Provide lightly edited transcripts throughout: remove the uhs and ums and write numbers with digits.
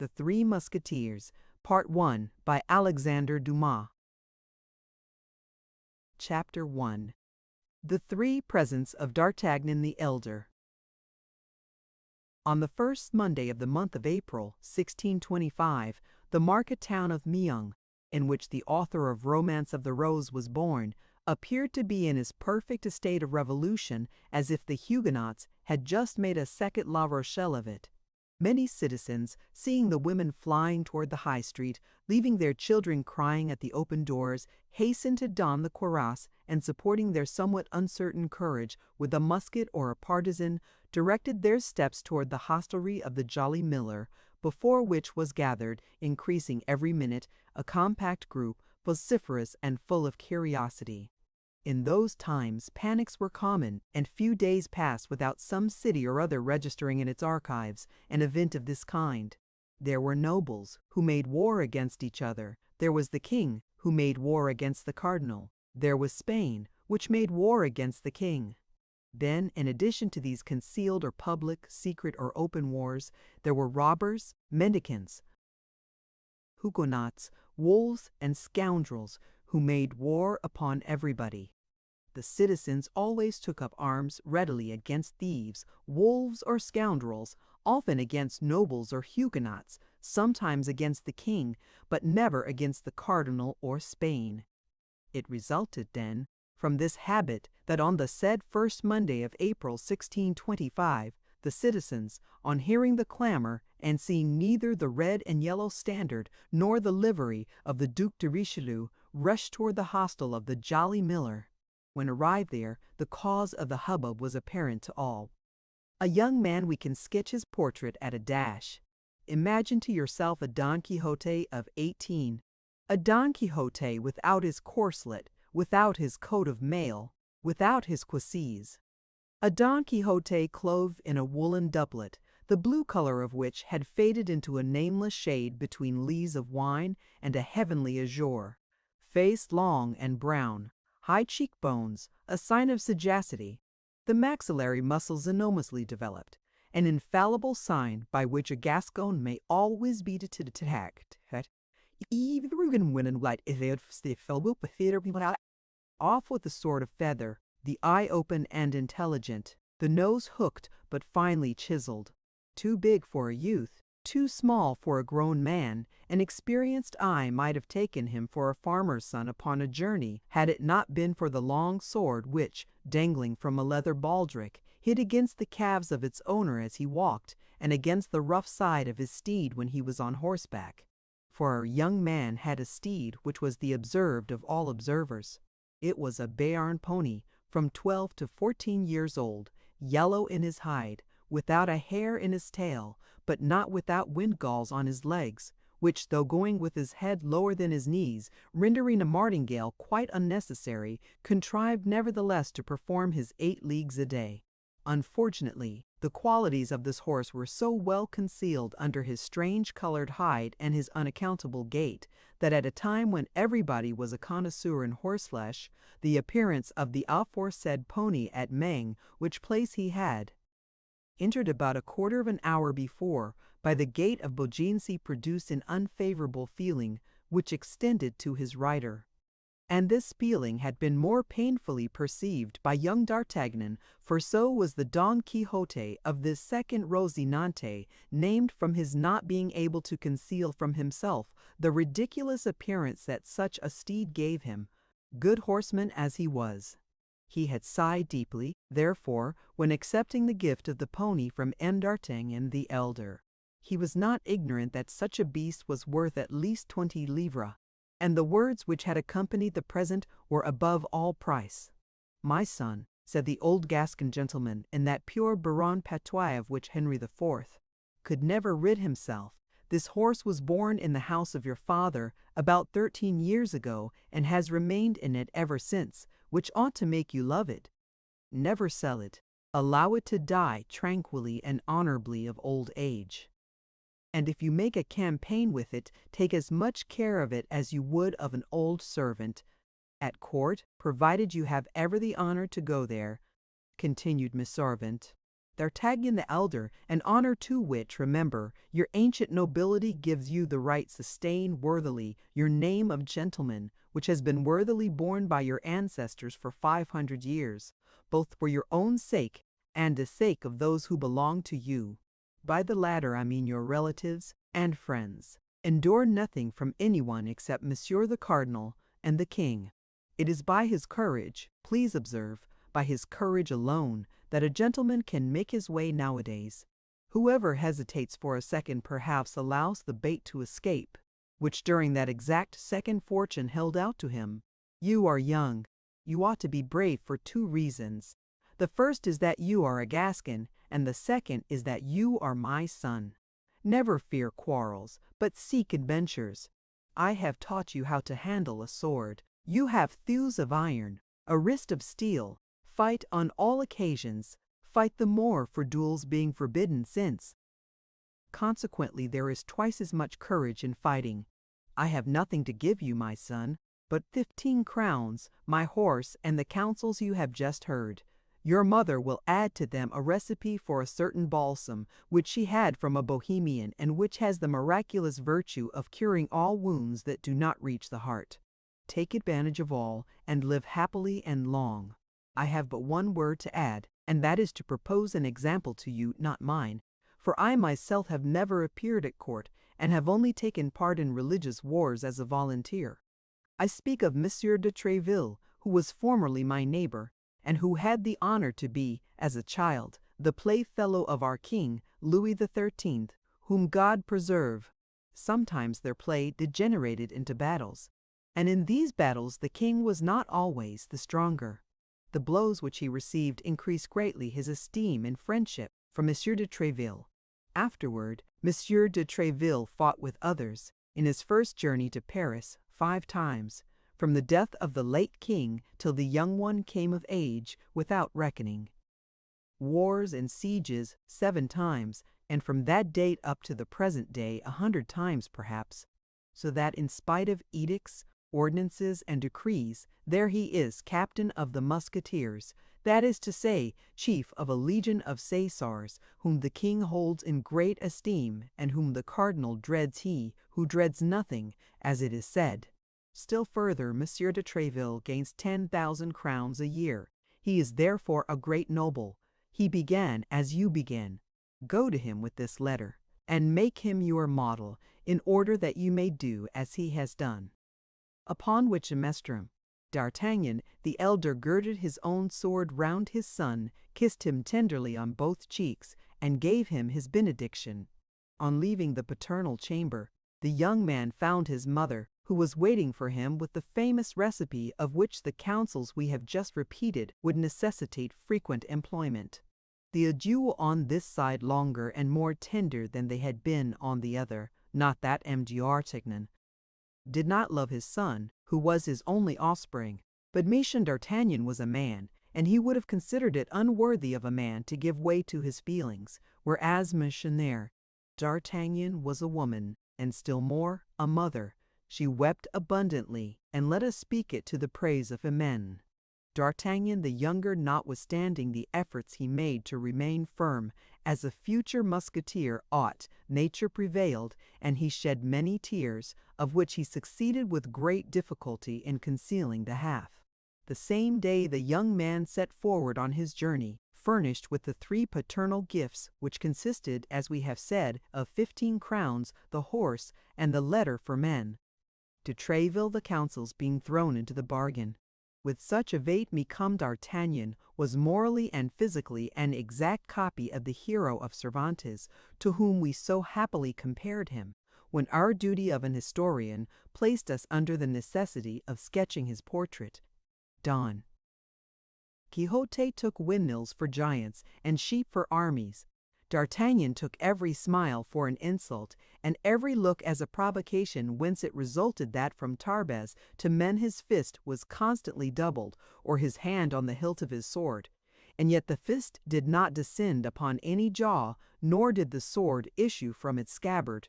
The Three Musketeers, Part 1 by Alexandre Dumas. Chapter 1. The Three Presents of D'Artagnan the Elder. On the first Monday of the month of April, 1625, the market town of Meung, in which the author of Romance of the Rose was born, appeared to be in as perfect a state of revolution as if the Huguenots had just made a second La Rochelle of it. Many citizens, seeing the women flying toward the high street, leaving their children crying at the open doors, hastened to don the cuirass, and supporting their somewhat uncertain courage with a musket or a partisan, directed their steps toward the hostelry of the Jolly Miller, before which was gathered, increasing every minute, a compact group, vociferous and full of curiosity. In those times panics were common, and few days passed without some city or other registering in its archives an event of this kind. There were nobles, who made war against each other. There was the king, who made war against the cardinal. There was Spain, which made war against the king. Then, in addition to these concealed or public, secret or open wars, there were robbers, mendicants, Huguenots, wolves, and scoundrels, who made war upon everybody. The citizens always took up arms readily against thieves, wolves, or scoundrels, often against nobles or Huguenots, sometimes against the king, but never against the cardinal or Spain. It resulted, then, from this habit that on the said first Monday of April 1625, the citizens, on hearing the clamor and seeing neither the red and yellow standard nor the livery of the Duc de Richelieu, rushed toward the hostel of the Jolly Miller. When arrived there, the cause of the hubbub was apparent to all. A young man, we can sketch his portrait at a dash. Imagine to yourself a Don Quixote of 18. A Don Quixote without his corslet, without his coat of mail, without his cuisses. A Don Quixote clothed in a woolen doublet, the blue color of which had faded into a nameless shade between lees of wine and a heavenly azure. Face long and brown, high cheekbones, a sign of sagacity, the maxillary muscles enormously developed, an infallible sign by which a Gascon may always be detected. Off with the sword of feather, the eye open and intelligent, the nose hooked but finely chiseled. Too big for a youth, too small for a grown man, an experienced eye might have taken him for a farmer's son upon a journey, had it not been for the long sword which, dangling from a leather baldric, hit against the calves of its owner as he walked, and against the rough side of his steed when he was on horseback. For our young man had a steed which was the observed of all observers. It was a Béarn pony, from 12 to 14 years old, yellow in his hide, without a hair in his tail, but not without windgalls on his legs, which, though going with his head lower than his knees, rendering a martingale quite unnecessary, contrived nevertheless to perform his 8 leagues a day. Unfortunately, the qualities of this horse were so well concealed under his strange-colored hide and his unaccountable gait, that at a time when everybody was a connoisseur in horseflesh, the appearance of the aforesaid pony at Meung, which place he had entered about a quarter of an hour before, by the gate of Beaugency, produced an unfavorable feeling, which extended to his rider. And this feeling had been more painfully perceived by young D'Artagnan, for so was the Don Quixote of this second Rozinante named from his not being able to conceal from himself the ridiculous appearance that such a steed gave him, good horseman as he was. He had sighed deeply, therefore, when accepting the gift of the pony from M. d'Artagnan the elder. He was not ignorant that such a beast was worth at least 20 livres, and the words which had accompanied the present were above all price. "My son," said the old Gascon gentleman in that pure Baron patois of which Henry IV. Could never rid himself, "this horse was born in the house of your father about 13 years ago, and has remained in it ever since, which ought to make you love it. Never sell it. Allow it to die tranquilly and honorably of old age. And if you make a campaign with it, take as much care of it as you would of an old servant. At court, provided you have ever the honor to go there," continued Miss Servant, D'Artagnan the elder, an honor to which, remember, your ancient nobility gives you the right sustain worthily your name of gentleman, which has been worthily borne by your ancestors for 500 years, both for your own sake and the sake of those who belong to you. By the latter I mean your relatives and friends. Endure nothing from anyone except Monsieur the Cardinal and the King. It is by his courage, please observe, by his courage alone, that a gentleman can make his way nowadays. Whoever hesitates for a second perhaps allows the bait to escape, which during that exact second fortune held out to him. You are young. You ought to be brave for 2 reasons. The first is that you are a Gascon, and the second is that you are my son. Never fear quarrels, but seek adventures. I have taught you how to handle a sword. You have thews of iron, a wrist of steel. Fight on all occasions. Fight the more for duels being forbidden since. Consequently, there is twice as much courage in fighting. I have nothing to give you, my son, but 15 crowns, my horse, and the counsels you have just heard. Your mother will add to them a recipe for a certain balsam which she had from a Bohemian and which has the miraculous virtue of curing all wounds that do not reach the heart. Take advantage of all and live happily and long. I have but one word to add, and that is to propose an example to you, not mine, for I myself have never appeared at court and have only taken part in religious wars as a volunteer. I speak of Monsieur de Tréville, who was formerly my neighbor, and who had the honor to be, as a child, the playfellow of our king, Louis XIII, whom God preserve. Sometimes their play degenerated into battles, and in these battles the king was not always the stronger. The blows which he received increased greatly his esteem and friendship for Monsieur de Tréville. Afterward, Monsieur de Tréville fought with others, in his first journey to Paris, 5 times, from the death of the late king till the young one came of age, without reckoning. Wars and sieges 7 times, and from that date up to the present day 100 times perhaps, so that in spite of edicts, ordinances, and decrees, there he is captain of the Musketeers, that is to say, chief of a legion of Cæsars, whom the king holds in great esteem, and whom the cardinal dreads he, who dreads nothing, as it is said. Still further, Monsieur de Tréville gains 10,000 crowns a year. He is therefore a great noble. He began as you begin. Go to him with this letter, and make him your model, in order that you may do as he has done. Upon which Amestrum, D'Artagnan, the elder, girded his own sword round his son, kissed him tenderly on both cheeks, and gave him his benediction. On leaving the paternal chamber, the young man found his mother, who was waiting for him with the famous recipe of which the counsels we have just repeated would necessitate frequent employment. The adieux on this side longer and more tender than they had been on the other, not that M. d'Artagnan did not love his son, who was his only offspring, but Michel d'Artagnan was a man, and he would have considered it unworthy of a man to give way to his feelings, whereas Michel d'Artagnan was a woman, and still more, a mother. She wept abundantly, and let us speak it to the praise of Amen. D'Artagnan the younger, notwithstanding the efforts he made to remain firm, as a future musketeer ought, nature prevailed, and he shed many tears, of which he succeeded with great difficulty in concealing the half. The same day the young man set forward on his journey, furnished with the 3 paternal gifts, which consisted, as we have said, of 15 crowns, the horse, and the letter for men. De Tréville the counsels being thrown into the bargain. With such a vates-me-comme d'Artagnan was morally and physically an exact copy of the hero of Cervantes, to whom we so happily compared him, when our duty of an historian placed us under the necessity of sketching his portrait. Don Quixote took windmills for giants and sheep for armies. D'Artagnan took every smile for an insult, and every look as a provocation, whence it resulted that from Tarbes to men his fist was constantly doubled, or his hand on the hilt of his sword. And yet the fist did not descend upon any jaw, nor did the sword issue from its scabbard.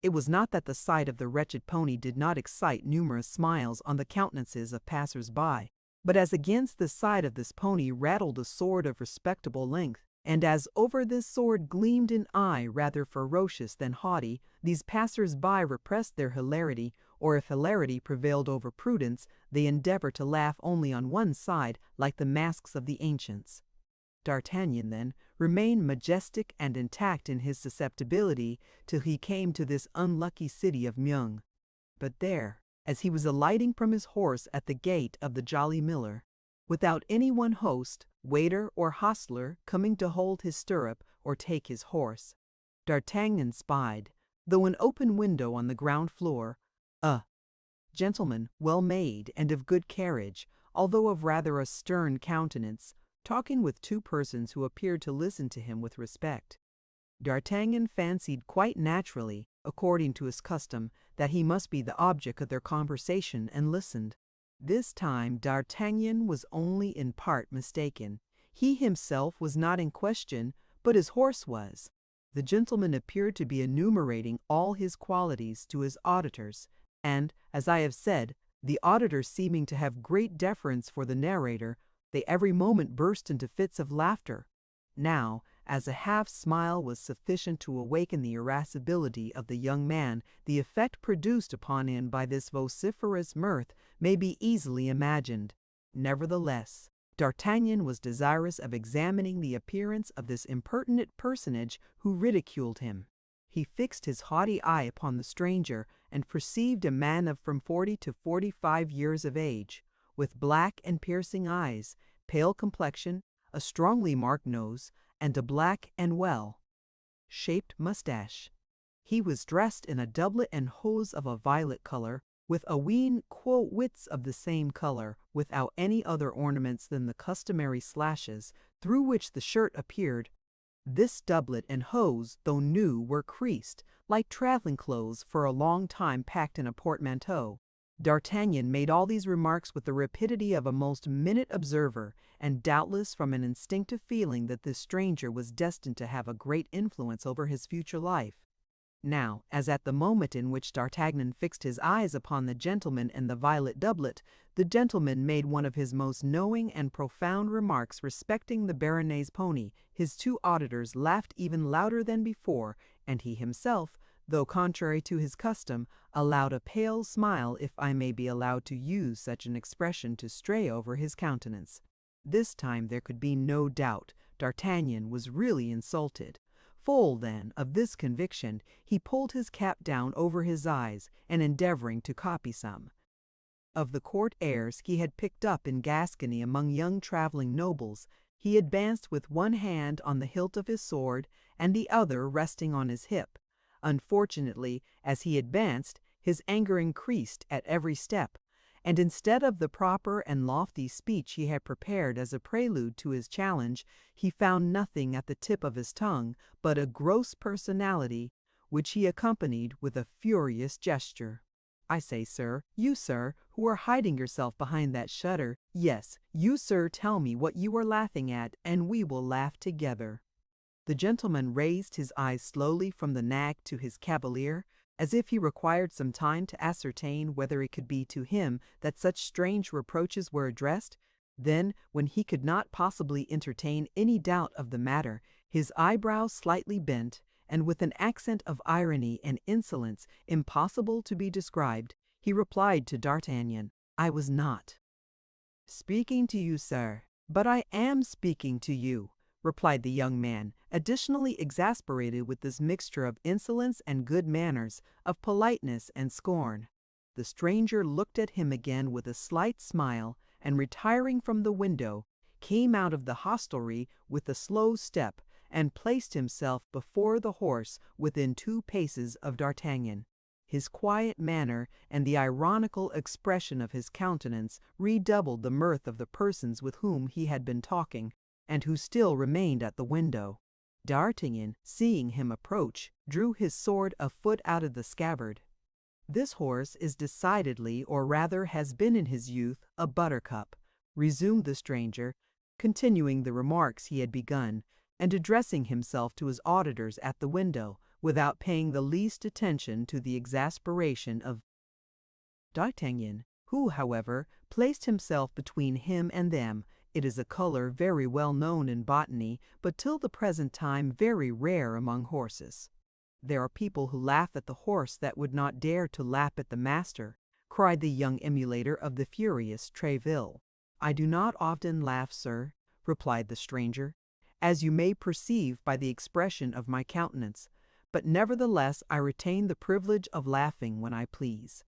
It was not that the sight of the wretched pony did not excite numerous smiles on the countenances of passers-by, but as against the side of this pony rattled a sword of respectable length, And as over this sword gleamed an eye rather ferocious than haughty, these passers-by repressed their hilarity, or if hilarity prevailed over prudence, they endeavored to laugh only on one side, like the masks of the ancients. D'Artagnan, then, remained majestic and intact in his susceptibility till he came to this unlucky city of Meung. But there, as he was alighting from his horse at the gate of the Jolly Miller, without any one host, waiter, or hostler coming to hold his stirrup or take his horse, D'Artagnan spied, through an open window on the ground floor, a gentleman well made and of good carriage, although of rather a stern countenance, talking with two persons who appeared to listen to him with respect. D'Artagnan fancied quite naturally, according to his custom, that he must be the object of their conversation, and listened. This time D'Artagnan was only in part mistaken. He himself was not in question, but his horse was. The gentleman appeared to be enumerating all his qualities to his auditors, and, as I have said, the auditors seeming to have great deference for the narrator, they every moment burst into fits of laughter. Now, as a half-smile was sufficient to awaken the irascibility of the young man, the effect produced upon him by this vociferous mirth may be easily imagined. Nevertheless, D'Artagnan was desirous of examining the appearance of this impertinent personage who ridiculed him. He fixed his haughty eye upon the stranger, and perceived a man of from 40 to 45 years of age, with black and piercing eyes, pale complexion, a strongly marked nose, and a black and well-shaped mustache. He was dressed in a doublet and hose of a violet color, with a ween quoits of the same color, without any other ornaments than the customary slashes, through which the shirt appeared. This doublet and hose, though new, were creased, like traveling clothes for a long time packed in a portmanteau. D'Artagnan made all these remarks with the rapidity of a most minute observer, and doubtless from an instinctive feeling that this stranger was destined to have a great influence over his future life. Now, as at the moment in which D'Artagnan fixed his eyes upon the gentleman in the violet doublet, the gentleman made one of his most knowing and profound remarks respecting the Baronet's pony, his two auditors laughed even louder than before, and he himself, though contrary to his custom, allowed a pale smile, if I may be allowed to use such an expression, to stray over his countenance. This time there could be no doubt D'Artagnan was really insulted. Full, then, of this conviction, he pulled his cap down over his eyes, and endeavoring to copy some of the court airs he had picked up in Gascony among young traveling nobles, he advanced with one hand on the hilt of his sword, and the other resting on his hip. Unfortunately, as he advanced, his anger increased at every step, and instead of the proper and lofty speech he had prepared as a prelude to his challenge, he found nothing at the tip of his tongue but a gross personality, which he accompanied with a furious gesture. I say, sir, you, sir, who are hiding yourself behind that shutter, yes, you, sir, tell me what you are laughing at, and we will laugh together. The gentleman raised his eyes slowly from the nag to his cavalier, as if he required some time to ascertain whether it could be to him that such strange reproaches were addressed. Then, when he could not possibly entertain any doubt of the matter, his eyebrows slightly bent, and with an accent of irony and insolence impossible to be described, he replied to D'Artagnan, "I was not speaking to you, sir, but I am speaking to you," replied the young man, additionally exasperated with this mixture of insolence and good manners, of politeness and scorn. The stranger looked at him again with a slight smile, and retiring from the window, came out of the hostelry with a slow step, and placed himself before the horse within 2 paces of D'Artagnan. His quiet manner and the ironical expression of his countenance redoubled the mirth of the persons with whom he had been talking, and who still remained at the window. D'Artagnan, seeing him approach, drew his sword a foot out of the scabbard. "This horse is decidedly, or rather has been in his youth, a buttercup," resumed the stranger, continuing the remarks he had begun, and addressing himself to his auditors at the window, without paying the least attention to the exasperation of D'Artagnan, who, however, placed himself between him and them, It is a color very well known in botany, but till the present time very rare among horses. There are people who laugh at the horse that would not dare to lap at the master, cried the young emulator of the furious Tréville. I do not often laugh, sir, replied the stranger, as you may perceive by the expression of my countenance, but nevertheless I retain the privilege of laughing when I please.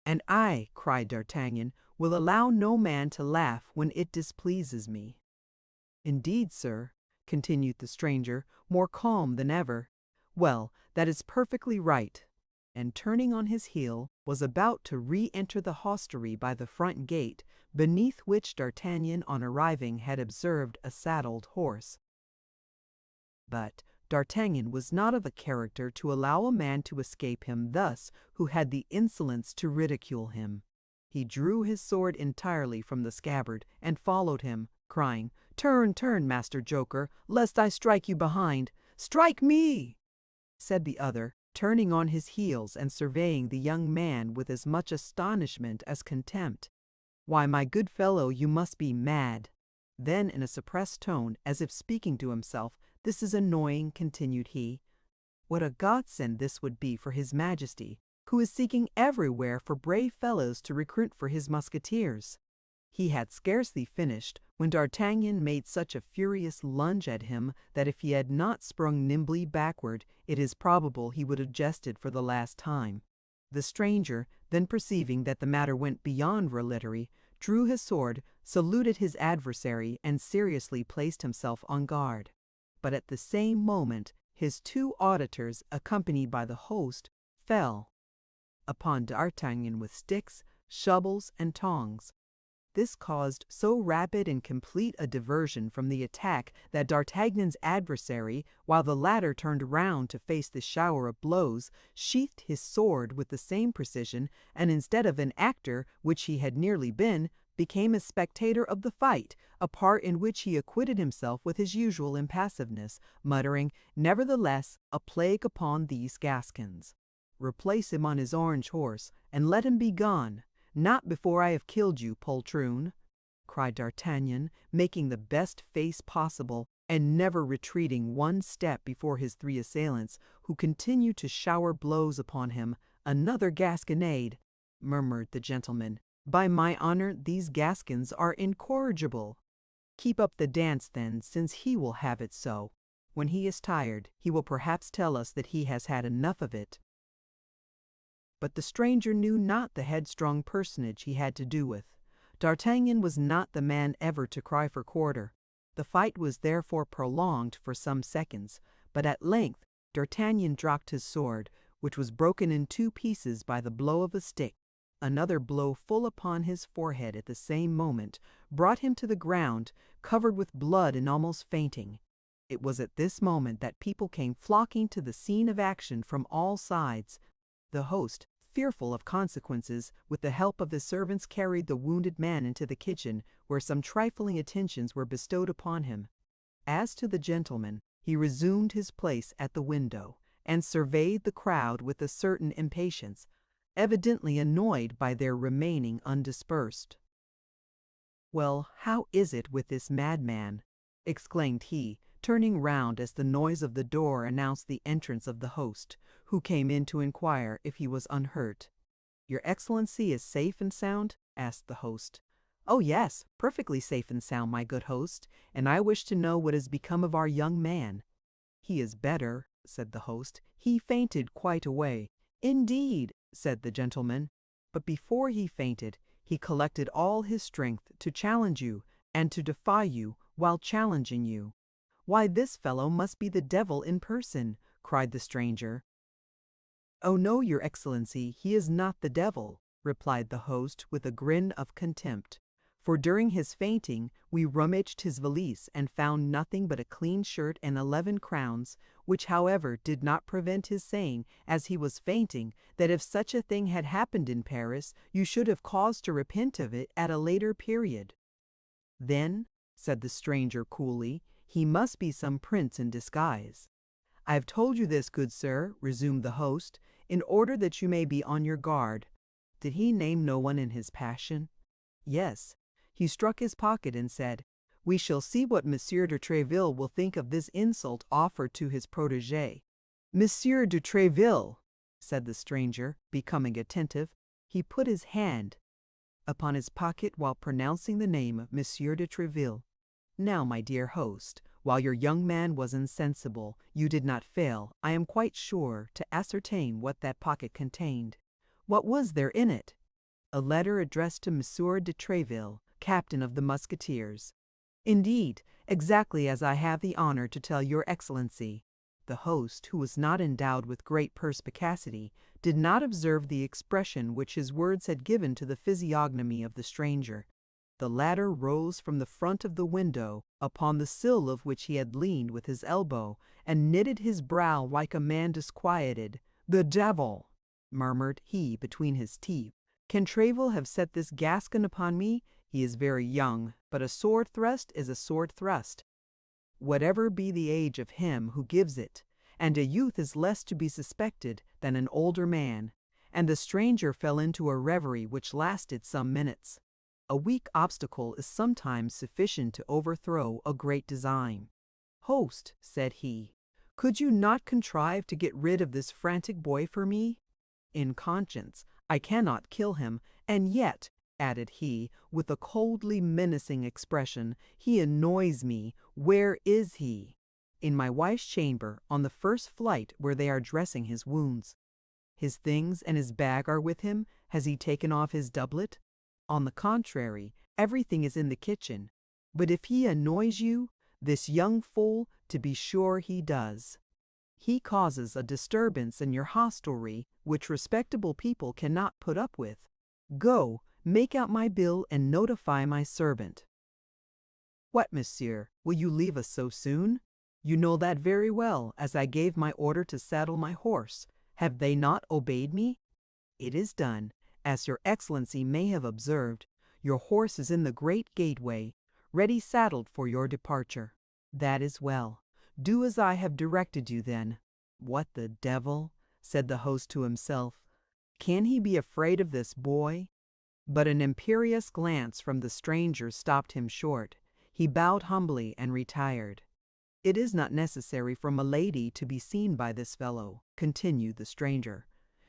And I, cried D'Artagnan, will allow no man to laugh when it displeases me. Indeed, sir, continued the stranger, more calm than ever. Well, that is perfectly right. And turning on his heel, was about to re-enter the hostelry by the front gate, beneath which D'Artagnan on arriving had observed a saddled horse. But D'Artagnan was not of a character to allow a man to escape him thus who had the insolence to ridicule him. He drew his sword entirely from the scabbard and followed him, crying, "Turn, turn, Master Joker, lest I strike you behind. Strike me!" said the other, turning on his heels and surveying the young man with as much astonishment as contempt. "Why, my good fellow, you must be mad." Then, in a suppressed tone, as if speaking to himself, "This is annoying," continued he. "What a godsend this would be for his Majesty, who is seeking everywhere for brave fellows to recruit for his musketeers." He had scarcely finished when D'Artagnan made such a furious lunge at him that if he had not sprung nimbly backward, it is probable he would have jested for the last time. The stranger, then perceiving that the matter went beyond raillery, drew his sword, saluted his adversary, and seriously placed himself on guard. But at the same moment his two auditors, accompanied by the host, fell upon D'Artagnan with sticks, shovels, and tongs. This caused so rapid and complete a diversion from the attack that D'Artagnan's adversary, while the latter turned round to face the shower of blows, sheathed his sword with the same precision, and instead of an actor, which he had nearly been, became a spectator of the fight, a part in which he acquitted himself with his usual impassiveness, muttering, "Nevertheless, a plague upon these Gascons. Replace him on his orange horse, and let him be gone. Not before I have killed you, poltroon," cried D'Artagnan, making the best face possible, and never retreating one step before his three assailants, who continued to shower blows upon him. "Another Gasconade," murmured the gentleman. "By my honor, these Gascons are incorrigible." "Keep up the dance, then, since he will have it so. When he is tired, he will perhaps tell us that he has had enough of it." But the stranger knew not the headstrong personage he had to do with. D'Artagnan was not the man ever to cry for quarter. The fight was therefore prolonged for some seconds, but at length D'Artagnan dropped his sword, which was broken in two pieces by the blow of a stick. Another blow full upon his forehead at the same moment brought him to the ground, covered with blood and almost fainting. It was at this moment that people came flocking to the scene of action from all sides. The host, fearful of consequences, with the help of his servants carried the wounded man into the kitchen, where some trifling attentions were bestowed upon him. As to the gentleman, he resumed his place at the window, and surveyed the crowd with a certain impatience, evidently annoyed by their remaining undispersed. "Well, how is it with this madman?" exclaimed he, turning round as the noise of the door announced the entrance of the host, who came in to inquire if he was unhurt. "Your Excellency is safe and sound?" asked the host. "Oh yes, perfectly safe and sound, my good host, and I wish to know what has become of our young man." "He is better," said the host. "He fainted quite away." "Indeed," said the gentleman. "But before he fainted, he collected all his strength to challenge you, and to defy you while challenging you." "Why, this fellow must be the devil in person," cried the stranger. "Oh no, your Excellency, he is not the devil," replied the host with a grin of contempt. "For during his fainting we rummaged his valise and found nothing but a clean shirt and 11 crowns, which, however, did not prevent his saying, as he was fainting, that if such a thing had happened in Paris, you should have cause to repent of it at a later period." "Then," said the stranger coolly, "he must be some prince in disguise." "I have told you this, good sir," resumed the host, "in order that you may be on your guard." "Did he name no one in his passion?" "Yes. He struck his pocket and said, We shall see what Monsieur de Tréville will think of this insult offered to his protégé. Monsieur de Tréville, said the stranger, becoming attentive. He put his hand upon his pocket while pronouncing the name of Monsieur de Tréville. Now, my dear host, while your young man was insensible, you did not fail, I am quite sure, to ascertain what that pocket contained. What was there in it? A letter addressed to Monsieur de Tréville, captain of the Musketeers. Indeed, exactly as I have the honor to tell your Excellency. The host, who was not endowed with great perspicacity, did not observe the expression which his words had given to the physiognomy of the stranger. The latter rose from the front of the window, upon the sill of which he had leaned with his elbow, and knitted his brow like a man disquieted. "The devil!" murmured he between his teeth. "Can Tréville have set this Gascon upon me? He is very young, but a sword thrust is a sword thrust, whatever be the age of him who gives it, and a youth is less to be suspected than an older man." And the stranger fell into a reverie which lasted some minutes. A weak obstacle is sometimes sufficient to overthrow a great design. "Host," said he, "could you not contrive to get rid of this frantic boy for me? In conscience, I cannot kill him, and yet," added he, with a coldly menacing expression, "he annoys me. Where is he?" "In my wife's chamber, on the first flight, where they are dressing his wounds." "His things and his bag are with him? Has he taken off his doublet?" "On the contrary, everything is in the kitchen. But if he annoys you, this young fool, to be sure he does. He causes a disturbance in your hostelry which respectable people cannot put up with. Go, make out my bill and notify my servant." "What, monsieur, will you leave us so soon? You know that very well, as I gave my order to saddle my horse. Have they not obeyed me?" "It is done. As your Excellency may have observed, your horse is in the great gateway, ready saddled for your departure." "That is well. Do as I have directed you, then." "What the devil," said the host to himself, "can he be afraid of this boy?" But an imperious glance from the stranger stopped him short. He bowed humbly and retired. "It is not necessary for Milady to be seen by this fellow," continued the stranger.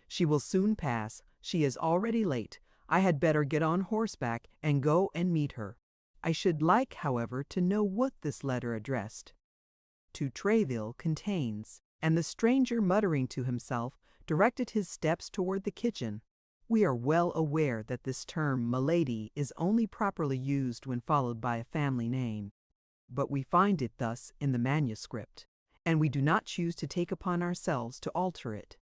"She will soon pass. She is already late. I had better get on horseback and go and meet her. I should like, however, to know what this letter addressed to Tréville contains." And the stranger, muttering to himself, directed his steps toward the kitchen. We are well aware that this term Milady is only properly used when followed by a family name, but we find it thus in the manuscript, and we do not choose to take upon ourselves to alter it.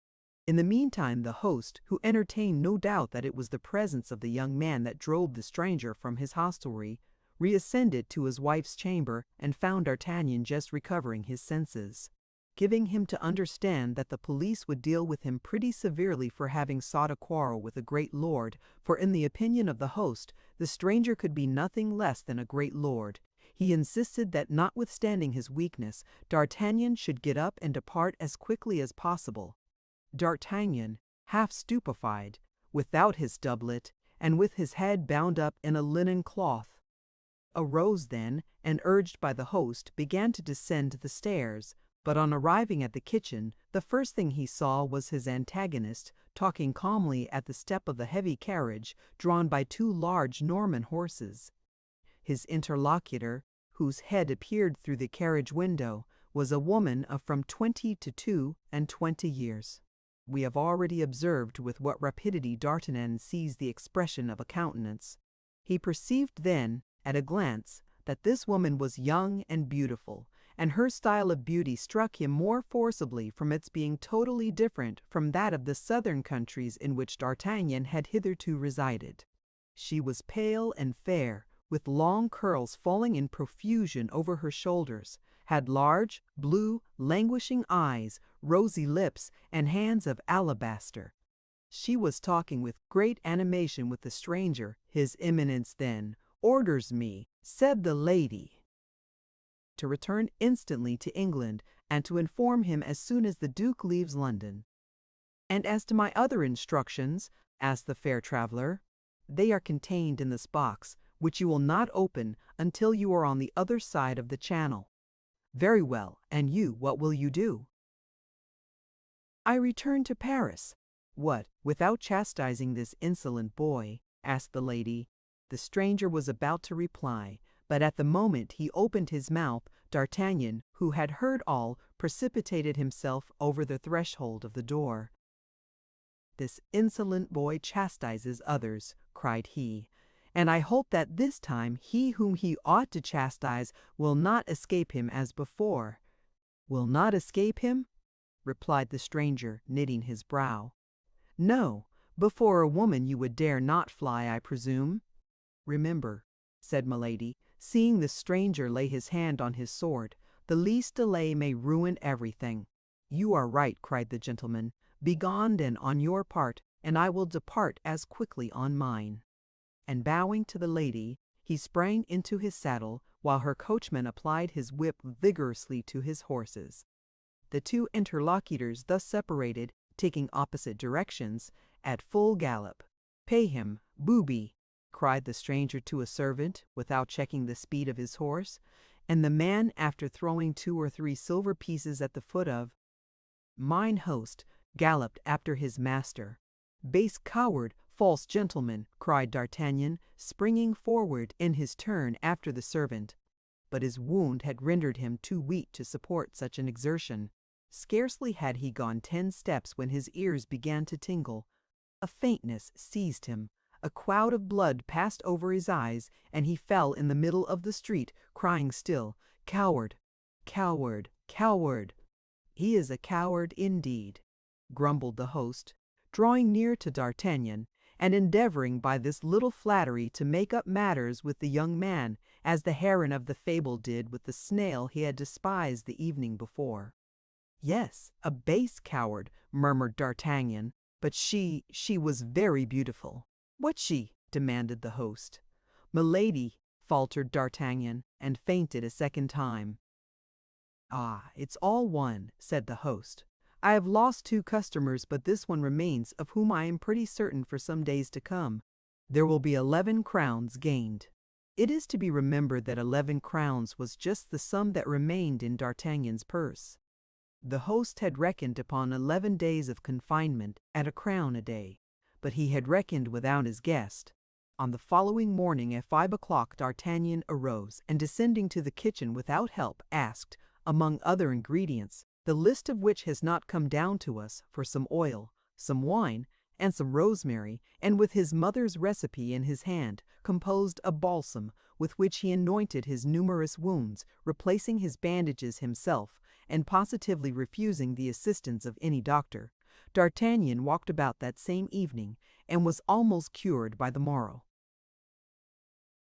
In the meantime, the host, who entertained no doubt that it was the presence of the young man that drove the stranger from his hostelry, reascended to his wife's chamber and found D'Artagnan just recovering his senses, giving him to understand that the police would deal with him pretty severely for having sought a quarrel with a great lord, for in the opinion of the host, the stranger could be nothing less than a great lord. He insisted that notwithstanding his weakness, D'Artagnan should get up and depart as quickly as possible. D'Artagnan, half stupefied, without his doublet, and with his head bound up in a linen cloth, arose then, and urged by the host, began to descend the stairs. But on arriving at the kitchen, the first thing he saw was his antagonist talking calmly at the step of the heavy carriage drawn by two large Norman horses. His interlocutor, whose head appeared through the carriage window, was a woman of from 20 to 22 years. We have already observed with what rapidity D'Artagnan seized the expression of a countenance. He perceived then, at a glance, that this woman was young and beautiful, and her style of beauty struck him more forcibly from its being totally different from that of the southern countries in which D'Artagnan had hitherto resided. She was pale and fair, with long curls falling in profusion over her shoulders, had large, blue, languishing eyes, rosy lips, and hands of alabaster. She was talking with great animation with the stranger. "His Eminence, then, orders me," said the lady, "to return instantly to England, and to inform him as soon as the Duke leaves London." "And as to my other instructions?" asked the fair traveller. "They are contained in this box, which you will not open until you are on the other side of the channel." "Very well, and you, what will you do?" "I return to Paris." "What, without chastising this insolent boy?" asked the lady. The stranger was about to reply, but at the moment he opened his mouth, D'Artagnan, who had heard all, precipitated himself over the threshold of the door. "This insolent boy chastises others," cried he, "and I hope that this time he whom he ought to chastise will not escape him as before." "Will not escape him?" replied the stranger, knitting his brow. "No, before a woman you would dare not fly, I presume." "Remember," said Milady, seeing the stranger lay his hand on his sword, "the least delay may ruin everything." "You are right," cried the gentleman. "Begone then on your part, and I will depart as quickly on mine." And bowing to the lady, he sprang into his saddle, while her coachman applied his whip vigorously to his horses. The two interlocutors thus separated, taking opposite directions, at full gallop. "Pay him, booby!" cried the stranger to a servant, without checking the speed of his horse, and the man, after throwing 2 or 3 silver pieces at the foot of mine host, galloped after his master. "Base coward, false gentleman!" cried D'Artagnan, springing forward in his turn after the servant. But his wound had rendered him too weak to support such an exertion. Scarcely had he gone 10 steps when his ears began to tingle. A faintness seized him. A cloud of blood passed over his eyes, and he fell in the middle of the street, crying still, "Coward! Coward! Coward!" "He is a coward indeed," grumbled the host, drawing near to D'Artagnan, and endeavoring by this little flattery to make up matters with the young man, as the heron of the fable did with the snail he had despised the evening before. "Yes, a base coward," murmured D'Artagnan, "but she was very beautiful." "What she?" demanded the host. "Milady," faltered D'Artagnan, and fainted a second time. "Ah, it's all one," said the host. "I have lost 2 customers, but this one remains, of whom I am pretty certain for some days to come. There will be 11 crowns gained." It is to be remembered that 11 crowns was just the sum that remained in D'Artagnan's purse. The host had reckoned upon 11 days of confinement at 1 crown a day, but he had reckoned without his guest. On the following morning at 5 o'clock D'Artagnan arose, and descending to the kitchen without help, asked, among other ingredients, the list of which has not come down to us, for some oil, some wine, and some rosemary, and with his mother's recipe in his hand, composed a balsam, with which he anointed his numerous wounds, replacing his bandages himself, and positively refusing the assistance of any doctor. D'Artagnan walked about that same evening, and was almost cured by the morrow.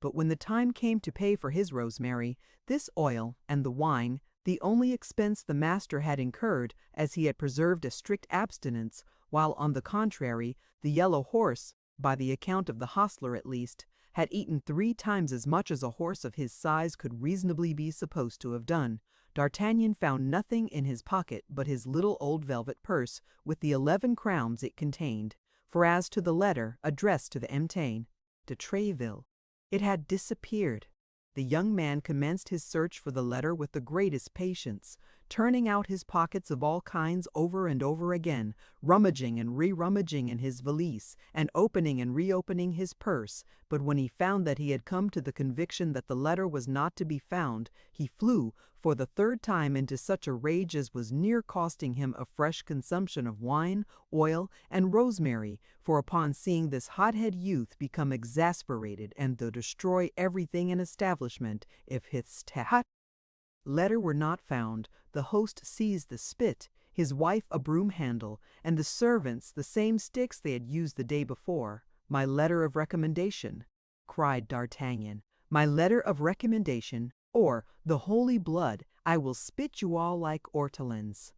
But when the time came to pay for his rosemary, this oil, and the wine, the only expense the master had incurred, as he had preserved a strict abstinence, while, on the contrary, the yellow horse, by the account of the hostler at least, had eaten 3 times as much as a horse of his size could reasonably be supposed to have done, D'Artagnan found nothing in his pocket but his little old velvet purse, with the 11 crowns it contained. For as to the letter addressed to the Emtaine de Tréville, it had disappeared. The young man commenced his search for the letter with the greatest patience, turning out his pockets of all kinds over and over again, rummaging and re-rummaging in his valise, and opening and reopening his purse, but when he found that he had come to the conviction that the letter was not to be found, he flew, for the 3rd time, into such a rage as was near costing him a fresh consumption of wine, oil, and rosemary, for upon seeing this hothead youth become exasperated and to destroy everything in establishment, if his letter were not found, the host seized the spit, his wife a broom handle, and the servants the same sticks they had used the day before. "My letter of recommendation," cried D'Artagnan, "my letter of recommendation, or, the holy blood, I will spit you all like ortolans."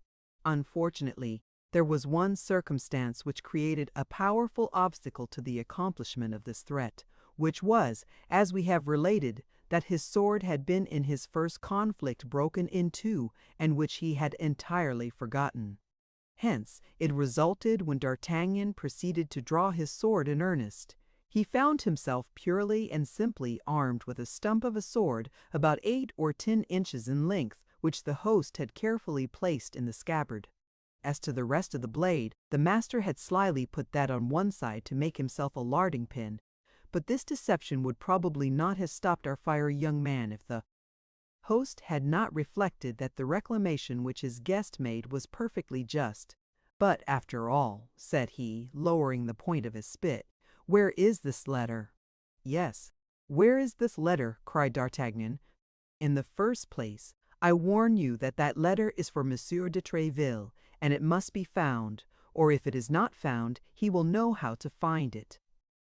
Unfortunately, there was one circumstance which created a powerful obstacle to the accomplishment of this threat, which was, as we have related, that his sword had been in his first conflict broken in 2, and which he had entirely forgotten. Hence, it resulted when D'Artagnan proceeded to draw his sword in earnest, He found himself purely and simply armed with a stump of a sword about 8 or 10 inches in length, which the host had carefully placed in the scabbard. As to the rest of the blade, the master had slyly put that on one side to make himself a larding pin, but this deception would probably not have stopped our fiery young man if the host had not reflected that the reclamation which his guest made was perfectly just. "But after all," said he, lowering the point of his spit, "where is this letter?" "Yes, where is this letter?" cried D'Artagnan. "In the first place, I warn you that that letter is for Monsieur de Tréville, and it must be found, or if it is not found, he will know how to find it."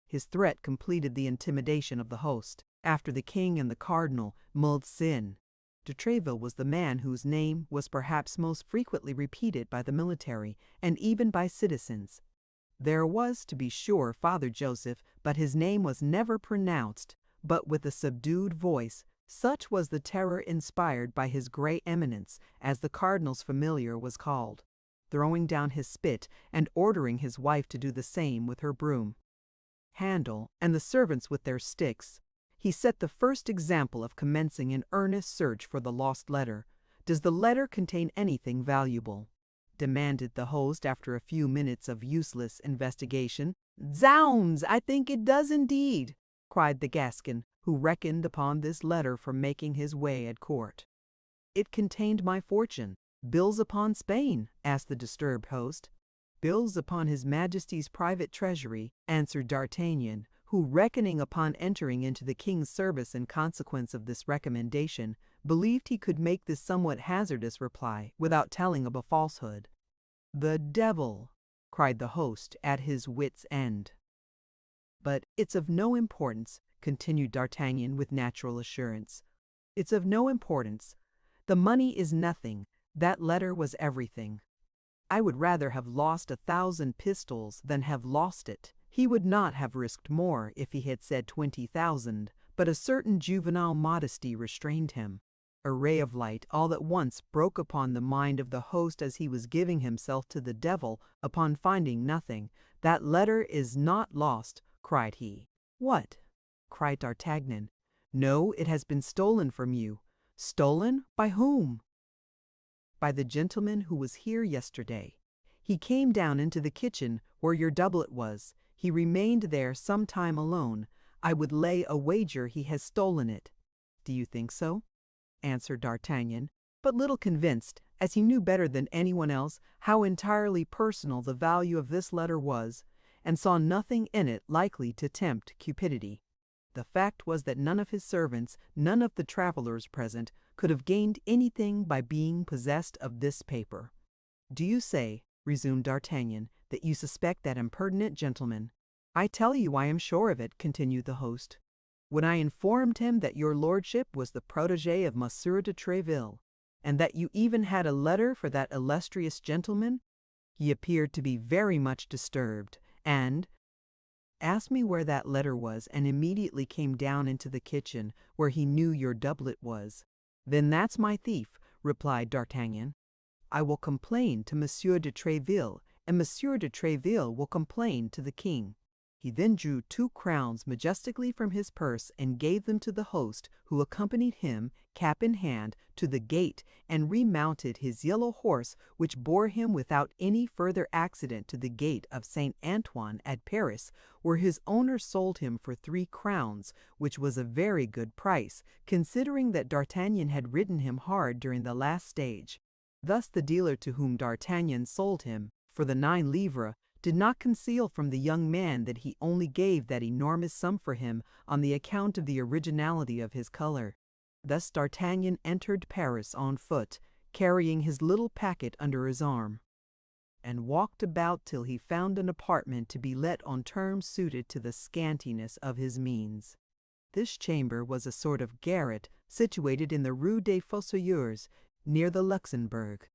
His threat completed the intimidation of the host. After the king and the cardinal, Muldsin, de Tréville was the man whose name was perhaps most frequently repeated by the military, and even by citizens. There was, to be sure, Father Joseph, but his name was never pronounced, but with a subdued voice. Such was the terror inspired by his Grey Eminence, as the cardinal's familiar was called, throwing down his spit and ordering his wife to do the same with her broom handle, and the servants with their sticks. He set the first example of commencing an earnest search for the lost letter. "Does the letter contain anything valuable?" demanded the host after a few minutes of useless investigation. "Zounds, I think it does indeed," cried the Gascon, who reckoned upon this letter for making his way at court. "It contained my fortune." "Bills upon Spain?" asked the disturbed host. "Bills upon His Majesty's private treasury," answered D'Artagnan, who, reckoning upon entering into the king's service in consequence of this recommendation, believed he could make this somewhat hazardous reply without telling of a falsehood. "The devil!" cried the host, at his wits' end. "But it's of no importance," continued D'Artagnan with natural assurance. "It's of no importance. The money is nothing. That letter was everything. I would rather have lost 1,000 pistols than have lost it." He would not have risked more if he had said 20,000, but a certain juvenile modesty restrained him. A ray of light all at once broke upon the mind of the host as he was giving himself to the devil upon finding nothing. "That letter is not lost," cried he. "What?" cried D'Artagnan. "No, it has been stolen from you." "Stolen? By whom?" "By the gentleman who was here yesterday. He came down into the kitchen where your doublet was. He remained there some time alone. I would lay a wager he has stolen it." "Do you think so?" answered D'Artagnan, but little convinced, as he knew better than anyone else how entirely personal the value of this letter was, and saw nothing in it likely to tempt cupidity. The fact was that none of his servants, none of the travelers present, could have gained anything by being possessed of this paper. "Do you say," resumed D'Artagnan, "that you suspect that impertinent gentleman?" "I tell you I am sure of it," continued the host. "When I informed him that your lordship was the protégé of Monsieur de Tréville, and that you even had a letter for that illustrious gentleman, he appeared to be very much disturbed, and asked me where that letter was, and immediately came down into the kitchen, where he knew your doublet was." "Then that's my thief," replied D'Artagnan. "I will complain to Monsieur de Tréville, and Monsieur de Tréville will complain to the king." He then drew 2 crowns majestically from his purse and gave them to the host, who accompanied him, cap in hand, to the gate, and remounted his yellow horse, which bore him without any further accident to the gate of Saint Antoine at Paris, where his owner sold him for 3 crowns, which was a very good price, considering that D'Artagnan had ridden him hard during the last stage. Thus the dealer to whom D'Artagnan sold him for the 9 livres did not conceal from the young man that he only gave that enormous sum for him on the account of the originality of his color. Thus D'Artagnan entered Paris on foot, carrying his little packet under his arm, and walked about till he found an apartment to be let on terms suited to the scantiness of his means. This chamber was a sort of garret situated in the Rue des Fossoyeurs, near the Luxembourg.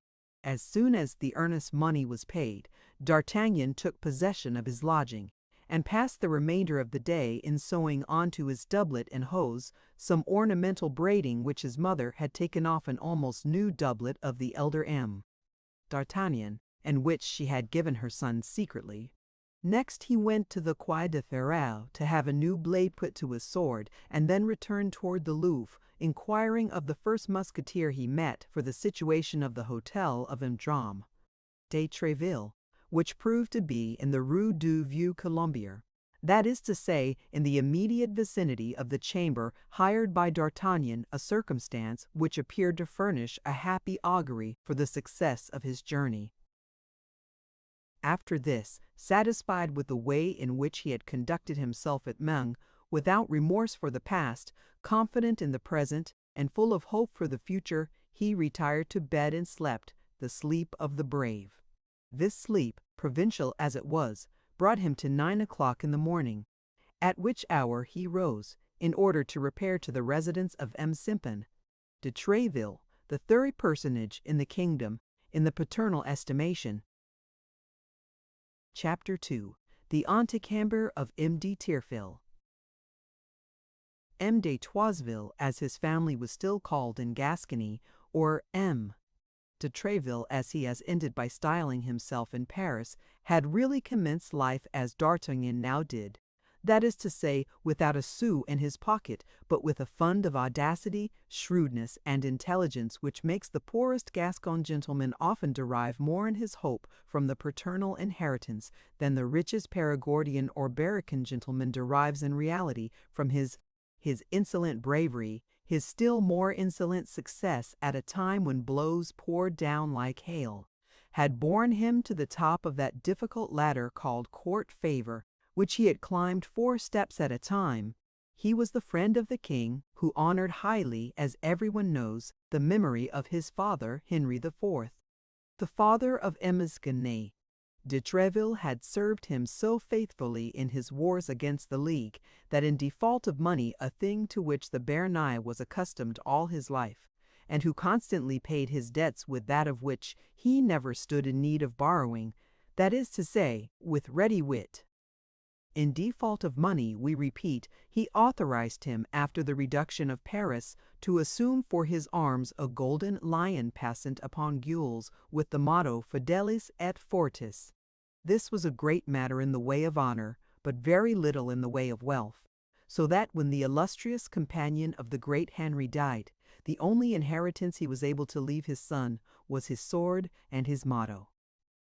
As soon as the earnest money was paid, D'Artagnan took possession of his lodging, and passed the remainder of the day in sewing onto his doublet and hose some ornamental braiding which his mother had taken off an almost new doublet of the elder D'Artagnan, and which she had given her son secretly. Next he went to the Quai de Ferrare to have a new blade put to his sword, and then returned toward the Louvre, inquiring of the first musketeer he met for the situation of the Hotel of Imdram de Tréville, which proved to be in the Rue du Vieux Colombier, that is to say, in the immediate vicinity of the chamber hired by D'Artagnan, a circumstance which appeared to furnish a happy augury for the success of his journey. After this, satisfied with the way in which he had conducted himself at Meung, without remorse for the past, confident in the present, and full of hope for the future, he retired to bed and slept the sleep of the brave. This sleep, provincial as it was, brought him to 9 o'clock in the morning, at which hour he rose, in order to repair to the residence of M. Simpon de Tréville, the third personage in the kingdom, in the paternal estimation. Chapter 2. The Antichamber of M. de Tréville. M. de Troisville, as his family was still called in Gascony, or M. de Tréville, as he has ended by styling himself in Paris, had really commenced life as D'Artagnan now did. That is to say, without a sou in his pocket, but with a fund of audacity, shrewdness, and intelligence which makes the poorest Gascon gentleman often derive more in his hope from the paternal inheritance than the richest Perigordian or Barracan gentleman derives in reality from his insolent bravery, his still more insolent success at a time when blows poured down like hail, had borne him to the top of that difficult ladder called court favor, which he had climbed 4 steps at a time. He was the friend of the king, who honored highly, as everyone knows, the memory of his father, Henry IV. The father of Emisgane. De Tréville had served him so faithfully in his wars against the League, that in default of money, a thing to which the Béarnais was accustomed all his life, and who constantly paid his debts with that of which he never stood in need of borrowing, that is to say, with ready wit. In default of money, we repeat, he authorized him, after the reduction of Paris, to assume for his arms a golden lion passant upon gules, with the motto Fidelis et Fortis. This was a great matter in the way of honor, but very little in the way of wealth, so that when the illustrious companion of the great Henry died, the only inheritance he was able to leave his son was his sword and his motto.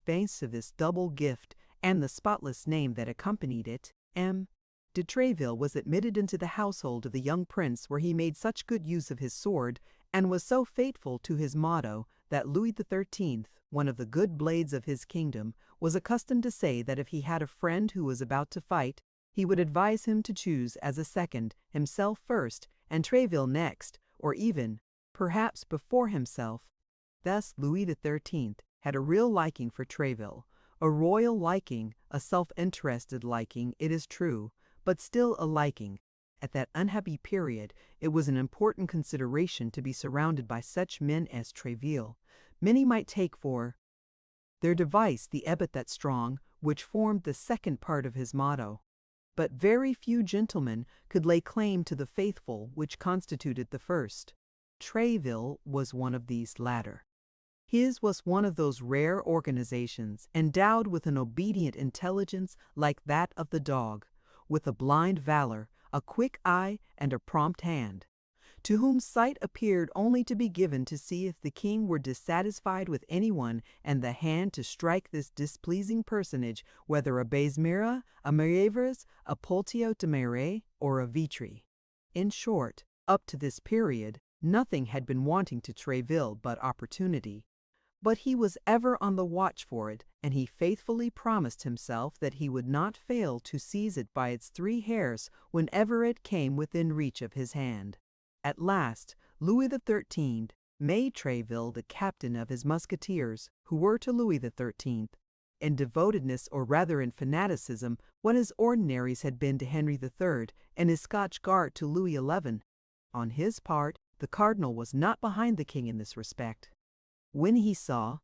Thanks to this double gift, and the spotless name that accompanied it, M. de Tréville was admitted into the household of the young prince, where he made such good use of his sword, and was so faithful to his motto, that Louis XIII., one of the good blades of his kingdom, was accustomed to say that if he had a friend who was about to fight, he would advise him to choose as a second, himself first, and Tréville next, or even, perhaps, before himself. Thus Louis XIII. Had a real liking for Tréville, a royal liking, a self-interested liking, it is true, but still a liking. At that unhappy period, it was an important consideration to be surrounded by such men as Tréville. Many might take for their device the epithet strong, which formed the second part of his motto. But very few gentlemen could lay claim to the faithful, which constituted the first. Tréville was one of these latter. His was one of those rare organizations, endowed with an obedient intelligence like that of the dog, with a blind valor, a quick eye, and a prompt hand, to whom sight appeared only to be given to see if the king were dissatisfied with anyone, and the hand to strike this displeasing personage, whether a Besmira, a Mievres, a Poltio de Marais, or a Vitry. In short, up to this period, nothing had been wanting to Tréville but opportunity. But he was ever on the watch for it, and he faithfully promised himself that he would not fail to seize it by its 3 hairs whenever it came within reach of his hand. At last, Louis XIII. Made Tréville the captain of his musketeers, who were to Louis XIII. In devotedness, or rather in fanaticism, what his ordinaries had been to Henry III. And his Scotch Guard to Louis XI. On his part, the cardinal was not behind the king in this respect. When he saw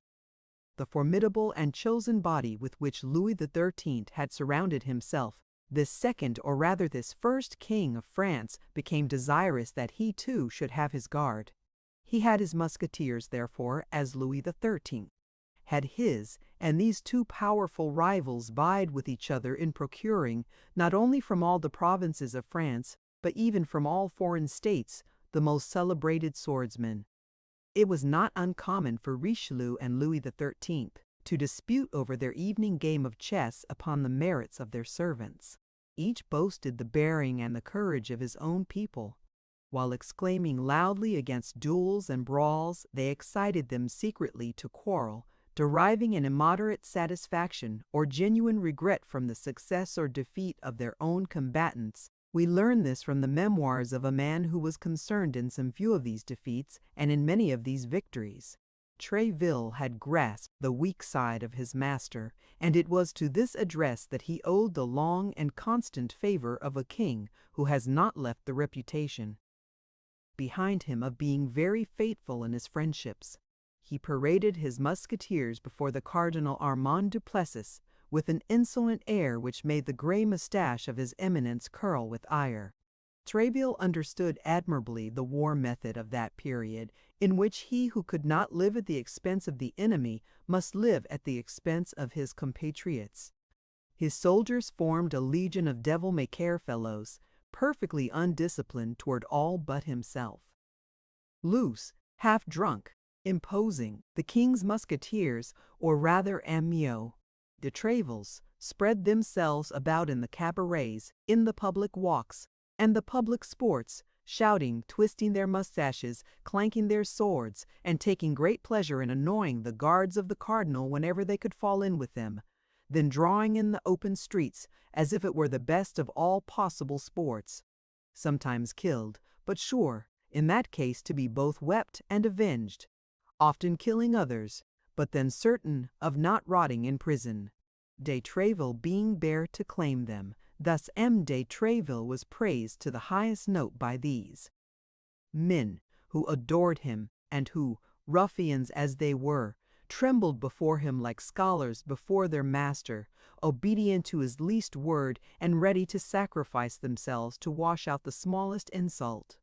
the formidable and chosen body with which Louis XIII. Had surrounded himself, this second, or rather this first king of France, became desirous that he too should have his guard. He had his musketeers, therefore, as Louis XIII. had his, and these two powerful rivals vied with each other in procuring, not only from all the provinces of France, but even from all foreign states, the most celebrated swordsmen. It was not uncommon for Richelieu and Louis XIII to dispute over their evening game of chess upon the merits of their servants. Each boasted the bearing and the courage of his own people. While exclaiming loudly against duels and brawls, they excited them secretly to quarrel, deriving an immoderate satisfaction or genuine regret from the success or defeat of their own combatants. We learn this from the memoirs of a man who was concerned in some few of these defeats and in many of these victories. Tréville had grasped the weak side of his master, and it was to this address that he owed the long and constant favor of a king who has not left the reputation behind him of being very faithful in his friendships. He paraded his musketeers before the Cardinal Armand Duplessis with an insolent air which made the gray moustache of his eminence curl with ire. Tréville understood admirably the war method of that period, in which he who could not live at the expense of the enemy must live at the expense of his compatriots. His soldiers formed a legion of devil-may-care fellows, perfectly undisciplined toward all but himself. Loose, half-drunk, imposing, the king's musketeers, or rather amiots, de Trévilles, spread themselves about in the cabarets, in the public walks, and the public sports, shouting, twisting their mustaches, clanking their swords, and taking great pleasure in annoying the guards of the cardinal whenever they could fall in with them, then drawing in the open streets, as if it were the best of all possible sports. Sometimes killed, but sure, in that case, to be both wept and avenged, often killing others, but then certain of not rotting in prison. De Tréville being bare to claim them, thus M. de Tréville was praised to the highest note by these men, who adored him, and who, ruffians as they were, trembled before him like scholars before their master, obedient to his least word and ready to sacrifice themselves to wash out the smallest insult.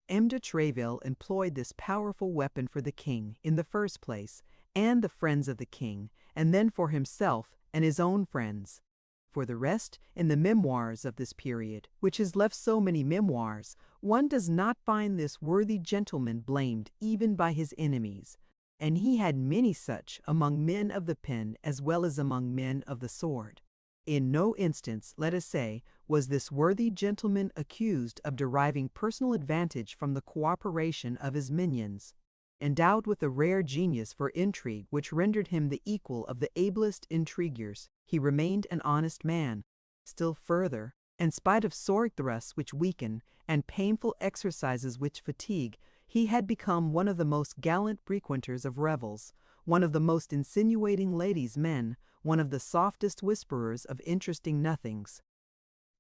M. de Tréville employed this powerful weapon for the king, in the first place, and the friends of the king, and then for himself and his own friends. For the rest, in the memoirs of this period, which has left so many memoirs, one does not find this worthy gentleman blamed even by his enemies, and he had many such among men of the pen as well as among men of the sword. In no instance, let us say, was this worthy gentleman accused of deriving personal advantage from the cooperation of his minions. Endowed with a rare genius for intrigue which rendered him the equal of the ablest intriguers, he remained an honest man. Still further, in spite of sword thrusts which weaken, and painful exercises which fatigue, he had become one of the most gallant frequenters of revels, one of the most insinuating ladies' men, one of the softest whisperers of interesting nothings.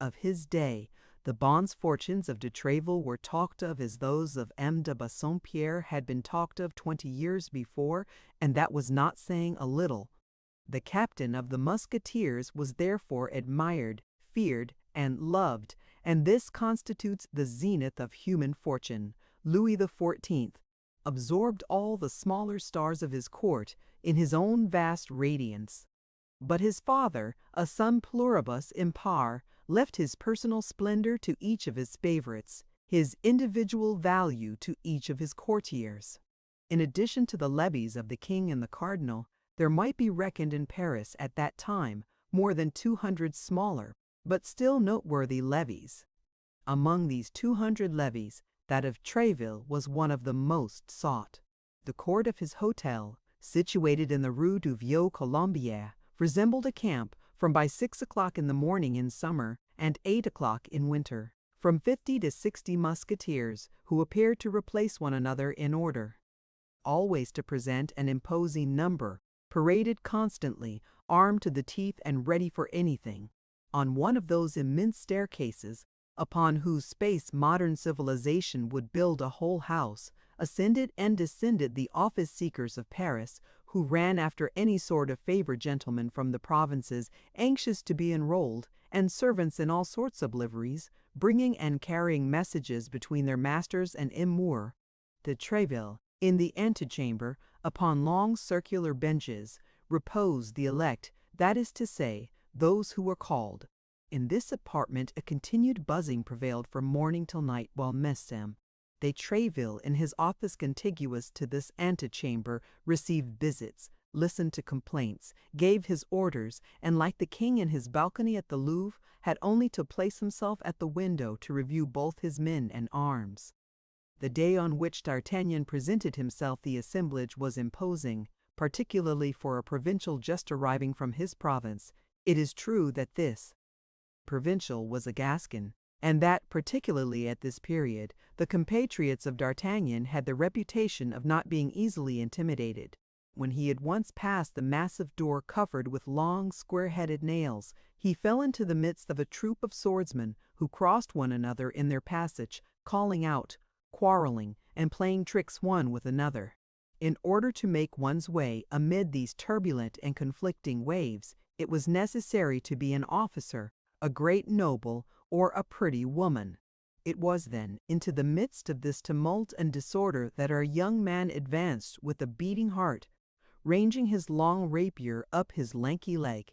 Of his day, the bonnes fortunes of de Tréville were talked of as those of M. de Bassompierre had been talked of 20 years before, and that was not saying a little. The captain of the musketeers was therefore admired, feared, and loved, and this constitutes the zenith of human fortune. Louis XIV absorbed all the smaller stars of his court in his own vast radiance. But his father, a sum pluribus impar, left his personal splendor to each of his favorites, his individual value to each of his courtiers. In addition to the levies of the king and the cardinal, there might be reckoned in Paris at that time more than 200 smaller, but still noteworthy levies. Among these 200 levies, that of Tréville was one of the most sought. The court of his hotel, situated in the Rue du Vieux Colombier, resembled a camp from by 6 o'clock in the morning in summer and 8 o'clock in winter. From 50 to 60 musketeers, who appeared to replace one another in order, always to present an imposing number, paraded constantly, armed to the teeth and ready for anything. On one of those immense staircases, upon whose space modern civilization would build a whole house, ascended and descended the office-seekers of Paris, who ran after any sort of favor gentlemen from the provinces anxious to be enrolled, and servants in all sorts of liveries, bringing and carrying messages between their masters and Moore. De Tréville, in the antechamber, Upon long circular benches reposed the elect, that is to say, those who were called. In this apartment a continued buzzing prevailed from morning till night while Mesem de Treville, in his office contiguous to this antechamber, received visits, listened to complaints, gave his orders, and like the king in his balcony at the Louvre, had only to place himself at the window to review both his men and arms. The day on which D'Artagnan presented himself the assemblage was imposing, particularly for a provincial just arriving from his province. It is true that this provincial was a Gascon, and that, particularly at this period, the compatriots of D'Artagnan had the reputation of not being easily intimidated. When he had once passed the massive door covered with long, square-headed nails, he fell into the midst of a troop of swordsmen who crossed one another in their passage, calling out, quarreling, and playing tricks one with another. In order to make one's way amid these turbulent and conflicting waves, it was necessary to be an officer, a great noble, or a pretty woman. It was then into the midst of this tumult and disorder that our young man advanced with a beating heart, ranging his long rapier up his lanky leg,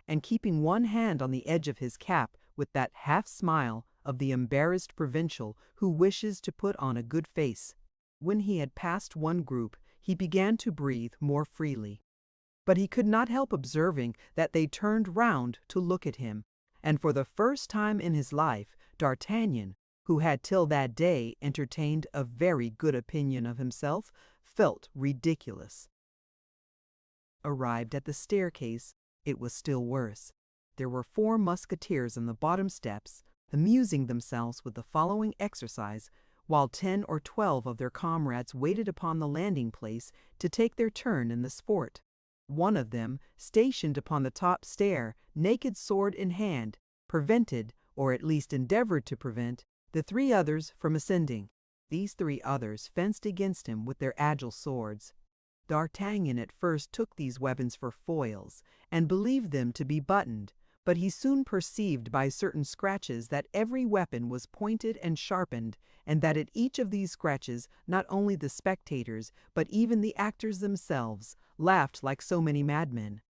and keeping one hand on the edge of his cap with that half-smile of the embarrassed provincial who wishes to put on a good face. When he had passed one group, he began to breathe more freely. But he could not help observing that they turned round to look at him, and for the first time in his life, D'Artagnan, who had till that day entertained a very good opinion of himself, felt ridiculous. Arrived at the staircase, it was still worse. There were 4 musketeers on the bottom steps, amusing themselves with the following exercise, while 10 or 12 of their comrades waited upon the landing place to take their turn in the sport. One of them, stationed upon the top stair, naked sword in hand, prevented, or at least endeavored to prevent, the 3 others from ascending. These 3 others fenced against him with their agile swords. D'Artagnan at first took these weapons for foils, and believed them to be buttoned, but he soon perceived by certain scratches that every weapon was pointed and sharpened, and that at each of these scratches not only the spectators, but even the actors themselves, laughed like so many madmen.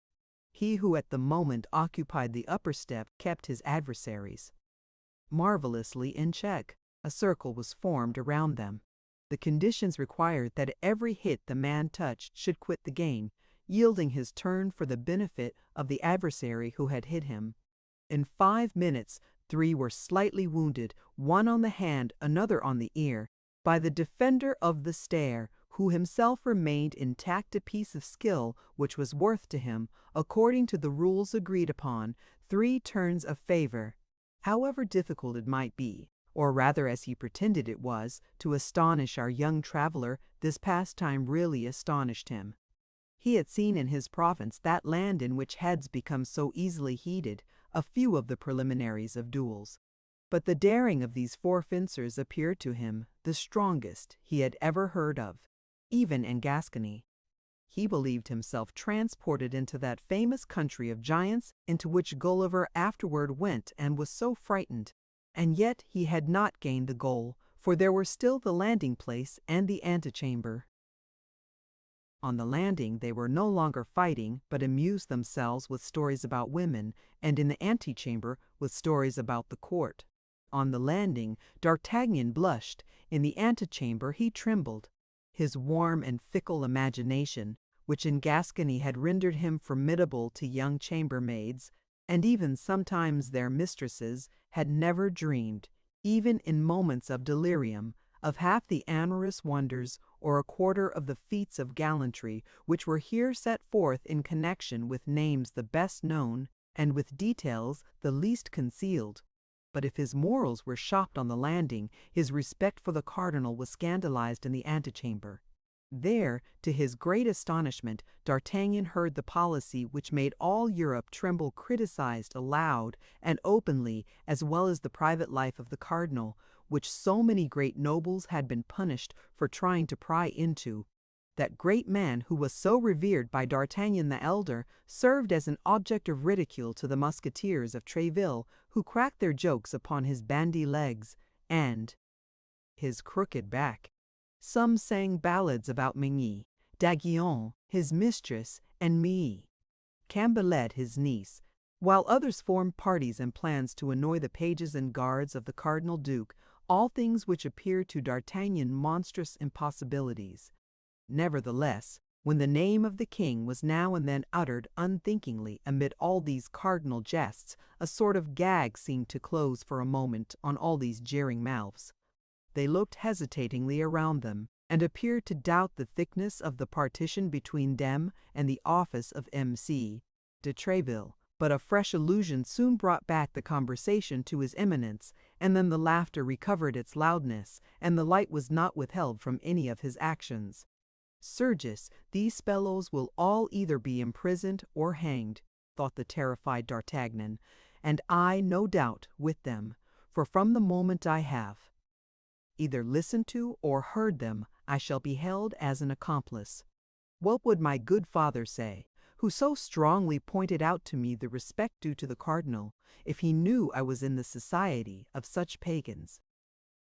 He who at the moment occupied the upper step kept his adversaries marvelously in check. A circle was formed around them. The conditions required that at every hit the man touched should quit the game, yielding his turn for the benefit of the adversary who had hit him. In 5 minutes, 3 were slightly wounded, one on the hand, another on the ear, by the defender of the stair, who himself remained intact, a piece of skill which was worth to him, according to the rules agreed upon, 3 turns of favor. However difficult it might be, or rather as he pretended it was, to astonish our young traveler, this pastime really astonished him. He had seen in his province, that land in which heads become so easily heated, a few of the preliminaries of duels. But the daring of these 4 fencers appeared to him the strongest he had ever heard of, even in Gascony. He believed himself transported into that famous country of giants into which Gulliver afterward went and was so frightened. And yet he had not gained the goal, for there were still the landing place and the antechamber. On the landing they were no longer fighting, but amused themselves with stories about women, and in the antechamber with stories about the court. On the landing D'Artagnan blushed, in the antechamber he trembled. His warm and fickle imagination, which in Gascony had rendered him formidable to young chambermaids, and even sometimes their mistresses, had never dreamed, even in moments of delirium, of half the amorous wonders or a quarter of the feats of gallantry which were here set forth in connection with names the best known and with details the least concealed. But if his morals were shocked on the landing, his respect for the cardinal was scandalized in the antechamber. There, to his great astonishment, D'Artagnan heard the policy which made all Europe tremble criticized aloud and openly, as well as the private life of the cardinal, which so many great nobles had been punished for trying to pry into. That great man, who was so revered by D'Artagnan the elder, served as an object of ridicule to the musketeers of Treville, who cracked their jokes upon his bandy legs and his crooked back. Some sang ballads about Meigny, d'Aiguillon, his mistress, and me, Cambelet, his niece, while others formed parties and plans to annoy the pages and guards of the Cardinal Duke, all things which appeared to D'Artagnan monstrous impossibilities. Nevertheless, when the name of the king was now and then uttered unthinkingly amid all these cardinal jests, a sort of gag seemed to close for a moment on all these jeering mouths. They looked hesitatingly around them, and appeared to doubt the thickness of the partition between them and the office of M.C. de Tréville, but a fresh allusion soon brought back the conversation to his eminence, and then the laughter recovered its loudness, and the light was not withheld from any of his actions. Certes, these fellows will all either be imprisoned or hanged, thought the terrified D'Artagnan, and I, no doubt, with them, for from the moment I have either listened to or heard them, I shall be held as an accomplice. What would my good father say, who so strongly pointed out to me the respect due to the cardinal, if he knew I was in the society of such pagans?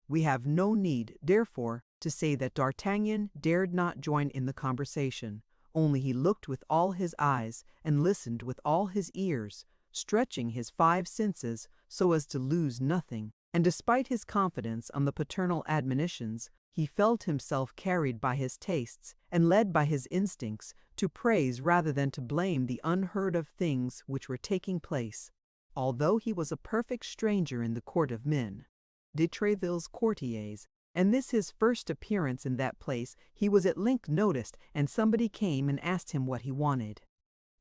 We have no need, therefore, to say that D'Artagnan dared not join in the conversation, only he looked with all his eyes and listened with all his ears, stretching his 5 senses so as to lose nothing, and despite his confidence on the paternal admonitions, he felt himself carried by his tastes and led by his instincts to praise rather than to blame the unheard-of things which were taking place, although he was a perfect stranger in the court of men, de Tréville's courtiers, and this his first appearance in that place. He was at length noticed, and somebody came and asked him what he wanted.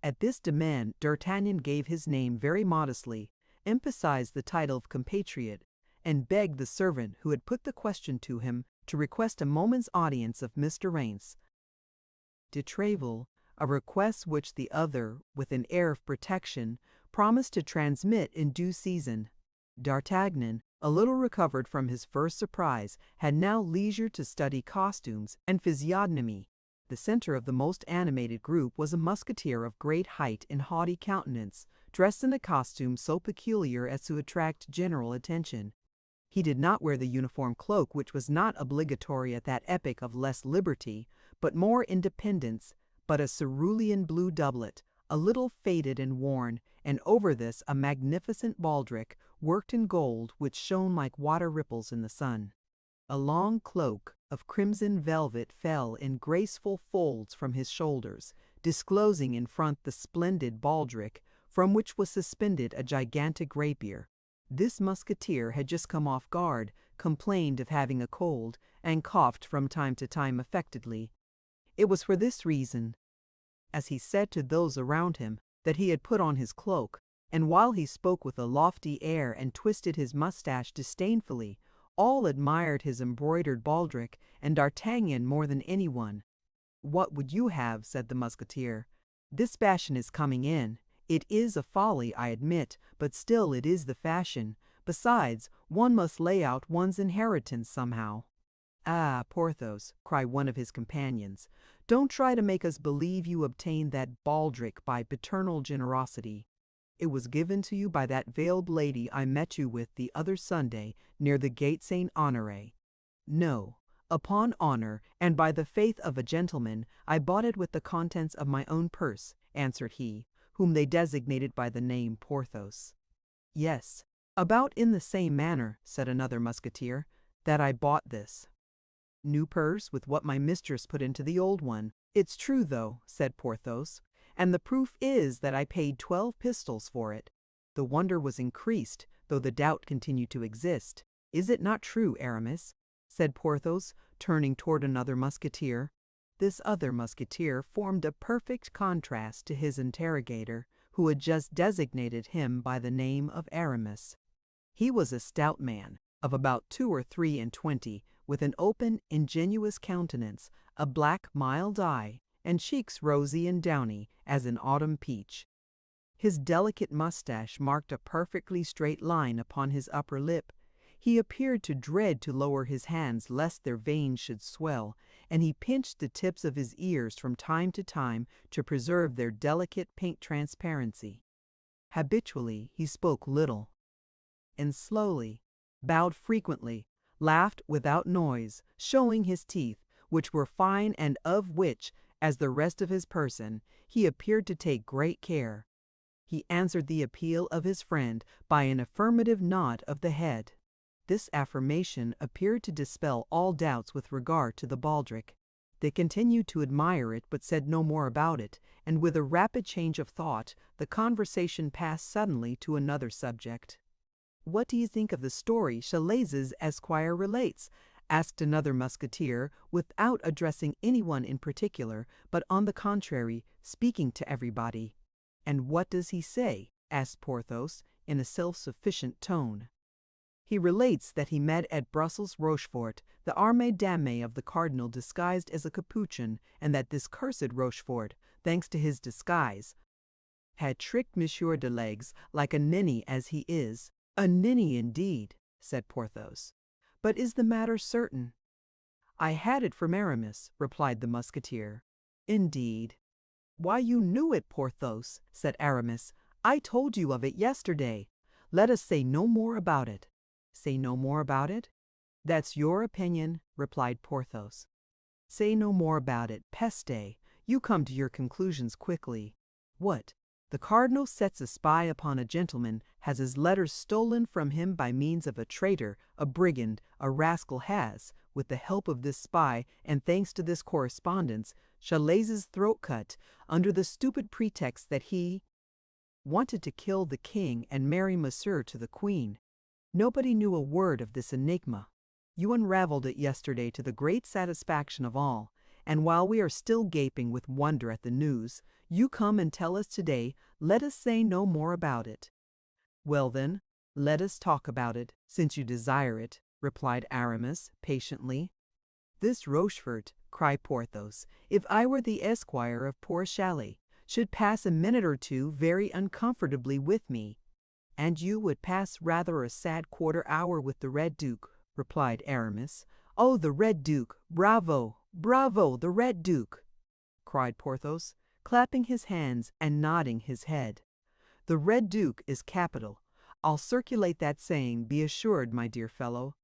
At this demand D'Artagnan gave his name very modestly, emphasized the title of compatriot, and begged the servant who had put the question to him to request a moment's audience of Mr. Reims de Tréville, a request which the other, with an air of protection, promised to transmit in due season. D'Artagnan, a little recovered from his first surprise, had now leisure to study costumes and physiognomy. The center of the most animated group was a musketeer of great height and haughty countenance, dressed in a costume so peculiar as to attract general attention. He did not wear the uniform cloak which was not obligatory at that epoch of less liberty, but more independence, but a cerulean blue doublet, a little faded and worn, and over this a magnificent baldric, worked in gold, which shone like water ripples in the sun. A long cloak of crimson velvet fell in graceful folds from his shoulders, disclosing in front the splendid baldric, from which was suspended a gigantic rapier. This musketeer had just come off guard, complained of having a cold, and coughed from time to time affectedly. It was for this reason, as he said to those around him, that he had put on his cloak, and while he spoke with a lofty air and twisted his moustache disdainfully, all admired his embroidered baldric, and D'Artagnan more than anyone. "What would you have?" said the musketeer. "This fashion is coming in. It is a folly, I admit, but still it is the fashion. Besides, one must lay out one's inheritance somehow." "Ah, Porthos," cried one of his companions, "don't try to make us believe you obtained that baldric by paternal generosity. It was given to you by that veiled lady I met you with the other Sunday near the Gate Saint Honoré. No, upon honor, and by the faith of a gentleman, I bought it with the contents of my own purse," answered he, whom they designated by the name Porthos. "Yes, about in the same manner," said another musketeer, "that I bought this new purse with what my mistress put into the old one. It's true, though," said Porthos, "and the proof is that I paid 12 pistoles for it." The wonder was increased, though the doubt continued to exist. "Is it not true, Aramis?" said Porthos, turning toward another musketeer. This other musketeer formed a perfect contrast to his interrogator, who had just designated him by the name of Aramis. He was a stout man, of about 2 or 23, with an open, ingenuous countenance, a black, mild eye, and cheeks rosy and downy as an autumn peach. His delicate moustache marked a perfectly straight line upon his upper lip. He appeared to dread to lower his hands lest their veins should swell, and he pinched the tips of his ears from time to time to preserve their delicate pink transparency. Habitually he spoke little, and slowly, bowed frequently, laughed without noise, showing his teeth, which were fine and of which, As the rest of his person, he appeared to take great care. He answered the appeal of his friend by an affirmative nod of the head. This affirmation appeared to dispel all doubts with regard to the baldric. They continued to admire it, but said no more about it, and with a rapid change of thought, the conversation passed suddenly to another subject. "What do you think of the story Chalais's esquire relates?" asked another musketeer, without addressing anyone in particular, but on the contrary, speaking to everybody. "And what does he say?" asked Porthos, in a self-sufficient tone. "He relates that he met at Brussels Rochefort, the arme dame of the cardinal disguised as a capuchin, and that this cursed Rochefort, thanks to his disguise, had tricked Monsieur de Legs like a ninny as he is." "A ninny indeed," said Porthos. "But is the matter certain?" "I had it from Aramis," replied the musketeer. "Indeed." "Why, you knew it, Porthos," said Aramis. "I told you of it yesterday. Let us say no more about it." "Say no more about it? That's your opinion," replied Porthos. "Say no more about it, peste! You come to your conclusions quickly. What? The cardinal sets a spy upon a gentleman, has his letters stolen from him by means of a traitor, a brigand, a rascal has, with the help of this spy, and thanks to this correspondence, Chalais's throat cut, under the stupid pretext that he wanted to kill the king and marry Monsieur to the queen. Nobody knew a word of this enigma. You unraveled it yesterday to the great satisfaction of all, and while we are still gaping with wonder at the news, you come and tell us today, let us say no more about it." "Well then, let us talk about it, since you desire it," replied Aramis, patiently. "This Rochefort," cried Porthos, "if I were the esquire of poor Chalais, should pass a minute or two very uncomfortably with me." "And you would pass rather a sad quarter-hour with the Red Duke," replied Aramis. "Oh, the Red Duke! Bravo! Bravo, the Red Duke!" cried Porthos, clapping his hands and nodding his head. "The Red Duke is capital. I'll circulate that saying, be assured, my dear fellow."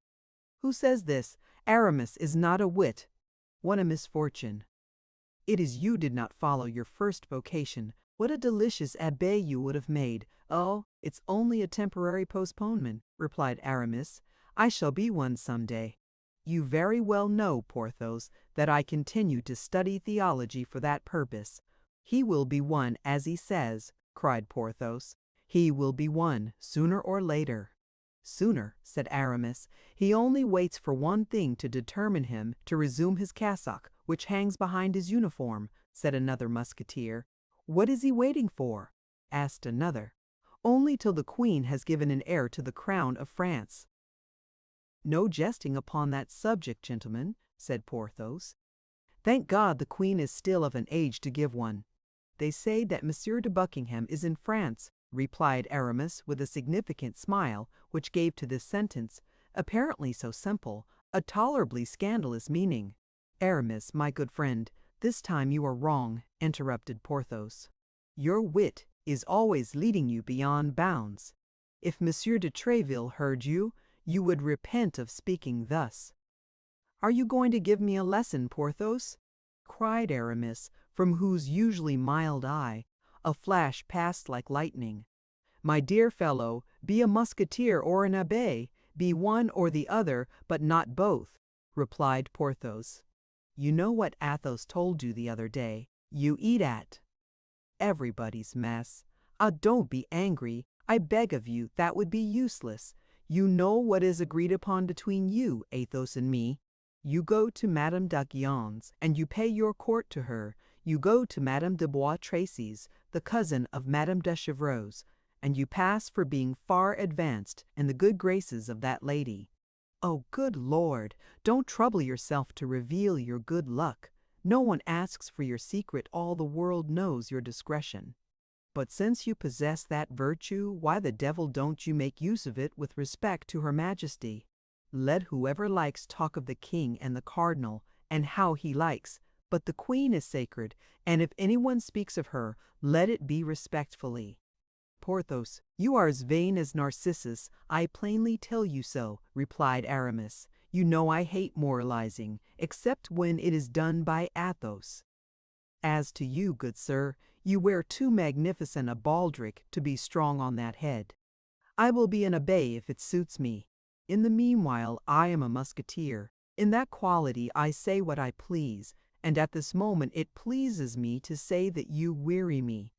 "Who says this? Aramis is not a wit." "What a misfortune! It is you did not follow your first vocation. What a delicious abbé you would have made!" "Oh, it's only a temporary postponement," replied Aramis. "I shall be one some day." "You very well know, Porthos, that I continue to study theology for that purpose." "He will be one, as he says," cried Porthos. "He will be one, sooner or later." "Sooner," said Aramis. "He only waits for one thing to determine him to resume his cassock, which hangs behind his uniform," said another musketeer. "What is he waiting for?" asked another. "Only till the queen has given an heir to the crown of France." "No jesting upon that subject, gentlemen," said Porthos. "Thank God the queen is still of an age to give one." "They say that Monsieur de Buckingham is in France," replied Aramis with a significant smile, which gave to this sentence, apparently so simple, a tolerably scandalous meaning. "Aramis, my good friend, this time you are wrong," interrupted Porthos. "Your wit is always leading you beyond bounds. If Monsieur de Tréville heard you, you would repent of speaking thus." "Are you going to give me a lesson, Porthos?" cried Aramis, from whose usually mild eye a flash passed like lightning. "My dear fellow, be a musketeer or an abbé, be one or the other, but not both," replied Porthos. "You know what Athos told you the other day. You eat at everybody's mess. Ah, don't be angry, I beg of you, that would be useless. You know what is agreed upon between you, Athos and me. You go to Madame d'Aguillon's, and you pay your court to her. You go to Madame de Bois Tracy's, the cousin of Madame de Chevreuse, and you pass for being far advanced in the good graces of that lady. Oh, good Lord, don't trouble yourself to reveal your good luck. No one asks for your secret, all the world knows your discretion. But since you possess that virtue, why the devil don't you make use of it with respect to Her Majesty? Let whoever likes talk of the king and the cardinal, and how he likes, but the queen is sacred, and if anyone speaks of her, let it be respectfully." "Porthos, you are as vain as Narcissus, I plainly tell you so," replied Aramis. "You know I hate moralizing, except when it is done by Athos." As to you, good sir, you wear too magnificent a baldric to be strong on that head. I will be an abbé if it suits me. In the meanwhile I am a musketeer. In that quality I say what I please, and at this moment it pleases me to say that you weary me."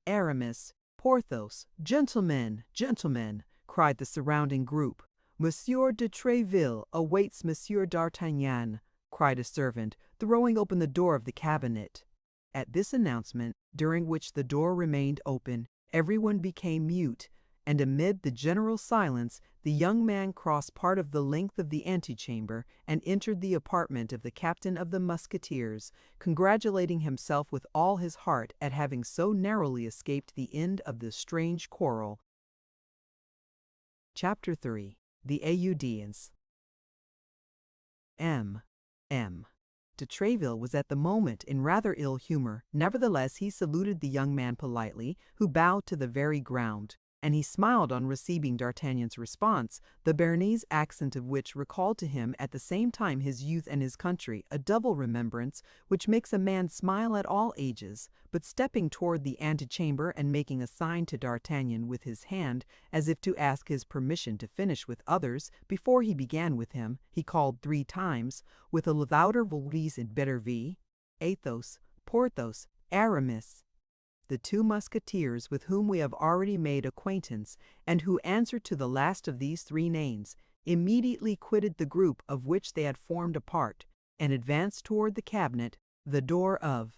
"Aramis, Porthos, gentlemen, gentlemen," cried the surrounding group. "Monsieur de Tréville awaits Monsieur d'Artagnan," cried a servant, throwing open the door of the cabinet. At this announcement, during which the door remained open, everyone became mute, and amid the general silence the young man crossed part of the length of the antechamber and entered the apartment of the captain of the musketeers, congratulating himself with all his heart at having so narrowly escaped the end of this strange quarrel. Chapter 3. The Audience. M. De Tréville was at the moment in rather ill humor. Nevertheless, he saluted the young man politely, who bowed to the very ground, and he smiled on receiving D'Artagnan's response, the Béarnese accent of which recalled to him at the same time his youth and his country, a double remembrance which makes a man smile at all ages. But stepping toward the antechamber and making a sign to D'Artagnan with his hand, as if to ask his permission to finish with others before he began with him, he called 3 times, with a louder voice and better vie, "Athos, Porthos, Aramis." The 2 musketeers with whom we have already made acquaintance, and who answered to the last of these 3 names, immediately quitted the group of which they had formed a part, and advanced toward the cabinet, the door of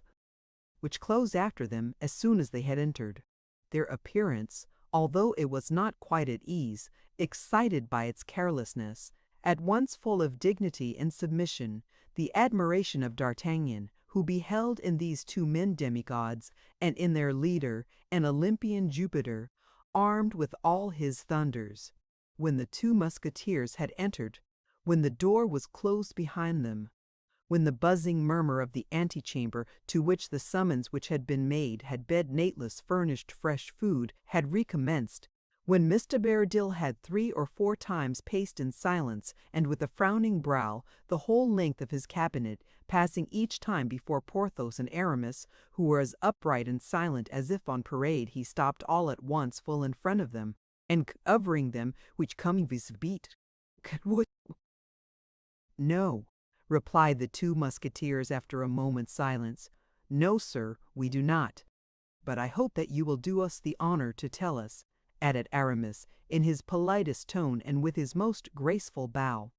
which closed after them as soon as they had entered. Their appearance, although it was not quite at ease, excited by its carelessness, at once full of dignity and submission, the admiration of D'Artagnan, who beheld in these 2 men demigods, and in their leader an Olympian Jupiter, armed with all his thunders. When the 2 musketeers had entered, when the door was closed behind them, when the buzzing murmur of the antechamber, to which the summons which had been made had bed Nateless furnished fresh food, had recommenced, when Mr. Berdil had 3 or 4 times paced in silence and with a frowning brow the whole length of his cabinet, passing each time before Porthos and Aramis, who were as upright and silent as if on parade, he stopped all at once full in front of them, and covering them, which coming vis beat. "No," replied the 2 musketeers after a moment's silence. "No, sir, we do not. But I hope that you will do us the honor to tell us," added Aramis, in his politest tone and with his most graceful bow.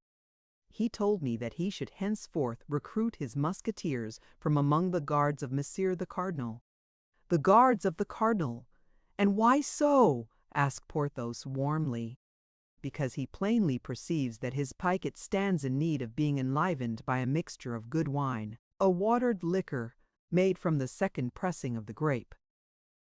"He told me that he should henceforth recruit his musketeers from among the guards of Monsieur the Cardinal." "The guards of the Cardinal! And why so?" asked Porthos warmly. "Because he plainly perceives that his picquet stands in need of being enlivened by a mixture of good wine, a watered liquor made from the second pressing of the grape."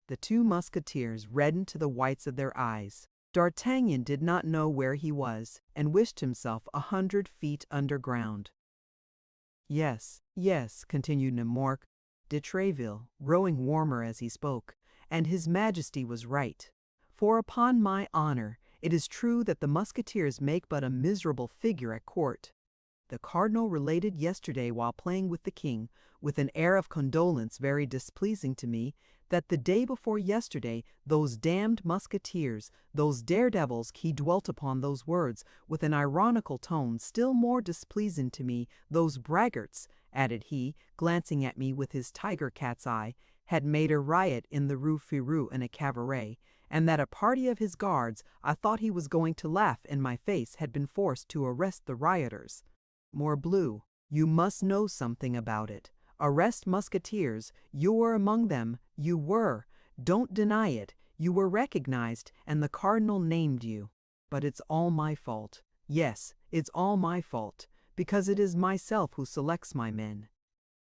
The 2 musketeers reddened to the whites of their eyes. D'Artagnan did not know where he was, and wished himself 100 feet underground. "Yes, yes," continued Nemours de Tréville, growing warmer as he spoke, "and His Majesty was right. For upon my honor, it is true that the musketeers make but a miserable figure at court. The cardinal related yesterday while playing with the king, with an air of condolence very displeasing to me, that the day before yesterday those damned musketeers, those daredevils, he dwelt upon those words with an ironical tone still more displeasing to me, those braggarts, added he, glancing at me with his tiger cat's eye, had made a riot in the Rue Férou in a cabaret, and that a party of his guards, I thought he was going to laugh in my face, had been forced to arrest the rioters. Morbleu, you must know something about it. Arrest musketeers, you were among them, you were. Don't deny it, you were recognized, and the cardinal named you. But it's all my fault. Yes, it's all my fault, because it is myself who selects my men.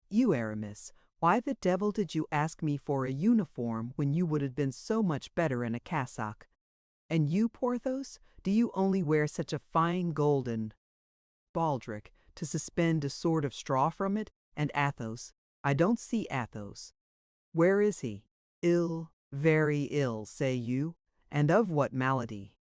You, Aramis, why the devil did you ask me for a uniform when you would have been so much better in a cassock? And you, Porthos, do you only wear such a fine golden baldric to suspend a sword of straw from it? And Athos, I don't see Athos. Where is he? Ill, very ill, say you? And of what malady?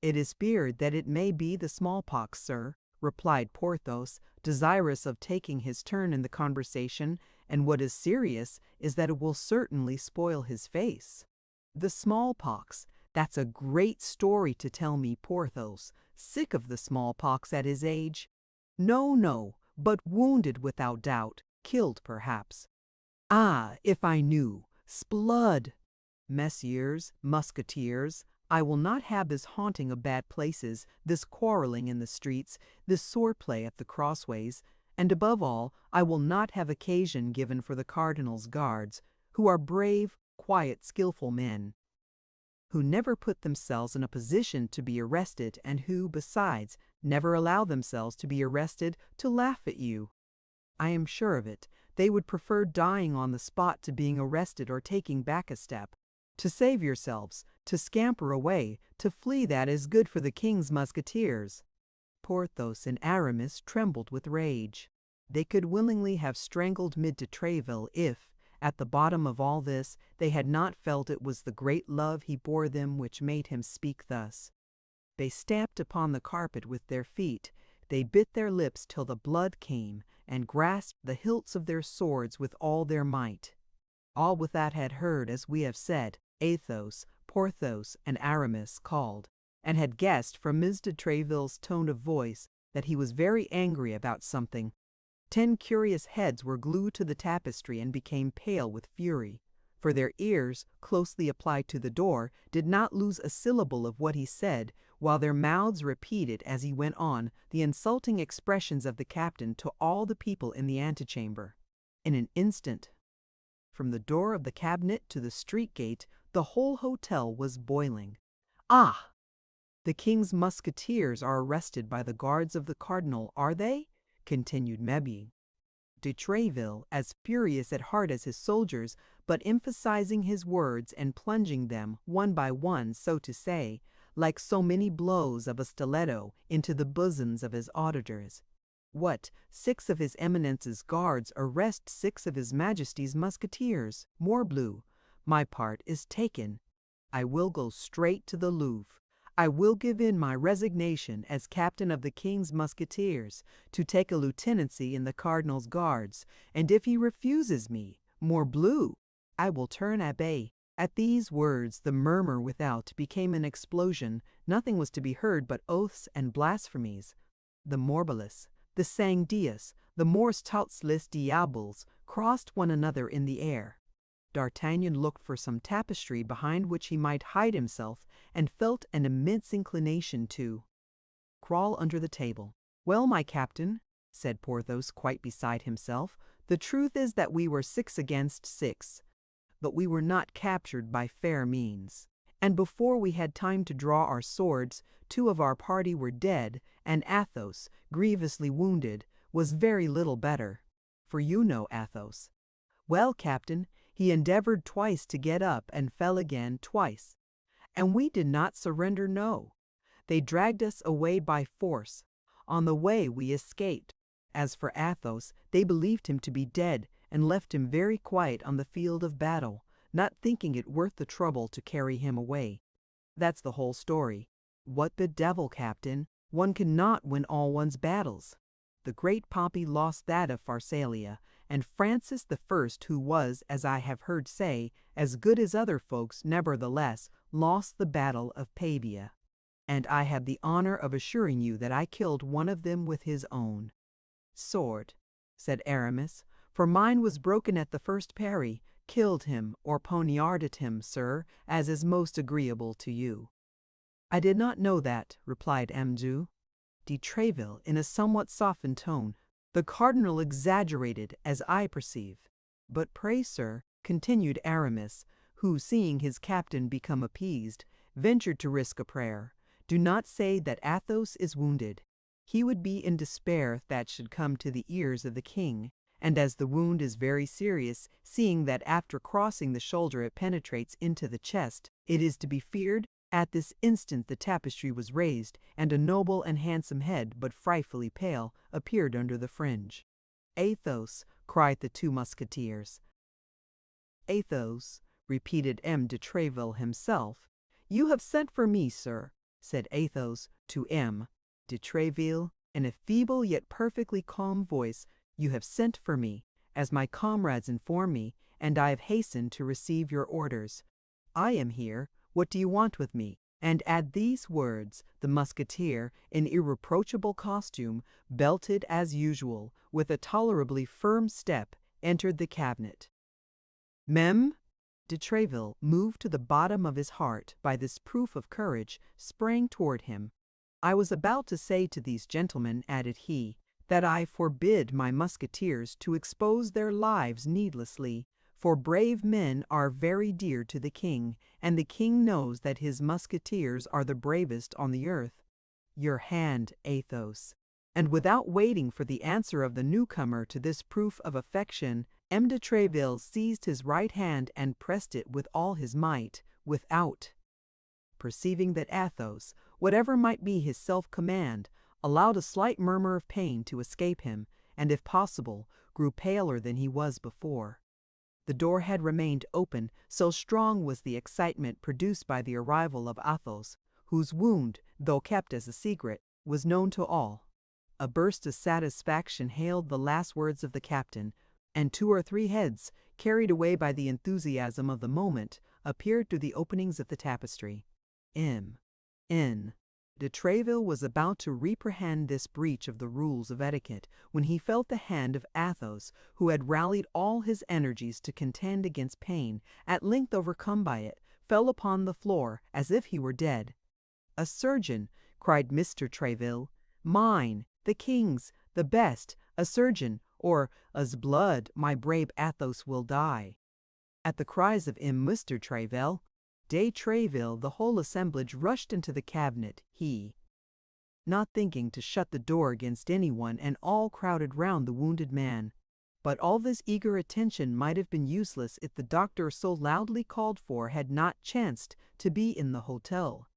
It is feared that it may be the smallpox, sir, replied Porthos, desirous of taking his turn in the conversation, and what is serious is that it will certainly spoil his face. The smallpox, that's a great story to tell me, Porthos, sick of the smallpox at his age. No, no, but wounded without doubt, killed perhaps. Ah, if I knew, sblood! Messieurs, musketeers, I will not have this haunting of bad places, this quarreling in the streets, this swordplay at the crossways, and above all, I will not have occasion given for the cardinal's guards, who are brave, quiet, skillful men, who never put themselves in a position to be arrested, and who, besides, never allow themselves to be arrested to laugh at you. I am sure of it, they would prefer dying on the spot to being arrested or taking back a step. To save yourselves, to scamper away, to flee, that is good for the king's musketeers. Porthos and Aramis trembled with rage. They could willingly have strangled Mid de Tréville if, at the bottom of all this, they had not felt it was the great love he bore them which made him speak thus. They stamped upon the carpet with their feet, they bit their lips till the blood came, and grasped the hilts of their swords with all their might. All with that had heard, as we have said, Athos, Porthos, and Aramis called, and had guessed from Mrs. de Tréville's tone of voice that he was very angry about something. 10 curious heads were glued to the tapestry and became pale with fury, for their ears, closely applied to the door, did not lose a syllable of what he said, while their mouths repeated as he went on the insulting expressions of the captain to all the people in the antechamber. In an instant, from the door of the cabinet to the street gate, the whole hotel was boiling. Ah! The king's musketeers are arrested by the guards of the cardinal, are they? Continued Mabie. De Tréville, as furious at heart as his soldiers, but emphasizing his words and plunging them, one by one, so to say, like so many blows of a stiletto, into the bosoms of his auditors. What, 6 of his Eminence's guards arrest 6 of his Majesty's musketeers? Morbleu! My part is taken. I will go straight to the Louvre. I will give in my resignation as captain of the king's musketeers, to take a lieutenancy in the cardinal's guards, and if he refuses me, morbleu, I will turn abbé. At these words the murmur without became an explosion. Nothing was to be heard but oaths and blasphemies. The morbilis, the sang dias, the mors tous les diables crossed one another in the air. D'Artagnan looked for some tapestry behind which he might hide himself, and felt an immense inclination to crawl under the table. "Well, my captain," said Porthos, quite beside himself, "the truth is that we were 6 against 6, but we were not captured by fair means. And before we had time to draw our swords, 2 of our party were dead, and Athos, grievously wounded, was very little better. For you know Athos. Well, captain, he endeavored twice to get up and fell again twice. And we did not surrender, no. They dragged us away by force. On the way we escaped. As for Athos, they believed him to be dead, and left him very quiet on the field of battle, not thinking it worth the trouble to carry him away. That's the whole story. What the devil, captain? One cannot win all one's battles. The great Pompey lost that of Pharsalia, and Francis I, who was, as I have heard say, as good as other folks, nevertheless, lost the battle of Pavia. And I have the honor of assuring you that I killed one of them with his own sword," said Aramis, "for mine was broken at the first parry. Killed him, or poniarded him, sir, as is most agreeable to you." "I did not know that," replied M. de Tréville, in a somewhat softened tone. "The cardinal exaggerated, as I perceive. But pray, sir," continued Aramis, who, seeing his captain become appeased, ventured to risk a prayer, "do not say that Athos is wounded. He would be in despair if that should come to the ears of the king, and as the wound is very serious, seeing that after crossing the shoulder it penetrates into the chest, it is to be feared." At this instant the tapestry was raised, and a noble and handsome head, but frightfully pale, appeared under the fringe. "Athos!" cried the 2 musketeers. "Athos!" repeated M. de Tréville himself. "You have sent for me, sir," said Athos to M. de Tréville, in a feeble yet perfectly calm voice. "You have sent for me, as my comrades inform me, and I have hastened to receive your orders. I am here. What do you want with me?" And at these words, the musketeer, in irreproachable costume, belted as usual, with a tolerably firm step, entered the cabinet. "Mem?" De Tréville, moved to the bottom of his heart by this proof of courage, sprang toward him. "I was about to say to these gentlemen," added he, "that I forbid my musketeers to expose their lives needlessly, for brave men are very dear to the king, and the king knows that his musketeers are the bravest on the earth. Your hand, Athos." And without waiting for the answer of the newcomer to this proof of affection, M. de Tréville seized his right hand and pressed it with all his might, without. Perceiving that Athos, whatever might be his self-command, allowed a slight murmur of pain to escape him, and if possible, grew paler than he was before. The door had remained open, so strong was the excitement produced by the arrival of Athos, whose wound, though kept as a secret, was known to all. A burst of satisfaction hailed the last words of the captain, and 2 or 3 heads, carried away by the enthusiasm of the moment, appeared through the openings of the tapestry. De Tréville was about to reprehend this breach of the rules of etiquette, when he felt the hand of Athos, who had rallied all his energies to contend against pain, at length overcome by it, fell upon the floor as if he were dead. "A surgeon!" cried Mr. Tréville. "Mine, the king's, the best, a surgeon, or, as blood, my brave Athos will die." At the cries of Mr. Tréville, de Tréville, the whole assemblage rushed into the cabinet, he not thinking to shut the door against anyone, and all crowded round the wounded man. But all this eager attention might have been useless if the doctor so loudly called for had not chanced to be in the hotel.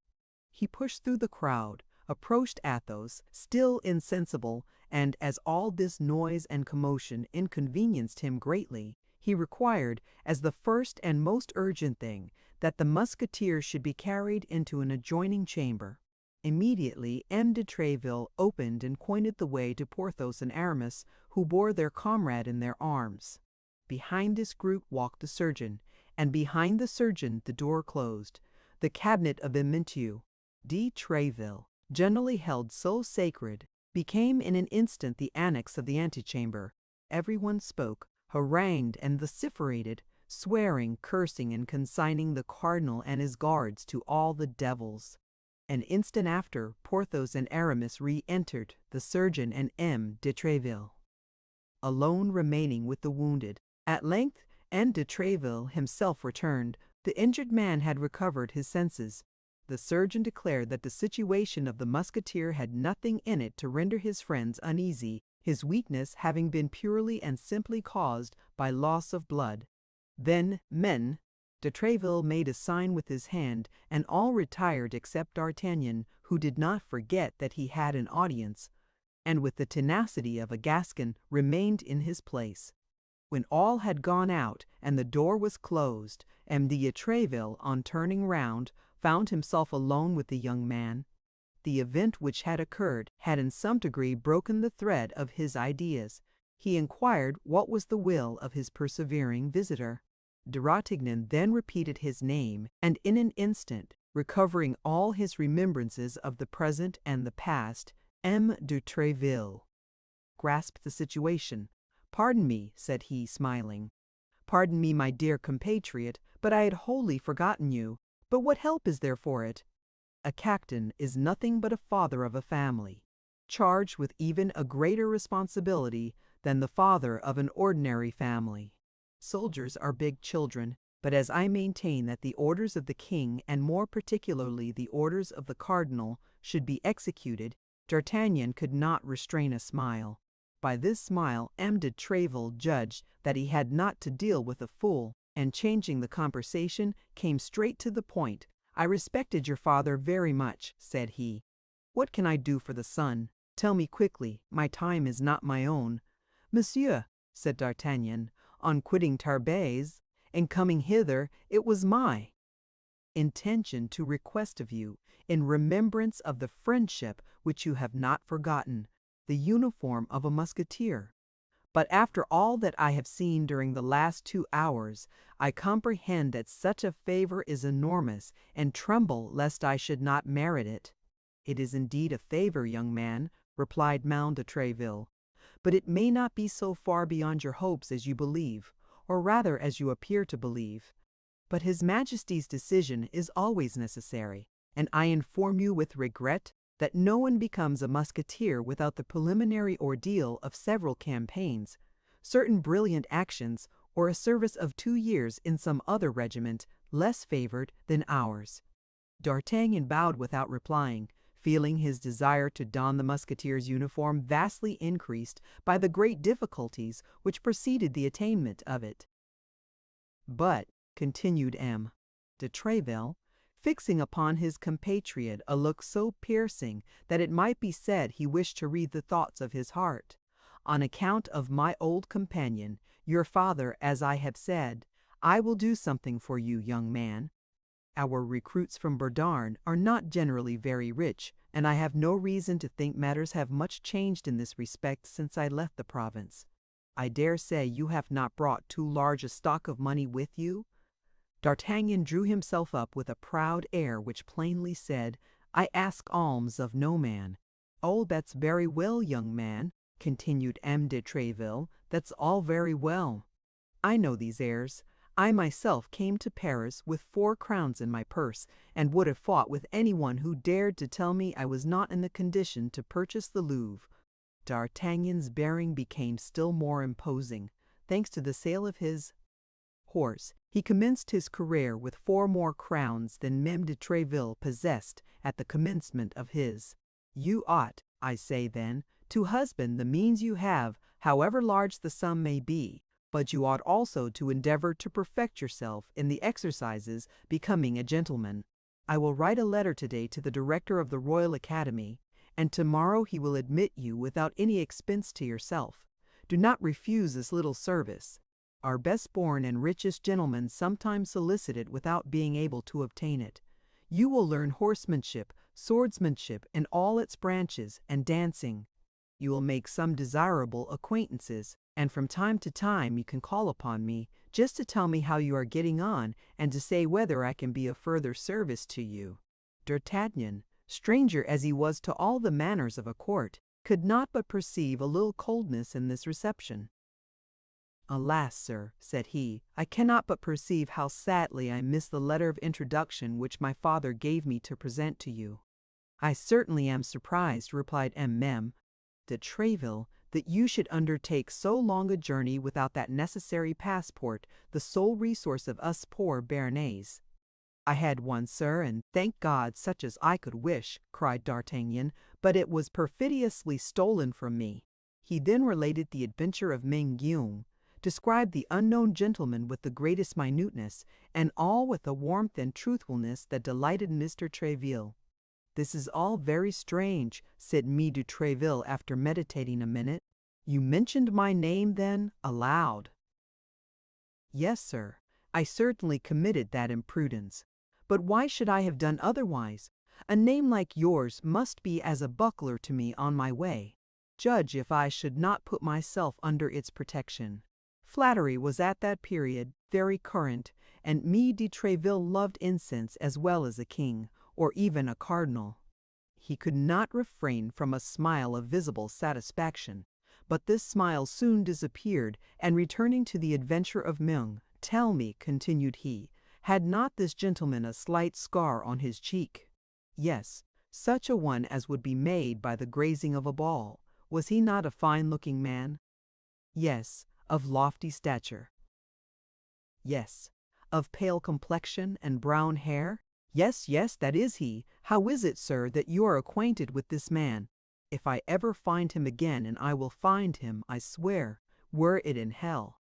He pushed through the crowd, approached Athos, still insensible, and as all this noise and commotion inconvenienced him greatly, he required, as the first and most urgent thing, that the musketeer should be carried into an adjoining chamber. Immediately M. de Tréville opened and pointed the way to Porthos and Aramis, who bore their comrade in their arms. Behind this group walked the surgeon, and behind the surgeon the door closed. The cabinet of Immentiu, de Tréville, generally held so sacred, became in an instant the annex of the antechamber. Everyone spoke, harangued, and vociferated, swearing, cursing, and consigning the cardinal and his guards to all the devils. An instant after, Porthos and Aramis re-entered, the surgeon and M. de Tréville alone remaining with the wounded. At length M. de Tréville himself returned. The injured man had recovered his senses. The surgeon declared that the situation of the musketeer had nothing in it to render his friends uneasy, his weakness having been purely and simply caused by loss of blood. Then, men, de Tréville made a sign with his hand, and all retired except D'Artagnan, who did not forget that he had an audience, and with the tenacity of a Gascon remained in his place. When all had gone out and the door was closed, M. de Tréville, on turning round, found himself alone with the young man. The event which had occurred had in some degree broken the thread of his ideas. He inquired what was the will of his persevering visitor. D'Artagnan then repeated his name, and in an instant, recovering all his remembrances of the present and the past, M. de Tréville grasped the situation. "Pardon me," said he, smiling. "Pardon me, my dear compatriot, but I had wholly forgotten you. But what help is there for it? A captain is nothing but a father of a family, charged with even a greater responsibility than the father of an ordinary family. Soldiers are big children, but as I maintain that the orders of the king, and more particularly the orders of the cardinal, should be executed," D'Artagnan could not restrain a smile. By this smile M. de Tréville judged that he had not to deal with a fool, and changing the conversation, came straight to the point. "I respected your father very much," said he. "What can I do for the son? Tell me quickly, my time is not my own." "Monsieur," said D'Artagnan, "on quitting Tarbes, and coming hither, it was my intention to request of you, in remembrance of the friendship which you have not forgotten, the uniform of a musketeer. But after all that I have seen during the last 2 hours, I comprehend that such a favor is enormous, and tremble lest I should not merit it." "It is indeed a favor, young man," replied Mount de Treville, "but it may not be so far beyond your hopes as you believe, or rather as you appear to believe. But His Majesty's decision is always necessary, and I inform you with regret that no one becomes a musketeer without the preliminary ordeal of several campaigns, certain brilliant actions, or a service of 2 years in some other regiment less favored than ours." D'Artagnan bowed without replying, feeling his desire to don the musketeer's uniform vastly increased by the great difficulties which preceded the attainment of it. "But," continued M. de Treville, fixing upon his compatriot a look so piercing that it might be said he wished to read the thoughts of his heart, "on account of my old companion, your father, as I have said, I will do something for you, young man. Our recruits from Béarn are not generally very rich, and I have no reason to think matters have much changed in this respect since I left the province. I dare say you have not brought too large a stock of money with you?" D'Artagnan drew himself up with a proud air which plainly said, "I ask alms of no man." "Oh, that's very well, young man," continued M. de Treville, "that's all very well. I know these airs. I myself came to Paris with 4 crowns in my purse, and would have fought with anyone who dared to tell me I was not in the condition to purchase the Louvre." D'Artagnan's bearing became still more imposing, thanks to the sale of his horse. He commenced his career with 4 more crowns than Mem de Treville possessed at the commencement of his. "You ought, I say then, to husband the means you have, however large the sum may be, but you ought also to endeavor to perfect yourself in the exercises becoming a gentleman. I will write a letter today to the director of the Royal Academy, and tomorrow he will admit you without any expense to yourself. Do not refuse this little service. Our best born and richest gentlemen sometimes solicit it without being able to obtain it. You will learn horsemanship, swordsmanship in all its branches, and dancing. You will make some desirable acquaintances, and from time to time you can call upon me, just to tell me how you are getting on, and to say whether I can be of further service to you." D'Artagnan, stranger as he was to all the manners of a court, could not but perceive a little coldness in this reception. "Alas, sir," said he, "I cannot but perceive how sadly I miss the letter of introduction which my father gave me to present to you." "I certainly am surprised," replied M. de Treville, "that you should undertake so long a journey without that necessary passport, the sole resource of us poor Béarnais." "I had one, sir, and thank God such as I could wish," cried D'Artagnan, "but it was perfidiously stolen from me." He then related the adventure of Guillaume, described the unknown gentleman with the greatest minuteness, and all with a warmth and truthfulness that delighted Mr. Treville. "This is all very strange," said M. de Treville after meditating a minute. "You mentioned my name, then, aloud?" "Yes, sir. I certainly committed that imprudence. But why should I have done otherwise? A name like yours must be as a buckler to me on my way. Judge if I should not put myself under its protection." Flattery was at that period very current, and M. de Treville loved incense as well as a king, or even a cardinal. He could not refrain from a smile of visible satisfaction, but this smile soon disappeared, and returning to the adventure of Meung, "Tell me," continued he, "had not this gentleman a slight scar on his cheek?" "Yes, such a one as would be made by the grazing of a ball. Was he not a fine-looking man?" "Yes." "Of lofty stature?" "Yes." "Of pale complexion and brown hair?" "Yes, yes, that is he. How is it, sir, that you are acquainted with this man?" "If I ever find him again, and I will find him, I swear, were it in hell."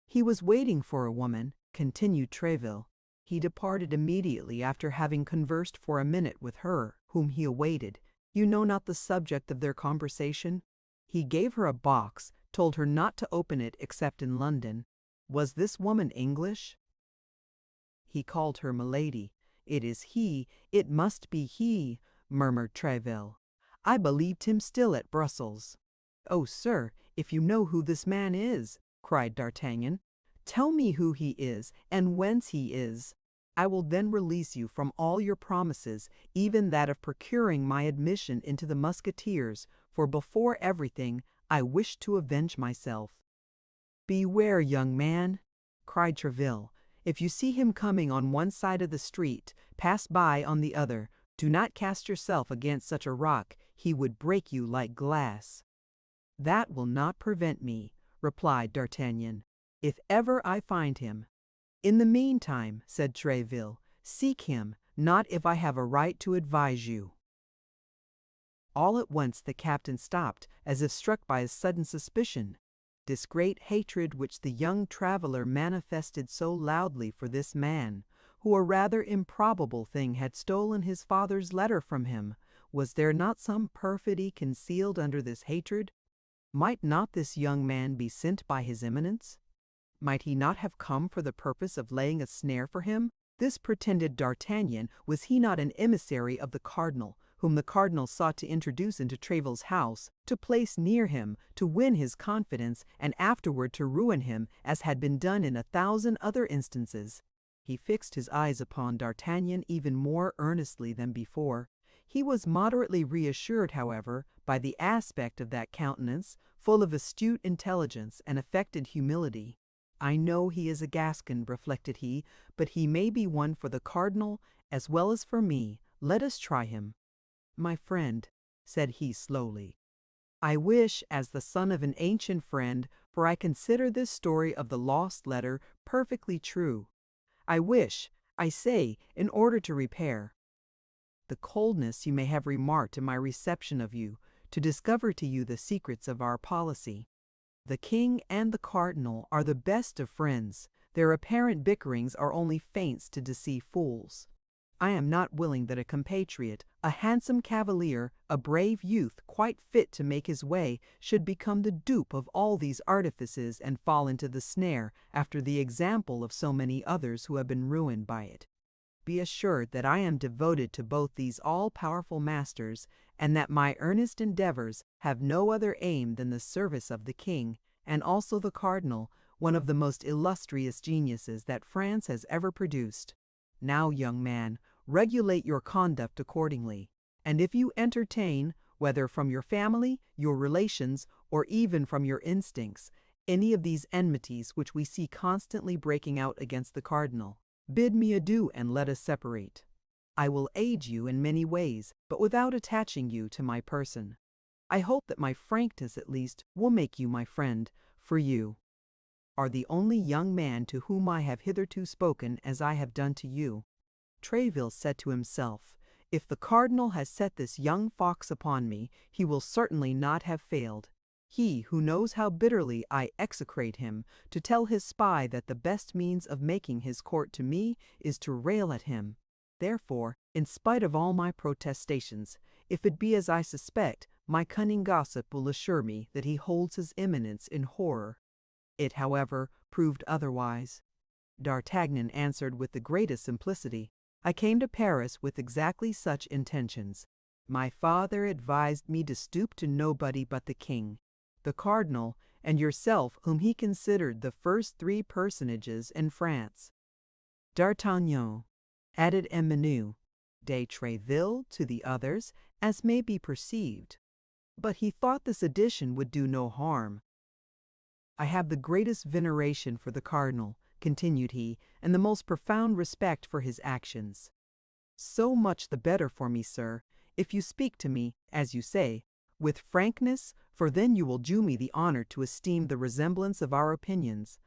"He was waiting for a woman," continued Treville. "He departed immediately after having conversed for a minute with her whom he awaited. You know not the subject of their conversation? He gave her a box, told her not to open it except in London. Was this woman English?" "He called her Milady. It is he, it must be he," murmured Treville. "I believed him still at Brussels." "Oh, sir, "If you know who this man is," cried D'Artagnan, "tell me who he is and whence he is. I will then release you from all your promises, even that of procuring my admission into the Musketeers, for before everything I wish to avenge myself." "Beware, young man," cried Tréville. "If you see him coming on one side of the street, pass by on the other. Do not cast yourself against such a rock, he would break you like glass." "That will not prevent me," replied D'Artagnan, "if ever I find him." "In the meantime," said Tréville, "seek him, not if I have a right to advise you." All at once the captain stopped, as if struck by a sudden suspicion. This great hatred which the young traveller manifested so loudly for this man, who a rather improbable thing had stolen his father's letter from him, was there not some perfidy concealed under this hatred? Might not this young man be sent by his Eminence? Might he not have come for the purpose of laying a snare for him? This pretended D'Artagnan, was he not an emissary of the cardinal, whom the cardinal sought to introduce into Tréville's house, to place near him, to win his confidence, and afterward to ruin him, as had been done in 1,000 other instances? He fixed his eyes upon D'Artagnan even more earnestly than before. He was moderately reassured, however, by the aspect of that countenance, full of astute intelligence and affected humility. "I know he is a Gascon," reflected he, "but he may be one for the cardinal as well as for me. Let us try him." "My friend," said he slowly, "I wish, as the son of an ancient friend, for I consider this story of the lost letter perfectly true, I wish, I say, in order to repair the coldness you may have remarked in my reception of you, to discover to you the secrets of our policy. The king and the cardinal are the best of friends. Their apparent bickerings are only feints to deceive fools. I am not willing that a compatriot, a handsome cavalier, a brave youth quite fit to make his way, should become the dupe of all these artifices and fall into the snare, after the example of so many others who have been ruined by it. Be assured that I am devoted to both these all-powerful masters, and that my earnest endeavors have no other aim than the service of the king, and also the cardinal, one of the most illustrious geniuses that France has ever produced. Now, young man, regulate your conduct accordingly, and if you entertain, whether from your family, your relations, or even from your instincts, any of these enmities which we see constantly breaking out against the cardinal, bid me adieu and let us separate. I will aid you in many ways, but without attaching you to my person. I hope that my frankness at least will make you my friend, for you are the only young man to whom I have hitherto spoken as I have done to you." Tréville said to himself, "If the cardinal has set this young fox upon me, he will certainly not have failed. He, who knows how bitterly I execrate him, to tell his spy that the best means of making his court to me is to rail at him. Therefore, in spite of all my protestations, if it be as I suspect, my cunning gossip will assure me that he holds his Eminence in horror." It, however, proved otherwise. D'Artagnan answered with the greatest simplicity, "I came to Paris with exactly such intentions. My father advised me to stoop to nobody but the king, the cardinal, and yourself, whom he considered the first 3 personages in France." D'Artagnan added en menu de Tréville to the others, as may be perceived. But he thought this addition would do no harm. "I have the greatest veneration for the cardinal," continued he, "and the most profound respect for his actions. So much the better for me, sir, if you speak to me, as you say, with frankness, for then you will do me the honor to esteem the resemblance of our opinions.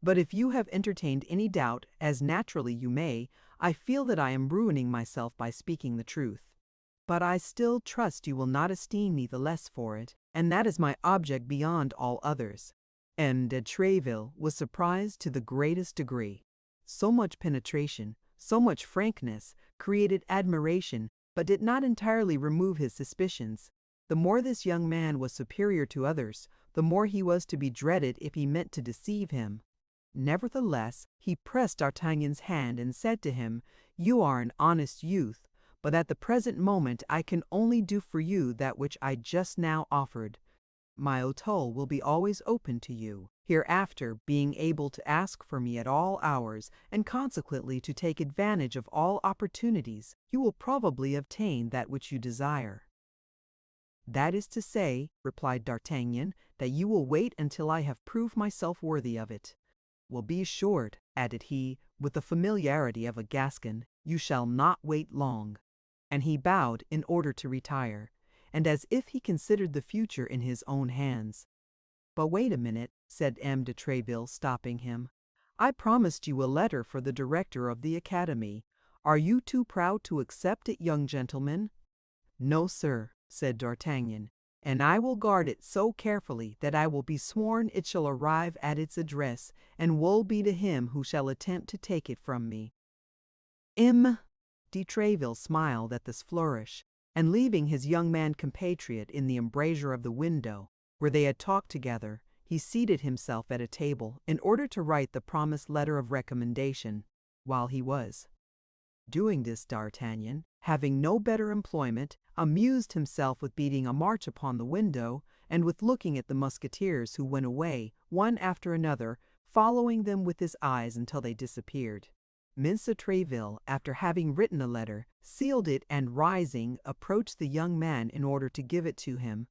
But if you have entertained any doubt, as naturally you may, I feel that I am ruining myself by speaking the truth. But I still trust you will not esteem me the less for it, and that is my object beyond all others." And de Tréville was surprised to the greatest degree. So much penetration, so much frankness, created admiration, but did not entirely remove his suspicions. The more this young man was superior to others, the more he was to be dreaded if he meant to deceive him. Nevertheless, he pressed D'Artagnan's hand and said to him, "You are an honest youth, but at the present moment I can only do for you that which I just now offered. my hôtel will be always open to you. Hereafter, being able to ask for me at all hours, and consequently to take advantage of all opportunities, you will probably obtain that which you desire." "That is to say," replied D'Artagnan, "that you will wait until I have proved myself worthy of it. Well, be assured," added he, with the familiarity of a Gascon, "you shall not wait long." And he bowed in order to retire, and as if he considered the future in his own hands. "But wait a minute," said M. de Tréville, stopping him. "I promised you a letter for the director of the Academy. Are you too proud to accept it, young gentleman?" "No, sir," said D'Artagnan, "and I will guard it so carefully that I will be sworn it shall arrive at its address, and woe be to him who shall attempt to take it from me." M. de Tréville smiled at this flourish, and leaving his young man compatriot in the embrasure of the window, where they had talked together, he seated himself at a table in order to write the promised letter of recommendation. While he was doing this, D'Artagnan, having no better employment, amused himself with beating a march upon the window, and with looking at the musketeers who went away, one after another, following them with his eyes until they disappeared. M. de Tréville, after having written a letter, sealed it, and rising, approached the young man in order to give it to him.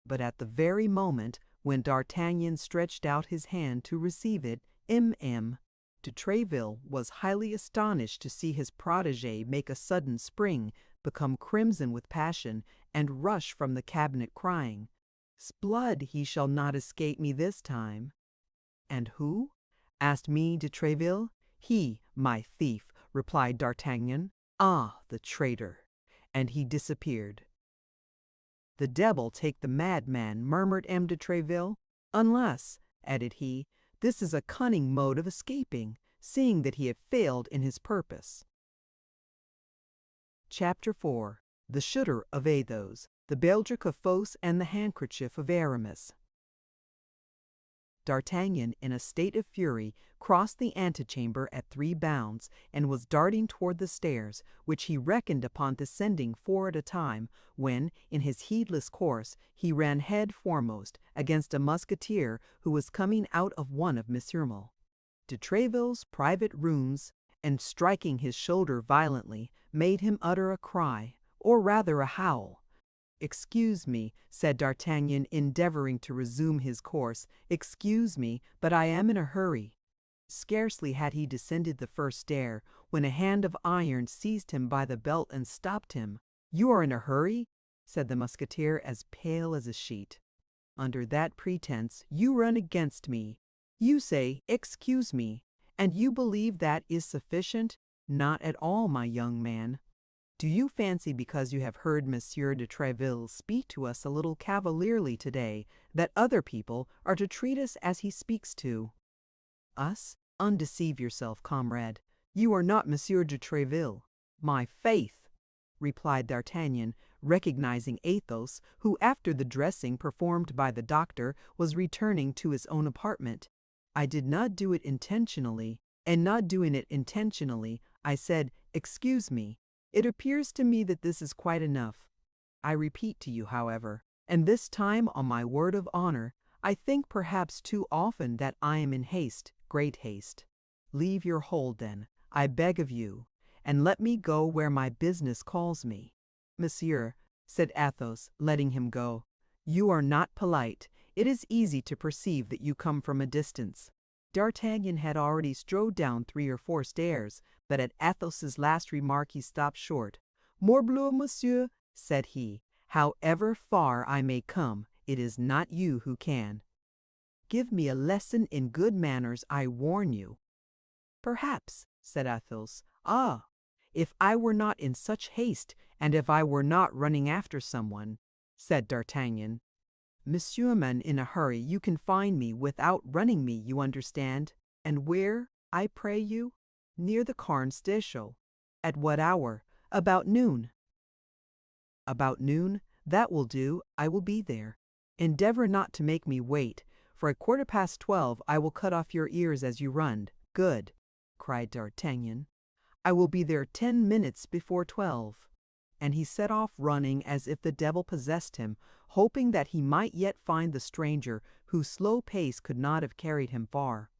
But at the very moment when D'Artagnan stretched out his hand to receive it, M. de Tréville was highly astonished to see his protégé make a sudden spring, become crimson with passion, and rush from the cabinet crying, "'Sblood, he shall not escape me this time." "And who?" asked M. de Tréville. "He, my thief," replied D'Artagnan. "Ah, the traitor!" And he disappeared. "The devil take the madman," murmured M. de Tréville. "Unless," added he, "this is a cunning mode of escaping, seeing that he had failed in his purpose." Chapter 4. The Shooter of Athos, the Baldric of Fos, and the Handkerchief of Aramis. D'Artagnan, in a state of fury, crossed the antechamber at 3 bounds, and was darting toward the stairs, which he reckoned upon descending 4 at a time, when, in his heedless course, he ran head foremost against a musketeer who was coming out of one of M. de Tréville's private rooms, and striking his shoulder violently, made him utter a cry, or rather a howl. "Excuse me," said D'Artagnan, endeavoring to resume his course, "excuse me, but I am in a hurry." Scarcely had he descended the first stair, when a hand of iron seized him by the belt and stopped him. "You are in a hurry?" said the musketeer, as pale as a sheet. "Under that pretense, you run against me. You say, 'Excuse me,' and you believe that is sufficient? Not at all, my young man. Do you fancy because you have heard Monsieur de Tréville speak to us a little cavalierly today, that other people are to treat us as he speaks to us? Undeceive yourself, comrade. You are not Monsieur de Tréville." "My faith!" replied D'Artagnan, recognizing Athos, who, after the dressing performed by the doctor, was returning to his own apartment. "I did not do it intentionally, and not doing it intentionally, I said, 'Excuse me.' It appears to me that this is quite enough. I repeat to you, however, and this time on my word of honor, I think perhaps too often that I am in haste, great haste. Leave your hold, then, I beg of you, and let me go where my business calls me." "Monsieur," said Athos, letting him go, "you are not polite. It is easy to perceive that you come from a distance." D'Artagnan had already strode down 3 or 4 stairs, but at Athos's last remark he stopped short. "Morbleu, monsieur," said he, "however far I may come, it is not you who can. Give me a lesson in good manners, I warn you." "Perhaps," said Athos. "Ah, if I were not in such haste, and if I were not running after someone," said D'Artagnan. "Monsieur man in a hurry, you can find me without running me, you understand. And where, I pray you?" "Near the Carn-Stéchel." "At what hour?" "About noon." "About noon? That will do, I will be there. Endeavor not to make me wait, for at 12:15 I will cut off your ears as you run." "Good," cried D'Artagnan. "I will be there 10 minutes before 12." and he set off running as if the devil possessed him, hoping that he might yet find the stranger whose slow pace could not have carried him far.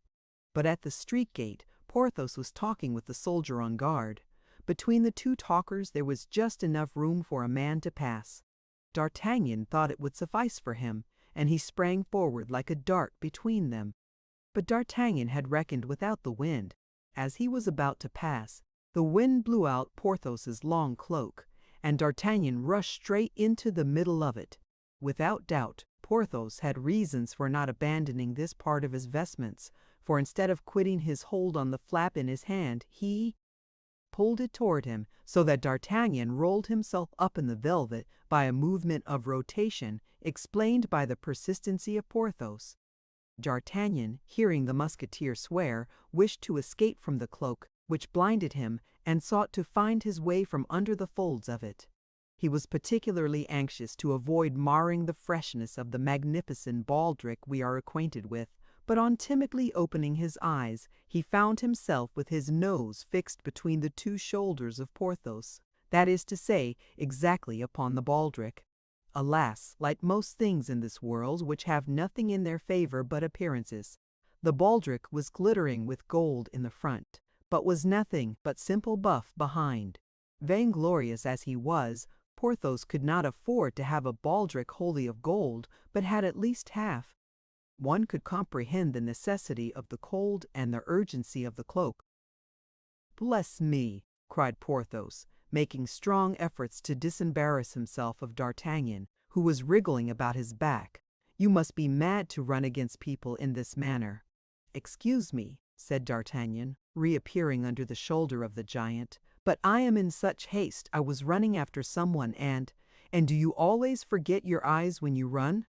But at the street gate, Porthos was talking with the soldier on guard. Between the two talkers there was just enough room for a man to pass. D'Artagnan thought it would suffice for him, and he sprang forward like a dart between them. But D'Artagnan had reckoned without the wind. As he was about to pass, the wind blew out Porthos's long cloak, and D'Artagnan rushed straight into the middle of it. Without doubt, Porthos had reasons for not abandoning this part of his vestments, for instead of quitting his hold on the flap in his hand, he pulled it toward him, so that D'Artagnan rolled himself up in the velvet by a movement of rotation explained by the persistency of Porthos. D'Artagnan, hearing the Musketeer swear, wished to escape from the cloak, which blinded him, and sought to find his way from under the folds of it. He was particularly anxious to avoid marring the freshness of the magnificent baldric we are acquainted with, but on timidly opening his eyes, he found himself with his nose fixed between the two shoulders of Porthos, that is to say, exactly upon the baldric. Alas, like most things in this world which have nothing in their favor but appearances, the baldric was glittering with gold in the front, but was nothing but simple buff behind. Vainglorious as he was, Porthos could not afford to have a baldric wholly of gold, but had at least half. One could comprehend the necessity of the cold and the urgency of the cloak. "Bless me!" cried Porthos, making strong efforts to disembarrass himself of D'Artagnan, who was wriggling about his back. "You must be mad to run against people in this manner." "Excuse me," said D'Artagnan, reappearing under the shoulder of the giant, "but I am in such haste. I was running after someone, and do you always forget your eyes when you run?"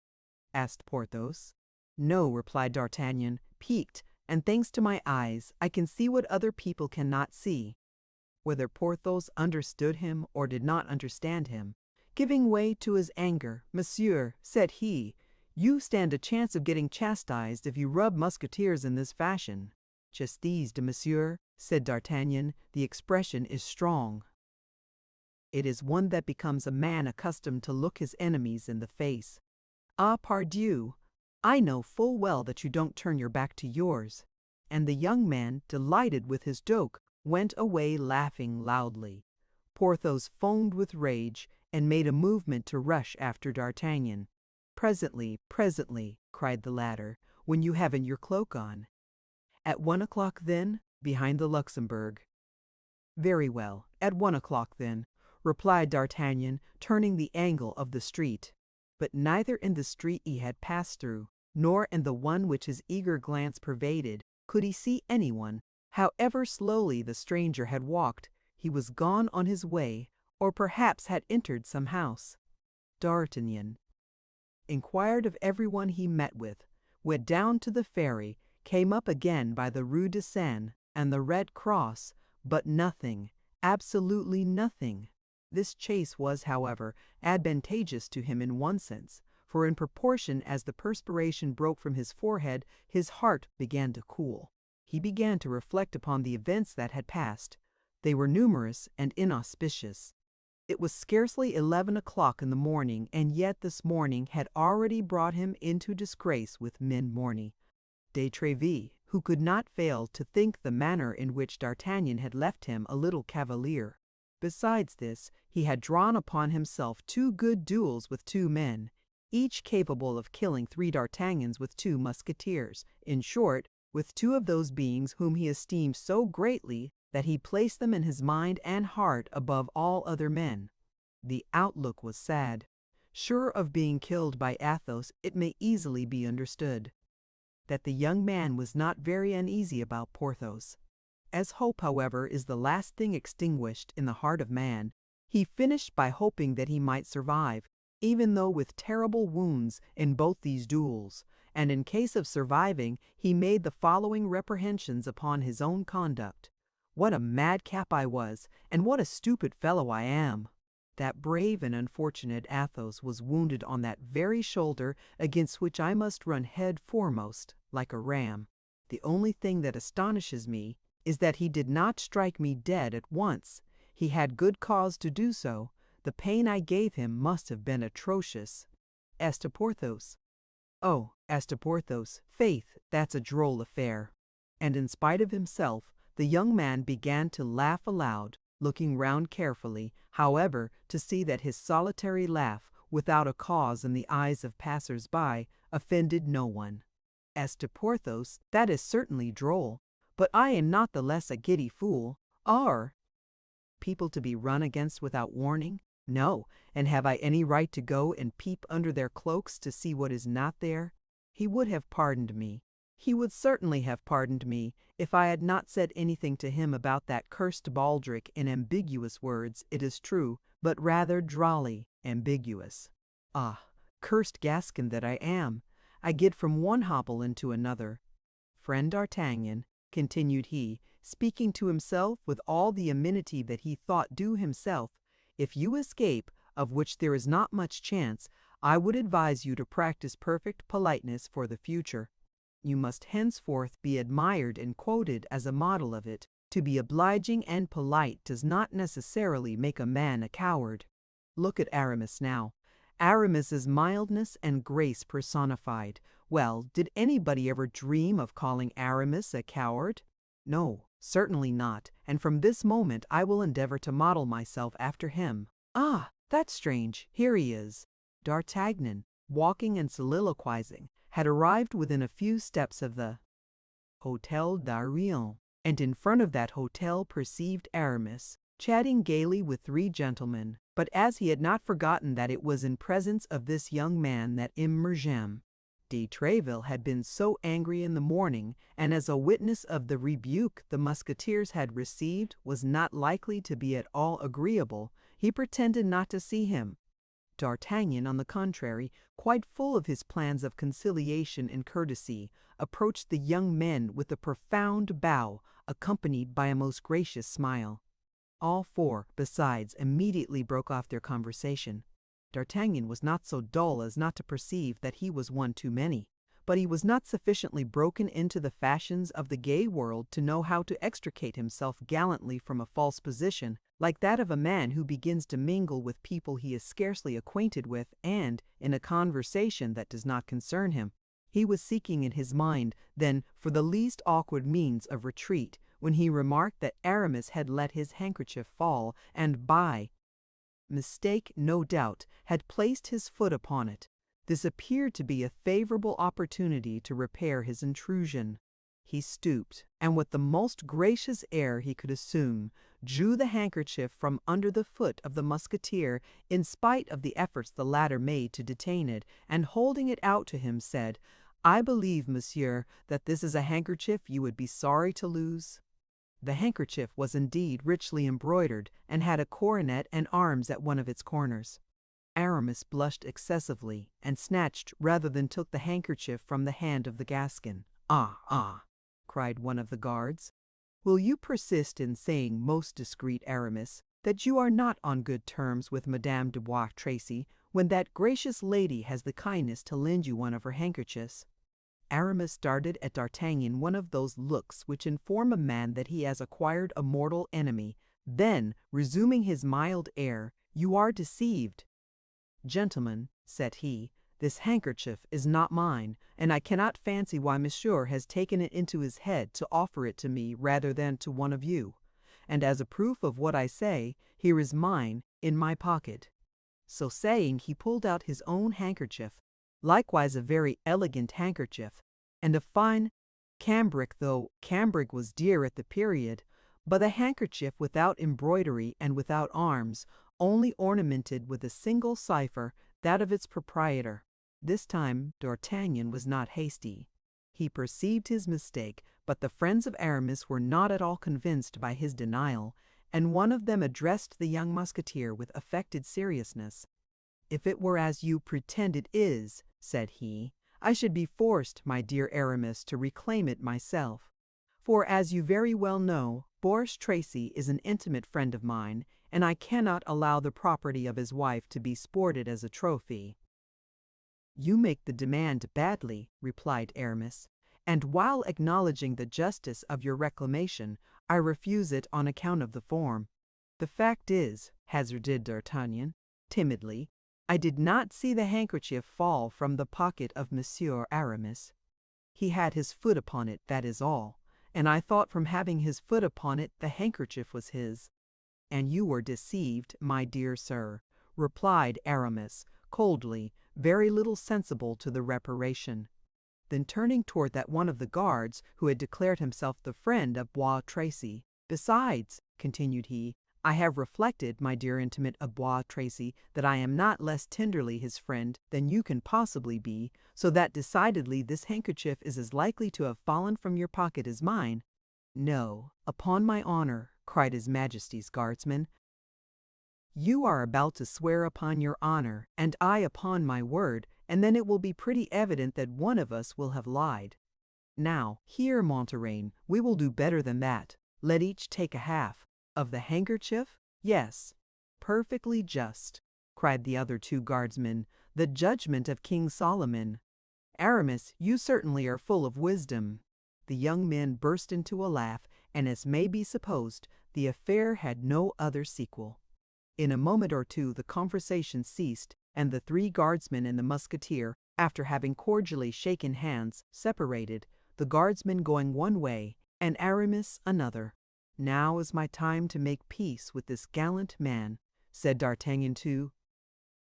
asked Porthos. "No," replied D'Artagnan, piqued, "and thanks to my eyes, I can see what other people cannot see." Whether Porthos understood him or did not understand him, giving way to his anger, "Monsieur," said he, "you stand a chance of getting chastised if you rub Musketeers in this fashion." "Chastised, monsieur," said D'Artagnan, "the expression is strong. It is one that becomes a man accustomed to look his enemies in the face. Ah, pardieu! I know full well that you don't turn your back to yours." And the young man, delighted with his joke, went away laughing loudly. Porthos foamed with rage, and made a movement to rush after D'Artagnan. Presently," cried the latter, "when you haven't your cloak on." "At 1 o'clock, then, behind the Luxembourg." "Very well, at 1 o'clock, then," replied D'Artagnan, turning the angle of the street. But neither in the street he had passed through, nor in the one which his eager glance pervaded, could he see anyone. However slowly the stranger had walked, he was gone on his way, or perhaps had entered some house. D'Artagnan inquired of everyone he met with, went down to the ferry, came up again by the Rue de Seine and the Red Cross, but nothing, absolutely nothing. This chase was, however, advantageous to him in one sense, for in proportion as the perspiration broke from his forehead, his heart began to cool. He began to reflect upon the events that had passed. They were numerous and inauspicious. It was scarcely 11 o'clock in the morning, and yet this morning had already brought him into disgrace with men mourning. De Tréville, who could not fail to think the manner in which D'Artagnan had left him a little cavalier. Besides this, he had drawn upon himself 2 good duels with 2 men, each capable of killing 3 D'Artagnans with 2 Musketeers, in short, with 2 of those beings whom he esteemed so greatly that he placed them in his mind and heart above all other men. The outlook was sad. Sure of being killed by Athos, it may easily be understood that the young man was not very uneasy about Porthos. As hope, however, is the last thing extinguished in the heart of man, he finished by hoping that he might survive, even though with terrible wounds in both these duels, and in case of surviving, he made the following reprehensions upon his own conduct. "What a madcap I was, and what a stupid fellow I am! That brave and unfortunate Athos was wounded on that very shoulder against which I must run head foremost, like a ram. The only thing that astonishes me is that he did not strike me dead at once. He had good cause to do so. The pain I gave him must have been atrocious. As to Porthos, oh, as to Porthos, faith, that's a droll affair." And in spite of himself, the young man began to laugh aloud, looking round carefully, however, to see that his solitary laugh, without a cause in the eyes of passers-by, offended no one. "As to Porthos, that is certainly droll, but I am not the less a giddy fool. Are people to be run against without warning? No, and have I any right to go and peep under their cloaks to see what is not there? He would have pardoned me. He would certainly have pardoned me if I had not said anything to him about that cursed baldric in ambiguous words, it is true, but rather drolly ambiguous. Ah, cursed Gascon that I am! I get from one hobble into another. Friend D'Artagnan," continued he, speaking to himself with all the amenity that he thought due himself, "if you escape, of which there is not much chance, I would advise you to practice perfect politeness for the future. You must henceforth be admired and quoted as a model of it. To be obliging and polite does not necessarily make a man a coward. Look at Aramis now. Aramis is mildness and grace personified. Well, did anybody ever dream of calling Aramis a coward? No, certainly not, and from this moment I will endeavor to model myself after him. Ah, that's strange, here he is." D'Artagnan, walking and soliloquizing, had arrived within a few steps of the Hôtel d'Arion, and in front of that hotel perceived Aramis, chatting gaily with three gentlemen, but as he had not forgotten that it was in presence of this young man that Immergem de Tréville had been so angry in the morning, and as a witness of the rebuke the Musketeers had received was not likely to be at all agreeable, he pretended not to see him. D'Artagnan, on the contrary, quite full of his plans of conciliation and courtesy, approached the young men with a profound bow, accompanied by a most gracious smile. All four, besides, immediately broke off their conversation. D'Artagnan was not so dull as not to perceive that he was one too many, but he was not sufficiently broken into the fashions of the gay world to know how to extricate himself gallantly from a false position, like that of a man who begins to mingle with people he is scarcely acquainted with, and, in a conversation that does not concern him, he was seeking in his mind, then, for the least awkward means of retreat, when he remarked that Aramis had let his handkerchief fall, and by mistake, no doubt, had placed his foot upon it. This appeared to be a favorable opportunity to repair his intrusion. He stooped, and with the most gracious air he could assume, drew the handkerchief from under the foot of the musketeer, in spite of the efforts the latter made to detain it, and holding it out to him, said, "I believe, monsieur, that this is a handkerchief you would be sorry to lose." The handkerchief was indeed richly embroidered, and had a coronet and arms at one of its corners. Aramis blushed excessively, and snatched rather than took the handkerchief from the hand of the Gascon. "Ah, ah!" cried one of the guards. "Will you persist in saying, most discreet Aramis, that you are not on good terms with Madame de Bois Tracy, when that gracious lady has the kindness to lend you one of her handkerchiefs?" Aramis darted at D'Artagnan one of those looks which inform a man that he has acquired a mortal enemy. Then, resuming his mild air, "You are deceived." "Gentlemen," said he, "this handkerchief is not mine, and I cannot fancy why monsieur has taken it into his head to offer it to me rather than to one of you. And as a proof of what I say, here is mine in my pocket." So saying, he pulled out his own handkerchief, likewise a very elegant handkerchief, and a fine cambric, though cambric was dear at the period, but a handkerchief without embroidery and without arms, only ornamented with a single cipher, that of its proprietor. This time D'Artagnan was not hasty. He perceived his mistake, but the friends of Aramis were not at all convinced by his denial, and one of them addressed the young musketeer with affected seriousness. "If it were as you pretend it is," said he, "I should be forced, my dear Aramis, to reclaim it myself. For, as you very well know, Boris Tracy is an intimate friend of mine, and I cannot allow the property of his wife to be sported as a trophy." "You make the demand badly," replied Aramis, "and while acknowledging the justice of your reclamation, I refuse it on account of the form. "The fact is," hazarded D'Artagnan, timidly, "I did not see the handkerchief fall from the pocket of Monsieur Aramis. He had his foot upon it, that is all, and I thought from having his foot upon it the handkerchief was his." "And you were deceived, my dear sir," replied Aramis, coldly, very little sensible to the reparation. Then turning toward that one of the guards who had declared himself the friend of Bois Tracy, "Besides," continued he, "I have reflected, my dear intimate of Bois Tracy, that I am not less tenderly his friend than you can possibly be, so that decidedly this handkerchief is as likely to have fallen from your pocket as mine." "No, upon my honor," cried His Majesty's guardsman. "You are about to swear upon your honor, and I upon my word, and then it will be pretty evident that one of us will have lied. Now, here, Monterey, we will do better than that. Let each take a half. Of the handkerchief? Yes. Perfectly just," cried the other two guardsmen. "The judgment of King Solomon. Aramis, you certainly are full of wisdom." The young men burst into a laugh, and as may be supposed, the affair had no other sequel. In a moment or two the conversation ceased, and the three guardsmen and the musketeer, after having cordially shaken hands, separated, the guardsman going one way, and Aramis another. "Now is my time to make peace with this gallant man," said D'Artagnan to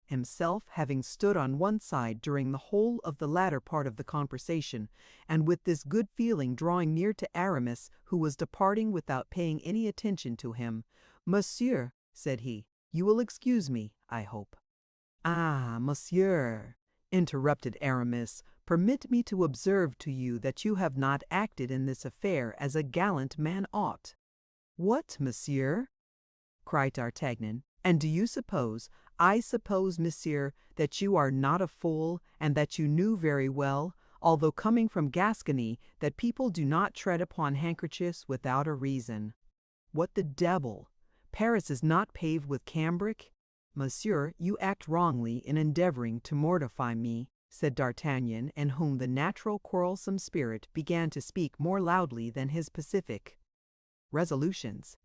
himself, having stood on one side during the whole of the latter part of the conversation, and with this good feeling drawing near to Aramis, who was departing without paying any attention to him. "Monsieur," said he, "you will excuse me, I hope." "Ah, monsieur," interrupted Aramis, "permit me to observe to you that you have not acted in this affair as a gallant man ought." "What, monsieur?" cried D'Artagnan. "And do you suppose, I suppose, monsieur, that you are not a fool, and that you knew very well, although coming from Gascony, that people do not tread upon handkerchiefs without a reason? What the devil! Paris is not paved with cambric?" "Monsieur, you act wrongly in endeavoring to mortify me," said D'Artagnan, in whom the natural quarrelsome spirit began to speak more loudly than his pacific resolutions.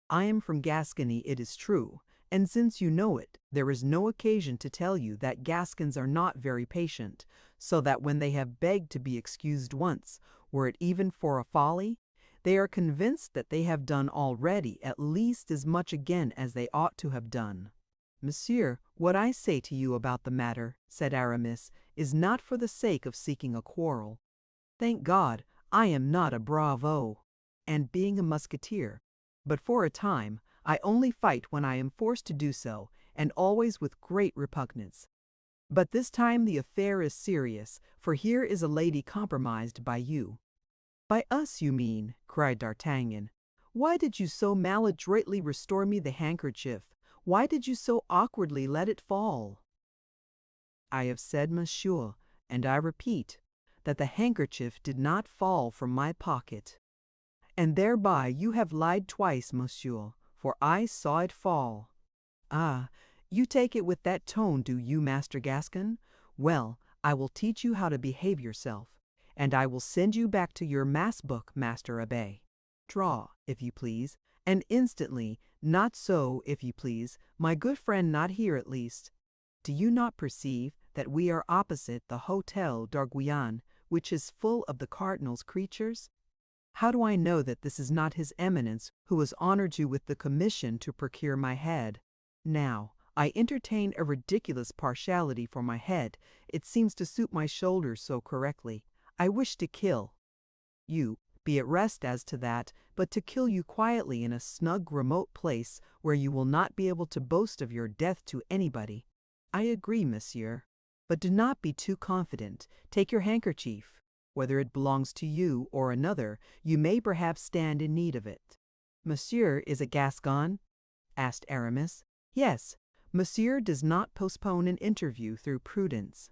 "I am from Gascony, it is true, and since you know it, there is no occasion to tell you that Gascons are not very patient, so that when they have begged to be excused once, were it even for a folly, they are convinced that they have done already at least as much again as they ought to have done." "Monsieur, what I say to you about the matter," said Aramis, "is not for the sake of seeking a quarrel. Thank God, I am not a bravo, and being a musketeer, but for a time I only fight when I am forced to do so, and always with great repugnance. But this time the affair is serious, for here is a lady compromised by you." "By us, you mean?" cried D'Artagnan. "Why did you so maladroitly restore me the handkerchief? Why did you so awkwardly let it fall?" "I have said, monsieur, and I repeat, that the handkerchief did not fall from my pocket." "And thereby you have lied twice, monsieur, for I saw it fall." "Ah, you take it with that tone, do you, Master Gascon? Well, I will teach you how to behave yourself, and I will send you back to your mass book, Master Abbé. Draw, if you please, and instantly, not so, if you please, my good friend not here at least. Do you not perceive that we are opposite the Hôtel d'Arguillan, which is full of the cardinal's creatures? How do I know that this is not his eminence who has honored you with the commission to procure my head? Now, I entertain a ridiculous partiality for my head, it seems to suit my shoulders so correctly. I wish to kill you, be at rest as to that, but to kill you quietly in a snug, remote place where you will not be able to boast of your death to anybody. I agree, monsieur, but do not be too confident. Take your handkerchief. Whether it belongs to you or another, you may perhaps stand in need of it." "Monsieur is a Gascon?" asked Aramis. "Yes, monsieur does not postpone an interview through prudence."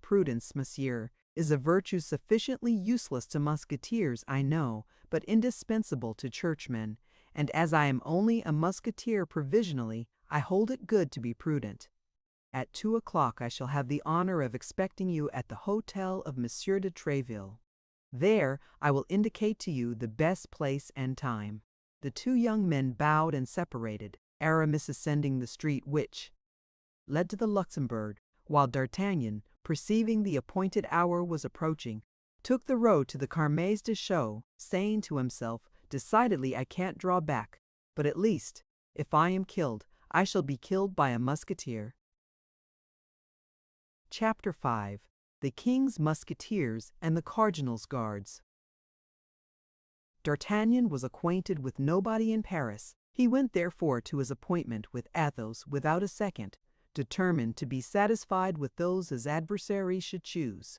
"Prudence, monsieur, is a virtue sufficiently useless to musketeers, I know, but indispensable to churchmen, and as I am only a musketeer provisionally, I hold it good to be prudent. At 2 o'clock I shall have the honor of expecting you at the hotel of Monsieur de Tréville. There I will indicate to you the best place and time." The two young men bowed and separated, Aramis ascending the street which led to the Luxembourg, while D'Artagnan, perceiving the appointed hour was approaching, took the road to the Carmes Deschaux, saying to himself, "Decidedly I can't draw back, but at least, if I am killed, I shall be killed by a musketeer." Chapter 5. The King's Musketeers and the Cardinal's Guards. D'Artagnan was acquainted with nobody in Paris. He went therefore to his appointment with Athos without a second, determined to be satisfied with those his adversary should choose.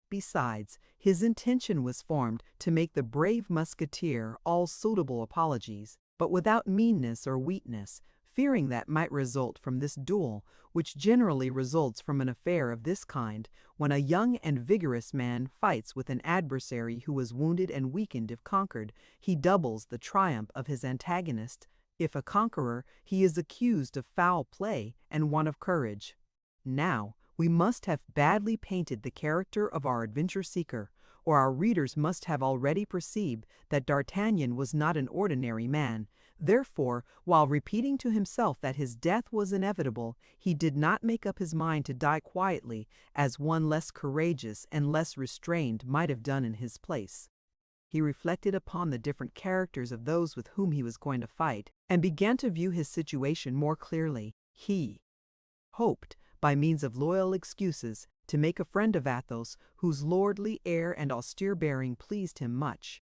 Besides, his intention was formed to make the brave musketeer all suitable apologies, but without meanness or weakness, fearing that might result from this duel, which generally results from an affair of this kind, when a young and vigorous man fights with an adversary who is wounded and weakened. If conquered, he doubles the triumph of his antagonist. If a conqueror, he is accused of foul play and want of courage. Now, we must have badly painted the character of our adventure-seeker, or our readers must have already perceived that D'Artagnan was not an ordinary man. Therefore, while repeating to himself that his death was inevitable, he did not make up his mind to die quietly, as one less courageous and less restrained might have done in his place. He reflected upon the different characters of those with whom he was going to fight, and began to view his situation more clearly. He hoped, by means of loyal excuses, to make a friend of Athos, whose lordly air and austere bearing pleased him much.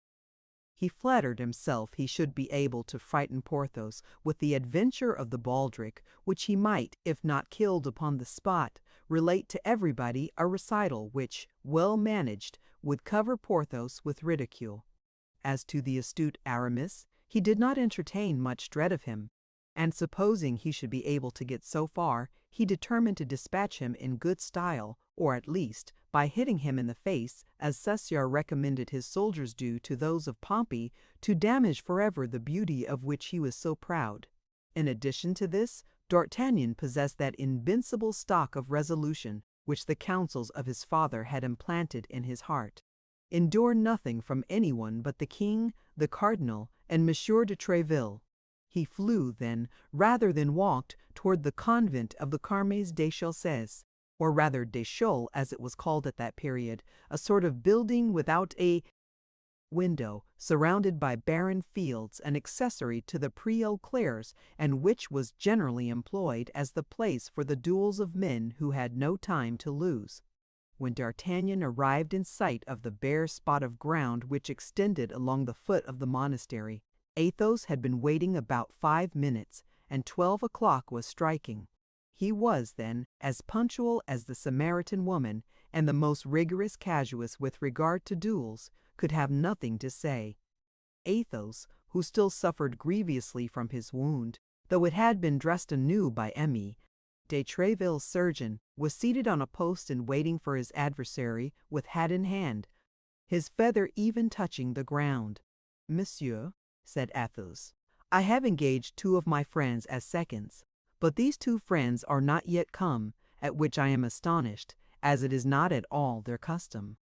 He flattered himself he should be able to frighten Porthos with the adventure of the baldric, which he might, if not killed upon the spot, relate to everybody, a recital which, well managed, would cover Porthos with ridicule. As to the astute Aramis, he did not entertain much dread of him, and supposing he should be able to get so far, he determined to dispatch him in good style, or at least by hitting him in the face, as Caesar recommended his soldiers do to those of Pompey, to damage forever the beauty of which he was so proud. In addition to this, D'Artagnan possessed that invincible stock of resolution which the counsels of his father had implanted in his heart. Endure nothing from anyone but the king, the cardinal, and Monsieur de Tréville. He flew, then, rather than walked, toward the convent of the Carmes Deschaux, or rather Deschaux, as it was called at that period, a sort of building without a window, surrounded by barren fields, and accessory to the Pré aux Clercs, and which was generally employed as the place for the duels of men who had no time to lose. When D'Artagnan arrived in sight of the bare spot of ground which extended along the foot of the monastery, Athos had been waiting about 5 minutes, and 12 o'clock was striking. He was, then, as punctual as the Samaritan woman, and the most rigorous casuist with regard to duels could have nothing to say. Athos, who still suffered grievously from his wound, though it had been dressed anew by Emy, de Tréville's surgeon, was seated on a post and waiting for his adversary, with hat in hand, his feather even touching the ground. "Monsieur," said Athos, "I have engaged 2 of my friends as seconds, but these 2 friends are not yet come, at which I am astonished, as it is not at all their custom."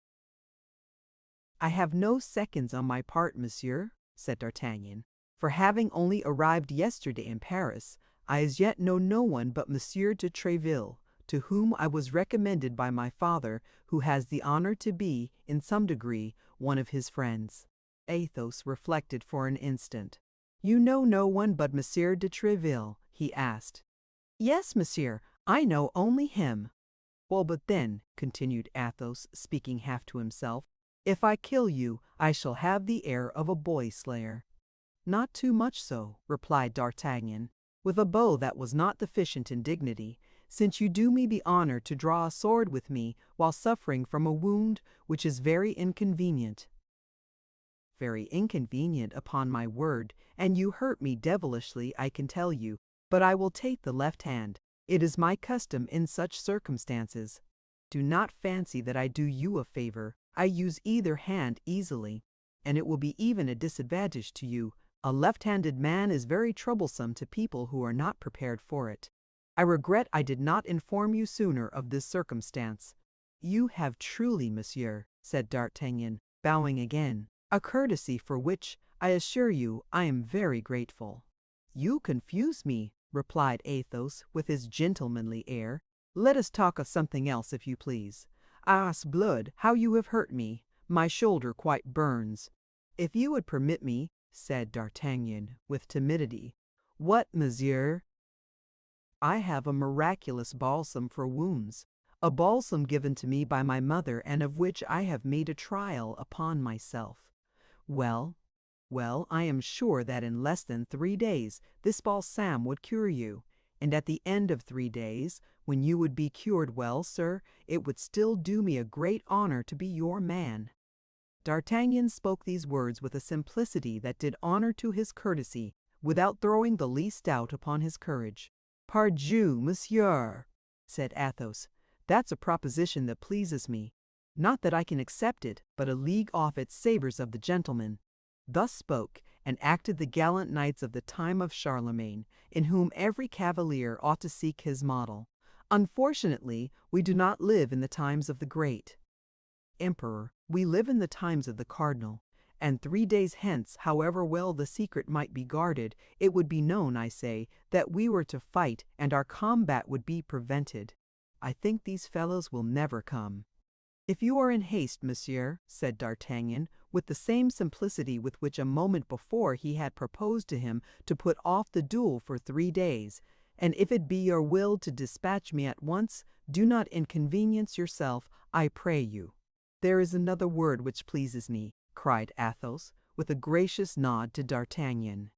"I have no seconds on my part, monsieur," said D'Artagnan, "for having only arrived yesterday in Paris, I as yet know no one but Monsieur de Tréville, to whom I was recommended by my father, who has the honor to be, in some degree, one of his friends." Athos reflected for an instant. "You know no one but Monsieur de Tréville?" he asked. "Yes, monsieur, I know only him." "Well, but then," continued Athos, speaking half to himself, "if I kill you, I shall have the air of a boy-slayer." "Not too much so," replied D'Artagnan, with a bow that was not deficient in dignity, "since you do me the honor to draw a sword with me while suffering from a wound which is very inconvenient." "Very inconvenient, upon my word, and you hurt me devilishly, I can tell you, but I will take the left hand. It is my custom in such circumstances. Do not fancy that I do you a favor. I use either hand easily, and it will be even a disadvantage to you. A left-handed man is very troublesome to people who are not prepared for it. I regret I did not inform you sooner of this circumstance." "You have truly, monsieur," said D'Artagnan, bowing again, "a courtesy for which, I assure you, I am very grateful." "You confuse me," replied Athos with his gentlemanly air. "Let us talk of something else, if you please. As blood, how you have hurt me! My shoulder quite burns." "If you would permit me," said D'Artagnan, with timidity. "What, monsieur?" "I have a miraculous balsam for wounds, a balsam given to me by my mother and of which I have made a trial upon myself. Well, well, I am sure that in less than 3 days this balsam would cure you, and at the end of 3 days, when you would be cured well, sir, it would still do me a great honor to be your man." D'Artagnan spoke these words with a simplicity that did honor to his courtesy, without throwing the least doubt upon his courage. "Pardieu, monsieur," said Athos, "that's a proposition that pleases me. Not that I can accept it, but a league off it savors of the gentleman." Thus spoke and acted the gallant knights of the time of Charlemagne, in whom every cavalier ought to seek his model. Unfortunately, we do not live in the times of the great emperor, we live in the times of the cardinal, and 3 days hence, however well the secret might be guarded, it would be known, I say, that we were to fight, and our combat would be prevented. I think these fellows will never come. "If you are in haste, monsieur," said D'Artagnan, with the same simplicity with which a moment before he had proposed to him to put off the duel for 3 days, "and if it be your will to dispatch me at once, do not inconvenience yourself, I pray you." "There is another word which pleases me," cried Athos, with a gracious nod to D'Artagnan.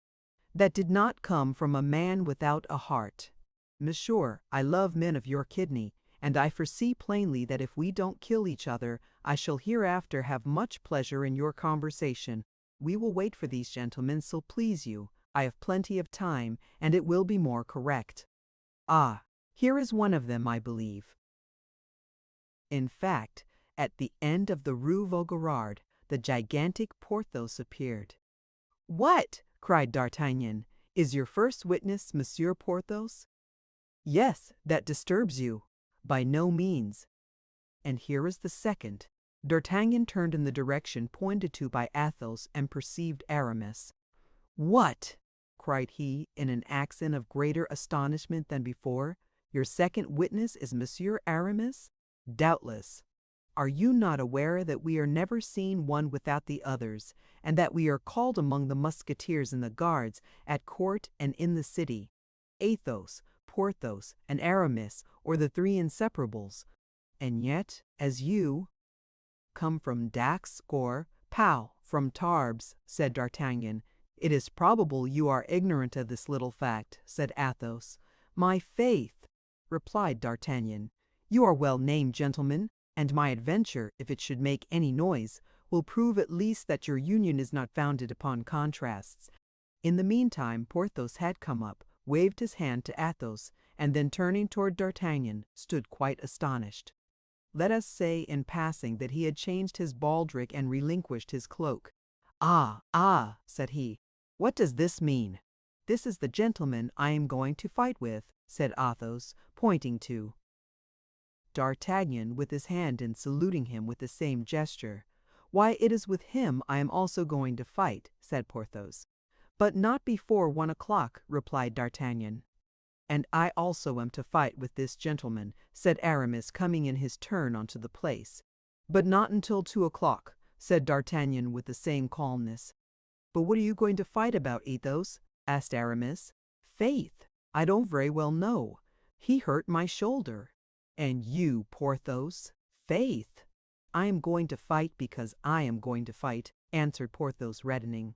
"That did not come from a man without a heart. Monsieur, I love men of your kidney, and I foresee plainly that if we don't kill each other, I shall hereafter have much pleasure in your conversation. We will wait for these gentlemen, so please you. I have plenty of time, and it will be more correct. Ah, here is one of them, I believe." In fact, at the end of the Rue Vaugirard, the gigantic Porthos appeared. "What!" cried D'Artagnan, "is your first witness Monsieur Porthos?" "Yes, that disturbs you." "By no means." "And here is the second." D'Artagnan turned in the direction pointed to by Athos and perceived Aramis. "What!" cried he, in an accent of greater astonishment than before, "your second witness is Monsieur Aramis?" "Doubtless." "Are you not aware that we are never seen one without the others, and that we are called among the Musketeers and the Guards, at court and in the city, Athos, Porthos, and Aramis, or the three inseparables? And yet, as you come from Dax or Pau, from Tarbes," said D'Artagnan. "It is probable you are ignorant of this little fact," said Athos. "My faith," replied D'Artagnan, "you are well named, gentlemen, and my adventure, if it should make any noise, will prove at least that your union is not founded upon contrasts." In the meantime Porthos had come up, waved his hand to Athos, and then turning toward D'Artagnan, stood quite astonished. Let us say in passing that he had changed his baldric and relinquished his cloak. "Ah, ah," said he, "what does this mean?" "This is the gentleman I am going to fight with," said Athos, pointing to D'Artagnan with his hand and saluting him with the same gesture. "Why, it is with him I am also going to fight," said Porthos. "But not before 1 o'clock," replied D'Artagnan. "And I also am to fight with this gentleman," said Aramis, coming in his turn onto the place. "But not until 2 o'clock," said D'Artagnan with the same calmness. "But what are you going to fight about, Athos?" asked Aramis. "Faith, I don't very well know. He hurt my shoulder." "And you, Porthos?" "Faith, I am going to fight because I am going to fight," answered Porthos, reddening.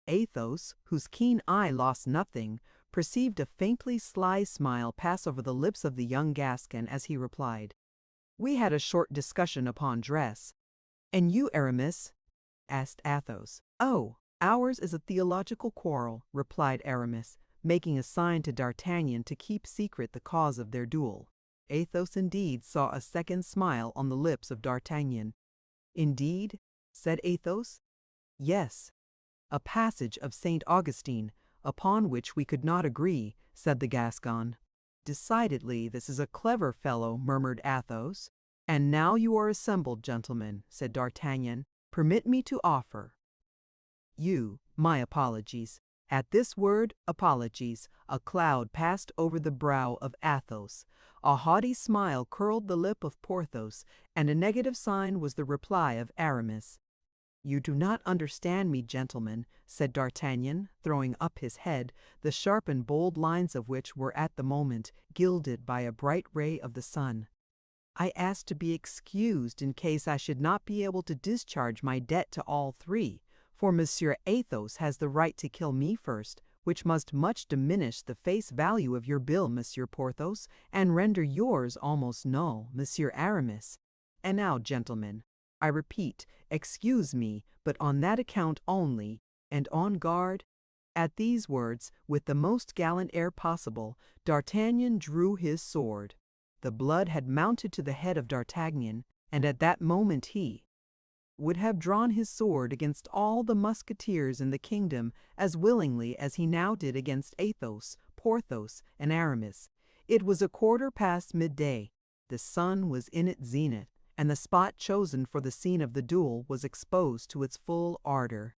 Athos, whose keen eye lost nothing, perceived a faintly sly smile pass over the lips of the young Gascon as he replied, "We had a short discussion upon dress." "And you, Aramis?" asked Athos. "Oh, ours is a theological quarrel," replied Aramis, making a sign to D'Artagnan to keep secret the cause of their duel. Athos indeed saw a second smile on the lips of D'Artagnan. "Indeed?" said Athos. "Yes, a passage of St. Augustine, upon which we could not agree," said the Gascon. "Decidedly, this is a clever fellow," murmured Athos. "And now you are assembled, gentlemen," said D'Artagnan, "permit me to offer you my apologies, At this word, apologies, a cloud passed over the brow of Athos. A haughty smile curled the lip of Porthos, and a negative sign was the reply of Aramis. "You do not understand me, gentlemen," said D'Artagnan, throwing up his head, the sharp and bold lines of which were at the moment gilded by a bright ray of the sun. "I asked to be excused in case I should not be able to discharge my debt to all three, for Monsieur Athos has the right to kill me first, which must much diminish the face value of your bill, Monsieur Porthos, and render yours almost null, Monsieur Aramis. And now, gentlemen, I repeat, excuse me, but on that account only, and on guard." At these words, with the most gallant air possible, D'Artagnan drew his sword. The blood had mounted to the head of D'Artagnan, and at that moment he would have drawn his sword against all the musketeers in the kingdom as willingly as he now did against Athos, Porthos, and Aramis. It was 1/4 midday. The sun was in its zenith, and the spot chosen for the scene of the duel was exposed to its full ardor.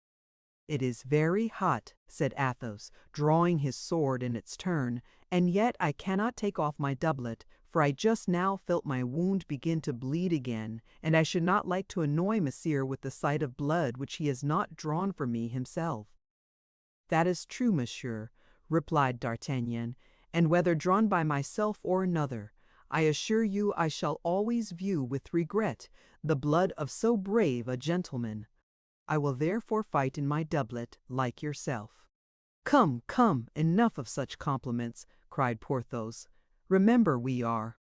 "It is very hot," said Athos, drawing his sword in its turn, "and yet I cannot take off my doublet, for I just now felt my wound begin to bleed again, and I should not like to annoy Monsieur with the sight of blood which he has not drawn for me himself." "That is true, Monsieur," replied D'Artagnan, "and whether drawn by myself or another, I assure you I shall always view with regret the blood of so brave a gentleman. I will therefore fight in my doublet, like yourself." "Come, come, enough of such compliments," cried Porthos. "Remember we are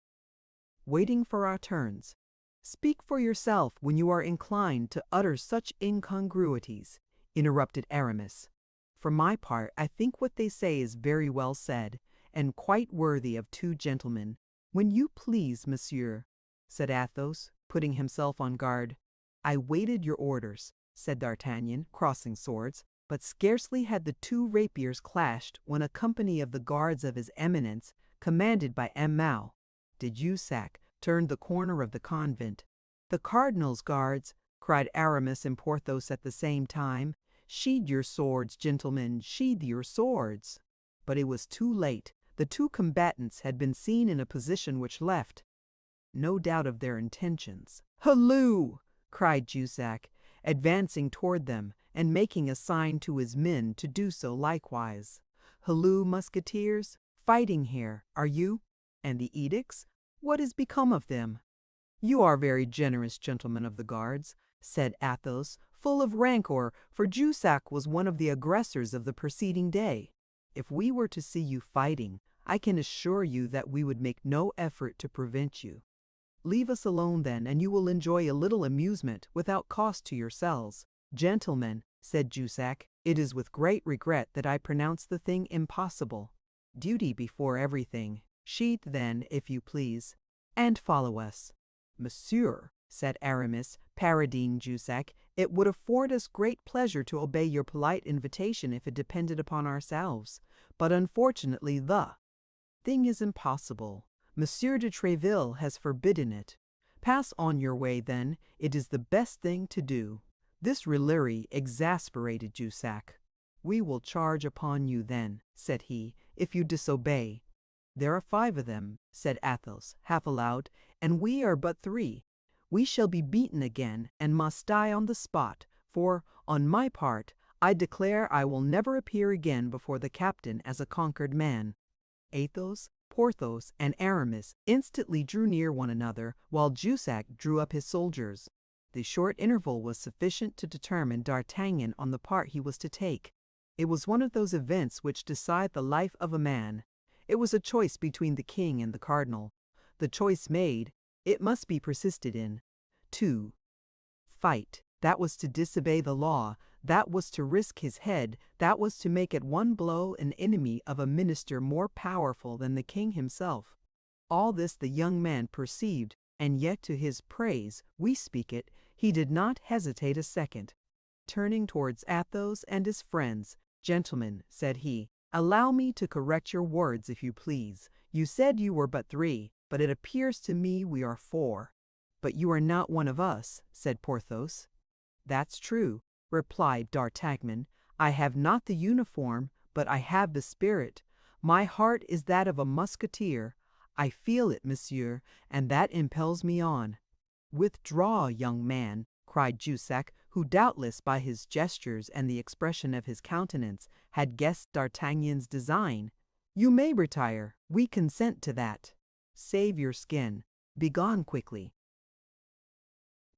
waiting for our turns. Speak for yourself when you are inclined to utter such incongruities," interrupted Aramis. "For my part, I think what they say is very well said, and quite worthy of two gentlemen." "When you please, monsieur," said Athos, putting himself on guard. "I waited your orders," said D'Artagnan, crossing swords. But scarcely had the two rapiers clashed when a company of the guards of his Eminence, commanded by Mao de Jussac, turned the corner of the convent. "The cardinal's guards!" cried Aramis and Porthos at the same time. "Sheathe your swords, gentlemen, sheathe your swords!" But it was too late. The two combatants had been seen in a position which left no doubt of their intentions. "Halloo!" cried Jussac, advancing toward them, and making a sign to his men to do so likewise. "Halloo, musketeers! Fighting here, are you? And the edicts? What is become of them?" "You are very generous, gentlemen of the guards," said Athos, full of rancor, for Jussac was one of the aggressors of the preceding day. "If we were to see you fighting, I can assure you that we would make no effort to prevent you." "Leave us alone, then, and you will enjoy a little amusement without cost to yourselves." "Gentlemen," said Jussac, "it is with great regret that I pronounce the thing impossible. Duty before everything. Sheathe, then, if you please, and follow us." "Monsieur," said Aramis, parodying Jussac, "it would afford us great pleasure to obey your polite invitation if it depended upon ourselves. But unfortunately the thing is impossible. Monsieur de Tréville has forbidden it. Pass on your way, then. It is the best thing to do." This raillery exasperated Jussac. "We will charge upon you, then," said he, "if you disobey." "There are 5 of them," said Athos, half aloud, "and we are but 3. We shall be beaten again, and must die on the spot, for, on my part, I declare I will never appear again before the captain as a conquered man." Athos, Porthos, and Aramis instantly drew near one another, while Jussac drew up his soldiers. The short interval was sufficient to determine D'Artagnan on the part he was to take. It was one of those events which decide the life of a man. It was a choice between the king and the cardinal. The choice made, it must be persisted in. To fight, that was to disobey the law, that was to risk his head, that was to make at one blow an enemy of a minister more powerful than the king himself. All this the young man perceived, and yet to his praise, we speak it, he did not hesitate a second. Turning towards Athos and his friends, "Gentlemen," said he, "allow me to correct your words, if you please. You said you were but 3, but it appears to me we are 4. "But you are not one of us," said Porthos. "That's true," replied D'Artagnan. "I have not the uniform, but I have the spirit. My heart is that of a musketeer. I feel it, monsieur, and that impels me on." "Withdraw, young man," cried Jussac, who doubtless by his gestures and the expression of his countenance had guessed D'Artagnan's design. "You may retire. We consent to that. Save your skin. Begone quickly."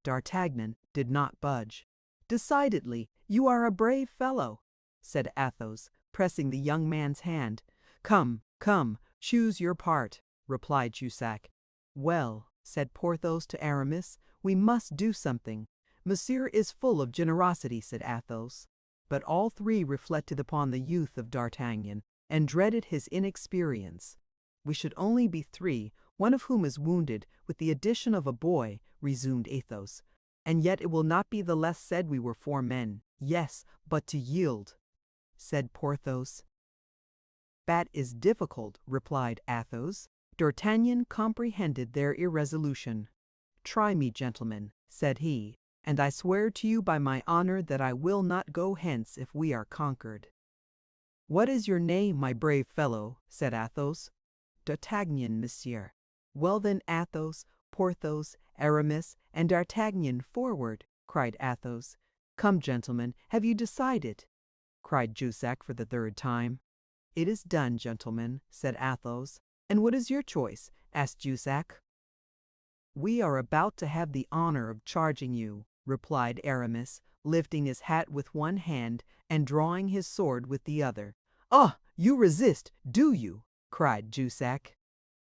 D'Artagnan did not budge. "Decidedly, you are a brave fellow," said Athos, pressing the young man's hand. "Come, come, choose your part," replied Jussac. "Well," said Porthos to Aramis, "we must do something." "Monsieur is full of generosity," said Athos. But all three reflected upon the youth of D'Artagnan, and dreaded his inexperience. "We should only be three, one of whom is wounded, with the addition of a boy," resumed Athos. "And yet it will not be the less said we were 4 men. Yes, but to yield," said Porthos. "That is difficult," replied Athos. D'Artagnan comprehended their irresolution. "Try me, gentlemen," said he, "and I swear to you by my honor that I will not go hence if we are conquered." "What is your name, my brave fellow?" said Athos. "D'Artagnan, monsieur." "Well then, Athos, Porthos, Aramis, and D'Artagnan, forward!" cried Athos. "Come, gentlemen, have you decided?" cried Jussac for the third time. "It is done, gentlemen," said Athos. "And what is your choice?" asked Jussac. "We are about to have the honor of charging you," replied Aramis, lifting his hat with one hand and drawing his sword with the other. "Ah, you resist, do you?" cried Jussac.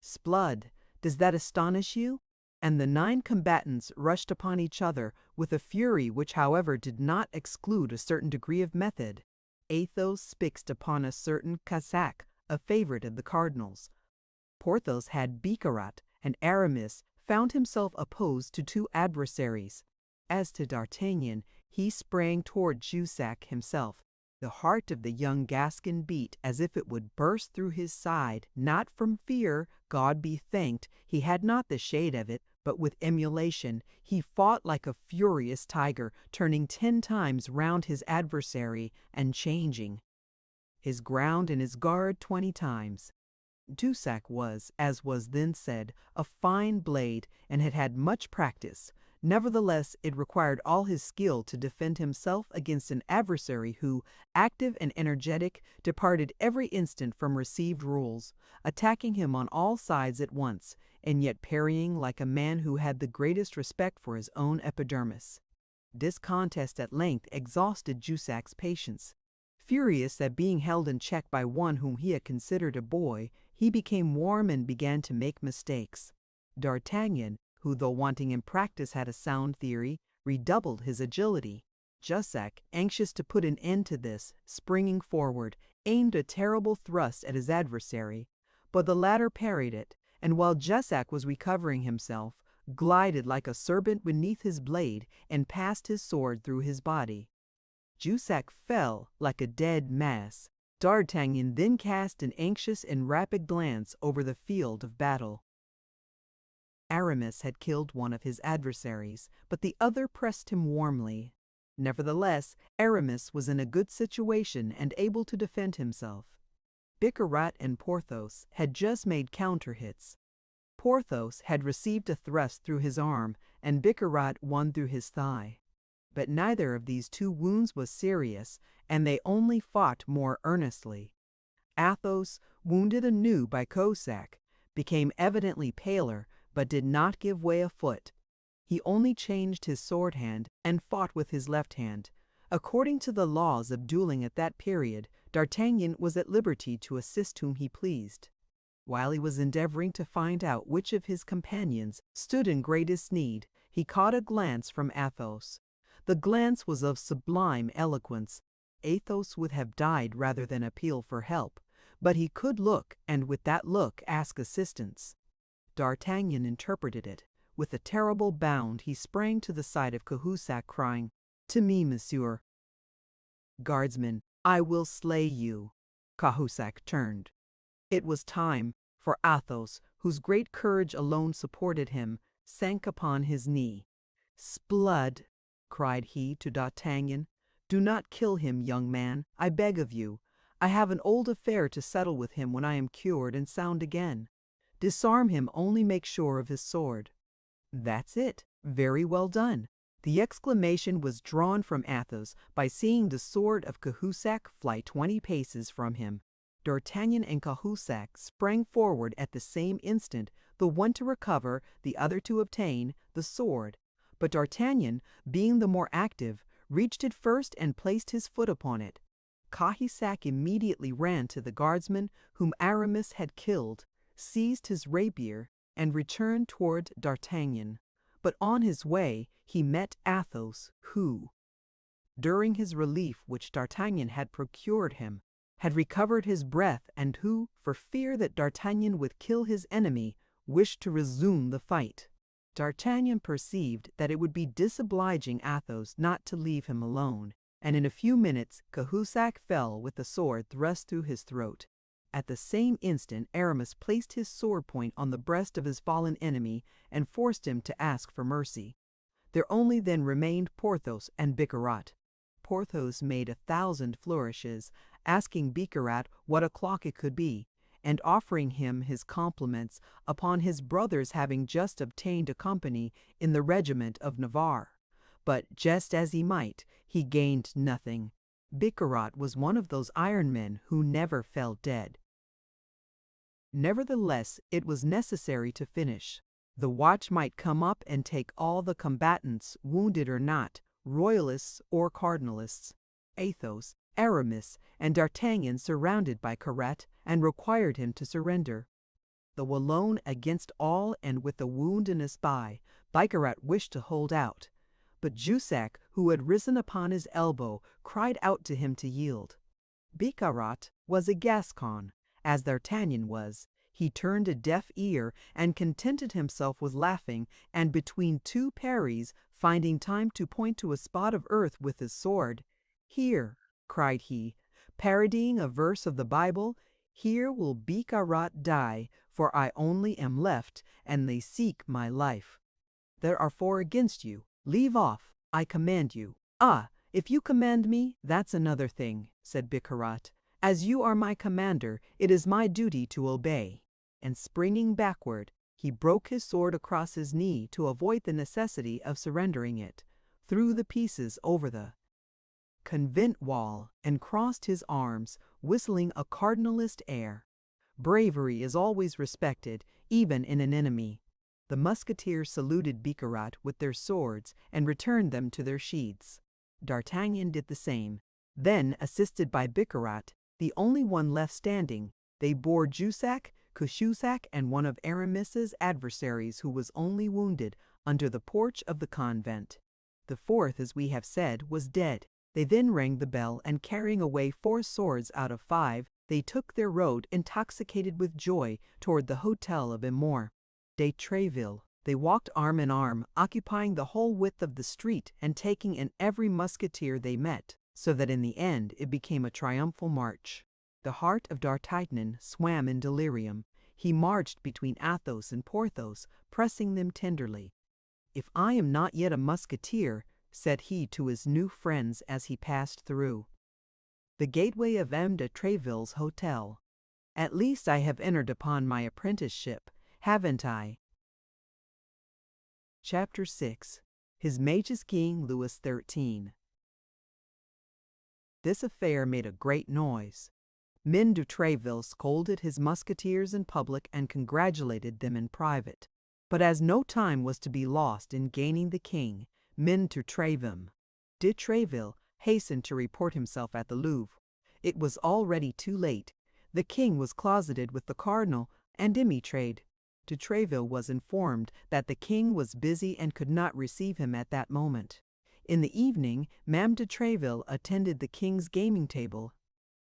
"'Sblood, does that astonish you?" And the 9 combatants rushed upon each other with a fury which, however, did not exclude a certain degree of method. Athos fixed upon a certain Casac, a favorite of the cardinal's. Porthos had Bicarat, and Aramis found himself opposed to 2 adversaries. As to D'Artagnan, he sprang toward Jussac himself. The heart of the young Gascon beat as if it would burst through his side, not from fear, God be thanked, he had not the shade of it, but with emulation. He fought like a furious tiger, turning 10 times round his adversary, and changing his ground and his guard 20 times. Jussac was, as was then said, a fine blade, and had had much practice. Nevertheless, it required all his skill to defend himself against an adversary who, active and energetic, departed every instant from received rules, attacking him on all sides at once, and yet parrying like a man who had the greatest respect for his own epidermis. This contest at length exhausted Jussac's patience. Furious at being held in check by one whom he had considered a boy, he became warm and began to make mistakes. D'Artagnan, who though wanting in practice had a sound theory, redoubled his agility. Jussac, anxious to put an end to this, springing forward, aimed a terrible thrust at his adversary, but the latter parried it, and while Jussac was recovering himself, glided like a serpent beneath his blade and passed his sword through his body. Jussac fell like a dead mass. D'Artagnan then cast an anxious and rapid glance over the field of battle. Aramis had killed one of his adversaries, but the other pressed him warmly. Nevertheless, Aramis was in a good situation and able to defend himself. Bicarat and Porthos had just made counter-hits. Porthos had received a thrust through his arm, and Bicarat one through his thigh. But neither of these 2 wounds was serious, and they only fought more earnestly. Athos, wounded anew by Cahusac, became evidently paler, but did not give way a foot. He only changed his sword hand and fought with his left hand. According to the laws of dueling at that period, D'Artagnan was at liberty to assist whom he pleased. While he was endeavoring to find out which of his companions stood in greatest need, he caught a glance from Athos. The glance was of sublime eloquence. Athos would have died rather than appeal for help, but he could look, and with that look ask assistance. D'Artagnan interpreted it. With a terrible bound he sprang to the side of Cahusac, crying, "To me, monsieur." "Guardsmen, I will slay you." Cahusac turned. It was time, for Athos, whose great courage alone supported him, sank upon his knee. "S'blood!" cried he to D'Artagnan. "Do not kill him, young man, I beg of you. I have an old affair to settle with him when I am cured and sound again. Disarm him, only make sure of his sword." "That's it. Very well done." The exclamation was drawn from Athos by seeing the sword of Cahusac fly 20 paces from him. D'Artagnan and Cahusac sprang forward at the same instant, the one to recover, the other to obtain, the sword. But D'Artagnan, being the more active, reached it first and placed his foot upon it. Cahusac immediately ran to the guardsman whom Aramis had killed, seized his rapier, and returned toward D'Artagnan. But on his way he met Athos, who, during his relief which D'Artagnan had procured him, had recovered his breath, and who, for fear that D'Artagnan would kill his enemy, wished to resume the fight. D'Artagnan perceived that it would be disobliging Athos not to leave him alone, and in a few minutes Cahusac fell with the sword thrust through his throat. At the same instant Aramis placed his sword point on the breast of his fallen enemy and forced him to ask for mercy. There only then remained Porthos and Bicarat. Porthos made 1,000 flourishes, asking Bicarat what o'clock it could be, and offering him his compliments upon his brother's having just obtained a company in the regiment of Navarre. But just as he might, he gained nothing. Bicarat was one of those iron men who never fell dead. Nevertheless, it was necessary to finish. The watch might come up and take all the combatants, wounded or not, royalists or cardinalists. Athos, Aramis, and D'Artagnan surrounded Bicarat and required him to surrender. Though alone against all and with a wound in his thigh, Bicarat wished to hold out. But Jussac, who had risen upon his elbow, cried out to him to yield. Bicarat was a Gascon, as D'Artagnan was. He turned a deaf ear and contented himself with laughing, and between two parries, finding time to point to a spot of earth with his sword. "Here," cried he, parodying a verse of the Bible, "here will Bicarat die, for I only am left, and they seek my life. There are 4 against you. Leave off, I command you." "Ah, if you command me, that's another thing," said Bicarat. "As you are my commander, it is my duty to obey." And springing backward, he broke his sword across his knee to avoid the necessity of surrendering it, threw the pieces over the convent wall, and crossed his arms, whistling a cardinalist air. Bravery is always respected, even in an enemy. The musketeers saluted Bicarat with their swords and returned them to their sheaths. D'Artagnan did the same. Then, assisted by Bicarat, the only one left standing, they bore Jussac, Cahusac, and one of Aramis's adversaries who was only wounded, under the porch of the convent. The 4th, as we have said, was dead. They then rang the bell, and carrying away 4 swords out of 5, they took their road, intoxicated with joy, toward the Hotel of Amour de Tréville. They walked arm in arm, occupying the whole width of the street, and taking in every musketeer they met, so that in the end it became a triumphal march. The heart of D'Artagnan swam in delirium. He marched between Athos and Porthos, pressing them tenderly. "If I am not yet a musketeer," said he to his new friends as he passed through the gateway of M. de Tréville's hotel, "at least I have entered upon my apprenticeship, haven't I?" Chapter 6. His Majesty King Louis XIII. This affair made a great noise. M. de Tréville scolded his musketeers in public and congratulated them in private. But as no time was to be lost in gaining the king, M. de Tréville hastened to report himself at the Louvre. It was already too late. The king was closeted with the cardinal and demi-trade. De Tréville was informed that the king was busy and could not receive him at that moment. In the evening, Madame de Tréville attended the king's gaming table.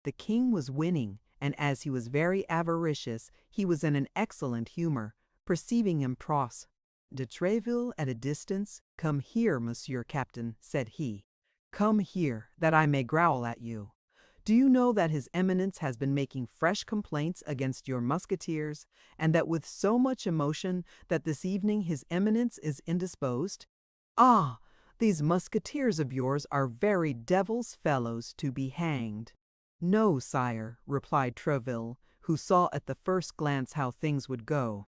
The king was winning, and as he was very avaricious, he was in an excellent humor. Perceiving him cross de Tréville at a distance, "Come here, Monsieur Captain," said he. "Come here, that I may growl at you. Do you know that His Eminence has been making fresh complaints against your musketeers, and that with so much emotion that this evening His Eminence is indisposed? Ah, these musketeers of yours are very devil's fellows to be hanged." "No, sire," replied Tréville, who saw at the first glance how things would go.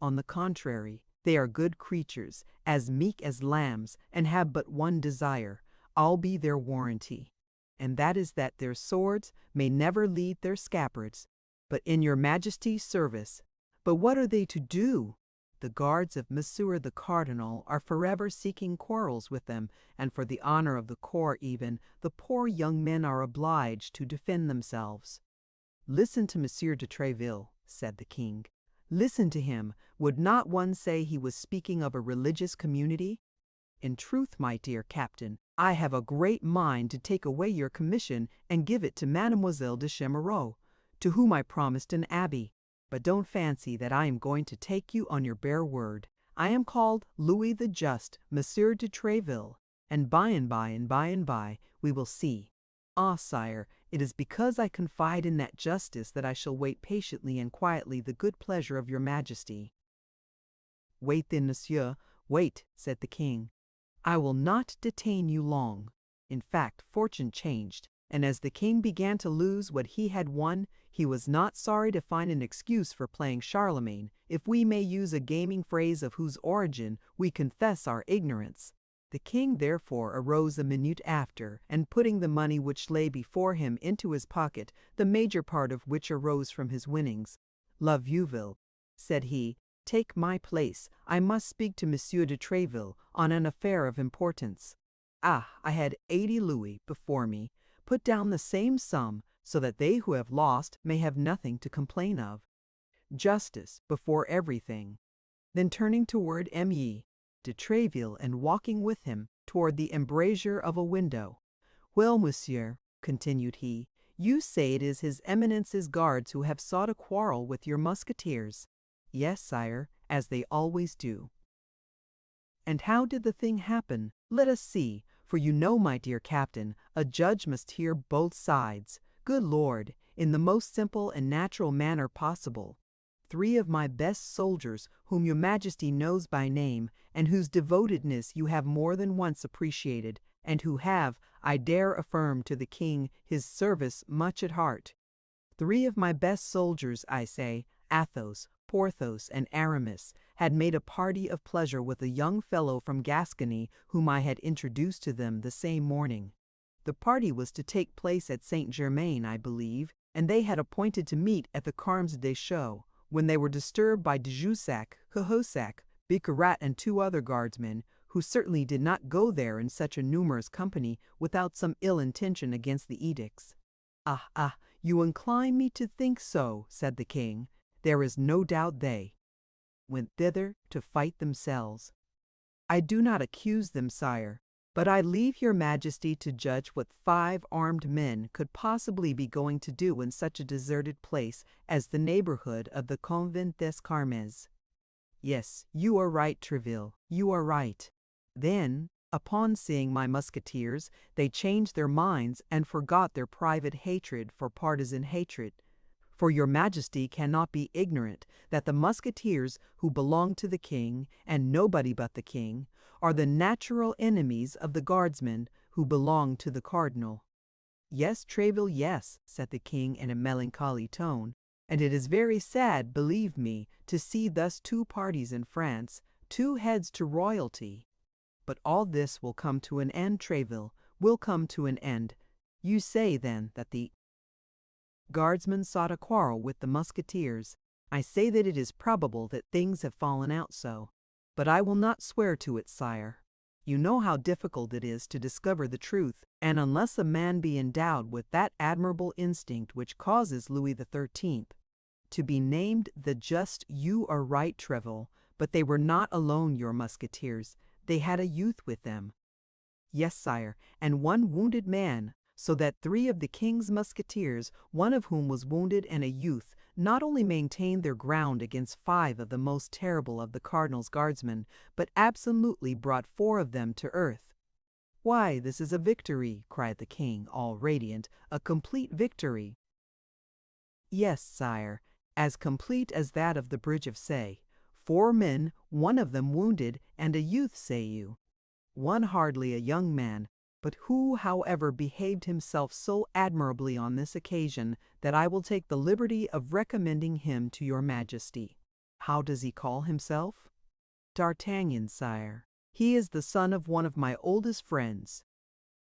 "On the contrary, they are good creatures, as meek as lambs, and have but one desire. I'll be their warranty, and that is that their swords may never leave their scabbards, but in your Majesty's service." "But what are they to do?" "The guards of Monsieur the Cardinal are forever seeking quarrels with them, and for the honor of the corps even, the poor young men are obliged to defend themselves." "Listen to Monsieur de Tréville," said the king. "Listen to him. Would not one say he was speaking of a religious community? In truth, my dear captain, I have a great mind to take away your commission and give it to Mademoiselle de Chemerault, to whom I promised an abbey. But don't fancy that I am going to take you on your bare word. I am called Louis the Just, Monsieur de Tréville, and by and by we will see. Ah, sire, it is because I confide in that justice that I shall wait patiently and quietly the good pleasure of your Majesty." "Wait then, monsieur, wait," said the king. "I will not detain you long." In fact, fortune changed, and as the king began to lose what he had won, he was not sorry to find an excuse for playing Charlemagne, if we may use a gaming phrase of whose origin we confess our ignorance. The king therefore arose a minute after, and putting the money which lay before him into his pocket, the major part of which arose from his winnings, "La Vieuville," said he, "take my place. I must speak to Monsieur de Tréville on an affair of importance." Ah, I had 80 louis before me. Put down the same sum, so that they who have lost may have nothing to complain of. Justice before everything. Then turning toward M. de Tréville and walking with him toward the embrasure of a window. "Well, monsieur," continued he, "you say it is his Eminence's guards who have sought a quarrel with your musketeers." "Yes, sire, as they always do." "And how did the thing happen? Let us see, for you know, my dear captain, a judge must hear both sides. Good Lord, in the most simple and natural manner possible. 3 of my best soldiers, whom your Majesty knows by name, and whose devotedness you have more than once appreciated, and who have, I dare affirm to the king, his service much at heart. 3 of my best soldiers, I say, Athos, Porthos, and Aramis, had made a party of pleasure with a young fellow from Gascony whom I had introduced to them the same morning. The party was to take place at Saint Germain, I believe, and they had appointed to meet at the Carmes Deschaux, when they were disturbed by de Jussac, Cahusac, Bicarat, and 2 other guardsmen, who certainly did not go there in such a numerous company without some ill intention against the edicts." Ah, you incline me to think so," said the king. "There is no doubt they went thither to fight themselves." "I do not accuse them, sire, but I leave your Majesty to judge what 5 armed men could possibly be going to do in such a deserted place as the neighborhood of the Convent des Carmes." "Yes, you are right, Tréville, you are right." "Then, upon seeing my musketeers, they changed their minds and forgot their private hatred for partisan hatred. For your Majesty cannot be ignorant that the musketeers who belong to the king, and nobody but the king, are the natural enemies of the guardsmen who belong to the cardinal." "Yes, Tréville, yes," said the king in a melancholy tone, "and it is very sad, believe me, to see thus 2 parties in France, 2 heads to royalty. But all this will come to an end, Tréville, will come to an end. You say, then, that the guardsmen sought a quarrel with the musketeers. I say that it is probable that things have fallen out so, but I will not swear to it, sire. You know how difficult it is to discover the truth, and unless a man be endowed with that admirable instinct which causes Louis XIII to be named the Just, you are right, Tréville, but they were not alone your musketeers, they had a youth with them." "Yes, sire, and 1 wounded man, so that 3 of the king's musketeers, 1 of whom was wounded and a youth, not only maintained their ground against 5 of the most terrible of the cardinal's guardsmen, but absolutely brought 4 of them to earth." "Why, this is a victory," cried the king, all radiant, "a complete victory." "Yes, sire, as complete as that of the Bridge of Say. 4 men, 1 of them wounded, and a youth, say you?" "One hardly a young man, but who, however, behaved himself so admirably on this occasion that I will take the liberty of recommending him to your majesty. How does he call himself? D'Artagnan, sire. He is the son of one of my oldest friends,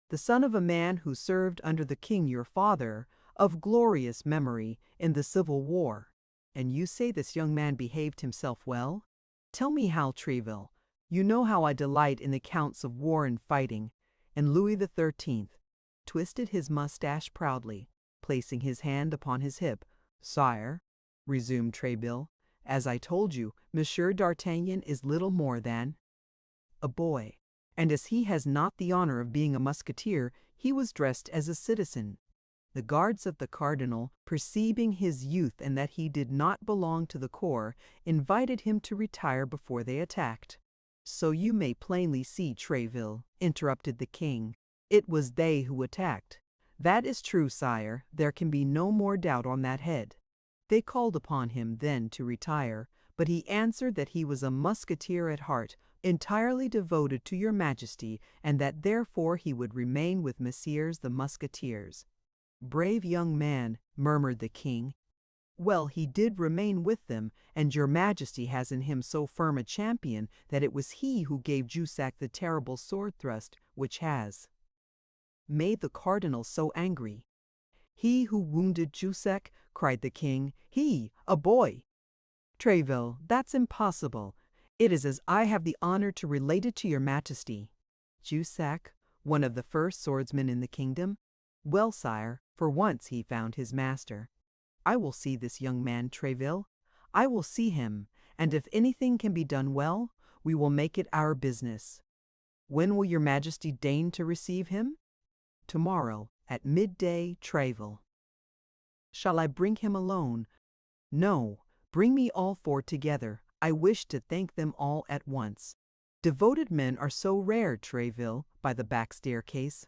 the son of a man who served under the king your father, of glorious memory, in the Civil War. And you say this young man behaved himself well? Tell me how, Tréville. You know how I delight in accounts of war and fighting. And Louis XIII twisted his mustache proudly, placing his hand upon his hip. Sire, resumed Tréville, as I told you, Monsieur d'Artagnan is little more than a boy, and as he has not the honor of being a musketeer, he was dressed as a citizen. The guards of the cardinal, perceiving his youth and that he did not belong to the corps, invited him to retire before they attacked. So you may plainly see, Tréville, interrupted the king, it was they who attacked. That is true, sire, there can be no more doubt on that head. They called upon him then to retire, but he answered that he was a musketeer at heart, entirely devoted to your majesty, and that therefore he would remain with messieurs the musketeers. Brave young man, murmured the king. Well, he did remain with them, and your majesty has in him so firm a champion that it was he who gave Jussac the terrible sword thrust which has made the cardinal so angry. He who wounded Jussac, cried the king, he, a boy. Tréville, that's impossible. It is as I have the honor to relate it to your majesty. Jussac, one of the first swordsmen in the kingdom? Well, sire, for once he found his master. I will see this young man, Tréville. I will see him, and if anything can be done well, we will make it our business. When will your majesty deign to receive him? Tomorrow, at midday, Tréville. Shall I bring him alone? No, bring me all four together. I wish to thank them all at once. Devoted men are so rare, Tréville, by the back staircase.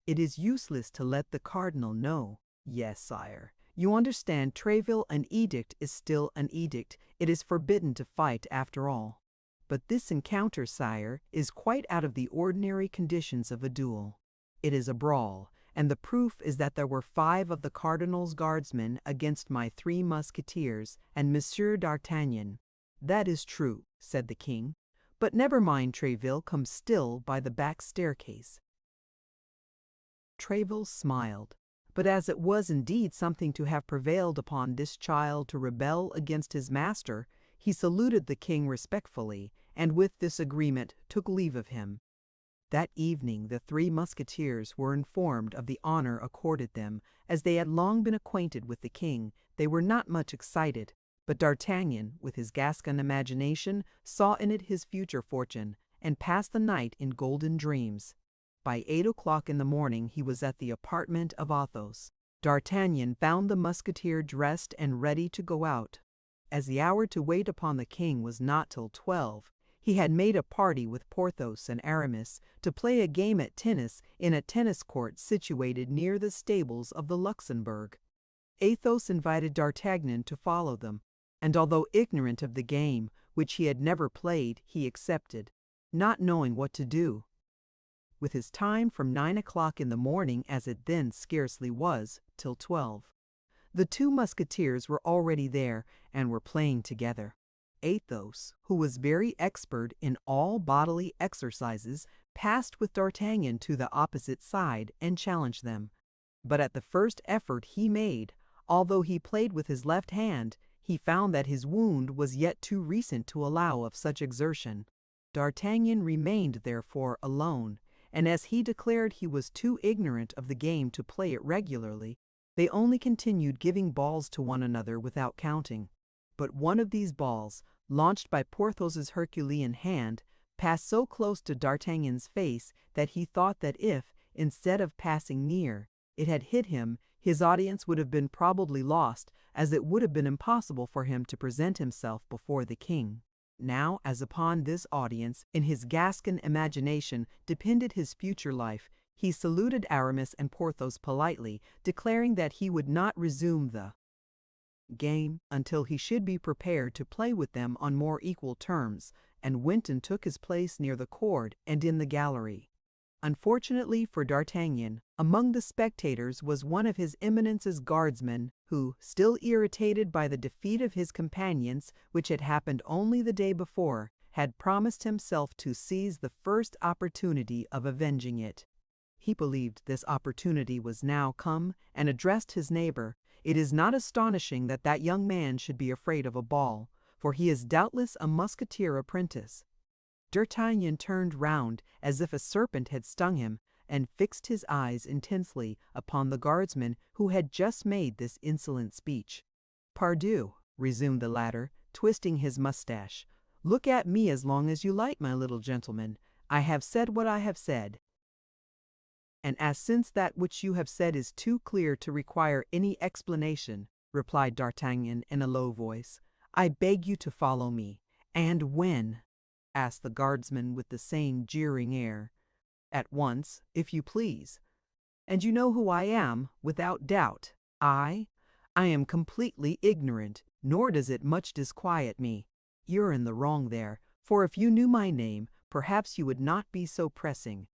It is useless to let the cardinal know. Yes, sire. You understand, Tréville, an edict is still an edict. It is forbidden to fight after all. But this encounter, sire, is quite out of the ordinary conditions of a duel. It is a brawl, and the proof is that there were 5 of the cardinal's guardsmen against my 3 musketeers and Monsieur d'Artagnan. That is true, said the king. But never mind, Tréville, come still by the back staircase. Tréville smiled, but as it was indeed something to have prevailed upon this child to rebel against his master, he saluted the king respectfully, and with this agreement took leave of him. That evening the 3 musketeers were informed of the honor accorded them. As they had long been acquainted with the king, they were not much excited, but D'Artagnan, with his Gascon imagination, saw in it his future fortune, and passed the night in golden dreams. By 8 o'clock in the morning he was at the apartment of Athos. D'Artagnan found the musketeer dressed and ready to go out. As the hour to wait upon the king was not till 12, he had made a party with Porthos and Aramis to play a game at tennis in a tennis court situated near the stables of the Luxembourg. Athos invited D'Artagnan to follow them, and although ignorant of the game, which he had never played, he accepted, not knowing what to do. With his time from 9 o'clock in the morning, as it then scarcely was, till 12. The 2 musketeers were already there, and were playing together. Athos, who was very expert in all bodily exercises, passed with D'Artagnan to the opposite side and challenged them. But at the first effort he made, although he played with his left hand, he found that his wound was yet too recent to allow of such exertion. D'Artagnan remained, therefore, alone, and as he declared he was too ignorant of the game to play it regularly, they only continued giving balls to one another without counting. But one of these balls, launched by Porthos's Herculean hand, passed so close to D'Artagnan's face that he thought that if, instead of passing near, it had hit him, his audience would have been probably lost, as it would have been impossible for him to present himself before the king. Now, as upon this audience, in his Gascon imagination, depended his future life, he saluted Aramis and Porthos politely, declaring that he would not resume the game until he should be prepared to play with them on more equal terms, and went and took his place near the cord and in the gallery. Unfortunately for D'Artagnan, among the spectators was one of His Eminence's guardsmen who, still irritated by the defeat of his companions, which had happened only the day before, had promised himself to seize the first opportunity of avenging it. He believed this opportunity was now come, and addressed his neighbor. "It is not astonishing that that young man should be afraid of a ball, for he is doubtless a musketeer apprentice." D'Artagnan turned round as if a serpent had stung him, and fixed his eyes intensely upon the guardsman who had just made this insolent speech. "Pardieu," resumed the latter, twisting his moustache, "look at me as long as you like, my little gentleman. I have said what I have said. And as since that which you have said is too clear to require any explanation," replied D'Artagnan in a low voice, "I beg you to follow me." "And when?" asked the guardsman with the same jeering air. "At once, if you please." "And you know who I am, without doubt." "I am completely ignorant, nor does it much disquiet me." "You're in the wrong there, for if you knew my name, perhaps you would not be so pressing."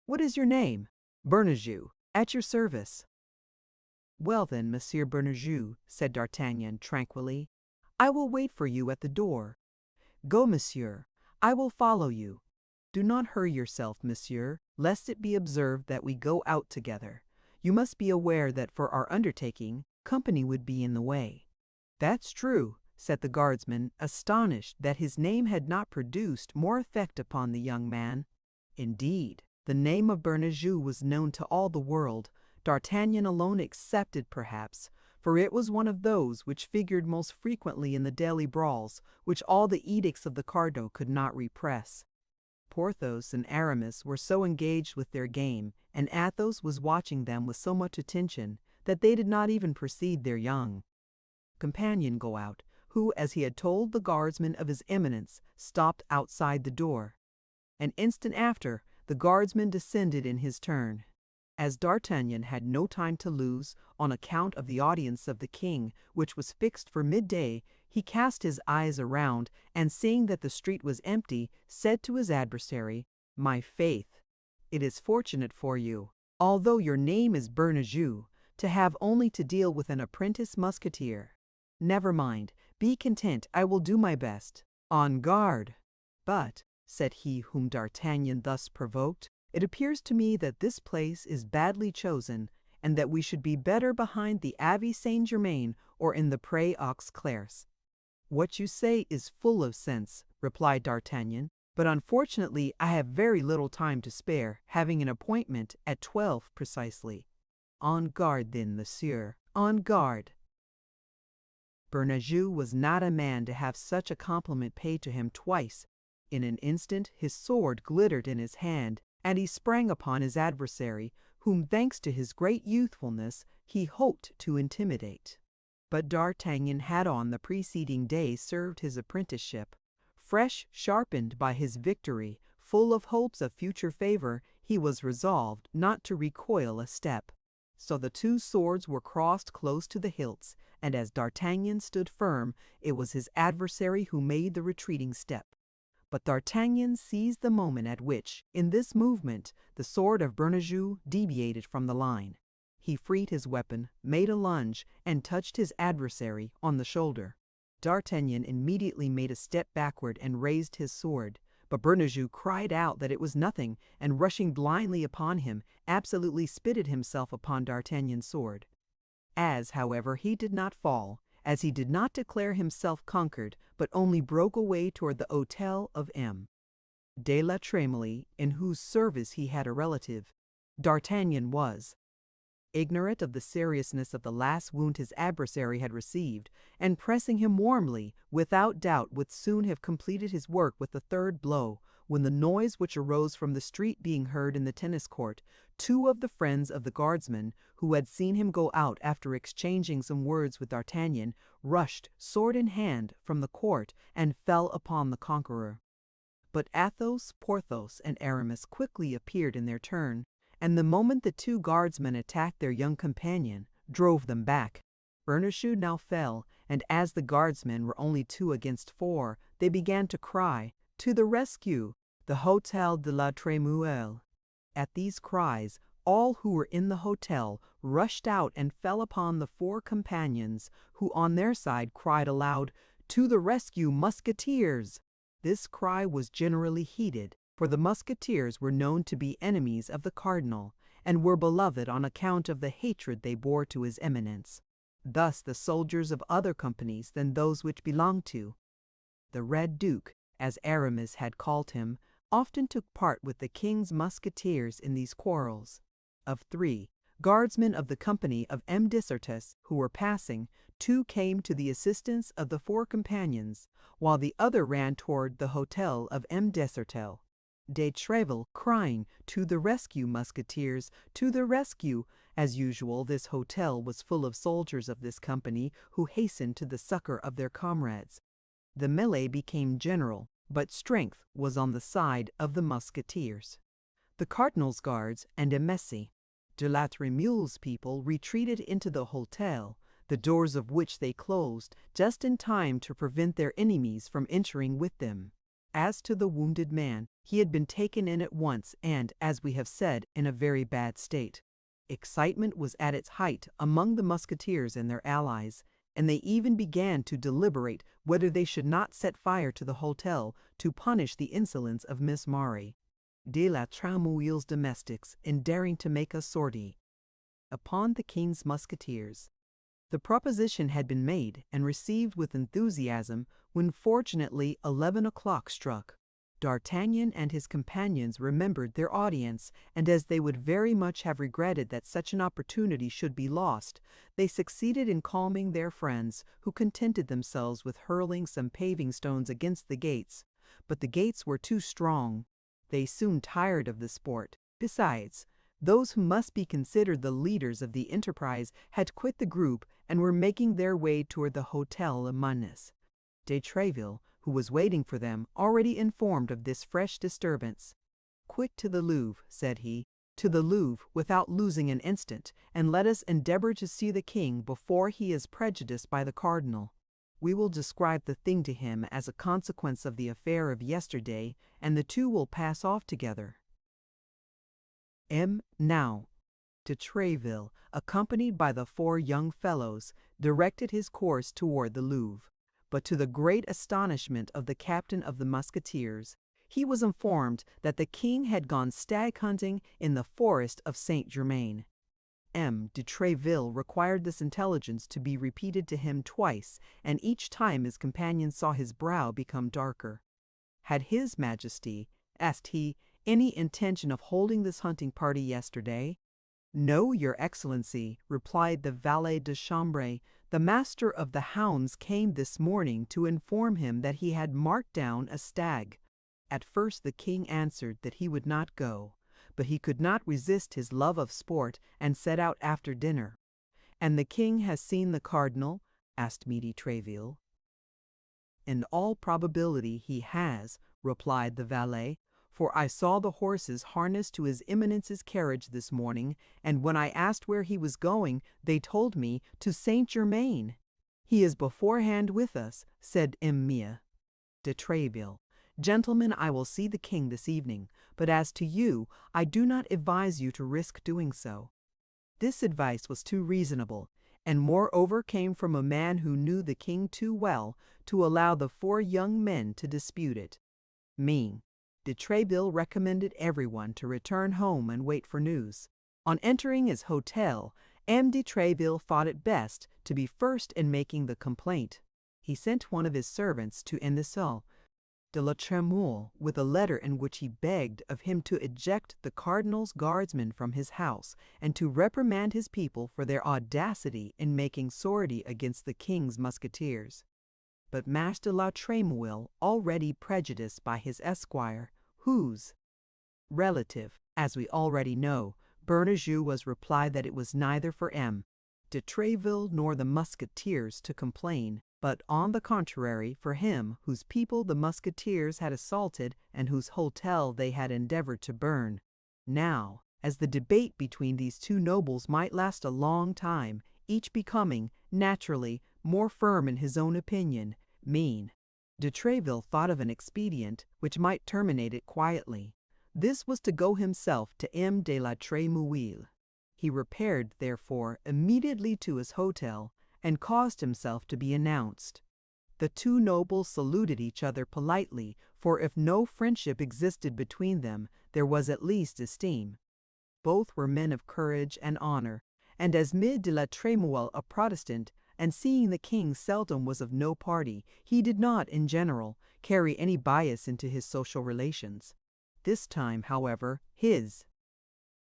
"What is your name?" "Bernajoux, at your service." "Well then, Monsieur Bernajoux," said D'Artagnan tranquilly, "I will wait for you at the door." "Go, monsieur, I will follow you." "Do not hurry yourself, monsieur, lest it be observed that we go out together. You must be aware that for our undertaking, company would be in the way." "That's true," said the guardsman, astonished that his name had not produced more effect upon the young man. Indeed, the name of Bernajoux was known to all the world, D'Artagnan alone excepted perhaps, for it was one of those which figured most frequently in the daily brawls, which all the edicts of the Cardinal could not repress. Porthos and Aramis were so engaged with their game, and Athos was watching them with so much attention, that they did not even perceive their young companion go out, who, as he had told the guardsman of His Eminence, stopped outside the door. An instant after, the guardsman descended in his turn. As D'Artagnan had no time to lose, on account of the audience of the king, which was fixed for midday, he cast his eyes around, and seeing that the street was empty, said to his adversary, "My faith, it is fortunate for you, although your name is Bernajoux, to have only to deal with an apprentice musketeer. Never mind, be content, I will do my best. On guard!" "But," said he whom D'Artagnan thus provoked, "it appears to me that this place is badly chosen, and that we should be better behind the Abbey Saint Germain or in the Pré aux Clercs." "What you say is full of sense," replied D'Artagnan, "but unfortunately I have very little time to spare, having an appointment at 12 precisely." "On guard then, monsieur, on guard!" Bernajoux was not a man to have such a compliment paid to him twice. In an instant his sword glittered in his hand, and he sprang upon his adversary, whom, thanks to his great youthfulness, he hoped to intimidate. But D'Artagnan had on the preceding day served his apprenticeship. Fresh, sharpened by his victory, full of hopes of future favor, he was resolved not to recoil a step. So the two swords were crossed close to the hilts, and as D'Artagnan stood firm, it was his adversary who made the retreating step. But D'Artagnan seized the moment at which, in this movement, the sword of Bernajoux deviated from the line. He freed his weapon, made a lunge, and touched his adversary on the shoulder. D'Artagnan immediately made a step backward and raised his sword, but Bernajoux cried out that it was nothing, and rushing blindly upon him, absolutely spitted himself upon D'Artagnan's sword. As, however, he did not fall, as he did not declare himself conquered, but only broke away toward the Hôtel of M. de la Trémouille, in whose service he had a relative. D'Artagnan was ignorant of the seriousness of the last wound his adversary had received, and pressing him warmly, without doubt would soon have completed his work with the third blow, when the noise which arose from the street being heard in the tennis court, two of the friends of the guardsman, who had seen him go out after exchanging some words with D'Artagnan, rushed, sword in hand, from the court, and fell upon the conqueror. But Athos, Porthos, and Aramis quickly appeared in their turn, and the moment the two guardsmen attacked their young companion, drove them back. Bernajoux now fell, and as the guardsmen were only 2 against 4, they began to cry, "To the rescue! The Hôtel de la Trémouille!" At these cries, all who were in the hotel rushed out and fell upon the four companions, who on their side cried aloud, "To the rescue, Musketeers!" This cry was generally heeded, for the Musketeers were known to be enemies of the Cardinal, and were beloved on account of the hatred they bore to his eminence. Thus the soldiers of other companies than those which belonged to the Red Duke, as Aramis had called him, often took part with the king's musketeers in these quarrels. Of 3 guardsmen of the company of M. Dessertes who were passing, 2 came to the assistance of the 4 companions, while the other ran toward the hotel of M. Dessertel. De Treville crying, "To the rescue, Musketeers! To the rescue!" As usual, this hotel was full of soldiers of this company who hastened to the succor of their comrades. The melee became general, but strength was on the side of the Musketeers. The Cardinal's guards and Emessi, de la Trémouille's people, retreated into the hotel, the doors of which they closed just in time to prevent their enemies from entering with them. As to the wounded man, he had been taken in at once and, as we have said, in a very bad state. Excitement was at its height among the Musketeers and their allies, and they even began to deliberate whether they should not set fire to the hotel to punish the insolence of Miss Mary, de la Trémouille's domestics, in daring to make a sortie upon the king's Musketeers. The proposition had been made and received with enthusiasm when fortunately 11 o'clock struck. D'Artagnan and his companions remembered their audience, and as they would very much have regretted that such an opportunity should be lost, they succeeded in calming their friends, who contented themselves with hurling some paving stones against the gates. But the gates were too strong. They soon tired of the sport. Besides, those who must be considered the leaders of the enterprise had quit the group and were making their way toward the Hotel of Mannes. De Treville, who was waiting for them, already informed of this fresh disturbance. "Quick to the Louvre," said he, "to the Louvre without losing an instant, and let us endeavour to see the king before he is prejudiced by the cardinal. We will describe the thing to him as a consequence of the affair of yesterday, and the two will pass off together." Now, de Treville, accompanied by the 4 young fellows, directed his course toward the Louvre. But to the great astonishment of the captain of the Musketeers, he was informed that the king had gone stag hunting in the forest of Saint Germain. De Treville required this intelligence to be repeated to him twice, and each time his companion saw his brow become darker. "Had his Majesty," asked he, "any intention of holding this hunting party yesterday?" "No, your Excellency," replied the valet de chambre. "The master of the hounds came this morning to inform him that he had marked down a stag." At first the king answered that he would not go, but he could not resist his love of sport, and set out after dinner. "And the king has seen the cardinal?" asked de Treville. "In all probability he has," replied the valet, "for I saw the horses harnessed to his Eminence's carriage this morning, and when I asked where he was going, they told me to Saint Germain." "He is beforehand with us," said Mia. De Treville: "Gentlemen, I will see the king this evening, but as to you, I do not advise you to risk doing so." This advice was too reasonable, and moreover came from a man who knew the king too well to allow the 4 young men to dispute it. De Treville recommended everyone to return home and wait for news. On entering his hotel, de Treville thought it best to be first in making the complaint. He sent one of his servants to Ineselle de la Trémouille with a letter in which he begged of him to eject the cardinal's guardsmen from his house, and to reprimand his people for their audacity in making sortie against the king's musketeers. But Master de la Trémouille, already prejudiced by his esquire, whose relative, as we already know, Bernajoux, was replied that it was neither for de Treville nor the musketeers to complain, but on the contrary for him whose people the musketeers had assaulted and whose hotel they had endeavored to burn. Now, as the debate between these 2 nobles might last a long time, each becoming, naturally, more firm in his own opinion, de Treville thought of an expedient which might terminate it quietly. This was to go himself to M. de la Trémouille. He repaired, therefore, immediately to his hotel, and caused himself to be announced. The two nobles saluted each other politely, for if no friendship existed between them, there was at least esteem. Both were men of courage and honor, and as M. de la Trémouille a Protestant, and seeing the king seldom was of no party, he did not, in general, carry any bias into his social relations. This time, however, his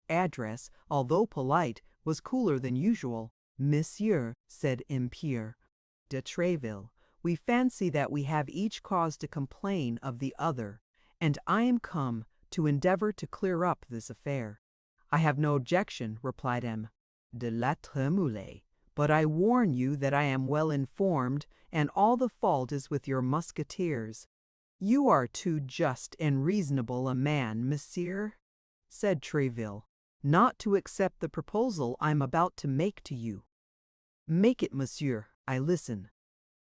address, although polite, was cooler than usual. "Monsieur," said M. Pierre de Tréville, "we fancy that we have each cause to complain of the other, and I am come to endeavor to clear up this affair." "I have no objection," replied M. de la Trémouille, "but I warn you that I am well informed, and all the fault is with your musketeers." "You are too just and reasonable a man, monsieur," said Tréville, "not to accept the proposal I am about to make to you." "Make it, monsieur, I listen."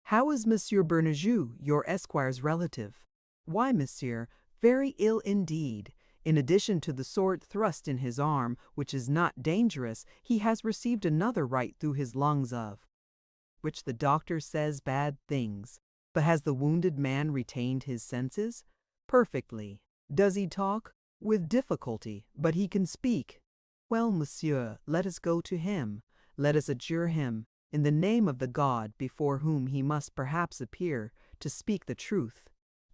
"How is Monsieur Bernajoux, your esquire's relative?" "Why, monsieur, very ill indeed. In addition to the sword thrust in his arm, which is not dangerous, he has received another right through his lungs of which the doctor says bad things. But has the wounded man retained his senses?" "Perfectly." "Does he talk?" "With difficulty, but he can speak." "Well, monsieur, let us go to him. Let us adjure him, in the name of the God before whom he must perhaps appear, to speak the truth.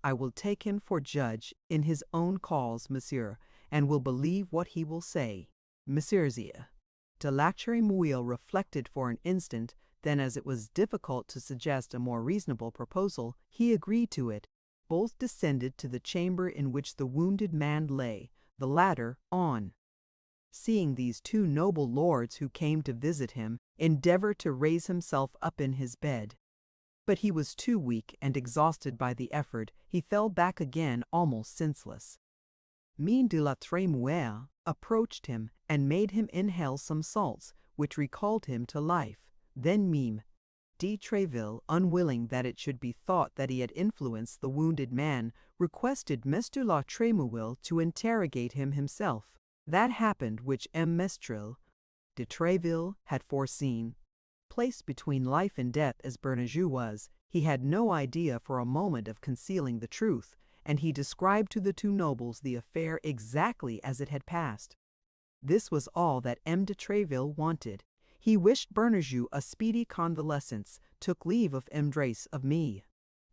I will take him for judge in his own cause, monsieur, and will believe what he will say. Messieurs." De la Trémouille reflected for an instant, then, as it was difficult to suggest a more reasonable proposal, he agreed to it. Both descended to the chamber in which the wounded man lay, the latter on seeing these two noble lords who came to visit him, endeavored to raise himself up in his bed. But he was too weak, and exhausted by the effort, he fell back again almost senseless. M. de la Trémouille approached him, and made him inhale some salts, which recalled him to life. Then M. de Tréville, unwilling that it should be thought that he had influenced the wounded man, requested M. de la Trémouille to interrogate him himself. That happened which M. de Tréville had foreseen. Placed between life and death as Bernajoux was, he had no idea for a moment of concealing the truth, and he described to the two nobles the affair exactly as it had passed. This was all that M. de Tréville wanted. He wished Bernajoux a speedy convalescence, took leave of Embrace of me.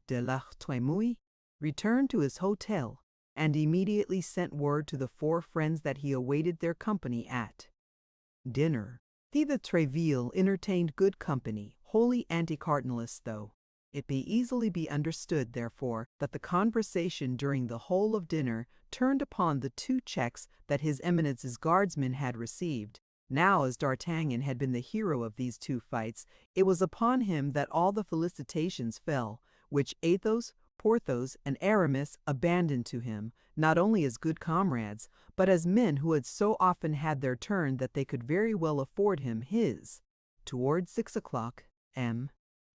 De la Trémouille returned to his hotel, and immediately sent word to the four friends that he awaited their company at dinner. The Tréville entertained good company, wholly anti-cardinalists though. It may easily be understood, therefore, that the conversation during the whole of dinner turned upon the two checks that His Eminence's guardsmen had received. Now, as D'Artagnan had been the hero of these two fights, it was upon him that all the felicitations fell, which Athos, Porthos, and Aramis abandoned to him, not only as good comrades, but as men who had so often had their turn that they could very well afford him his. Towards 6 o'clock, M.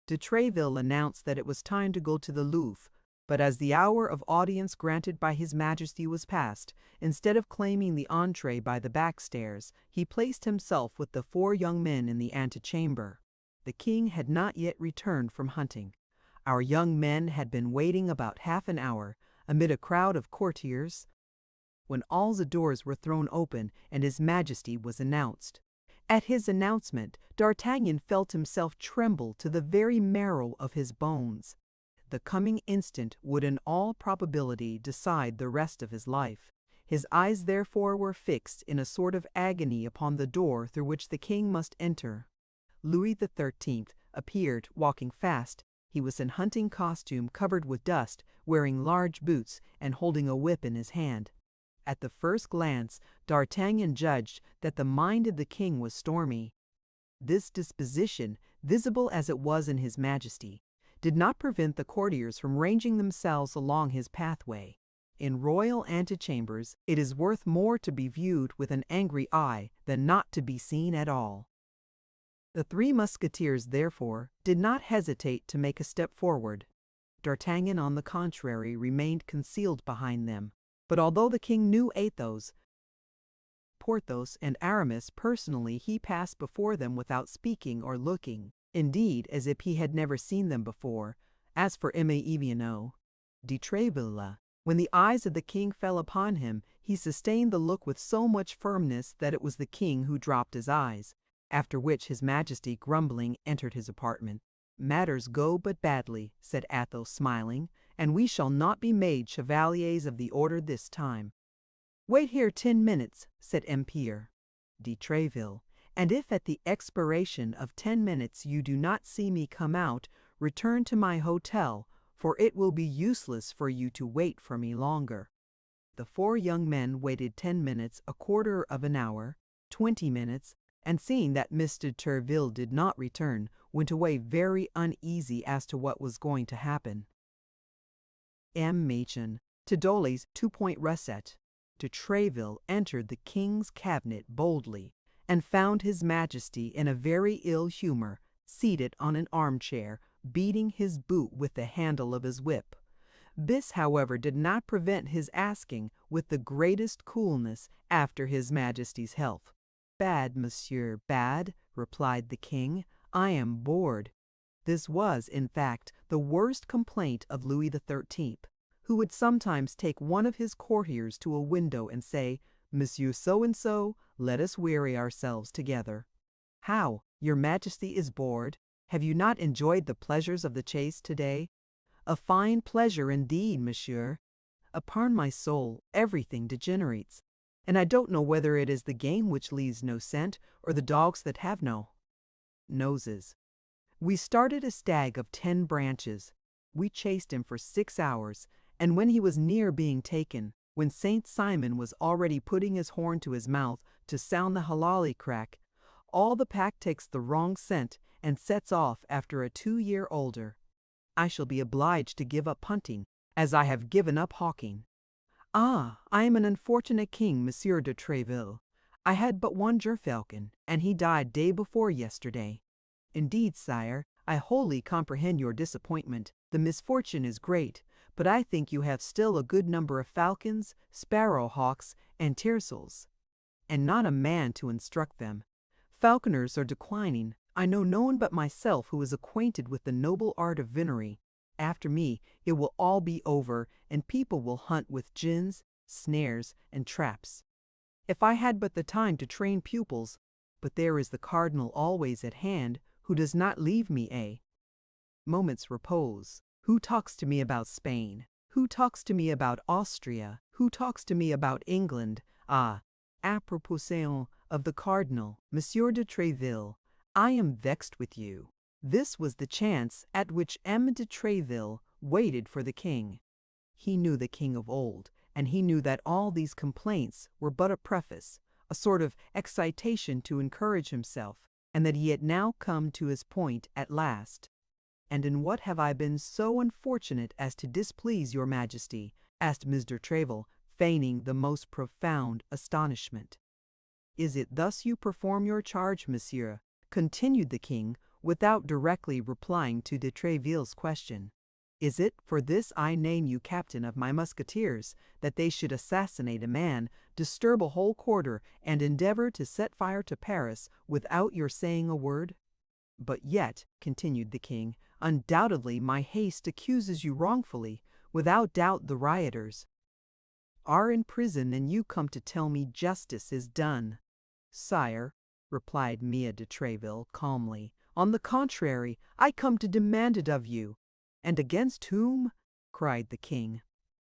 de Tréville announced that it was time to go to the Louvre, but as the hour of audience granted by His Majesty was past, instead of claiming the entree by the back stairs, he placed himself with the four young men in the antechamber. The king had not yet returned from hunting. Our young men had been waiting about half an hour, amid a crowd of courtiers, when all the doors were thrown open and His Majesty was announced. At his announcement, D'Artagnan felt himself tremble to the very marrow of his bones. The coming instant would in all probability decide the rest of his life. His eyes therefore were fixed in a sort of agony upon the door through which the king must enter. Louis XIII appeared, walking fast. He was in hunting costume, covered with dust, wearing large boots, and holding a whip in his hand. At the first glance, D'Artagnan judged that the mind of the king was stormy. This disposition, visible as it was in His Majesty, did not prevent the courtiers from ranging themselves along his pathway. In royal antechambers, it is worth more to be viewed with an angry eye than not to be seen at all. The Three Musketeers, therefore, did not hesitate to make a step forward. D'Artagnan, on the contrary, remained concealed behind them. But although the king knew Athos, Porthos, and Aramis personally, he passed before them without speaking or looking, indeed as if he had never seen them before. As for Aimé de Tréville, when the eyes of the king fell upon him, he sustained the look with so much firmness that it was the king who dropped his eyes, after which his Majesty, grumbling, entered his apartment. "Matters go but badly," said Athos, smiling, "and we shall not be made chevaliers of the order this time." "Wait here 10 minutes," said Empire de Tréville, "and if at the expiration of 10 minutes you do not see me come out, return to my hotel, for it will be useless for you to wait for me longer." The 4 young men waited 10 minutes, a quarter of an hour, 20 minutes, and seeing that Mr. de Tréville did not return, went away very uneasy as to what was going to happen. M. Machen, to Dolly's 2-point russet. De Tréville entered the king's cabinet boldly, and found his Majesty in a very ill humor, seated on an armchair, beating his boot with the handle of his whip. This, however, did not prevent his asking, with the greatest coolness, after his Majesty's health. "Bad, monsieur, bad," replied the king. "I am bored." This was, in fact, the worst complaint of Louis XIII, who would sometimes take one of his courtiers to a window and say, "Monsieur So-and-so, let us weary ourselves together." "How, your Majesty is bored? Have you not enjoyed the pleasures of the chase today?" "A fine pleasure indeed, monsieur." "Upon my soul, everything degenerates, and I don't know whether it is the game which leaves no scent, or the dogs that have no noses. We started a stag of 10 branches. We chased him for 6 hours, and when he was near being taken, when Saint Simon was already putting his horn to his mouth to sound the halali crack, all the pack takes the wrong scent and sets off after a 2-year older. I shall be obliged to give up hunting, as I have given up hawking. Ah, I am an unfortunate king, Monsieur de Tréville. I had but 1 gerfalcon, and he died day before yesterday." "Indeed, sire, I wholly comprehend your disappointment. The misfortune is great, but I think you have still a good number of falcons, sparrow-hawks, and tiercels, and not a man to instruct them. Falconers are declining. I know no one but myself who is acquainted with the noble art of venery. After me, it will all be over, and people will hunt with gins, snares, and traps. If I had but the time to train pupils, but there is the cardinal always at hand, who does not leave me a moment's repose. Who talks to me about Spain? Who talks to me about Austria? Who talks to me about England? Ah, apropos of the cardinal, Monsieur de Tréville, I am vexed with you." This was the chance at which M. de Tréville waited for the king. He knew the king of old, and he knew that all these complaints were but a preface, a sort of excitation to encourage himself, and that he had now come to his point at last. "And in what have I been so unfortunate as to displease your Majesty?" asked Mr. Tréville, feigning the most profound astonishment. "Is it thus you perform your charge, monsieur?" continued the king, without directly replying to de Tréville's question. "Is it for this I name you captain of my musketeers, that they should assassinate a man, disturb a whole quarter, and endeavor to set fire to Paris without your saying a word? But yet," continued the king, "undoubtedly my haste accuses you wrongfully. Without doubt the rioters are in prison, and you come to tell me justice is done." "Sire," replied M. de Tréville calmly, "on the contrary, I come to demand it of you." "And against whom?" cried the king.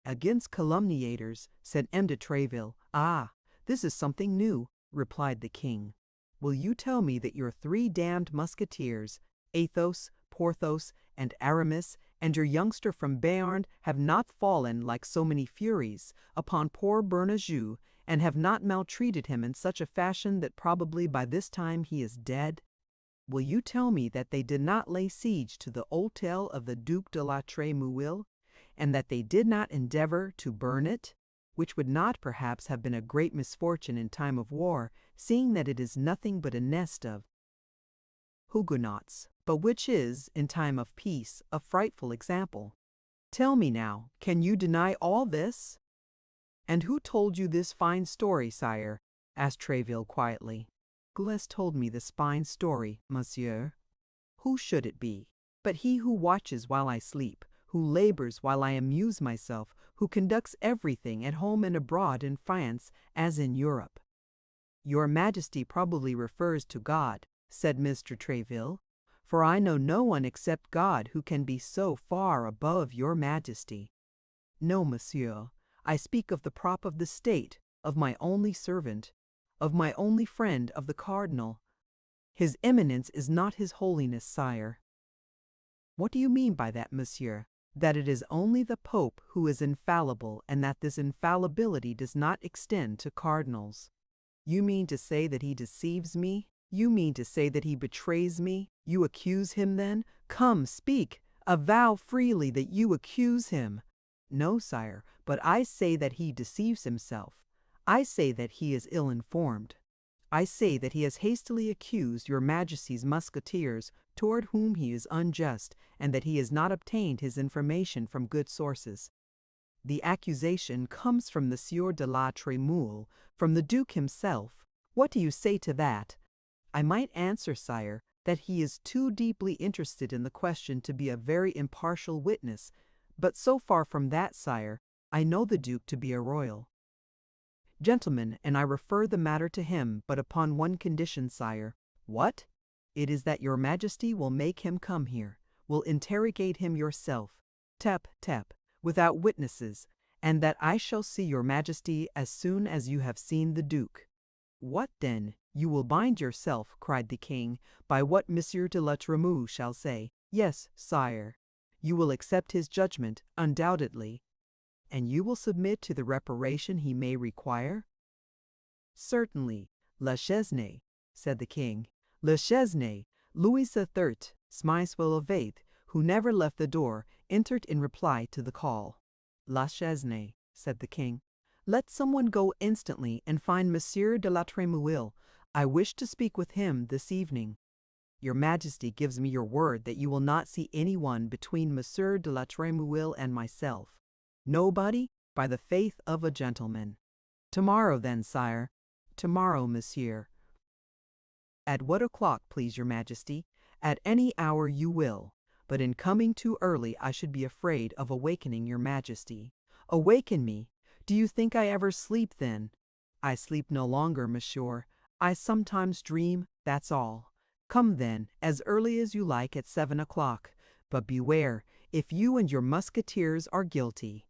"Against calumniators," said M. de Tréville. "Ah, this is something new," replied the king. "Will you tell me that your 3 damned musketeers, Athos, Porthos, and Aramis, and your youngster from Béarn, have not fallen, like so many furies, upon poor Bernajoux, and have not maltreated him in such a fashion that probably by this time he is dead? Will you tell me that they did not lay siege to the hôtel of the Duc de la Trémouille, and that they did not endeavor to burn it, which would not perhaps have been a great misfortune in time of war, seeing that it is nothing but a nest of Huguenots, but which is, in time of peace, a frightful example? Tell me now, can you deny all this?" "And who told you this fine story, sire?" asked Tréville quietly. "Who has told me this fine story, monsieur? Who should it be but he who watches while I sleep, who labors while I amuse myself, who conducts everything at home and abroad in France as in Europe?" "Your Majesty probably refers to God," said Mr. Tréville, "for I know no one except God who can be so far above your Majesty." "No, monsieur, I speak of the prop of the state, of my only servant, of my only friend, of the cardinal. His Eminence is not His Holiness, sire." "What do you mean by that, monsieur?" "That it is only the Pope who is infallible, and that this infallibility does not extend to cardinals." "You mean to say that he deceives me? You mean to say that he betrays me? You accuse him, then? Come, speak! Avow freely that you accuse him." "No, sire, but I say that he deceives himself. I say that he is ill-informed. I say that he has hastily accused your Majesty's Musketeers, toward whom he is unjust, and that he has not obtained his information from good sources. The accusation comes from the Sieur de la Trémouille, from the Duke himself. What do you say to that?" "I might answer, sire, that he is too deeply interested in the question to be a very impartial witness, but so far from that, sire, I know the Duke to be a royal gentleman, and I refer the matter to him, but upon one condition, sire." "What?" "It is that your Majesty will make him come here, will interrogate him yourself, tap, tap, without witnesses, and that I shall see your Majesty as soon as you have seen the Duke." "What then? You will bind yourself," cried the king, "by what Monsieur de la Trémouille shall say." "Yes, sire." "You will accept his judgment, undoubtedly." "And you will submit to the reparation he may require?" "Certainly. La Chesnaye," said the king. "La Chesnaye, Louis XIII, Smyswell of Vaith, who never left the door, entered in reply to the call." "La Chesnaye," said the king. "Let someone go instantly and find Monsieur de la Trémouille. I wish to speak with him this evening." "Your Majesty gives me your word that you will not see anyone between Monsieur de la Trémouille and myself?" "Nobody, by the faith of a gentleman." "Tomorrow, then, sire." "Tomorrow, monsieur." "At what o'clock, please your Majesty?" "At any hour you will. But in coming too early I should be afraid of awakening your Majesty." "Awaken me? Do you think I ever sleep then?" "I sleep no longer, monsieur. I sometimes dream, that's all." "Come then, as early as you like at 7 o'clock. But beware, if you and your Musketeers are guilty."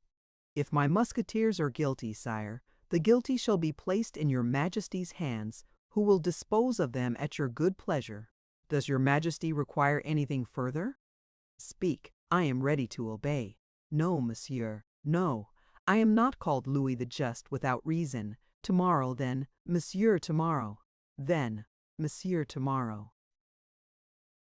"If my Musketeers are guilty, sire, the guilty shall be placed in your Majesty's hands, who will dispose of them at your good pleasure. Does your Majesty require anything further?" "Speak, I am ready to obey." "No, monsieur, no. I am not called Louis the Just without reason. Tomorrow, then, monsieur, tomorrow. Then, monsieur, tomorrow."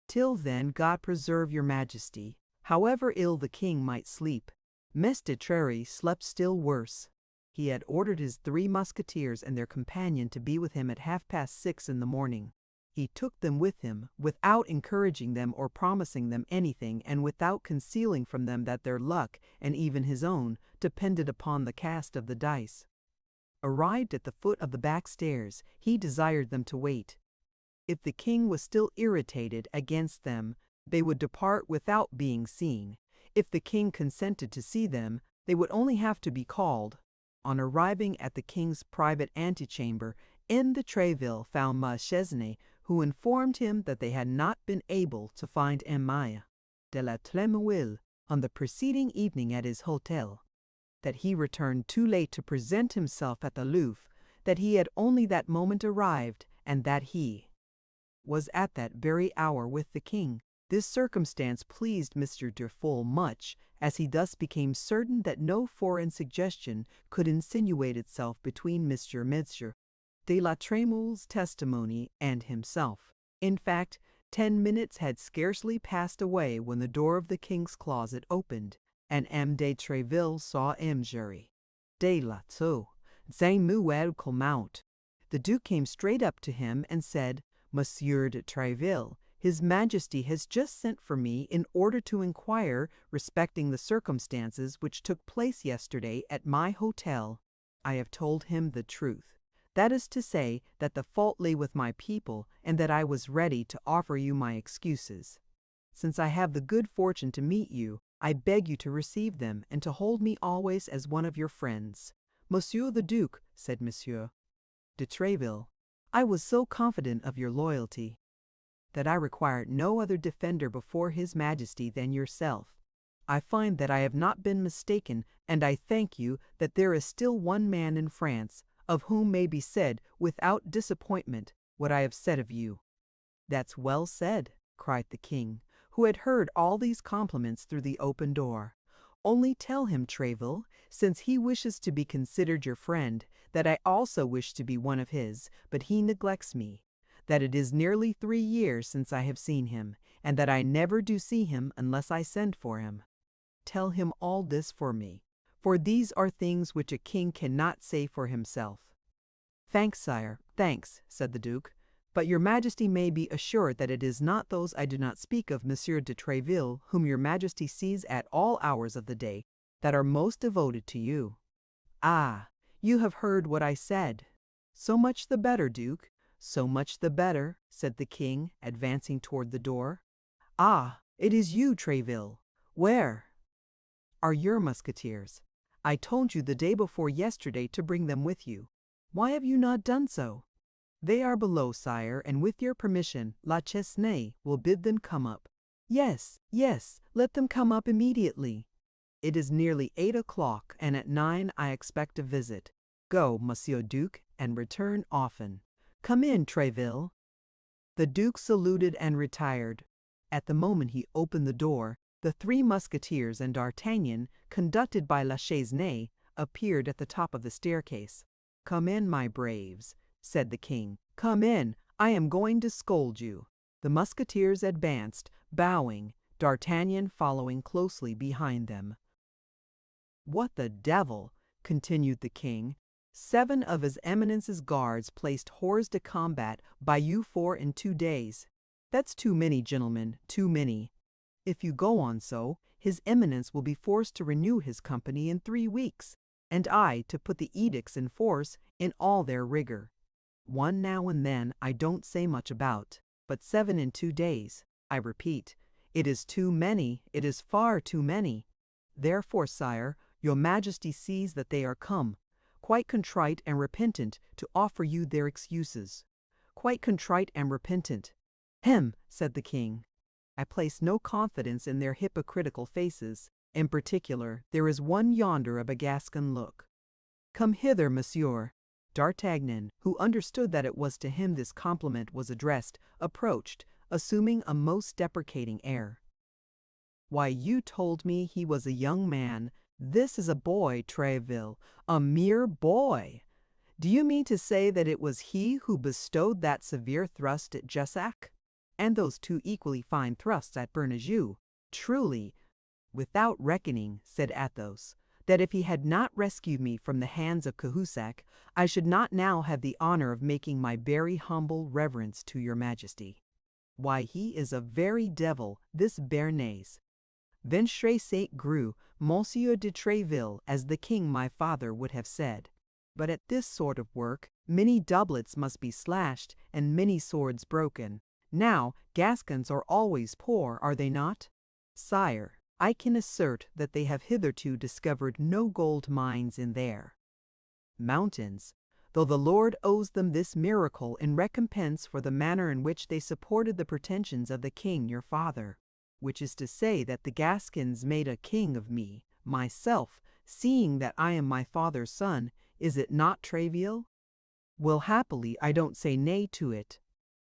Till then, God preserve your Majesty. However ill the king might sleep, Mess de Tréry slept still worse. He had ordered his 3 Musketeers and their companion to be with him at 6:30 in the morning. He took them with him, without encouraging them or promising them anything, and without concealing from them that their luck, and even his own, depended upon the cast of the dice. Arrived at the foot of the back stairs, he desired them to wait. If the king was still irritated against them, they would depart without being seen. If the king consented to see them, they would only have to be called. On arriving at the king's private antechamber, M. de Tréville found Ma Chesnaye, who informed him that they had not been able to find M. de la Trémouille on the preceding evening at his hotel, that he returned too late to present himself at the Louvre, that he had only that moment arrived, and that he was at that very hour with the king. This circumstance pleased Mr. Dufour much, as he thus became certain that no foreign suggestion could insinuate itself between Monsieur de la Trémouille's testimony and himself. In fact, 10 minutes had scarcely passed away when the door of the king's closet opened, and M. de Tréville saw M. de la Trémouille come out. The Duke came straight up to him and said, "Monsieur de Tréville, His Majesty has just sent for me in order to inquire respecting the circumstances which took place yesterday at my hotel." I have told him the truth. That is to say, that the fault lay with my people, and that I was ready to offer you my excuses. Since I have the good fortune to meet you, I beg you to receive them and to hold me always as one of your friends. Monsieur the Duke, said Monsieur de Tréville, I was so confident of your loyalty that I required no other defender before His Majesty than yourself. I find that I have not been mistaken, and I thank you that there is still one man in France of whom may be said without disappointment what I have said of you. That's well said, cried the king, who had heard all these compliments through the open door. Only tell him, Tréville, since he wishes to be considered your friend, that I also wish to be one of his, but he neglects me, that it is nearly 3 years since I have seen him, and that I never do see him unless I send for him. Tell him all this for me, for these are things which a king cannot say for himself. Thanks, sire, thanks, said the Duke, but your Majesty may be assured that it is not those I do not speak of Monsieur de Tréville, whom your Majesty sees at all hours of the day, that are most devoted to you. Ah, you have heard what I said. So much the better, Duke, so much the better, said the king, advancing toward the door. Ah, it is you, Tréville. Where are your musketeers? I told you the day before yesterday to bring them with you. Why have you not done so? They are below, sire, and with your permission, La Chesnaye will bid them come up. Yes, yes, let them come up immediately. It is nearly 8 o'clock, and at 9 I expect a visit. Go, Monsieur Duke, and return often. Come in, Tréville. The Duke saluted and retired. At the moment he opened the door, the 3 Musketeers and D'Artagnan, conducted by La Chesnaye, appeared at the top of the staircase. Come in, my braves, said the king. Come in, I am going to scold you. The Musketeers advanced, bowing, D'Artagnan following closely behind them. What the devil, continued the king. 7 of His Eminence's guards placed hors de combat by you 4 in 2 days. That's too many, gentlemen, too many. If you go on so, His Eminence will be forced to renew his company in 3 weeks, and I to put the edicts in force in all their rigor. 1 now and then I don't say much about, but 7 in 2 days, I repeat, it is too many, it is far too many. Therefore, sire, your Majesty sees that they are come, quite contrite and repentant, to offer you their excuses. Quite contrite and repentant. Hem, said the king. I place no confidence in their hypocritical faces. In particular, there is one yonder of a Gascon look. Come hither, monsieur. D'Artagnan, who understood that it was to him this compliment was addressed, approached, assuming a most deprecating air. Why, you told me he was a young man. This is a boy, Tréville, a mere boy. Do you mean to say that it was he who bestowed that severe thrust at Jussac, and those 2 equally fine thrusts at Bernajoux? Truly, without reckoning, said Athos, that if he had not rescued me from the hands of Cahusac, I should not now have the honor of making my very humble reverence to your Majesty. Why, he is a very devil, this Béarnais. Ventre Saint Gru, Monsieur de Tréville, as the king my father would have said. But at this sort of work, many doublets must be slashed, and many swords broken. Now, Gascons are always poor, are they not? Sire, I can assert that they have hitherto discovered no gold mines in their mountains, though the Lord owes them this miracle in recompense for the manner in which they supported the pretensions of the king your father, which is to say that the Gascons made a king of me, myself, seeing that I am my father's son. Is it not, Tréville? Well, happily, I don't say nay to it.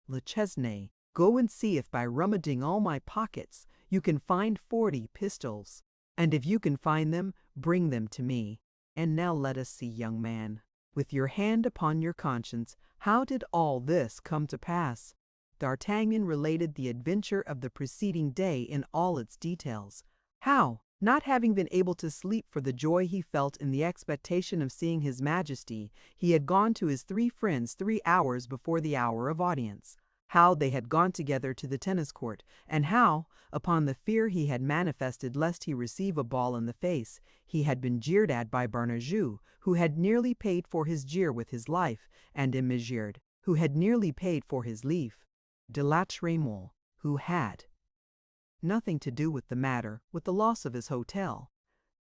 La Chesnaye, go and see if by rummaging all my pockets you can find 40 pistols, and if you can find them, bring them to me. And now let us see, young man, with your hand upon your conscience, how did all this come to pass? D'Artagnan related the adventure of the preceding day in all its details. How, not having been able to sleep for the joy he felt in the expectation of seeing His Majesty, he had gone to his 3 friends 3 hours before the hour of audience. how they had gone together to the tennis court, and how, upon the fear he had manifested lest he receive a ball in the face, he had been jeered at by Bernajoux, who had nearly paid for his jeer with his life, and Immersive, who had nearly paid for his leave, de la Trémol, who had nothing to do with the matter, with the loss of his hotel.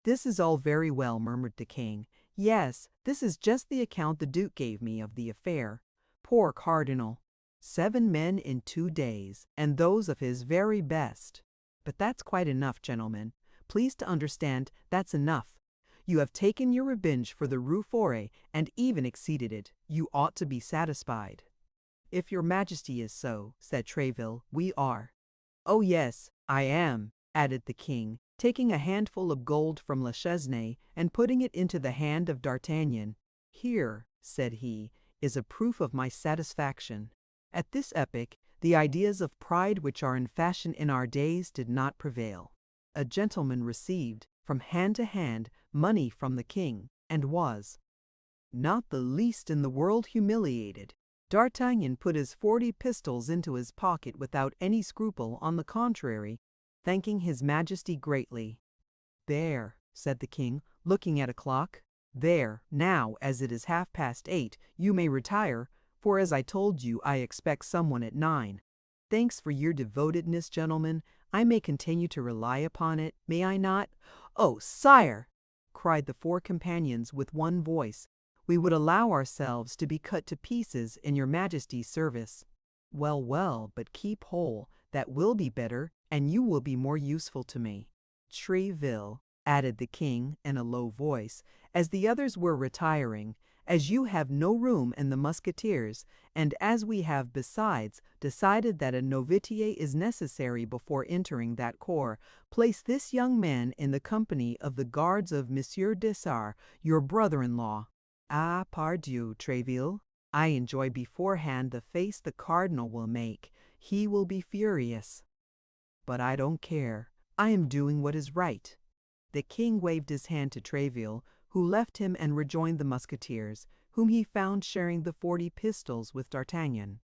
"This is all very well," murmured the king. "Yes, this is just the account the Duke gave me of the affair. Poor Cardinal! 7 men in 2 days, and those of his very best. But that's quite enough, gentlemen. Please to understand, that's enough. You have taken your revenge for the Rue Foret, and even exceeded it. You ought to be satisfied." "If your Majesty is so," said Tréville, "we are." "Oh yes, I am," added the king, taking a handful of gold from La Chesnaye and putting it into the hand of D'Artagnan. "Here," said he, "is a proof of my satisfaction." At this epoch, the ideas of pride which are in fashion in our days did not prevail. A gentleman received, from hand to hand, money from the king, and was not the least in the world humiliated. D'Artagnan put his 40 pistols into his pocket without any scruple, on the contrary, thanking his Majesty greatly. "There," said the king, looking at a clock. "There, now, as it is 8:30, you may retire, for as I told you, I expect someone at 9. Thanks for your devotedness, gentlemen. I may continue to rely upon it, may I not?" "Oh, sire!" cried the 4 companions with one voice. "We would allow ourselves to be cut to pieces in your Majesty's service." "Well, well, but keep whole. That will be better, and you will be more useful to me. Tréville," added the king in a low voice, as the others were retiring, "as you have no room in the Musketeers, and as we have besides decided that a novitiate is necessary before entering that corps, place this young man in the company of the guards of Monsieur Dessart, your brother-in-law. Ah, pardieu, Tréville, I enjoy beforehand the face the cardinal will make. He will be furious. But I don't care. I am doing what is right." The king waved his hand to Tréville, who left him and rejoined the Musketeers, whom he found sharing the 40 pistols with D'Artagnan.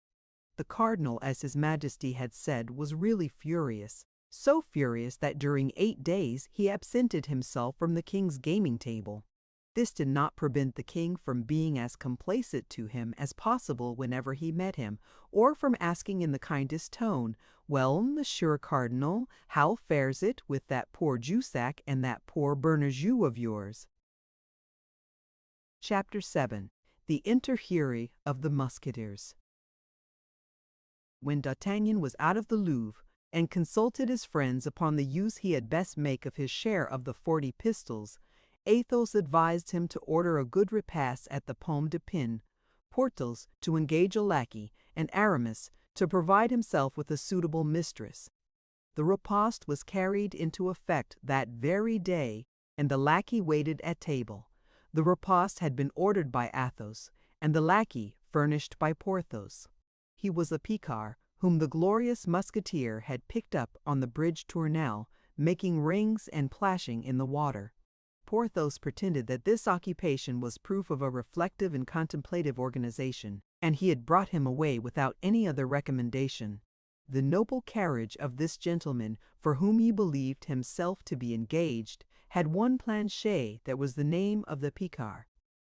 The cardinal, as his Majesty had said, was really furious, so furious that during 8 days he absented himself from the king's gaming table. This did not prevent the king from being as complaisant to him as possible whenever he met him, or from asking in the kindest tone, "Well, Monsieur Cardinal, how fares it with that poor Jussac and that poor Bernajoux of yours?" Chapter 7. The Intrigue of the Musketeers. When D'Artagnan was out of the Louvre, and consulted his friends upon the use he had best make of his share of the 40 pistols, Athos advised him to order a good repast at the Pomme de Pin, Porthos to engage a lackey, and Aramis to provide himself with a suitable mistress. The repast was carried into effect that very day, and the lackey waited at table. The repast had been ordered by Athos, and the lackey furnished by Porthos. He was a Picard, whom the glorious Musketeer had picked up on the bridge Tournelle, making rings and plashing in the water. Porthos pretended that this occupation was proof of a reflective and contemplative organization, and he had brought him away without any other recommendation. The noble carriage of this gentleman, for whom he believed himself to be engaged, had one planchet that was the name of the Picard.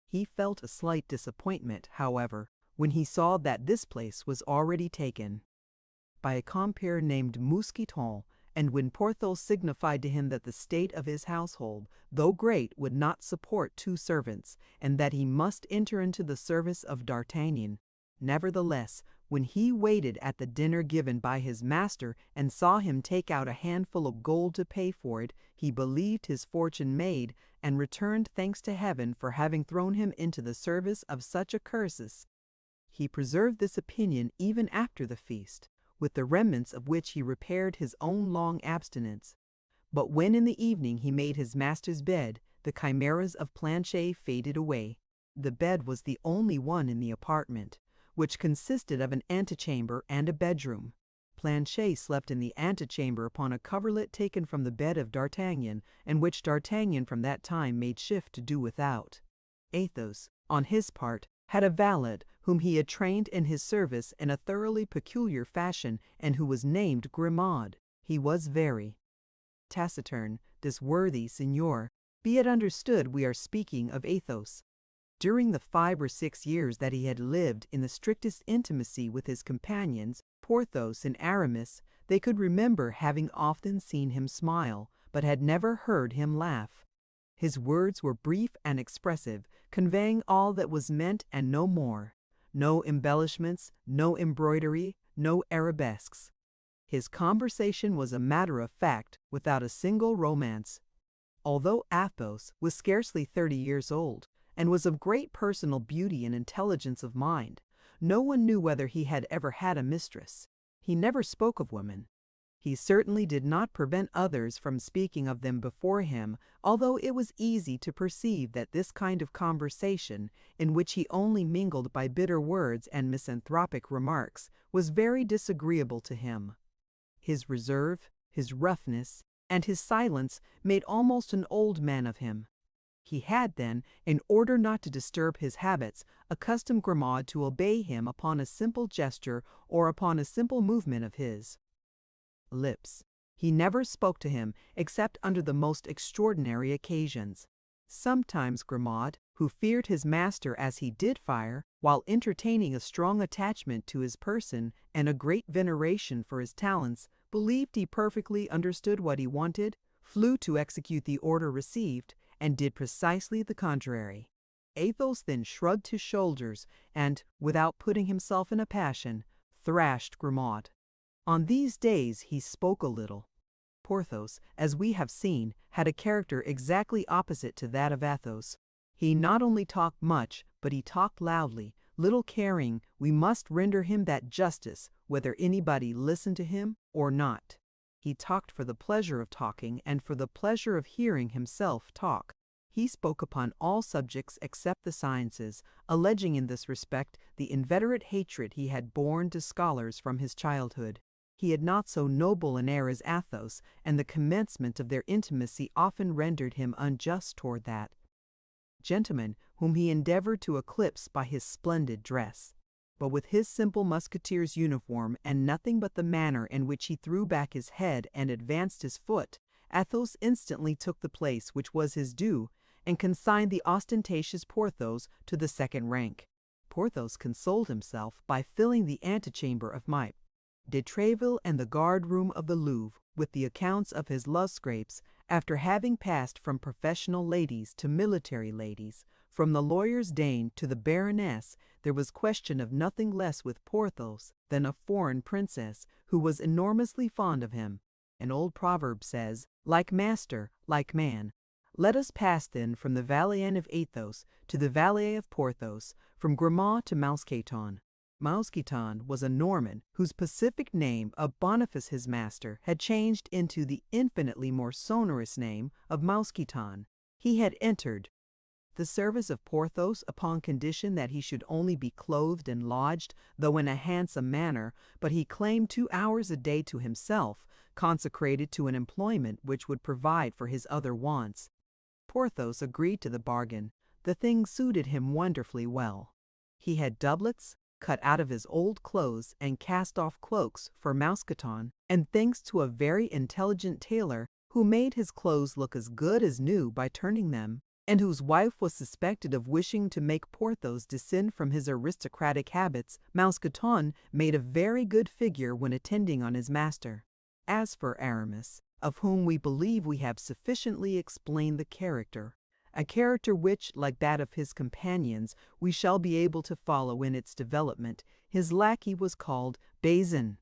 He felt a slight disappointment, however, when he saw that this place was already taken by a compeer named Mousqueton, and when Porthos signified to him that the state of his household, though great, would not support 2 servants, and that he must enter into the service of D'Artagnan. Nevertheless, when he waited at the dinner given by his master and saw him take out a handful of gold to pay for it, he believed his fortune made, and returned thanks to heaven for having thrown him into the service of such a cursus. He preserved this opinion even after the feast, with the remnants of which he repaired his own long abstinence. But when in the evening he made his master's bed, the chimeras of Planchet faded away. The bed was the only one in the apartment, which consisted of an antechamber and a bedroom. Planchet slept in the antechamber upon a coverlet taken from the bed of D'Artagnan, and which D'Artagnan from that time made shift to do without. Athos, on his part, had a valet whom he had trained in his service in a thoroughly peculiar fashion and who was named Grimaud. He was very taciturn, this worthy signor. Be it understood we are speaking of Athos. During the 5 or 6 years that he had lived in the strictest intimacy with his companions, Porthos and Aramis, they could remember having often seen him smile, but had never heard him laugh. His words were brief and expressive, conveying all that was meant and no more. No embellishments, no embroidery, no arabesques. His conversation was a matter of fact, without a single romance. Although Athos was scarcely 30 years old, and was of great personal beauty and intelligence of mind, no one knew whether he had ever had a mistress. He never spoke of women. He certainly did not prevent others from speaking of them before him, although it was easy to perceive that this kind of conversation, in which he only mingled by bitter words and misanthropic remarks, was very disagreeable to him. His reserve, his roughness, and his silence made almost an old man of him. He had then, in order not to disturb his habits, accustomed Grimaud to obey him upon a simple gesture or upon a simple movement of his lips. He never spoke to him except under the most extraordinary occasions. Sometimes Grimaud, who feared his master as he did fire, while entertaining a strong attachment to his person and a great veneration for his talents, believed he perfectly understood what he wanted, flew to execute the order received, and did precisely the contrary. Athos then shrugged his shoulders and, without putting himself in a passion, thrashed Grimaud. On these days he spoke a little. Porthos, as we have seen, had a character exactly opposite to that of Athos. He not only talked much, but he talked loudly, little caring, we must render him that justice, whether anybody listened to him or not. He talked for the pleasure of talking and for the pleasure of hearing himself talk. He spoke upon all subjects except the sciences, alleging in this respect the inveterate hatred he had borne to scholars from his childhood. He had not so noble an air as Athos, and the commencement of their intimacy often rendered him unjust toward that gentleman whom he endeavored to eclipse by his splendid dress. But with his simple musketeer's uniform and nothing but the manner in which he threw back his head and advanced his foot, Athos instantly took the place which was his due, and consigned the ostentatious Porthos to the second rank. Porthos consoled himself by filling the antechamber of Maitre de Tréville and the guard-room of the Louvre with the accounts of his love-scrapes, after having passed from professional ladies to military ladies, from the lawyer's dame to the baroness. There was question of nothing less with Porthos than a foreign princess, who was enormously fond of him. An old proverb says, like master, like man. Let us pass then from the valet of Athos to the valet of Porthos, from Grimaud to Mousqueton. Mousqueton was a Norman whose pacific name of Boniface his master had changed into the infinitely more sonorous name of Mousqueton. He had entered the service of Porthos upon condition that he should only be clothed and lodged, though in a handsome manner, but he claimed 2 hours a day to himself, consecrated to an employment which would provide for his other wants. Porthos agreed to the bargain. The thing suited him wonderfully well. He had doublets, cut out of his old clothes, and cast-off cloaks for Mousqueton, and thanks to a very intelligent tailor who made his clothes look as good as new by turning them, and whose wife was suspected of wishing to make Porthos descend from his aristocratic habits, Mousqueton made a very good figure when attending on his master. As for Aramis, of whom we believe we have sufficiently explained the character, a character which, like that of his companions, we shall be able to follow in its development, his lackey was called Bazin.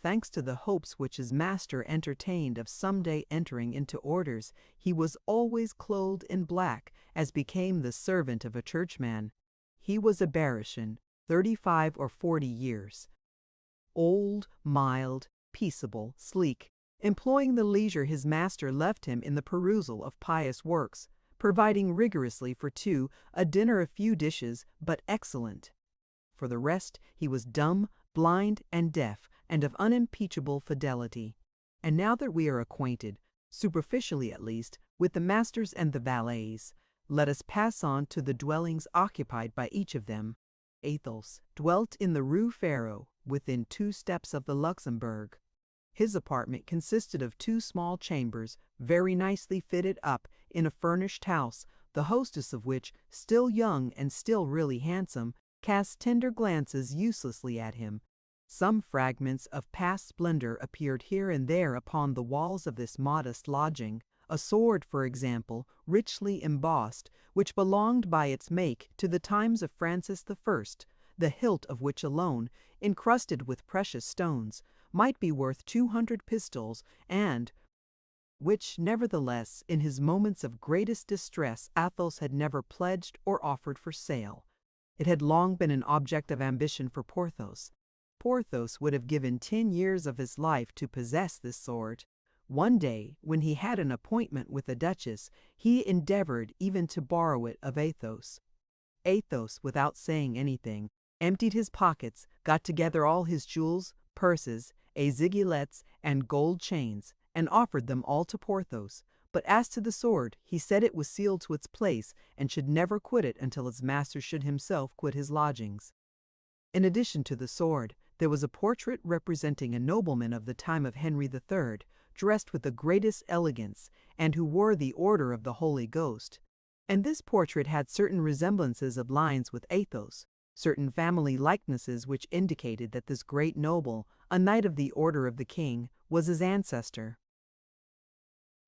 Thanks to the hopes which his master entertained of some day entering into orders, he was always clothed in black, as became the servant of a churchman. He was a Barochan, 35 or 40 years, old, mild, peaceable, sleek, employing the leisure his master left him in the perusal of pious works, providing rigorously for 2 a dinner of few dishes, but excellent. For the rest, he was dumb, blind, and deaf, and of unimpeachable fidelity. And now that we are acquainted, superficially at least, with the masters and the valets, let us pass on to the dwellings occupied by each of them. Athos, dwelt in the Rue Férou, within 2 steps of the Luxembourg. His apartment consisted of 2 small chambers, very nicely fitted up in a furnished house, the hostess of which, still young and still really handsome, cast tender glances uselessly at him. Some fragments of past splendor appeared here and there upon the walls of this modest lodging. A sword, for example, richly embossed, which belonged by its make to the times of Francis I, the hilt of which alone, encrusted with precious stones, might be worth 200 pistoles, and which, nevertheless, in his moments of greatest distress, Athos had never pledged or offered for sale. It had long been an object of ambition for Porthos. Porthos would have given 10 years of his life to possess this sword. One day, when he had an appointment with the Duchess, he endeavored even to borrow it of Athos. Athos, without saying anything, emptied his pockets, got together all his jewels, purses, aiguillettes, and gold chains, and offered them all to Porthos. But as to the sword, he said it was sealed to its place, and should never quit it until its master should himself quit his lodgings. In addition to the sword, there was a portrait representing a nobleman of the time of Henry III, dressed with the greatest elegance, and who wore the Order of the Holy Ghost. And this portrait had certain resemblances of lines with Athos, certain family likenesses which indicated that this great noble, a knight of the Order of the King, was his ancestor.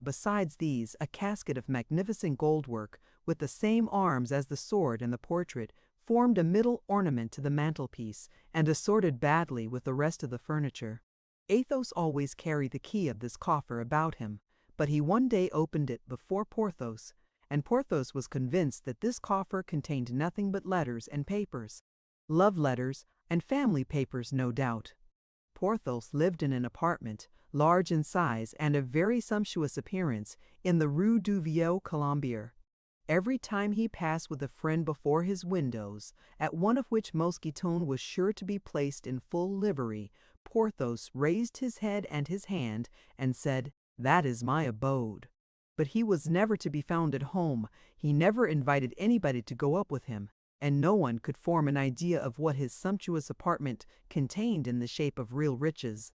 Besides these, a casket of magnificent gold work, with the same arms as the sword and the portrait, formed a middle ornament to the mantelpiece, and assorted badly with the rest of the furniture. Athos always carried the key of this coffer about him, but he one day opened it before Porthos, and Porthos was convinced that this coffer contained nothing but letters and papers, love letters and family papers, no doubt. Porthos lived in an apartment, large in size and of very sumptuous appearance, in the Rue du Vieux Colombier. Every time he passed with a friend before his windows, at one of which Mousqueton was sure to be placed in full livery, Porthos raised his head and his hand and said, "That is my abode." But he was never to be found at home, he never invited anybody to go up with him, and no one could form an idea of what his sumptuous apartment contained in the shape of real riches.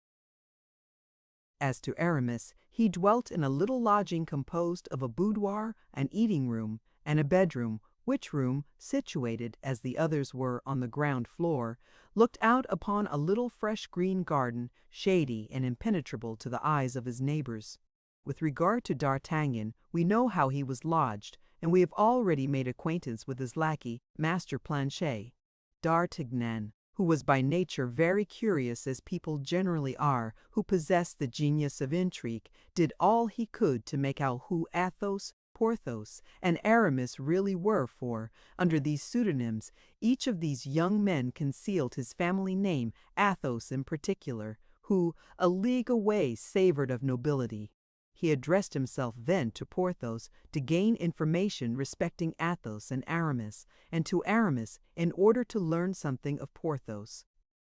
As to Aramis, he dwelt in a little lodging composed of a boudoir, an eating room, and a bedroom, which room, situated, as the others were, on the ground floor, looked out upon a little fresh green garden, shady and impenetrable to the eyes of his neighbors. With regard to D'Artagnan, we know how he was lodged, and we have already made acquaintance with his lackey, Master Planchet. D'Artagnan, who was by nature very curious, as people generally are who possess the genius of intrigue, did all he could to make out who Athos, Porthos, and Aramis really were, for, under these pseudonyms, each of these young men concealed his family name, Athos in particular, who, a league away, savoured of nobility. He addressed himself then to Porthos to gain information respecting Athos and Aramis, and to Aramis in order to learn something of Porthos.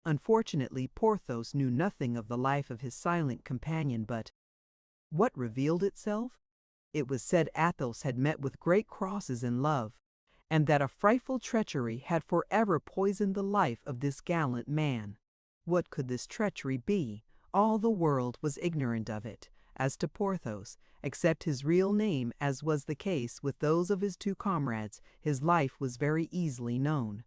Unfortunately, Porthos knew nothing of the life of his silent companion, but what revealed itself? It was said Athos had met with great crosses in love, and that a frightful treachery had forever poisoned the life of this gallant man. What could this treachery be? All the world was ignorant of it. As to Porthos, except his real name, as was the case with those of his 2 comrades, his life was very easily known.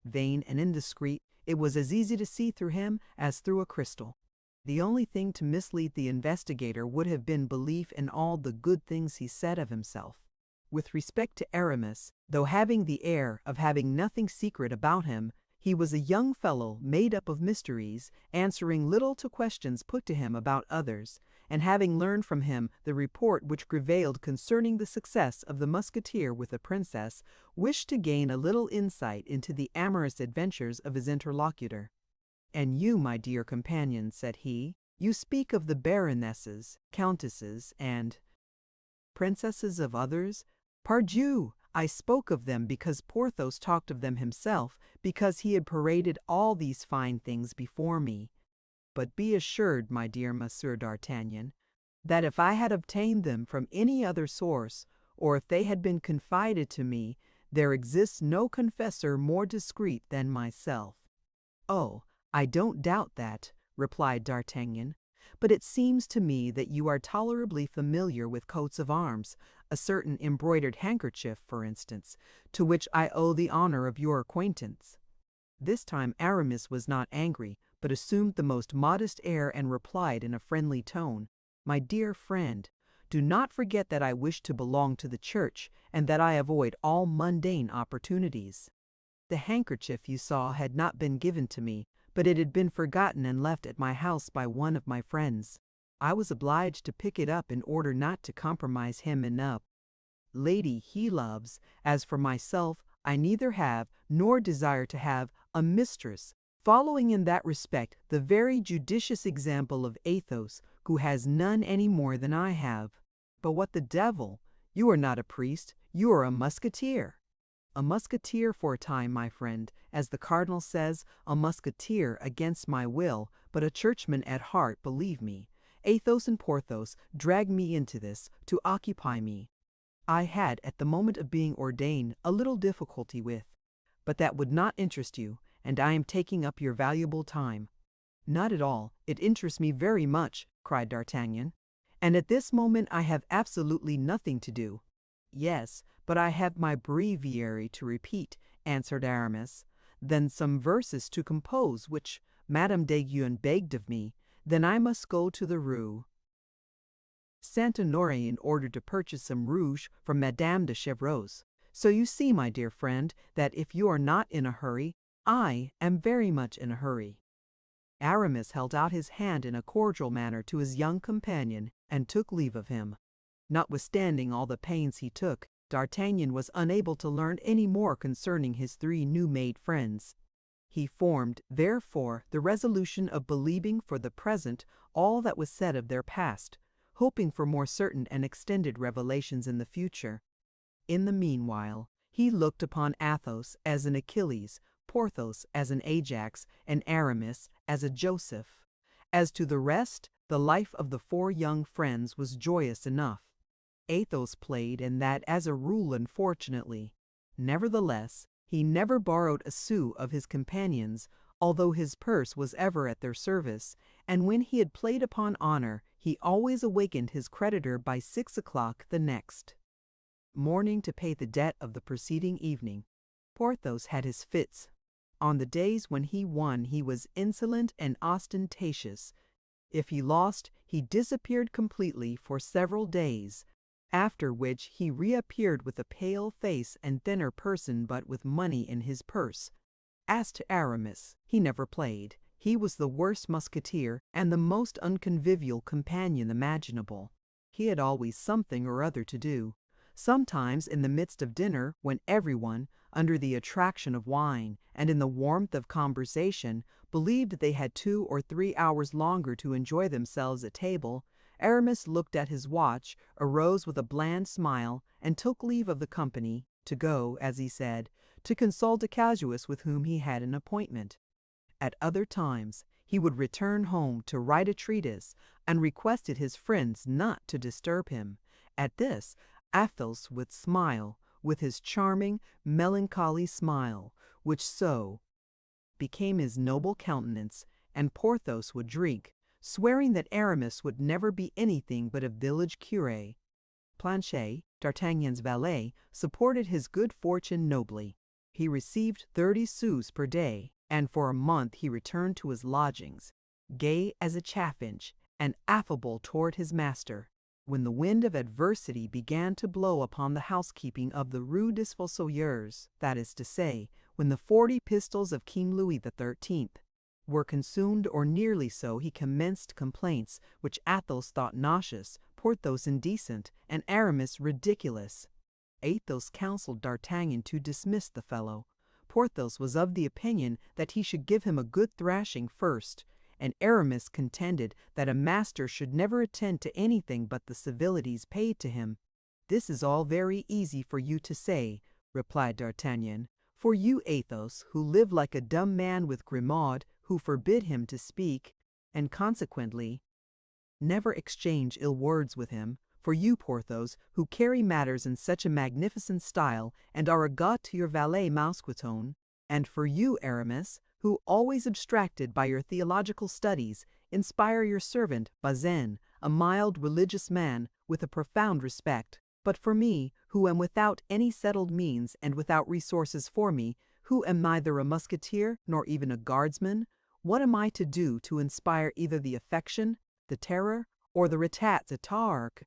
Vain and indiscreet, it was as easy to see through him as through a crystal. The only thing to mislead the investigator would have been belief in all the good things he said of himself. With respect to Aramis, though having the air of having nothing secret about him, he was a young fellow made up of mysteries, answering little to questions put to him about others, and having learned from him the report which prevailed concerning the success of the musketeer with the princess, wished to gain a little insight into the amorous adventures of his interlocutor. "And you, my dear companion," said he, "you speak of the baronesses, countesses, and princesses of others. Pardieu! I spoke of them because Porthos talked of them himself, because he had paraded all these fine things before me. But be assured, my dear Monsieur d'Artagnan, that if I had obtained them from any other source, or if they had been confided to me, There exists no confessor more discreet than myself." "Oh, I don't doubt that," replied D'Artagnan. "But it seems to me that you are tolerably familiar with coats of arms, a certain embroidered handkerchief, for instance, to which I owe the honor of your acquaintance." This time Aramis was not angry, but assumed the most modest air and replied in a friendly tone, "My dear friend, do not forget that I wish to belong to the church, and that I avoid all mundane opportunities. The handkerchief you saw had not been given to me, but it had been forgotten and left at my house by one of my friends. I was obliged to pick it up in order not to compromise him enough. Lady he loves, as for myself, I neither have, nor desire to have, a mistress, following in that respect the very judicious example of Athos, who has none any more than I have. But what the devil! You are not a priest, you are a musketeer." "A musketeer for a time, my friend, as the cardinal says, a musketeer against my will, but a churchman at heart, believe me. Athos and Porthos dragged me into this, to occupy me. I had, at the moment of being ordained, a little difficulty with. But that would not interest you, and I am taking up your valuable time." "Not at all, it interests me very much," cried D'Artagnan. "And at this moment I have absolutely nothing to do." "Yes, but I have my breviary to repeat," answered Aramis. "Then some verses to compose, which Madame d'Aiguillon begged of me. Then I must go to the Rue Saint-Honoré in order to purchase some rouge from Madame de Chevreuse. So you see, my dear friend, that if you are not in a hurry, I am very much in a hurry." Aramis held out his hand in a cordial manner to his young companion, and took leave of him. Notwithstanding all the pains he took, D'Artagnan was unable to learn any more concerning his three new-made friends. He formed, therefore, the resolution of believing for the present all that was said of their past, hoping for more certain and extended revelations in the future. In the meanwhile, he looked upon Athos as an Achilles, Porthos as an Ajax, and Aramis as a Joseph. As to the rest, the life of the four young friends was joyous enough. Athos played in that as a rule unfortunately. Nevertheless, he never borrowed a sou of his companions, although his purse was ever at their service, and when he had played upon honor, he always awakened his creditor by 6 o'clock the next morning to pay the debt of the preceding evening. Porthos had his fits. On the days when he won he was insolent and ostentatious. If he lost, he disappeared completely for several days, after which he reappeared with a pale face and thinner person, but with money in his purse. As to Aramis, he never played. He was the worst musketeer and the most unconvivial companion imaginable. He had always something or other to do. Sometimes in the midst of dinner, when everyone, under the attraction of wine and in the warmth of conversation, believed they had 2 or 3 hours longer to enjoy themselves at table, Aramis looked at his watch, arose with a bland smile, and took leave of the company, to go, as he said, to consult a casuist with whom he had an appointment. At other times, he would return home to write a treatise, and requested his friends not to disturb him. At this, Athos would smile, with his charming, melancholy smile, which so became his noble countenance, and Porthos would drink, swearing that Aramis would never be anything but a village curé. Planchet, D'Artagnan's valet, supported his good fortune nobly. He received 30 sous per day, and for a month he returned to his lodgings, gay as a chaffinch, and affable toward his master. When the wind of adversity began to blow upon the housekeeping of the Rue des Fossoyeurs, that is to say, when the 40 pistols of King Louis XIII were consumed or nearly so, he commenced complaints which Athos thought nauseous, Porthos indecent, and Aramis ridiculous. Athos counseled D'Artagnan to dismiss the fellow. Porthos was of the opinion that he should give him a good thrashing first, and Aramis contended that a master should never attend to anything but the civilities paid to him. "This is all very easy for you to say," replied D'Artagnan. "For you, Athos, who live like a dumb man with Grimaud, who forbid him to speak, and consequently never exchange ill words with him. For you, Porthos, who carry matters in such a magnificent style and are a god to your valet Mousqueton, and for you, Aramis, who, always abstracted by your theological studies, inspire your servant Bazin, a mild religious man, with a profound respect. But for me, who am without any settled means and without resources for me, who am neither a musketeer nor even a guardsman, what am I to do to inspire either the affection, the terror, or the rat-tat-tat?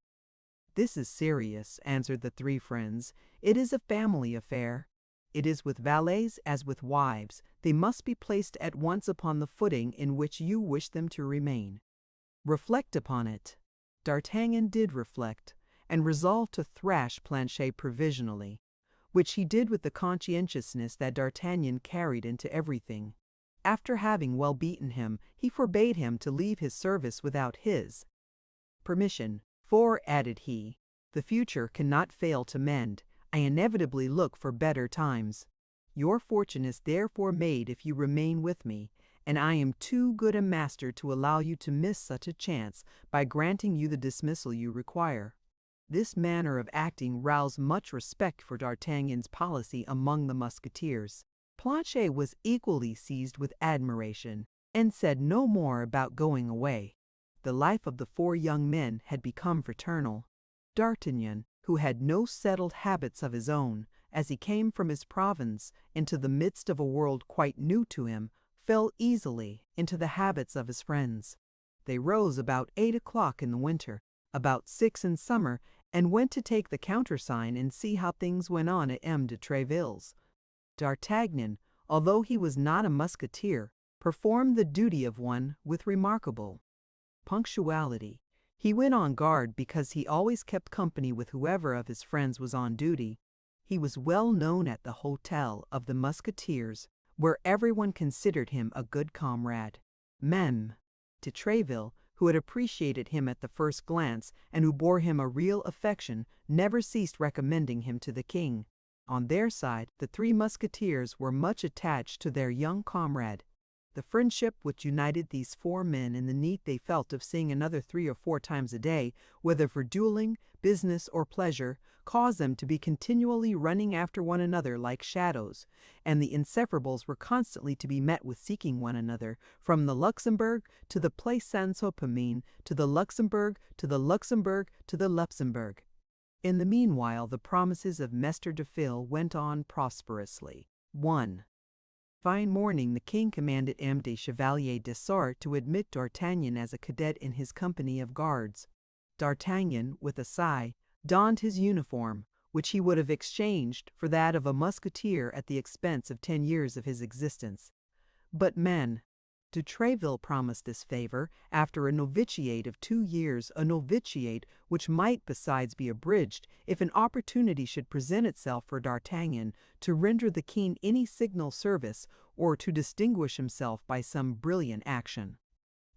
"This is serious," answered the three friends. "It is a family affair. It is with valets as with wives. They must be placed at once upon the footing in which you wish them to remain. Reflect upon it." D'Artagnan did reflect, and resolved to thrash Planchet provisionally, which he did with the conscientiousness that D'Artagnan carried into everything. After having well beaten him, he forbade him to leave his service without his permission. "For," added he, "the future cannot fail to mend. I inevitably look for better times. Your fortune is therefore made if you remain with me, and I am too good a master to allow you to miss such a chance by granting you the dismissal you require." This manner of acting roused much respect for D'Artagnan's policy among the Musketeers. Planchet was equally seized with admiration, and said no more about going away. The life of the four young men had become fraternal. D'Artagnan, who had no settled habits of his own, as he came from his province into the midst of a world quite new to him, fell easily into the habits of his friends. They rose about 8 o'clock in the winter, about 6 in summer, and went to take the countersign and see how things went on at M. de Tréville's. D'Artagnan, although he was not a musketeer, performed the duty of one with remarkable punctuality. He went on guard because he always kept company with whoever of his friends was on duty. He was well known at the Hotel of the Musketeers, where everyone considered him a good comrade. Meme de Tréville, who had appreciated him at the first glance, and who bore him a real affection, never ceased recommending him to the king. On their side, the three musketeers were much attached to their young comrade. The friendship which united these four men in the need they felt of seeing another 3 or 4 times a day, whether for dueling, business, or pleasure, caused them to be continually running after one another like shadows, and the inseparables were constantly to be met with seeking one another, from the Luxembourg to the Place Saint-Sophomine, to the Luxembourg, to the Luxembourg, to the Luxembourg. In the meanwhile, the promises of Mester de Ville went on prosperously. 1. Fine morning, the king commanded M. de Chevalier Dessart to admit D'Artagnan as a cadet in his company of guards. D'Artagnan, with a sigh, donned his uniform, which he would have exchanged for that of a musketeer at the expense of 10 years of his existence. But men de Tréville promised this favor after a novitiate of 2 years, a novitiate which might besides be abridged if an opportunity should present itself for D'Artagnan to render the king any signal service or to distinguish himself by some brilliant action.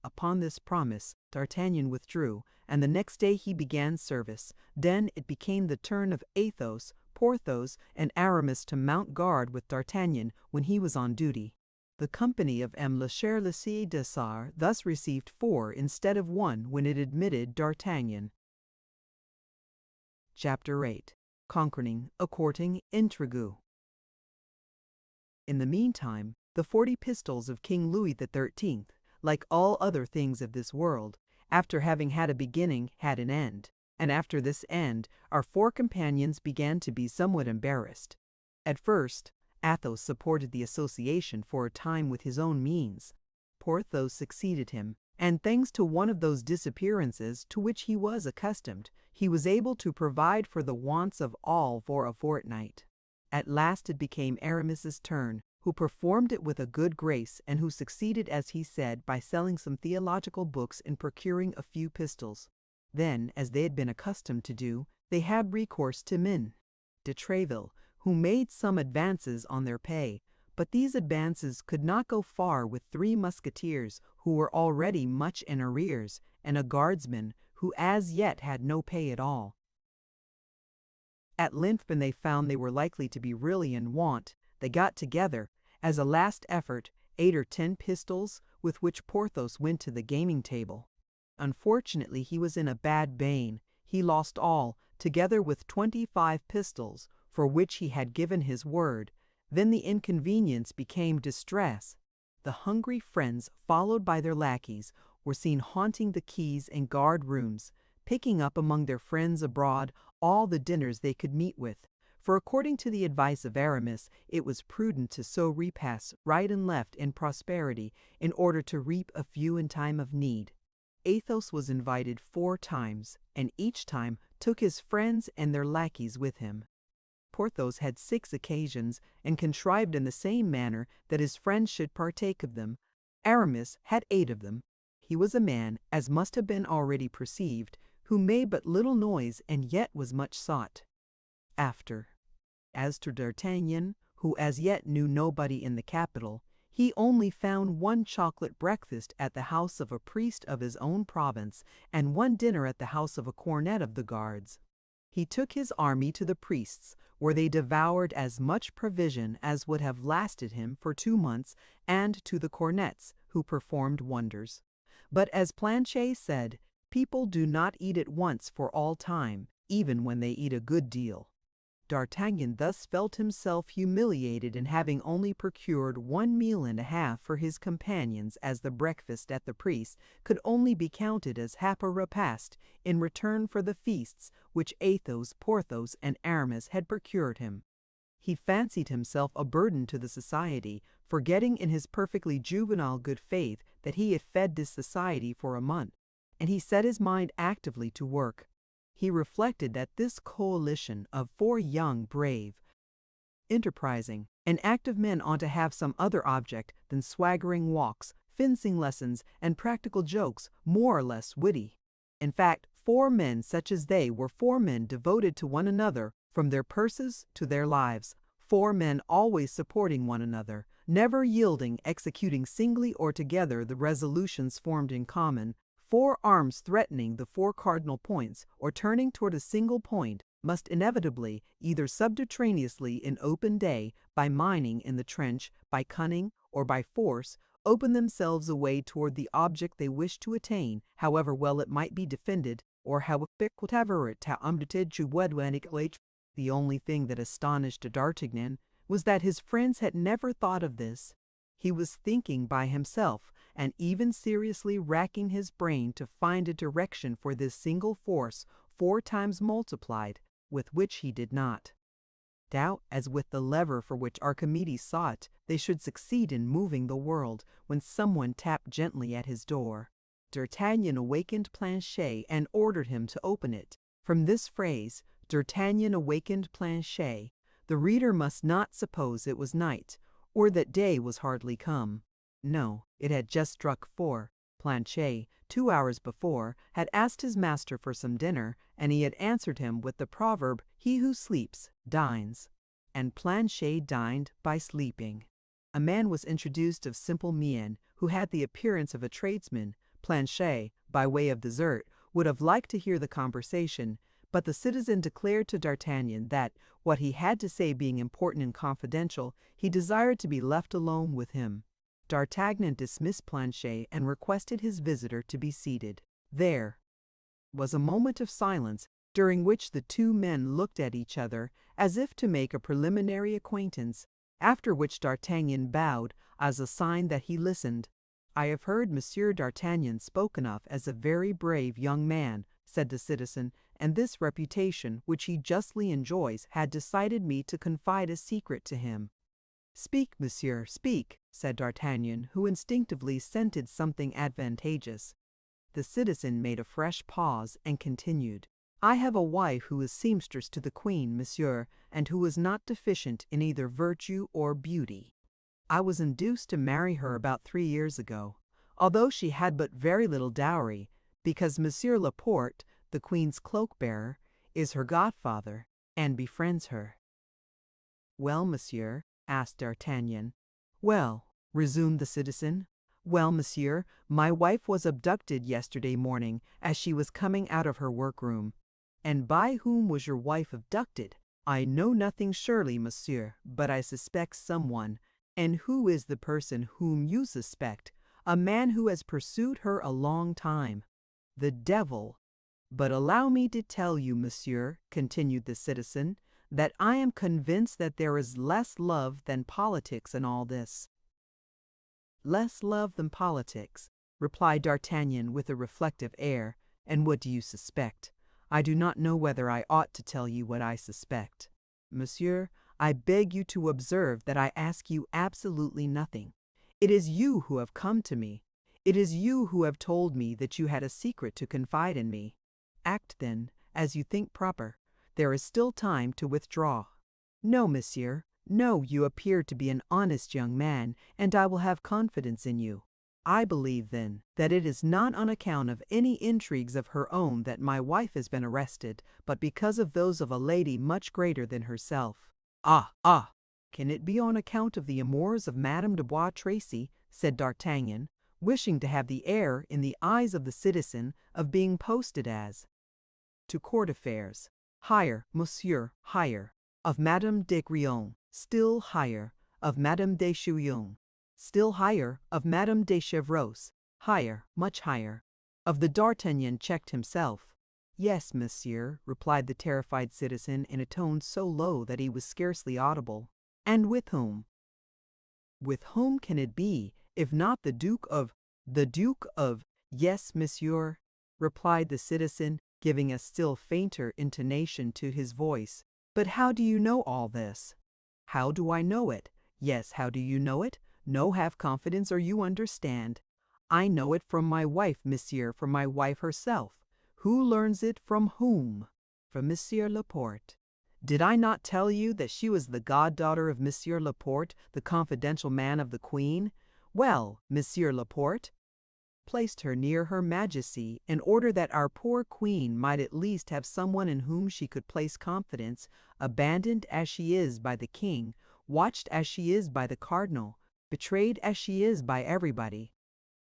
Upon this promise, D'Artagnan withdrew, and the next day he began service. Then it became the turn of Athos, Porthos, and Aramis to mount guard with D'Artagnan when he was on duty. The company of M. le Chevalier Dessart thus received 4 instead of 1 when it admitted D'Artagnan. Chapter 8. Conquering a courting intrigue. In the meantime, the 40 pistols of King Louis XIII, like all other things of this world, after having had a beginning, had an end, and after this end, our 4 companions began to be somewhat embarrassed. At first, Athos supported the association for a time with his own means. Porthos succeeded him, and thanks to one of those disappearances to which he was accustomed, he was able to provide for the wants of all for a fortnight. At last it became Aramis's turn, who performed it with a good grace, and who succeeded, as he said, by selling some theological books and procuring a few pistols. Then, as they had been accustomed to do, they had recourse to M. de Tréville, who made some advances on their pay, but these advances could not go far with 3 musketeers who were already much in arrears, and a guardsman who as yet had no pay at all. At length, when they found they were likely to be really in want, they got together, as a last effort, 8 or 10 pistols, with which Porthos went to the gaming table. Unfortunately, he was in a bad vein. he lost all, together with 25 pistols, for which he had given his word. Then the inconvenience became distress. The hungry friends, followed by their lackeys, were seen haunting the quays and guard rooms, picking up among their friends abroad all the dinners they could meet with. For according to the advice of Aramis, it was prudent to sow repasts right and left in prosperity in order to reap a few in time of need. Athos was invited 4 times, and each time took his friends and their lackeys with him. Porthos had 6 occasions, and contrived in the same manner that his friends should partake of them. Aramis had 8 of them. He was a man, as must have been already perceived, who made but little noise and yet was much sought after. As to D'Artagnan, who as yet knew nobody in the capital, he only found 1 chocolate breakfast at the house of a priest of his own province, and 1 dinner at the house of a cornet of the guards. He took his army to the priest's, where they devoured as much provision as would have lasted him for 2 months, and to the cornets, who performed wonders. But as Planchet said, people do not eat at once for all time, even when they eat a good deal. D'Artagnan thus felt himself humiliated in having only procured 1 meal and a half for his companions, as the breakfast at the priest's could only be counted as half a repast in return for the feasts which Athos, Porthos, and Aramis had procured him. He fancied himself a burden to the society, forgetting in his perfectly juvenile good faith that he had fed this society for a month, and he set his mind actively to work. He reflected that this coalition of 4 young, brave, enterprising, and active men ought to have some other object than swaggering walks, fencing lessons, and practical jokes more or less witty. In fact, 4 men such as they were 4 men devoted to one another from their purses to their lives, 4 men always supporting one another, never yielding, executing singly or together the resolutions formed in common, 4 arms threatening the 4 cardinal points, or turning toward a single point, must inevitably, either subterraneously in open day, by mining in the trench, by cunning, or by force, open themselves a way toward the object they wished to attain, however well it might be defended, or however it understood. The only thing that astonished D'Artagnan was that his friends had never thought of this. He was thinking by himself, and even seriously racking his brain to find a direction for this single force 4 times multiplied, with which he did not doubt, as with the lever for which Archimedes sought, they should succeed in moving the world, when someone tapped gently at his door. D'Artagnan awakened Planchet and ordered him to open it. From this phrase, D'Artagnan awakened Planchet, the reader must not suppose it was night, or that day was hardly come. No, it had just struck 4. Planchet, 2 hours before, had asked his master for some dinner, and he had answered him with the proverb, "He who sleeps dines." And Planchet dined by sleeping. A man was introduced of simple mien, who had the appearance of a tradesman. Planchet, by way of dessert, would have liked to hear the conversation, but the citizen declared to D'Artagnan that, what he had to say being important and confidential, he desired to be left alone with him. D'Artagnan dismissed Planchet and requested his visitor to be seated. There was a moment of silence, during which the 2 men looked at each other, as if to make a preliminary acquaintance, after which D'Artagnan bowed, as a sign that he listened. "I have heard Monsieur D'Artagnan spoken of as a very brave young man," said the citizen, "and this reputation, which he justly enjoys, had decided me to confide a secret to him." "Speak, monsieur, speak," said D'Artagnan, who instinctively scented something advantageous. The citizen made a fresh pause, and continued, "I have a wife who is seamstress to the Queen, monsieur, and who is not deficient in either virtue or beauty. I was induced to marry her about 3 years ago, although she had but very little dowry, because Monsieur Laporte, the Queen's cloak-bearer, is her godfather, and befriends her." "Well, monsieur?" asked D'Artagnan. "Well," resumed the citizen, "well, monsieur, my wife was abducted yesterday morning as she was coming out of her workroom." "And by whom was your wife abducted?" "I know nothing surely, monsieur, but I suspect someone." "And who is the person whom you suspect?" "A man who has pursued her a long time." "The devil!" But allow me to tell you, monsieur, continued the citizen, that I am convinced that there is less love than politics in all this. Less love than politics, replied D'Artagnan with a reflective air. And what do you suspect? I do not know whether I ought to tell you what I suspect. Monsieur, I beg you to observe that I ask you absolutely nothing. It is you who have come to me. It is you who have told me that you had a secret to confide in me. Act, then, as you think proper. There is still time to withdraw. No, monsieur, no, you appear to be an honest young man, and I will have confidence in you. I believe, then, that it is not on account of any intrigues of her own that my wife has been arrested, but because of those of a lady much greater than herself. Ah, ah! Can it be on account of the amours of Madame de Bois Tracy? Said D'Artagnan, wishing to have the air, in the eyes of the citizen, of being posted as to court affairs. Higher, monsieur, higher. Of Madame de Grion, still higher. Of Madame de Chouillon, still higher. Of Madame de Chevreuse, higher, much higher. Of the D'Artagnan checked himself. Yes, monsieur, replied the terrified citizen in a tone so low that he was scarcely audible. And with whom? With whom can it be, if not the Duke of... The Duke of... Yes, monsieur, replied the citizen, giving a still fainter intonation to his voice. But how do you know all this? How do I know it? Yes, how do you know it? No, have confidence or you understand. I know it from my wife, monsieur, from my wife herself. Who learns it from whom? From Monsieur Laporte. Did I not tell you that she was the goddaughter of Monsieur Laporte, the confidential man of the Queen? Well, Monsieur Laporte placed her near Her Majesty in order that our poor Queen might at least have someone in whom she could place confidence, abandoned as she is by the King, watched as she is by the Cardinal, betrayed as she is by everybody.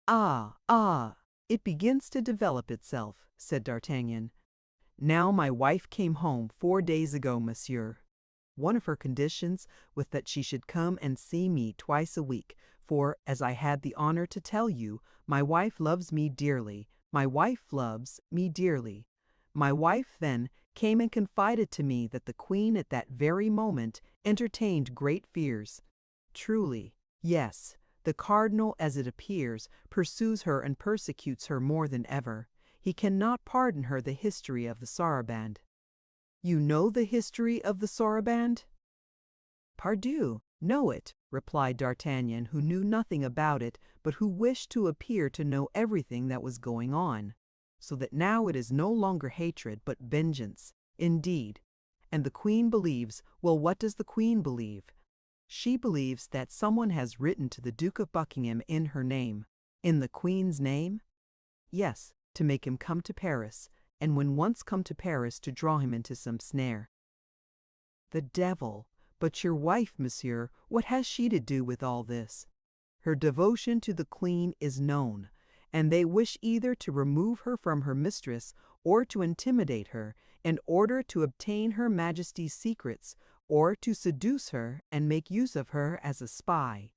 Ah, ah! It begins to develop itself, said D'Artagnan. Now my wife came home 4 days ago, monsieur. One of her conditions was that she should come and see me twice a week, for, as I had the honor to tell you, my wife loves me dearly. My wife loves me dearly. My wife, then, came and confided to me that the Queen at that very moment entertained great fears. Truly, yes, the Cardinal, as it appears, pursues her and persecutes her more than ever. He cannot pardon her the history of the saraband. You know the history of the saraband? Pardieu, know it, replied D'Artagnan, who knew nothing about it, but who wished to appear to know everything that was going on. So that now it is no longer hatred, but vengeance, indeed. And the Queen believes, well, what does the Queen believe? She believes that someone has written to the Duke of Buckingham in her name. In the Queen's name? Yes, to make him come to Paris, and when once come to Paris to draw him into some snare. The devil! But your wife, monsieur, what has she to do with all this? Her devotion to the Queen is known, and they wish either to remove her from her mistress or to intimidate her in order to obtain Her Majesty's secrets, or to seduce her and make use of her as a spy.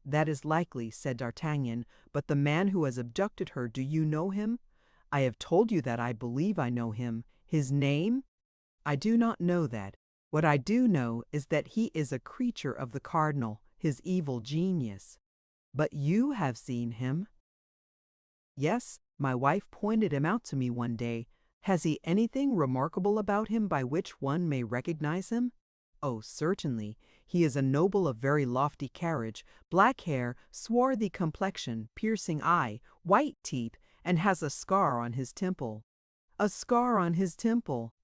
That is likely, said D'Artagnan, but the man who has abducted her, do you know him? I have told you that I believe I know him. His name? I do not know that. What I do know is that he is a creature of the Cardinal, his evil genius. But you have seen him. Yes, my wife pointed him out to me one day. Has he anything remarkable about him by which one may recognize him? Oh, certainly. He is a noble of very lofty carriage, black hair, swarthy complexion, piercing eye, white teeth, and has a scar on his temple. A scar on his temple,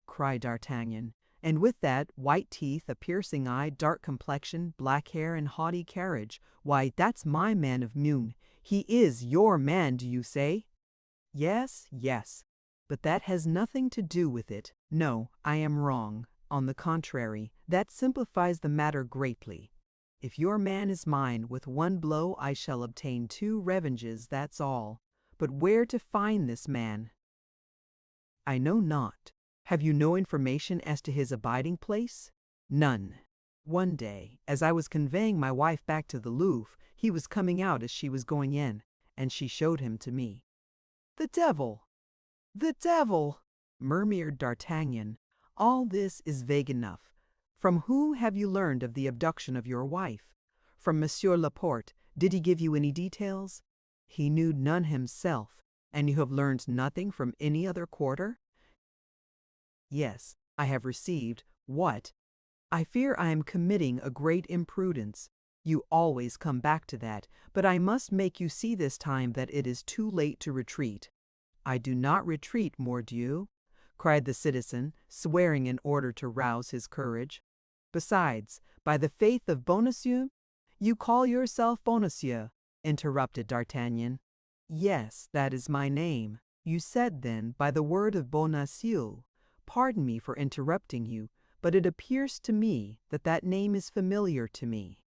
cried D'Artagnan. And with that, white teeth, a piercing eye, dark complexion, black hair, and haughty carriage. Why, that's my man of Meun. He is your man, do you say? Yes, yes. But that has nothing to do with it. No, I am wrong. On the contrary, that simplifies the matter greatly. If your man is mine, with one blow I shall obtain 2 revenges, that's all. But where to find this man? I know not. Have you no information as to his abiding place? None. One day, as I was conveying my wife back to the Louvre, he was coming out as she was going in, and she showed him to me. The devil! "The devil!" murmured D'Artagnan. "All this is vague enough. From whom have you learned of the abduction of your wife? From Monsieur Laporte. Did he give you any details?" "He knew none himself." "And you have learned nothing from any other quarter?" "Yes, I have received what? I fear I am committing a great imprudence. You always come back to that, but I must make you see this time that it is too late to retreat." "I do not retreat, mordieu!" cried the citizen, swearing in order to rouse his courage. "Besides, by the faith of Bonacieux—" "You call yourself Bonacieux?" interrupted D'Artagnan. "Yes, that is my name." "You said, then, by the word of Bonacieux. Pardon me for interrupting you, but it appears to me that that name is familiar to me."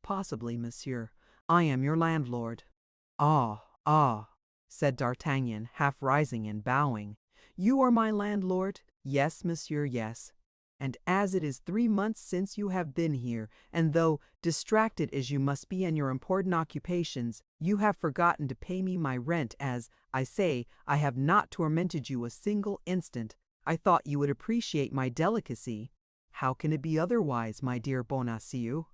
"Possibly, monsieur. I am your landlord." "Ah, ah," said D'Artagnan, half rising and bowing. "You are my landlord? Yes, monsieur, yes. And as it is 3 months since you have been here, and though, distracted as you must be in your important occupations, you have forgotten to pay me my rent as, I say, I have not tormented you a single instant, I thought you would appreciate my delicacy." "How can it be otherwise, my dear Bonacieux?"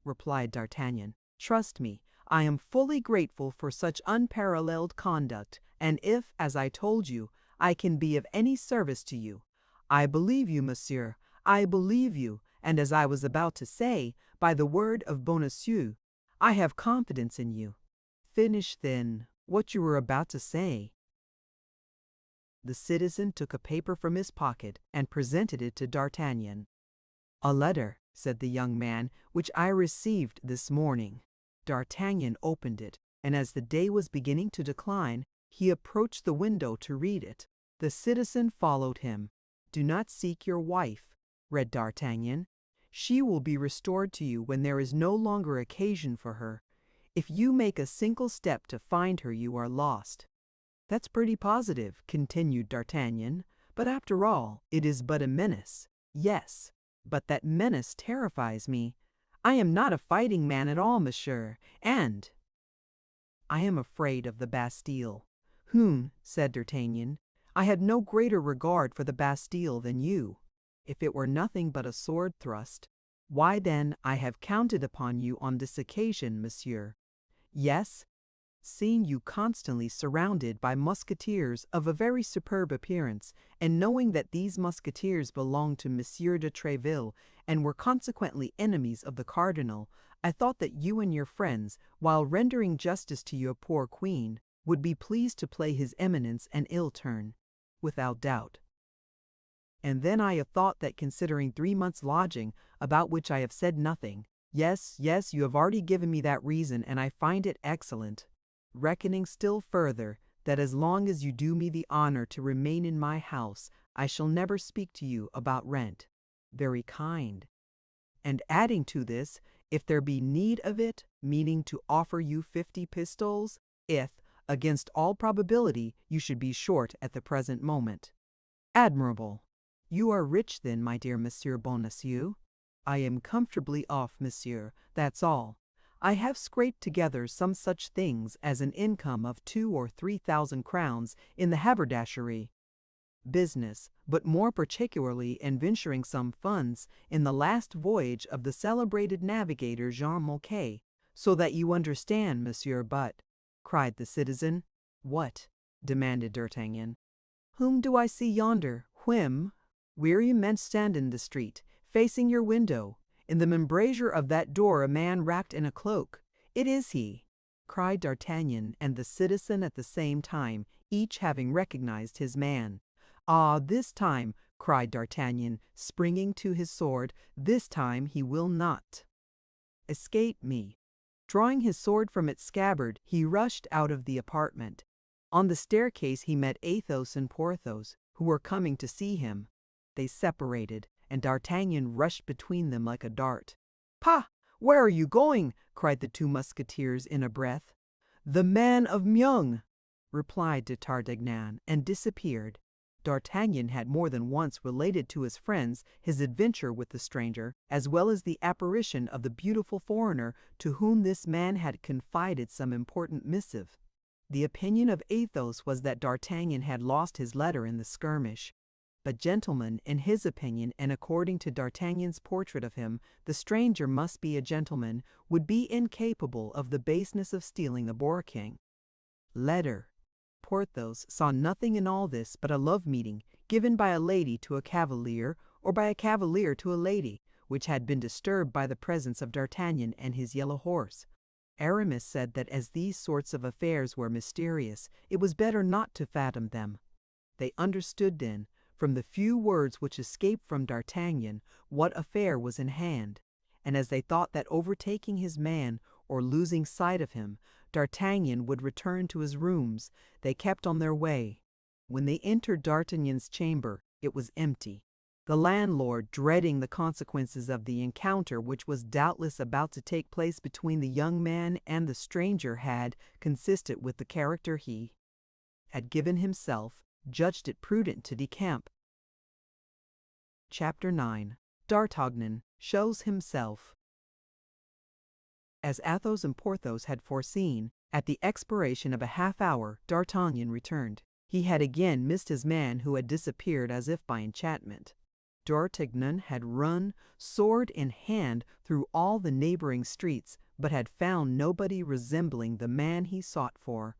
replied D'Artagnan. "Trust me, I am fully grateful for such unparalleled conduct, and if, as I told you, I can be of any service to you—" "I believe you, monsieur, I believe you, and as I was about to say, by the word of Bonacieux, I have confidence in you." "Finish, then, what you were about to say." The citizen took a paper from his pocket and presented it to D'Artagnan. "A letter," said the young man, "which I received this morning." D'Artagnan opened it, and as the day was beginning to decline, he approached the window to read it. The citizen followed him. "Do not seek your wife," read D'Artagnan. "She will be restored to you when there is no longer occasion for her. If you make a single step to find her, you are lost." "That's pretty positive," continued D'Artagnan. "But after all, it is but a menace." "Yes, but that menace terrifies me. I am not a fighting man at all, monsieur, and I am afraid of the Bastille." Said D'Artagnan. "I had no greater regard for the Bastille than you. If it were nothing but a sword thrust, why then I have counted upon you on this occasion, monsieur." "Yes, seeing you constantly surrounded by musketeers of a very superb appearance, and knowing that these musketeers belonged to Monsieur de Tréville, and were consequently enemies of the cardinal, I thought that you and your friends, while rendering justice to your poor queen, would be pleased to play his eminence an ill turn, without doubt. And then I have thought that considering 3 months' lodging, about which I have said nothing— Yes, yes, you have already given me that reason, and I find it excellent. Reckoning still further, that as long as you do me the honor to remain in my house, I shall never speak to you about rent. Very kind. And adding to this, if there be need of it, meaning to offer you 50 pistoles, if, against all probability, you should be short at the present moment." "Admirable! You are rich then, my dear Monsieur Bonacieux." "I am comfortably off, monsieur, that's all. I have scraped together some such things as an income of 2,000 or 3,000 crowns in the haberdashery business, but more particularly in venturing some funds in the last voyage of the celebrated navigator Jean Mocquet, so that you understand, monsieur, but—" cried the citizen. "What?" demanded D'Artagnan. "Whom do I see yonder? Whim? Where you men stand in the street, facing your window. In the embrasure of that door a man wrapped in a cloak. It is he!" cried D'Artagnan and the citizen at the same time, each having recognized his man. "Ah, this time," cried D'Artagnan, springing to his sword, "this time he will not escape me." Drawing his sword from its scabbard, he rushed out of the apartment. On the staircase he met Athos and Porthos, who were coming to see him. They separated, and D'Artagnan rushed between them like a dart. "Pah! Where are you going?" cried the 2 musketeers in a breath. "The man of Meung," replied de Tartagnan, and disappeared. D'Artagnan had more than once related to his friends his adventure with the stranger, as well as the apparition of the beautiful foreigner to whom this man had confided some important missive. The opinion of Athos was that D'Artagnan had lost his letter in the skirmish. But, gentlemen, in his opinion, and according to D'Artagnan's portrait of him, the stranger must be a gentleman, would be incapable of the baseness of stealing the boar-king. Letter. Porthos saw nothing in all this but a love-meeting given by a lady to a cavalier, or by a cavalier to a lady, which had been disturbed by the presence of D'Artagnan and his yellow horse. Aramis said that as these sorts of affairs were mysterious, it was better not to fathom them. They understood then, from the few words which escaped from D'Artagnan, what affair was in hand, and as they thought that overtaking his man, or losing sight of him, D'Artagnan would return to his rooms, they kept on their way. When they entered D'Artagnan's chamber, it was empty. The landlord, dreading the consequences of the encounter which was doubtless about to take place between the young man and the stranger, had, consistent with the character he had given himself, judged it prudent to decamp. Chapter 9. D'Artagnan shows himself. As Athos and Porthos had foreseen, at the expiration of a half-hour D'Artagnan returned. He had again missed his man, who had disappeared as if by enchantment. D'Artagnan had run, sword in hand, through all the neighboring streets, but had found nobody resembling the man he sought for.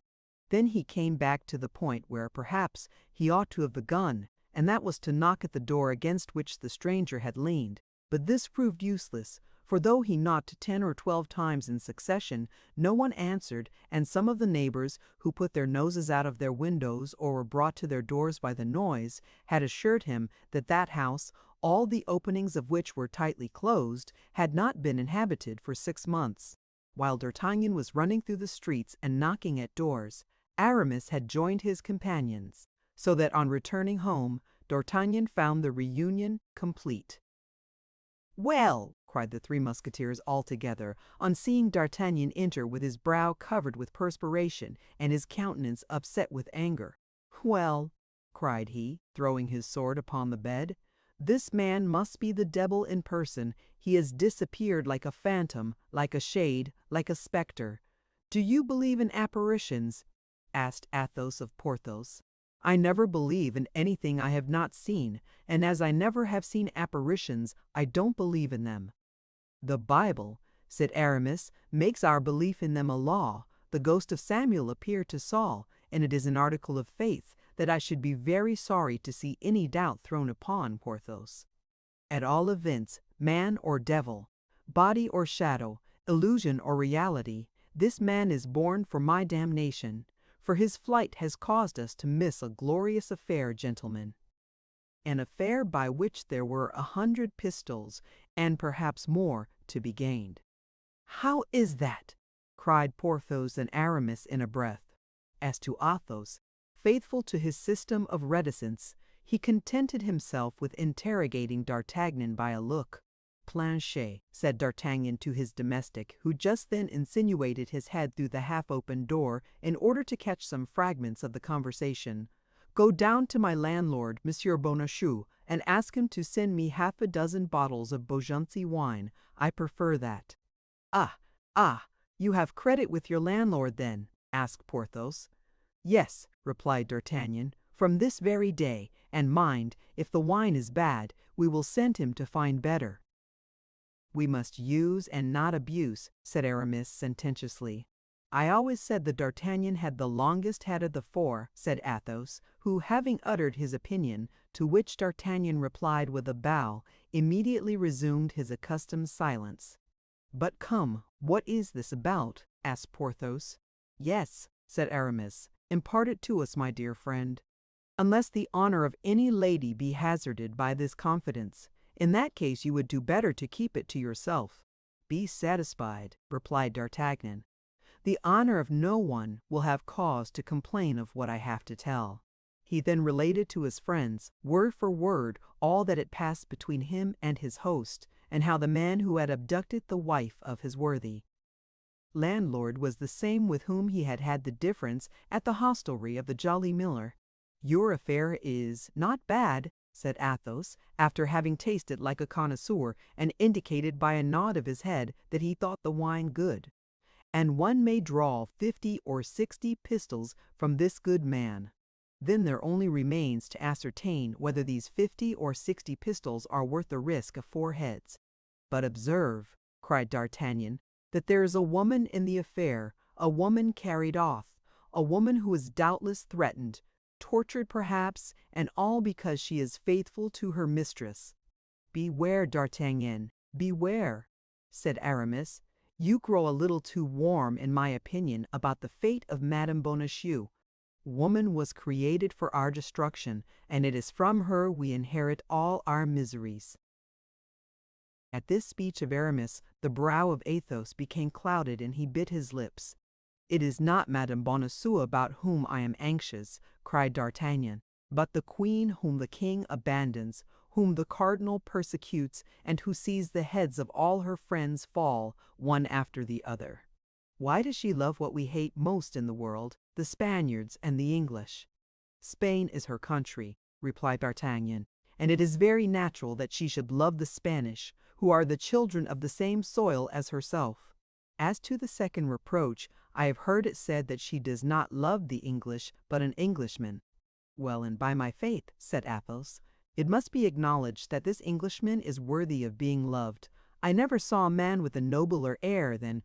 Then he came back to the point where perhaps he ought to have begun, and that was to knock at the door against which the stranger had leaned. But this proved useless, for though he knocked 10 or 12 times in succession, no one answered, and some of the neighbors, who put their noses out of their windows or were brought to their doors by the noise, had assured him that that house, all the openings of which were tightly closed, had not been inhabited for 6 months. While D'Artagnan was running through the streets and knocking at doors, Aramis had joined his companions, so that on returning home, D'Artagnan found the reunion complete. "Well," cried the Three Musketeers all together, on seeing D'Artagnan enter with his brow covered with perspiration and his countenance upset with anger. "Well," cried he, throwing his sword upon the bed, "this man must be the devil in person. He has disappeared like a phantom, like a shade, like a spectre." "Do you believe in apparitions?" asked Athos of Porthos. "I never believe in anything I have not seen, and as I never have seen apparitions, I don't believe in them." "The Bible," said Aramis, "makes our belief in them a law. The ghost of Samuel appeared to Saul, and it is an article of faith that I should be very sorry to see any doubt thrown upon, Porthos. At all events, man or devil, body or shadow, illusion or reality, this man is born for my damnation. For his flight has caused us to miss a glorious affair, gentlemen. An affair by which there were 100 pistoles, and perhaps more, to be gained." "How is that?" cried Porthos and Aramis in a breath. As to Athos, faithful to his system of reticence, he contented himself with interrogating D'Artagnan by a look. "Planchet," said D'Artagnan to his domestic, who just then insinuated his head through the half-opened door in order to catch some fragments of the conversation, "go down to my landlord, Monsieur Bonacieux, and ask him to send me 6 bottles of Beaugency wine. I prefer that." Ah, you have credit with your landlord, then?" asked Porthos. "Yes," replied D'Artagnan, "from this very day, and mind, if the wine is bad, we will send him to find better." "We must use and not abuse," said Aramis sententiously. "I always said that D'Artagnan had the longest head of the 4, said Athos, who, having uttered his opinion, to which D'Artagnan replied with a bow, immediately resumed his accustomed silence. "But come, what is this about?" asked Porthos. "Yes," said Aramis, "impart it to us, my dear friend." "Unless the honor of any lady be hazarded by this confidence. In that case you would do better to keep it to yourself." "Be satisfied," replied D'Artagnan. "The honor of no one will have cause to complain of what I have to tell." He then related to his friends, word for word, all that had passed between him and his host, and how the man who had abducted the wife of his worthy landlord was the same with whom he had had the difference at the hostelry of the Jolly Miller. "Your affair is not bad," said Athos, after having tasted like a connoisseur, and indicated by a nod of his head that he thought the wine good. and one may draw 50 or 60 pistols from this good man. Then there only remains to ascertain whether these 50 or 60 pistols are worth the risk of 4 heads. But observe, cried D'Artagnan, that there is a woman in the affair, a woman carried off, a woman who is doubtless threatened, tortured perhaps, and all because she is faithful to her mistress. Beware, D'Artagnan, beware, said Aramis. You grow a little too warm, in my opinion, about the fate of Madame Bonacieux. Woman was created for our destruction, and it is from her we inherit all our miseries. At this speech of Aramis, the brow of Athos became clouded, and he bit his lips. "It is not Madame Bonacieux about whom I am anxious," cried D'Artagnan, "but the queen whom the king abandons, whom the cardinal persecutes, and who sees the heads of all her friends fall, one after the other. Why does she love what we hate most in the world, the Spaniards and the English?" "Spain is her country," replied D'Artagnan, "and it is very natural that she should love the Spanish, who are the children of the same soil as herself. As to the second reproach, I have heard it said that she does not love the English, but an Englishman." "Well, and by my faith," said Athos, "it must be acknowledged that this Englishman is worthy of being loved. I never saw a man with a nobler air than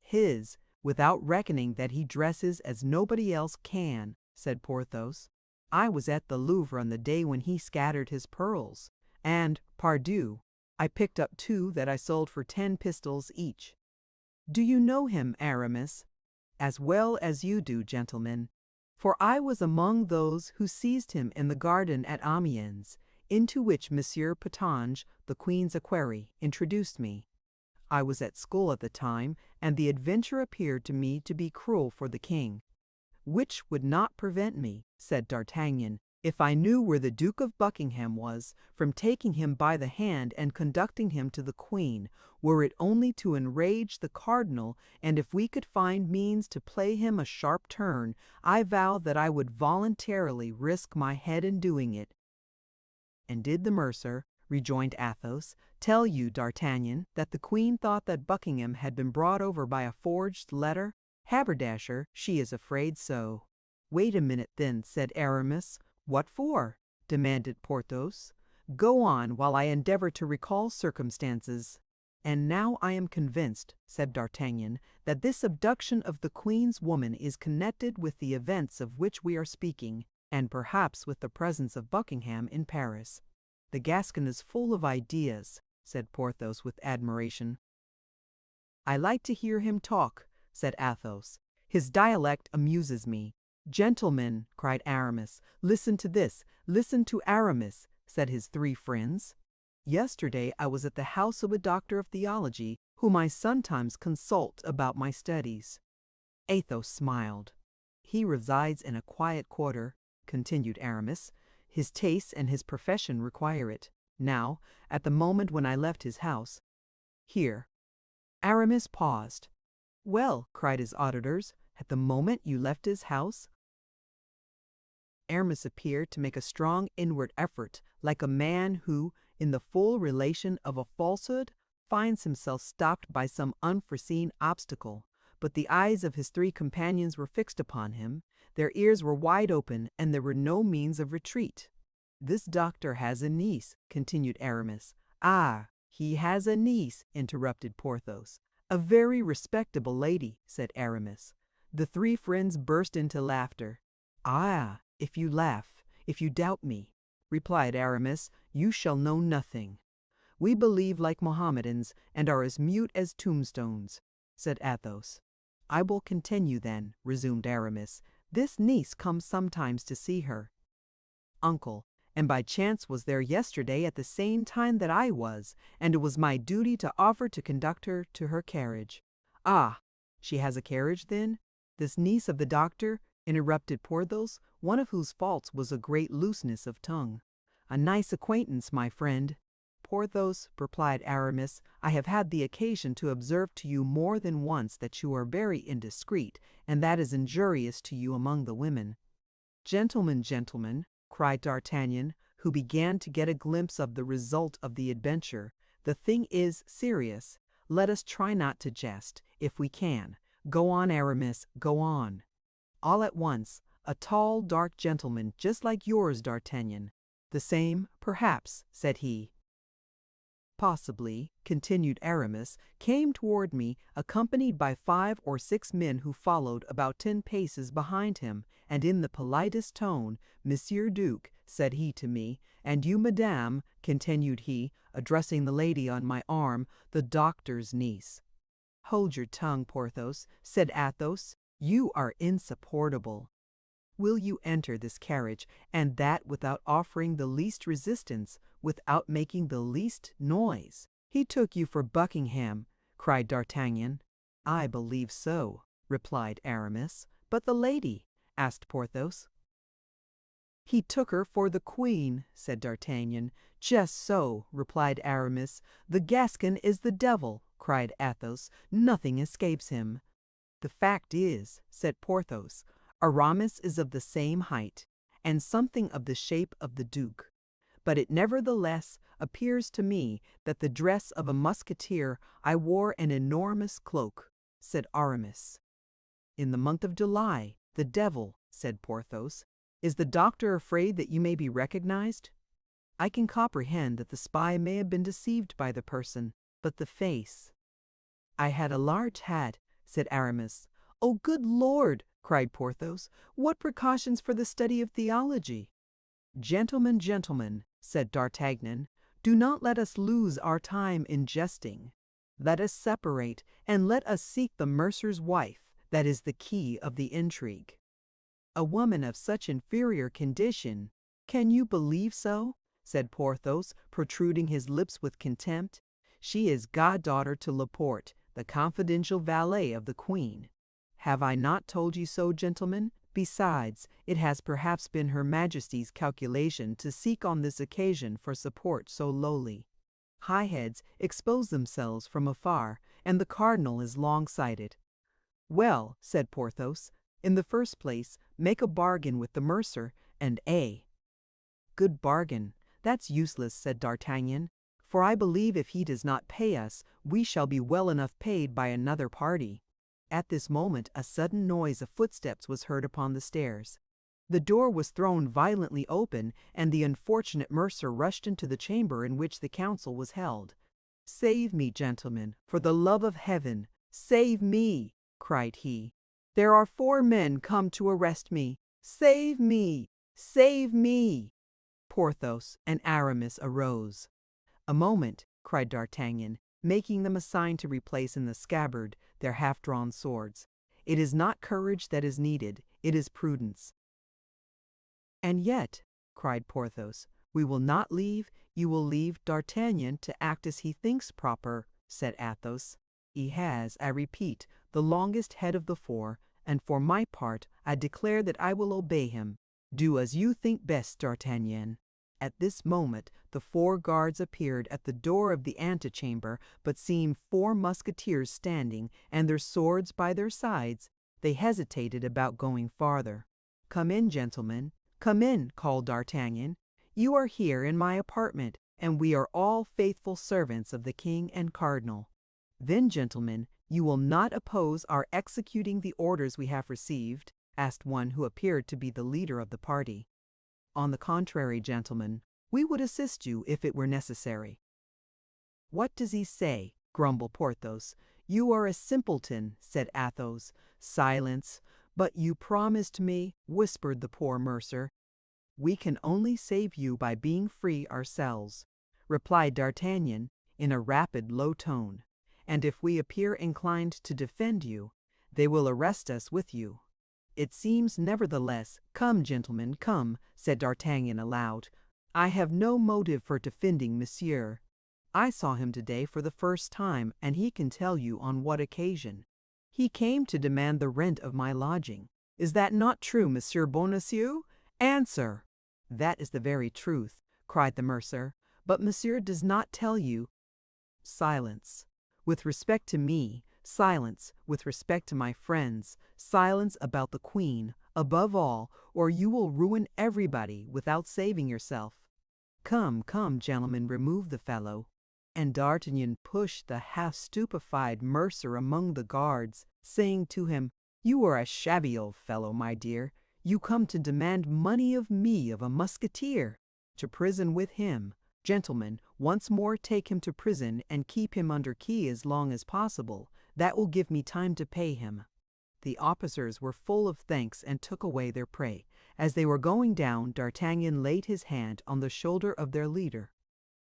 his, without reckoning that he dresses as nobody else can," said Porthos. "I was at the Louvre on the day when he scattered his pearls, and, pardieu, I picked up 2 that I sold for 10 pistoles each. Do you know him, Aramis? As well as you do, gentlemen, for I was among those who seized him in the garden at Amiens, into which Monsieur Putange, the Queen's equerry, introduced me. I was at school at the time, and the adventure appeared to me to be cruel for the king, which would not prevent me," said D'Artagnan, "if I knew where the Duke of Buckingham was, from taking him by the hand and conducting him to the Queen, were it only to enrage the cardinal, and if we could find means to play him a sharp turn, I vow that I would voluntarily risk my head in doing it." "And did the mercer," rejoined Athos, "tell you, D'Artagnan, that the Queen thought that Buckingham had been brought over by a forged letter? Haberdasher, she is afraid so." "Wait a minute, then," said Aramis. "What for?" demanded Porthos. "Go on, while I endeavor to recall circumstances." "And now I am convinced," said D'Artagnan, "that this abduction of the Queen's woman is connected with the events of which we are speaking, and perhaps with the presence of Buckingham in Paris." "The Gascon is full of ideas," said Porthos with admiration. "I like to hear him talk," said Athos. "His dialect amuses me." "Gentlemen," cried Aramis, "listen to this, listen to Aramis," said his 3 friends. "Yesterday I was at the house of a doctor of theology, whom I sometimes consult about my studies." Athos smiled. "He resides in a quiet quarter," continued Aramis. "His tastes and his profession require it. Now, at the moment when I left his house—" Here Aramis paused. "Well," cried his auditors, "at the moment you left his house?" Aramis appeared to make a strong inward effort, like a man who, in the full relation of a falsehood, finds himself stopped by some unforeseen obstacle. But the eyes of his 3 companions were fixed upon him, their ears were wide open, and there were no means of retreat. "This doctor has a niece," continued Aramis. "Ah, he has a niece," interrupted Porthos. "A very respectable lady," said Aramis. The 3 friends burst into laughter. "Ah, if you laugh, if you doubt me," replied Aramis, "you shall know nothing." "We believe like Mohammedans, and are as mute as tombstones," said Athos. "I will continue then," resumed Aramis. "This niece comes sometimes to see her uncle, and by chance was there yesterday at the same time that I was, and it was my duty to offer to conduct her to her carriage." "Ah, she has a carriage, then? This niece of the doctor?" interrupted Porthos, one of whose faults was a great looseness of tongue. "A nice acquaintance, my friend." "Porthos," replied Aramis, "I have had the occasion to observe to you more than once that you are very indiscreet, and that is injurious to you among the women." "Gentlemen, gentlemen," cried D'Artagnan, who began to get a glimpse of the result of the adventure, "the thing is serious. let us try not to jest, if we can. Go on, Aramis, go on." All at once, a tall, dark gentleman, just like yours, D'Artagnan. "The same, perhaps," said he. "Possibly," continued Aramis, "came toward me, accompanied by 5 or 6 men who followed about 10 paces behind him, and in the politest tone, 'Monsieur Duke,' said he to me, 'and you, madame,' continued he, addressing the lady on my arm, 'the doctor's niece.'" "Hold your tongue, Porthos," said Athos. "You are insupportable. Will you enter this carriage, and that without offering the least resistance, without making the least noise?" "He took you for Buckingham," cried D'Artagnan. "I believe so," replied Aramis. "But the lady?" asked Porthos. "He took her for the queen," said D'Artagnan. "Just so," replied Aramis. "The Gascon is the devil," cried Athos. "Nothing escapes him." "The fact is," said Porthos, "Aramis is of the same height, and something of the shape of the Duke. But it nevertheless appears to me that the dress of a musketeer I wore an enormous cloak," said Aramis. "In the month of July, the devil," said Porthos. "Is the doctor afraid that you may be recognized?" "I can comprehend that the spy may have been deceived by the person, but the face—" "I had a large hat," said Aramis. "Oh, good Lord!" cried Porthos. "What precautions for the study of theology!" "Gentlemen, gentlemen," said D'Artagnan, "do not let us lose our time in jesting. Let us separate, and let us seek the mercer's wife. That is the key of the intrigue." "A woman of such inferior condition! Can you believe so?" said Porthos, protruding his lips with contempt. "She is goddaughter to Laporte, the confidential valet of the queen. Have I not told you so, gentlemen? Besides, it has perhaps been Her Majesty's calculation to seek on this occasion for support so lowly. High heads expose themselves from afar, and the cardinal is long-sighted." "Well," said Porthos, "in the first place, make a bargain with the mercer, and "Good bargain. That's useless," said D'Artagnan, "for I believe if he does not pay us, we shall be well enough paid by another party." At this moment a sudden noise of footsteps was heard upon the stairs. The door was thrown violently open, and the unfortunate mercer rushed into the chamber in which the council was held. "Save me, gentlemen, for the love of heaven, save me!" cried he. "There are 4 men come to arrest me. Save me! Save me!" Porthos and Aramis arose. "A moment," cried D'Artagnan, making them a sign to replace in the scabbard their half-drawn swords. "It is not courage that is needed, it is prudence." "And yet," cried Porthos, "we will not leave, you will leave D'Artagnan to act as he thinks proper," said Athos. "He has, I repeat, the longest head of the 4, and for my part I declare that I will obey him. Do as you think best, D'Artagnan." At this moment the 4 guards appeared at the door of the antechamber, but seeing 4 musketeers standing, and their swords by their sides, they hesitated about going farther. "Come in, gentlemen, come in," called D'Artagnan. "You are here in my apartment, and we are all faithful servants of the king and cardinal. Then, gentlemen, you will not oppose our executing the orders we have received?" asked one who appeared to be the leader of the party. "On the contrary, gentlemen, we would assist you if it were necessary." "What does he say?" grumbled Porthos. "You are a simpleton," said Athos. "Silence! But you promised me," whispered the poor mercer. "We can only save you by being free ourselves," replied D'Artagnan in a rapid, low tone. "And if we appear inclined to defend you, they will arrest us with you. It seems, nevertheless—" "Come, gentlemen, come," said D'Artagnan aloud. "I have no motive for defending Monsieur. I saw him today for the first time, and he can tell you on what occasion. He came to demand the rent of my lodging. Is that not true, Monsieur Bonacieux? Answer!" "That is the very truth," cried the mercer. "But Monsieur does not tell you—" "Silence. With respect to me, silence with respect to my friends, silence about the queen, above all, or you will ruin everybody without saving yourself. Come, come, gentlemen, remove the fellow." And D'Artagnan pushed the half-stupefied mercer among the guards, saying to him, "You are a shabby old fellow, my dear. You come to demand money of me, of a musketeer. To prison with him. Gentlemen, once more take him to prison and keep him under key as long as possible. That will give me time to pay him." The officers were full of thanks and took away their prey. As they were going down, D'Artagnan laid his hand on the shoulder of their leader.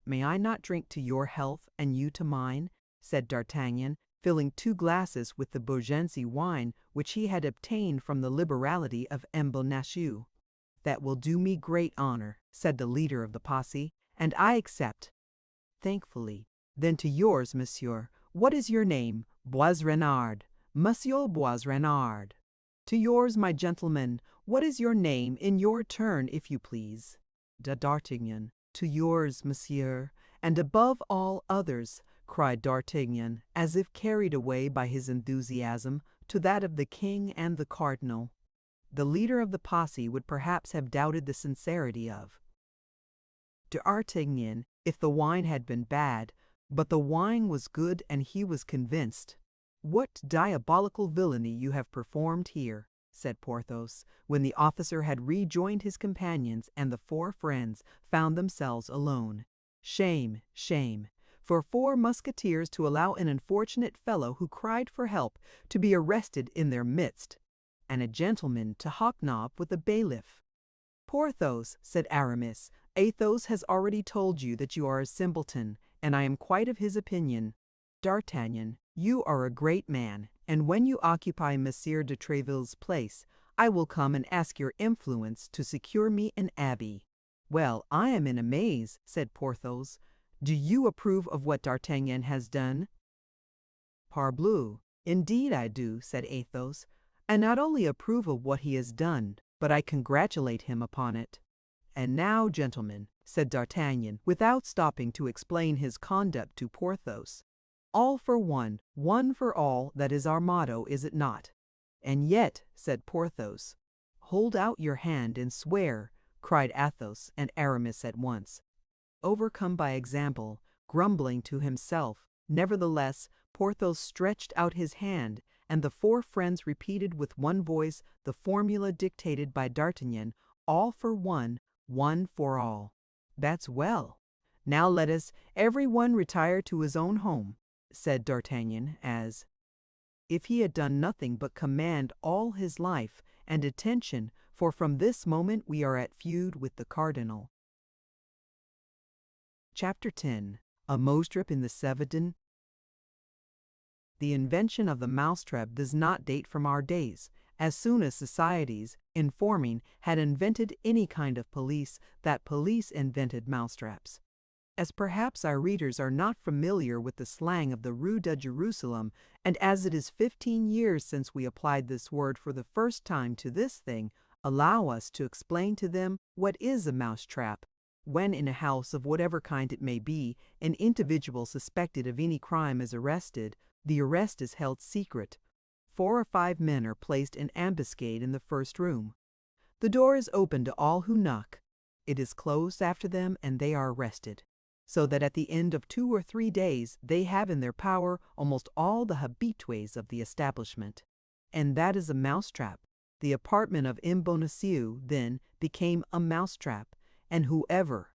"May I not drink to your health and you to mine?" said D'Artagnan, filling 2 glasses with the Beaugency wine which he had obtained from the liberality of Bonacieux. "That will do me great honor," said the leader of the posse, "and I accept." "Thankfully. Then to yours, monsieur. What is your name?" "Boisrenard. Monsieur Boisrenard." "To yours, my gentleman. What is your name, in your turn, if you please?" "D'Artagnan." "To yours, monsieur, and above all others," cried D'Artagnan, as if carried away by his enthusiasm, "to that of the king and the cardinal." The leader of the posse would perhaps have doubted the sincerity of D'Artagnan if the wine had been bad, but the wine was good and he was convinced. "What diabolical villainy you have performed here," said Porthos, when the officer had rejoined his companions and the 4 friends found themselves alone. "Shame, shame, for 4 musketeers to allow an unfortunate fellow who cried for help to be arrested in their midst, and a gentleman to hobnob with a bailiff." "Porthos," said Aramis, "Athos has already told you that you are a simpleton, and I am quite of his opinion. D'Artagnan, you are a great man, and when you occupy Monsieur de Tréville's place, I will come and ask your influence to secure me an abbey." "Well, I am in amaze," said Porthos. "Do you approve of what D'Artagnan has done?" "Parbleu, indeed I do," said Athos. "I not only approve of what he has done, but I congratulate him upon it." "And now, gentlemen," said D'Artagnan, without stopping to explain his conduct to Porthos, "all for one, one for all, that is our motto, is it not?" "And yet," said Porthos. "Hold out your hand and swear," cried Athos and Aramis at once. Overcome by example, grumbling to himself, nevertheless, Porthos stretched out his hand, and the 4 friends repeated with one voice the formula dictated by D'Artagnan, "all for one, one for all." "That's well. Now let us every one retire to his own home," said D'Artagnan, as if he had done nothing but command all his life, "and attention, for from this moment we are at feud with the cardinal." Chapter 10. A Mousetrap in the Cevennes. The invention of the mousetrap does not date from our days. As soon as societies, informing, had invented any kind of police, that police invented mousetraps. As perhaps our readers are not familiar with the slang of the Rue de Jerusalem, and as it is 15 years since we applied this word for the first time to this thing, allow us to explain to them what is a mousetrap. When in a house of whatever kind it may be, an individual suspected of any crime is arrested, the arrest is held secret. 4 or 5 men are placed in ambuscade in the first room. The door is open to all who knock. It is closed after them and they are arrested, so that at the end of 2 or 3 days they have in their power almost all the habitués of the establishment. And that is a mousetrap. The apartment of Bonacieux, then, became a mousetrap, and whoever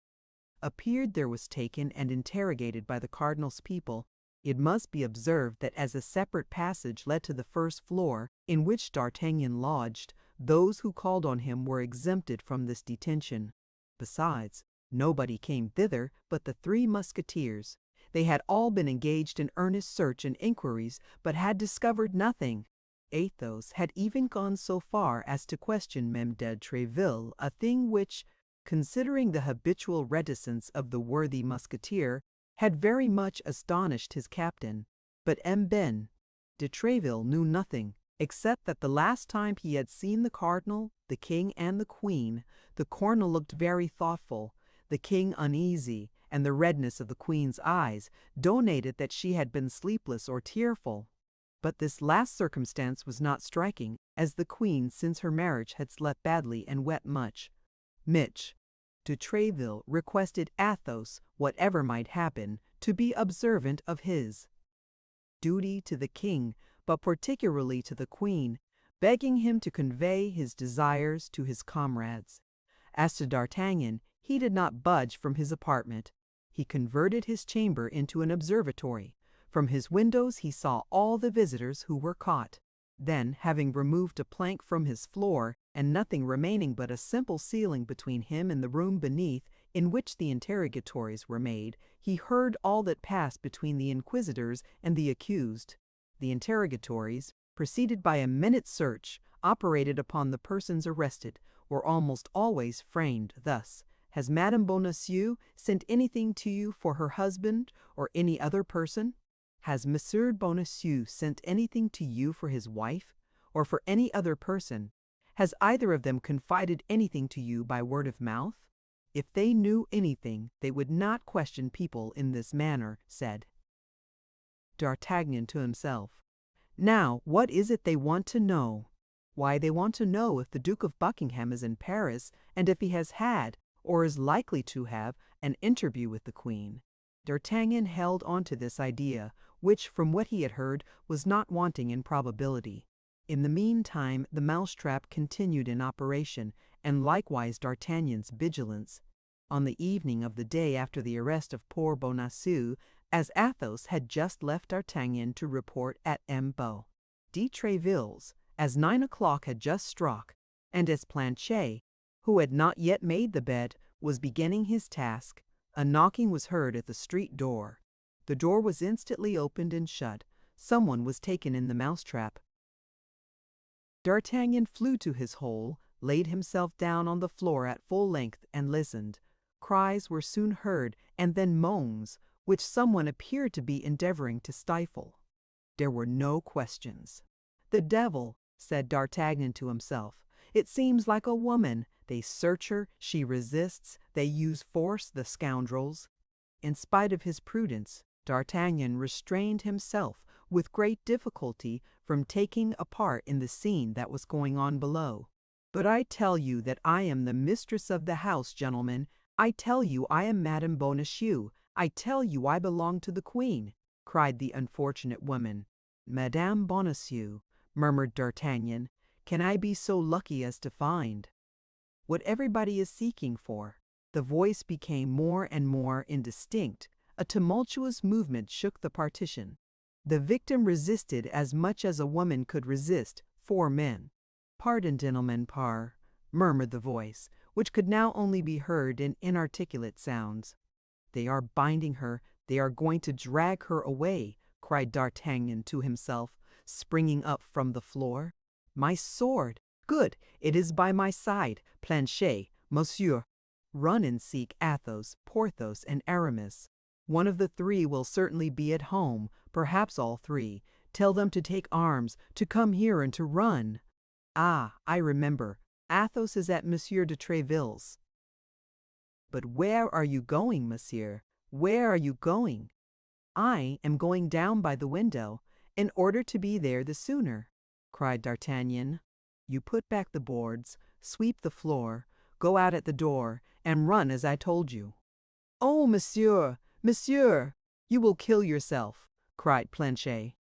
appeared there was taken and interrogated by the cardinal's people. It must be observed that as a separate passage led to the first floor, in which D'Artagnan lodged, those who called on him were exempted from this detention. Besides, nobody came thither but the 3 Musketeers. They had all been engaged in earnest search and inquiries, but had discovered nothing. Athos had even gone so far as to question Meme de Tréville, a thing which, considering the habitual reticence of the worthy Musketeer, had very much astonished his captain. But M. de Tréville knew nothing, except that the last time he had seen the cardinal, the king, and the queen, the cardinal looked very thoughtful, the king uneasy, and the redness of the queen's eyes denoted that she had been sleepless or tearful. But this last circumstance was not striking, as the queen since her marriage had slept badly and wept much. De Tréville requested Athos, whatever might happen, to be observant of his duty to the king, but particularly to the queen, begging him to convey his desires to his comrades. As to D'Artagnan, he did not budge from his apartment. He converted his chamber into an observatory. From his windows he saw all the visitors who were caught. Then, having removed a plank from his floor, and nothing remaining but a simple ceiling between him and the room beneath, in which the interrogatories were made, he heard all that passed between the inquisitors and the accused. The interrogatories, preceded by a minute's search, operated upon the persons arrested, were almost always framed thus: "Has Madame Bonacieux sent anything to you for her husband or any other person? Has Monsieur Bonacieux sent anything to you for his wife or for any other person? Has either of them confided anything to you by word of mouth?" If they knew anything, they would not question people in this manner, said D'Artagnan to himself. Now, what is it they want to know? Why, they want to know if the Duke of Buckingham is in Paris, and if he has had, or is likely to have, an interview with the Queen. D'Artagnan held on to this idea, which, from what he had heard, was not wanting in probability. In the meantime, the mousetrap continued in operation, and likewise D'Artagnan's vigilance. On the evening of the day after the arrest of poor Bonacieux, as Athos had just left D'Artagnan to report at Imbo de Tréville's, as 9 o'clock had just struck, and as Planchet, who had not yet made the bed, was beginning his task, a knocking was heard at the street door. The door was instantly opened and shut. Someone was taken in the mousetrap. D'Artagnan flew to his hole, laid himself down on the floor at full length, and listened. Cries were soon heard, and then moans, which someone appeared to be endeavoring to stifle. There were no questions. "The devil," said D'Artagnan to himself. "It seems like a woman. They search her, she resists, they use force, the scoundrels." In spite of his prudence, D'Artagnan restrained himself with great difficulty from taking a part in the scene that was going on below. "But I tell you that I am the mistress of the house, gentlemen. I tell you I am Madame Bonacieux. I tell you I belong to the Queen," cried the unfortunate woman. "Madame Bonacieux," murmured D'Artagnan. "Can I be so lucky as to find what everybody is seeking for?" The voice became more and more indistinct. A tumultuous movement shook the partition. The victim resisted as much as a woman could resist 4 men. "Pardon, gentlemen, murmured the voice, which could now only be heard in inarticulate sounds. "They are binding her, they are going to drag her away," cried D'Artagnan to himself, springing up from the floor. "My sword! Good, it is by my side. Planchet, Monsieur, run and seek Athos, Porthos, and Aramis. One of the 3 will certainly be at home, perhaps all 3. Tell them to take arms, to come here and to run. Ah, I remember, Athos is at Monsieur de Tréville's." "But where are you going, monsieur? Where are you going?" "I am going down by the window, in order to be there the sooner," cried D'Artagnan. "You put back the boards, sweep the floor, go out at the door, and run as I told you." "Oh, monsieur, monsieur, you will kill yourself," cried Planchet.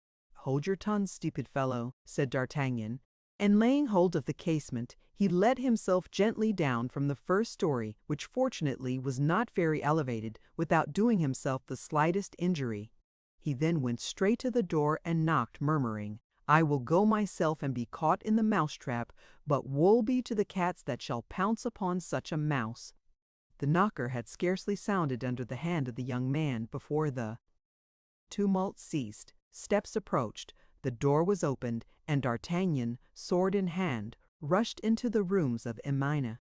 "Hold your tongue, stupid fellow," said D'Artagnan, and laying hold of the casement, he let himself gently down from the first story, which fortunately was not very elevated, without doing himself the slightest injury. He then went straight to the door and knocked, murmuring, "I will go myself and be caught in the mousetrap, but woe be to the cats that shall pounce upon such a mouse." The knocker had scarcely sounded under the hand of the young man before the tumult ceased, steps approached, the door was opened, and D'Artagnan, sword in hand, rushed into the rooms of Emina.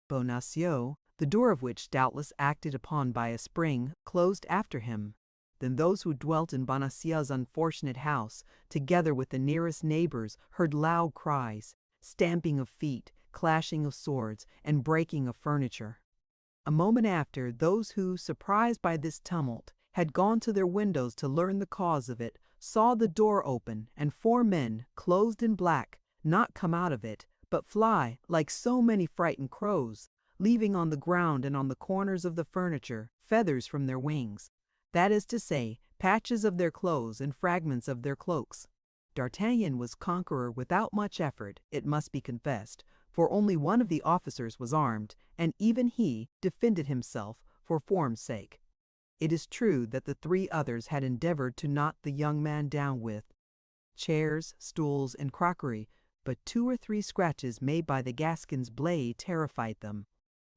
Bonacieux, the door of which doubtless acted upon by a spring, closed after him. Then those who dwelt in Bonacieux's unfortunate house, together with the nearest neighbors, heard loud cries, stamping of feet, clashing of swords, and breaking of furniture. A moment after, those who, surprised by this tumult, had gone to their windows to learn the cause of it, saw the door open, and 4 men, clothed in black, not come out of it, but fly like so many frightened crows, leaving on the ground and on the corners of the furniture feathers from their wings. That is to say, patches of their clothes and fragments of their cloaks. D'Artagnan was conqueror without much effort, it must be confessed, for only one of the officers was armed, and even he defended himself for form's sake. It is true that the three others had endeavored to knock the young man down with chairs, stools, and crockery, but 2 or 3 scratches made by the Gascon's blade terrified them.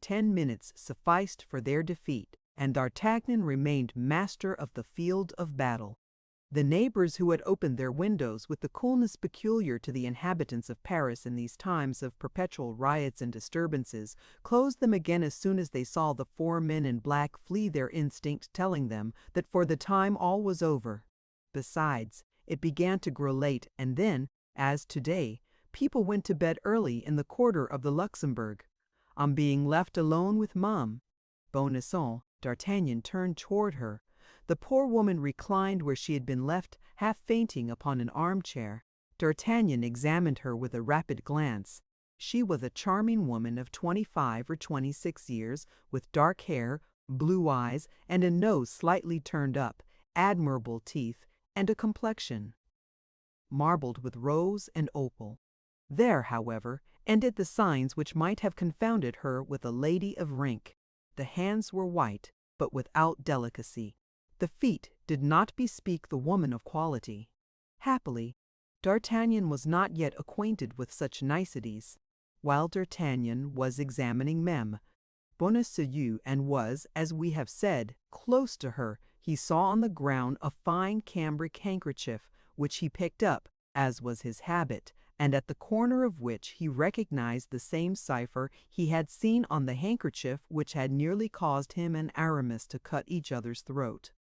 10 minutes sufficed for their defeat, and D'Artagnan remained master of the field of battle. The neighbors who had opened their windows with the coolness peculiar to the inhabitants of Paris in these times of perpetual riots and disturbances, closed them again as soon as they saw the 4 men in black flee, their instinct telling them that for the time all was over. Besides, it began to grow late, and then, as today, people went to bed early in the quarter of the Luxembourg. On being left alone with Ma'am Bonacieux, D'Artagnan turned toward her. The poor woman reclined where she had been left, half fainting upon an armchair. D'Artagnan examined her with a rapid glance. She was a charming woman of 25 or 26 years, with dark hair, blue eyes, and a nose slightly turned up, admirable teeth, and a complexion marbled with rose and opal. There, however, ended the signs which might have confounded her with a lady of rank. The hands were white, but without delicacy. The feet did not bespeak the woman of quality. Happily, D'Artagnan was not yet acquainted with such niceties. While D'Artagnan was examining Mem. Bonacieux and was, as we have said, close to her, he saw on the ground a fine cambric handkerchief, which he picked up, as was his habit, and at the corner of which he recognized the same cipher he had seen on the handkerchief which had nearly caused him and Aramis to cut each other's throat.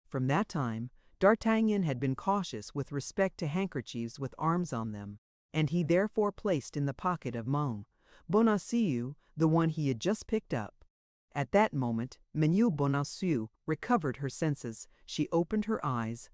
From that time, D'Artagnan had been cautious with respect to handkerchiefs with arms on them, and he therefore placed in the pocket of Ma'am Bonacieux the one he had just picked up. At that moment, Mlle. Bonacieux recovered her senses. She opened her eyes,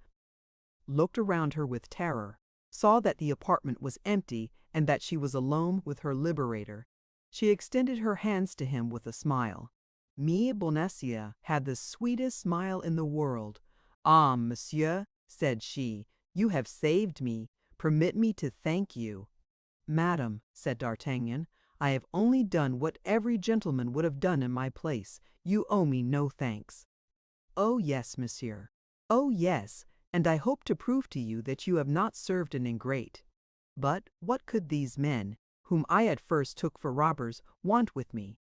looked around her with terror, saw that the apartment was empty and that she was alone with her liberator. She extended her hands to him with a smile. Mlle. Bonacieux had the sweetest smile in the world. "Ah, monsieur," said she, "you have saved me. Permit me to thank you." "Madam," said D'Artagnan, "I have only done what every gentleman would have done in my place. You owe me no thanks." "Oh yes, monsieur. Oh yes, and I hope to prove to you that you have not served an ingrate. But what could these men, whom I at first took for robbers, want with me?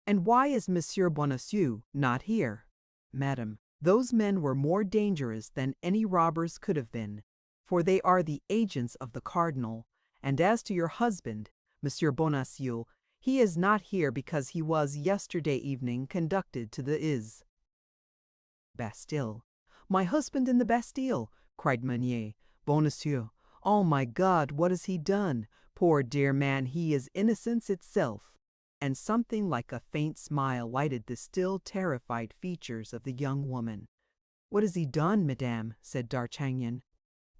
And why is Monsieur Bonacieux not here?" "Madam, those men were more dangerous than any robbers could have been, for they are the agents of the cardinal. And as to your husband, Monsieur Bonacieux, he is not here because he was yesterday evening conducted to the Bastille." "My husband in the Bastille!" cried Meunier. "Bonacieux, oh my God, what has he done? Poor dear man, he is innocence itself." And something like a faint smile lighted the still terrified features of the young woman. "What has he done, madame?" said D'Artagnan.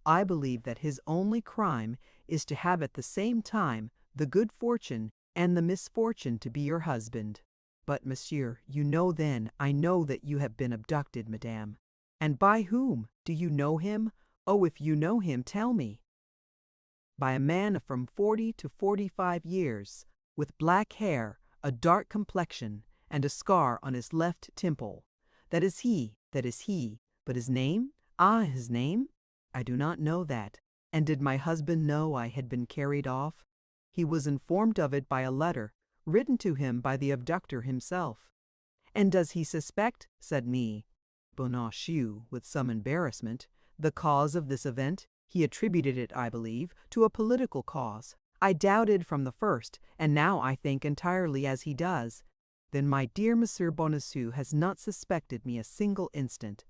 "I believe that his only crime is to have at the same time the good fortune and the misfortune to be your husband. But, monsieur, you know then, I know that you have been abducted, madame." "And by whom? Do you know him? Oh, if you know him, tell me." "By a man of from 40 to 45 years, with black hair, a dark complexion, and a scar on his left temple. That is he, that is he. But his name? Ah, his name? I do not know that. And did my husband know I had been carried off? He was informed of it by a letter, written to him by the abductor himself." "And does he suspect," said Bonacieux, with some embarrassment, "the cause of this event? He attributed it, I believe, to a political cause. I doubted from the first, and now I think entirely as he does. Then my dear Monsieur Bonacieux has not suspected me a single instant."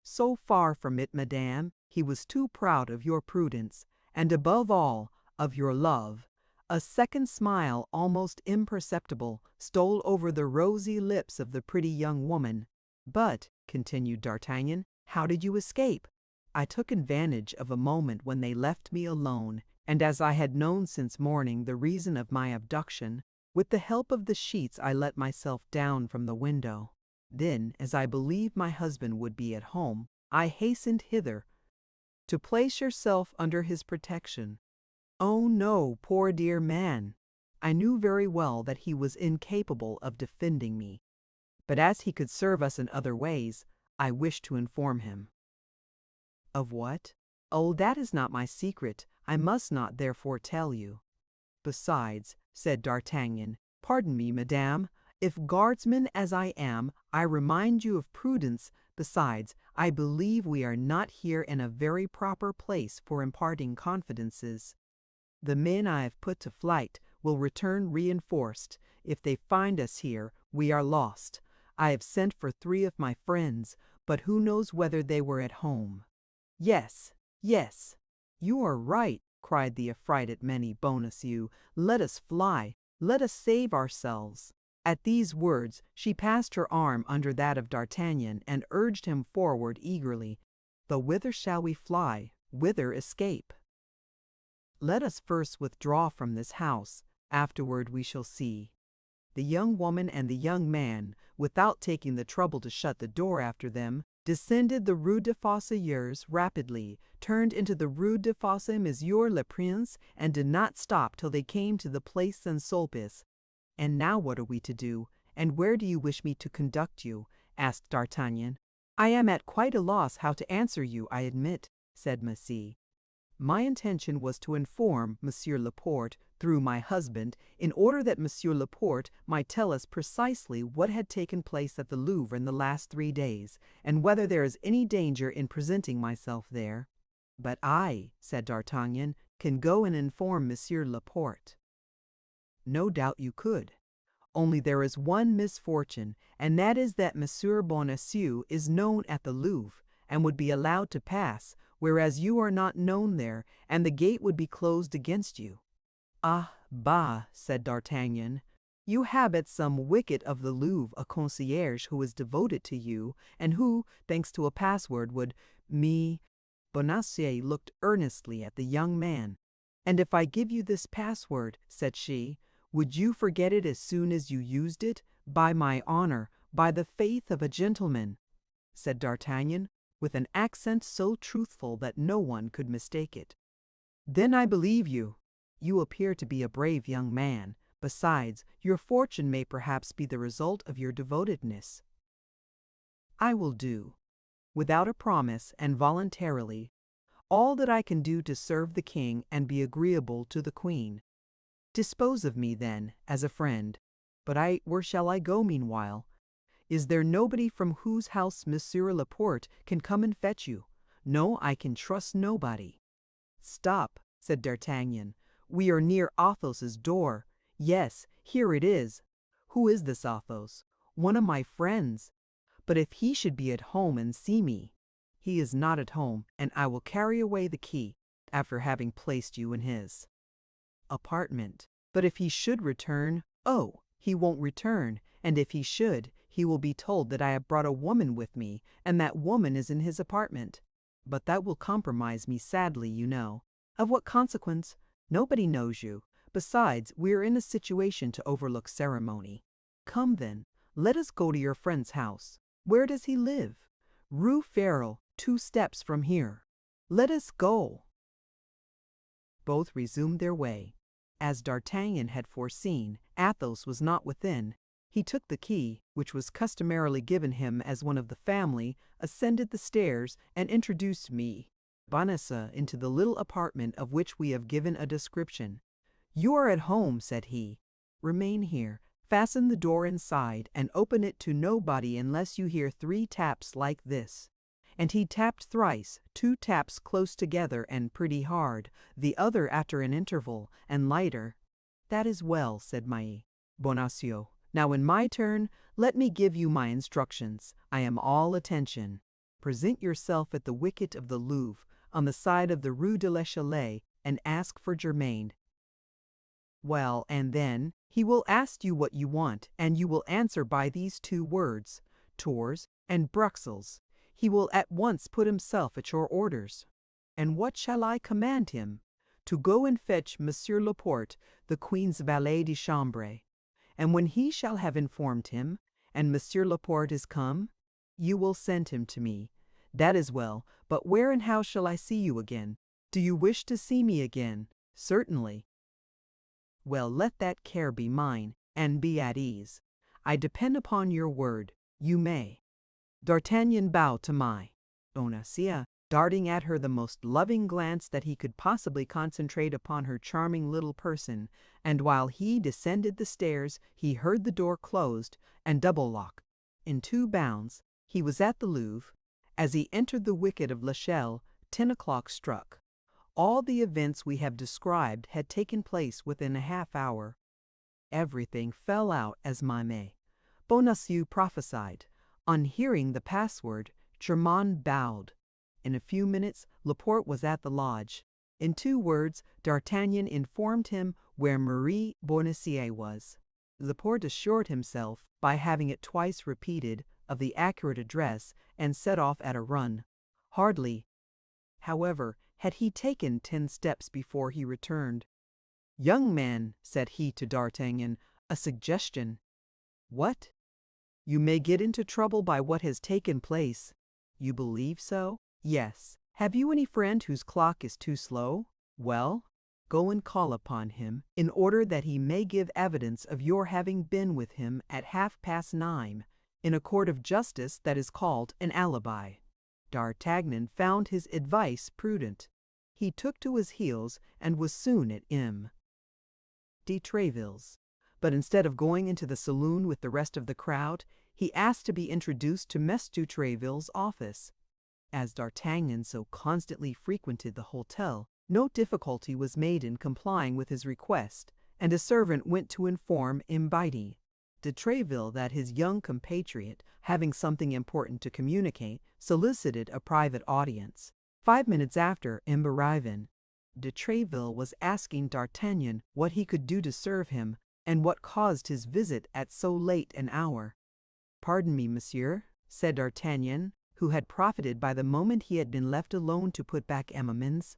"So far from it, madame, he was too proud of your prudence, and above all, of your love." A second smile, almost imperceptible, stole over the rosy lips of the pretty young woman. "But," continued D'Artagnan, "how did you escape?" "I took advantage of a moment when they left me alone, and as I had known since morning the reason of my abduction, with the help of the sheets I let myself down from the window." Then, as I believed my husband would be at home, I hastened hither, to place yourself under his protection. Oh no, poor dear man! I knew very well that he was incapable of defending me, but as he could serve us in other ways, I wished to inform him. Of what? Oh, that is not my secret. I must not therefore tell you. Besides, said D'Artagnan, pardon me, madame, if guardsman as I am, I remind you of prudence. Besides, I believe we are not here in a very proper place for imparting confidences. The men I have put to flight will return reinforced. If they find us here, we are lost. I have sent for 3 of my friends, but who knows whether they were at home? Yes, yes, you are right, cried the affrighted many Bonacieux. Let us fly, let us save ourselves. At these words she passed her arm under that of D'Artagnan and urged him forward eagerly. But whither shall we fly? Whither escape? Let us first withdraw from this house, afterward we shall see. The young woman and the young man, without taking the trouble to shut the door after them, descended the Rue des Fossoyeurs rapidly, turned into the Rue des Fosse Monsieur le Prince, and did not stop till they came to the Place Saint-Sulpice. And now what are we to do, and where do you wish me to conduct you? Asked D'Artagnan. I am at quite a loss how to answer you, I admit, said Massy. My intention was to inform Monsieur Laporte through my husband, in order that Monsieur Laporte might tell us precisely what had taken place at the Louvre in the last 3 days, and whether there is any danger in presenting myself there. But I, said D'Artagnan, can go and inform Monsieur Laporte. No doubt you could. Only there is one misfortune, and that is that Monsieur Bonacieux is known at the Louvre, and would be allowed to pass, whereas you are not known there, and the gate would be closed against you. Ah, bah, said D'Artagnan, you have at some wicket of the Louvre a concierge who is devoted to you, and who, thanks to a password, would me. Bonacieux looked earnestly at the young man. And if I give you this password, said she, would you forget it as soon as you used it? By my honor, by the faith of a gentleman, said D'Artagnan, with an accent so truthful that no one could mistake it. Then I believe you. You appear to be a brave young man. Besides, your fortune may perhaps be the result of your devotedness. I will do, without a promise and voluntarily, all that I can do to serve the king and be agreeable to the queen. Dispose of me, then, as a friend. But where shall I go meanwhile? Is there nobody from whose house Monsieur Laporte can come and fetch you? No, I can trust nobody. Stop, said D'Artagnan. We are near Athos's door. Yes, here it is. Who is this Athos? One of my friends. But if he should be at home and see me. He is not at home, and I will carry away the key, after having placed you in his apartment. But if he should return, oh, he won't return, and if he should, he will be told that I have brought a woman with me, and that woman is in his apartment. But that will compromise me sadly, you know. Of what consequence? Nobody knows you. Besides, we are in a situation to overlook ceremony. Come then, let us go to your friend's house. Where does he live? Rue Farrell, 2 steps from here. Let us go. Both resumed their way. As D'Artagnan had foreseen, Athos was not within. He took the key, which was customarily given him as one of the family, ascended the stairs, and introduced me, Bonacieux, into the little apartment of which we have given a description. You are at home, said he. Remain here, fasten the door inside, and open it to nobody unless you hear 3 taps like this. And he tapped thrice, 2 taps close together and pretty hard, the other after an interval, and lighter. That is well, said Bonacieux. Now in my turn, let me give you my instructions. I am all attention. Present yourself at the wicket of the Louvre, on the side of the Rue de l'Echelle, and ask for Germain. Well, and then he will ask you what you want, and you will answer by these 2 words, Tours and Bruxelles. He will at once put himself at your orders. And what shall I command him? To go and fetch Monsieur Laporte, the Queen's valet de chambre. And when he shall have informed him, And Monsieur Laporte is come? You will send him to me. That is well, but where and how shall I see you again? Do you wish to see me again? Certainly. Well, let that care be mine, and be at ease. I depend upon your word. You may. D'Artagnan bowed to Bonacieux, darting at her the most loving glance that he could possibly concentrate upon her charming little person, and while he descended the stairs, he heard the door closed and double lock. In 2 bounds, he was at the Louvre. As he entered the wicket of l'Echelle, 10 o'clock struck. All the events we have described had taken place within a half hour. Everything fell out as Bonacieux prophesied. On hearing the password, Tremont bowed. In a few minutes, Laporte was at the lodge. In 2 words, D'Artagnan informed him where Marie Bonacieux was. Laporte assured himself, by having it twice repeated, of the accurate address, and set off at a run. Hardly, however, had he taken 10 steps before he returned. "Young man," said he to D'Artagnan, "a suggestion." "What?" "You may get into trouble by what has taken place." "You believe so?" "Yes. Have you any friend whose clock is too slow? Well, go and call upon him, in order that he may give evidence of your having been with him at 9:30, in a court of justice that is called an alibi." D'Artagnan found his advice prudent. He took to his heels and was soon at de Tréville's. But instead of going into the saloon with the rest of the crowd, he asked to be introduced to Mess de Tréville's office. As D'Artagnan so constantly frequented the hotel, no difficulty was made in complying with his request, and a servant went to inform Imbite de Tréville that his young compatriot, having something important to communicate, solicited a private audience. 5 minutes after arriving, de Tréville was asking D'Artagnan what he could do to serve him, and what caused his visit at so late an hour. "Pardon me, monsieur," said D'Artagnan, who had profited by the moment he had been left alone to put back Eminem's.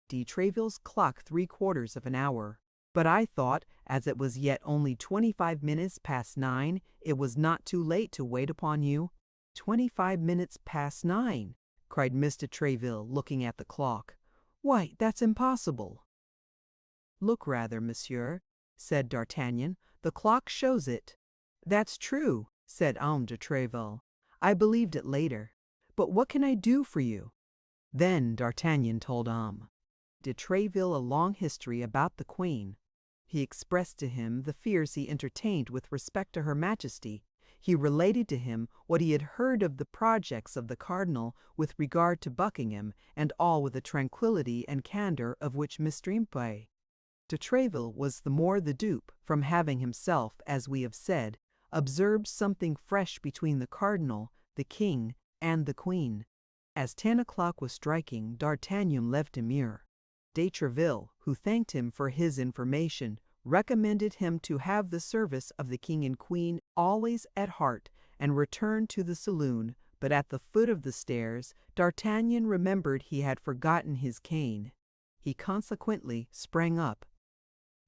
De Tréville's clock 3/4 of an hour. "But I thought, as it was yet only 25 minutes past 9, it was not too late to wait upon you." 25 minutes past 9!" cried Mr. Tréville, looking at the clock. "Why, that's impossible." "Look rather, monsieur," said D'Artagnan. "The clock shows it." "That's true," said de Tréville. "I believed it later. But what can I do for you?" Then D'Artagnan told de Tréville a long history about the Queen. He expressed to him the fears he entertained with respect to Her Majesty. He related to him what he had heard of the projects of the cardinal with regard to Buckingham, and all with a tranquillity and candor of which Mr. de Tréville was the more the dupe from having himself, as we have said, observed something fresh between the cardinal, the king, and the queen. As 10 o'clock was striking, D'Artagnan left de Tréville, who thanked him for his information, recommended him to have the service of the king and queen always at heart, and returned to the saloon. But at the foot of the stairs, D'Artagnan remembered he had forgotten his cane. He consequently sprang up,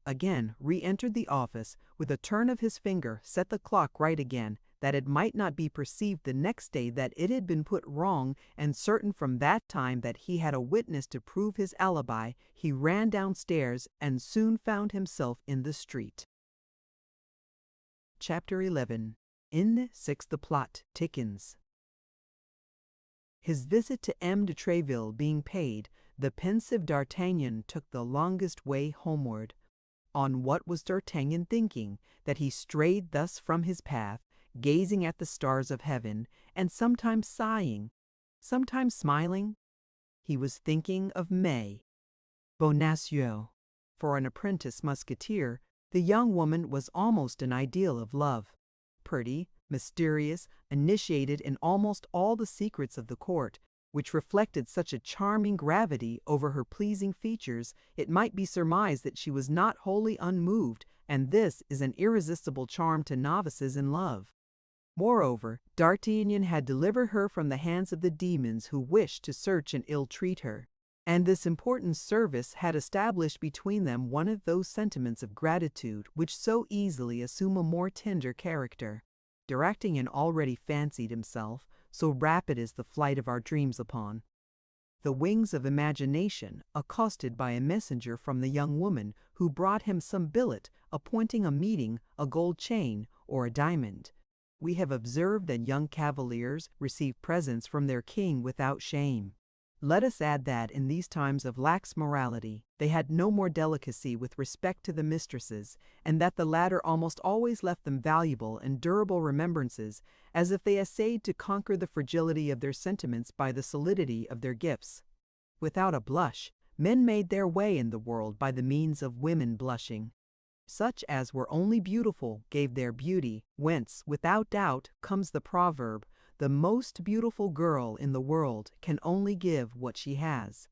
again re-entered the office, with a turn of his finger set the clock right again, that it might not be perceived the next day that it had been put wrong, and certain from that time that he had a witness to prove his alibi, he ran downstairs and soon found himself in the street. Chapter 11. In the sixth plot thickens. His visit to de Tréville being paid, the pensive D'Artagnan took the longest way homeward. On what was D'Artagnan thinking, that he strayed thus from his path, gazing at the stars of heaven, and sometimes sighing, sometimes smiling? He was thinking of Bonacieux. For an apprentice musketeer, the young woman was almost an ideal of love. Pretty, mysterious, initiated in almost all the secrets of the court, which reflected such a charming gravity over her pleasing features, it might be surmised that she was not wholly unmoved, and this is an irresistible charm to novices in love. Moreover, D'Artagnan had delivered her from the hands of the demons who wished to search and ill-treat her, and this important service had established between them one of those sentiments of gratitude which so easily assume a more tender character. D'Artagnan already fancied himself, so rapid is the flight of our dreams upon the wings of imagination, accosted by a messenger from the young woman who brought him some billet appointing a meeting, a gold chain, or a diamond. We have observed that young cavaliers receive presents from their king without shame. Let us add that in these times of lax morality, they had no more delicacy with respect to the mistresses, and that the latter almost always left them valuable and durable remembrances, as if they essayed to conquer the fragility of their sentiments by the solidity of their gifts. Without a blush, men made their way in the world by the means of women blushing. Such as were only beautiful gave their beauty, whence, without doubt, comes the proverb, "The most beautiful girl in the world can only give what she has."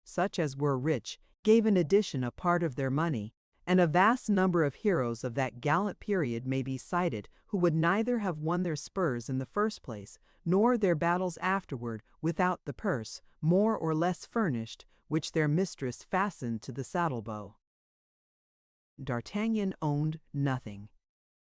Such as were rich gave in addition a part of their money, and a vast number of heroes of that gallant period may be cited who would neither have won their spurs in the first place, nor their battles afterward, without the purse, more or less furnished, which their mistress fastened to the saddle-bow. D'Artagnan owned nothing.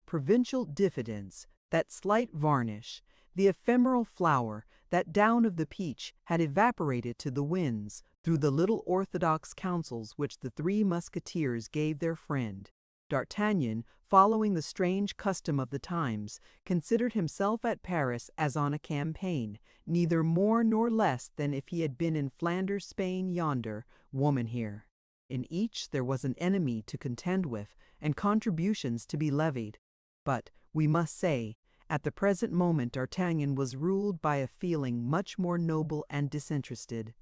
Provincial diffidence, that slight varnish, the ephemeral flower, that down of the peach, had evaporated to the winds through the little orthodox counsels which the Three Musketeers gave their friend. D'Artagnan, following the strange custom of the times, considered himself at Paris as on a campaign, neither more nor less than if he had been in Flanders, Spain yonder, woman here. In each there was an enemy to contend with, and contributions to be levied. But, we must say, at the present moment D'Artagnan was ruled by a feeling much more noble and disinterested.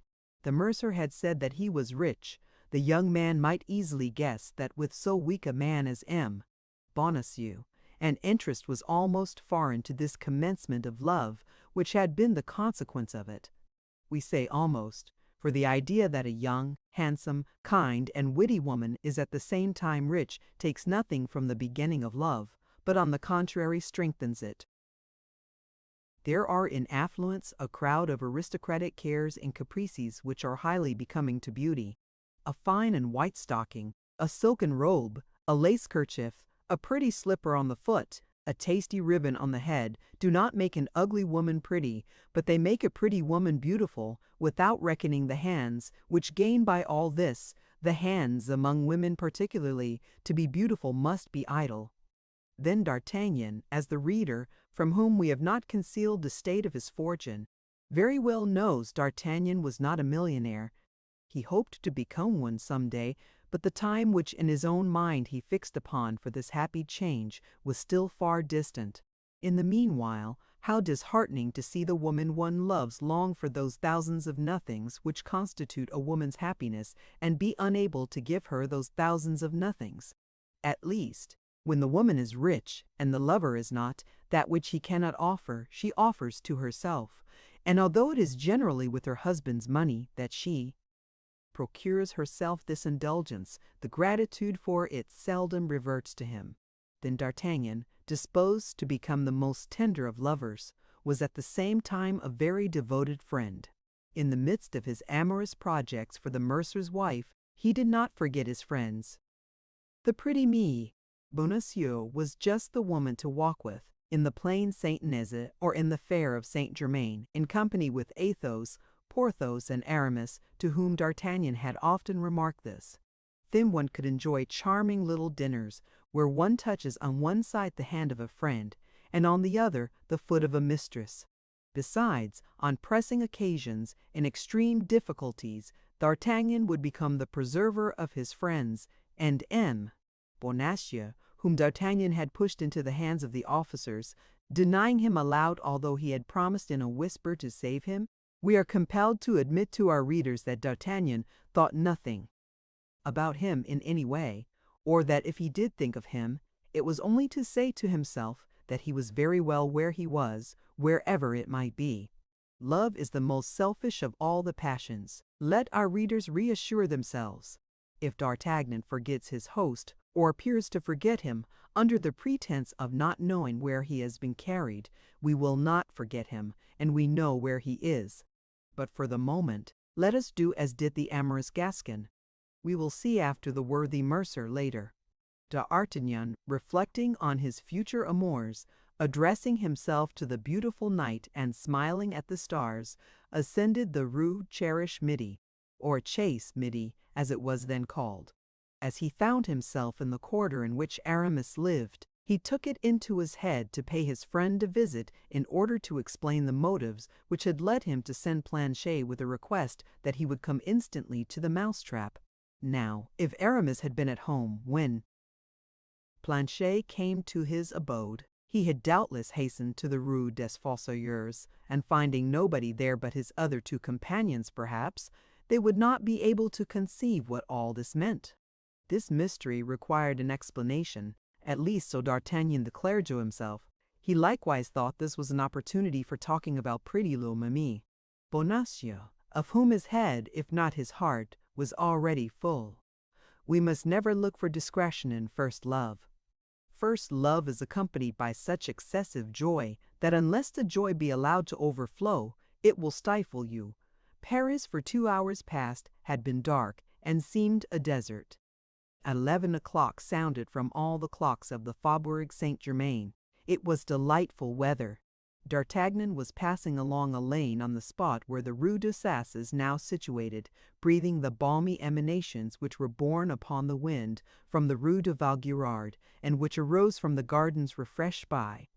The mercer had said that he was rich. The young man might easily guess that with so weak a man as M. Bonacieux, an interest was almost foreign to this commencement of love, which had been the consequence of it. We say almost, for the idea that a young, handsome, kind, and witty woman is at the same time rich takes nothing from the beginning of love, but on the contrary strengthens it. There are in affluence a crowd of aristocratic cares and caprices which are highly becoming to beauty. A fine and white stocking, a silken robe, a lace kerchief, a pretty slipper on the foot, a tasty ribbon on the head, do not make an ugly woman pretty, but they make a pretty woman beautiful, without reckoning the hands, which gain by all this. The hands, among women particularly, to be beautiful must be idle. Then D'Artagnan, as the reader, from whom we have not concealed the state of his fortune, very well knows D'Artagnan was not a millionaire. He hoped to become one some day, but the time which in his own mind he fixed upon for this happy change was still far distant. In the meanwhile, how disheartening to see the woman one loves long for those thousands of nothings which constitute a woman's happiness, and be unable to give her those thousands of nothings. At least, when the woman is rich, and the lover is not, that which he cannot offer, she offers to herself, and although it is generally with her husband's money that she procures herself this indulgence, the gratitude for it seldom reverts to him. Then D'Artagnan, disposed to become the most tender of lovers, was at the same time a very devoted friend. In the midst of his amorous projects for the mercer's wife, he did not forget his friends. The pretty Bonacieux was just the woman to walk with, in the plain Saint Inez or in the fair of Saint Germain, in company with Athos, Porthos, and Aramis, to whom D'Artagnan had often remarked this. Then one could enjoy charming little dinners, where one touches on one side the hand of a friend, and on the other the foot of a mistress. Besides, on pressing occasions, in extreme difficulties, D'Artagnan would become the preserver of his friends, and M. Bonacieux, whom D'Artagnan had pushed into the hands of the officers, denying him aloud although he had promised in a whisper to save him, we are compelled to admit to our readers that D'Artagnan thought nothing about him in any way, or that if he did think of him, it was only to say to himself that he was very well where he was, wherever it might be. Love is the most selfish of all the passions. Let our readers reassure themselves. If D'Artagnan forgets his host, or appears to forget him, under the pretense of not knowing where he has been carried, we will not forget him, and we know where he is. But for the moment, let us do as did the amorous Gascon. We will see after the worthy mercer later. D'Artagnan, reflecting on his future amours, addressing himself to the beautiful night and smiling at the stars, ascended the Rue Cherish Midi, or Chase Midi, as it was then called. As he found himself in the quarter in which Aramis lived, he took it into his head to pay his friend a visit in order to explain the motives which had led him to send Planchet with a request that he would come instantly to the mousetrap. Now, if Aramis had been at home when Planchet came to his abode, he had doubtless hastened to the Rue des Fossoyeurs, and finding nobody there but his other two companions perhaps, they would not be able to conceive what all this meant. This mystery required an explanation, at least so D'Artagnan declared to himself. He likewise thought this was an opportunity for talking about pretty little Mimi, Bonacieux, of whom his head, if not his heart, was already full. We must never look for discretion in first love. First love is accompanied by such excessive joy that unless the joy be allowed to overflow, it will stifle you. Paris for 2 hours past had been dark and seemed a desert. At 11 o'clock sounded from all the clocks of the Faubourg Saint-Germain. It was delightful weather. D'Artagnan was passing along a lane on the spot where the Rue d'Assas is now situated, breathing the balmy emanations which were borne upon the wind from the Rue de Vaugirard, and which arose from the gardens refreshed by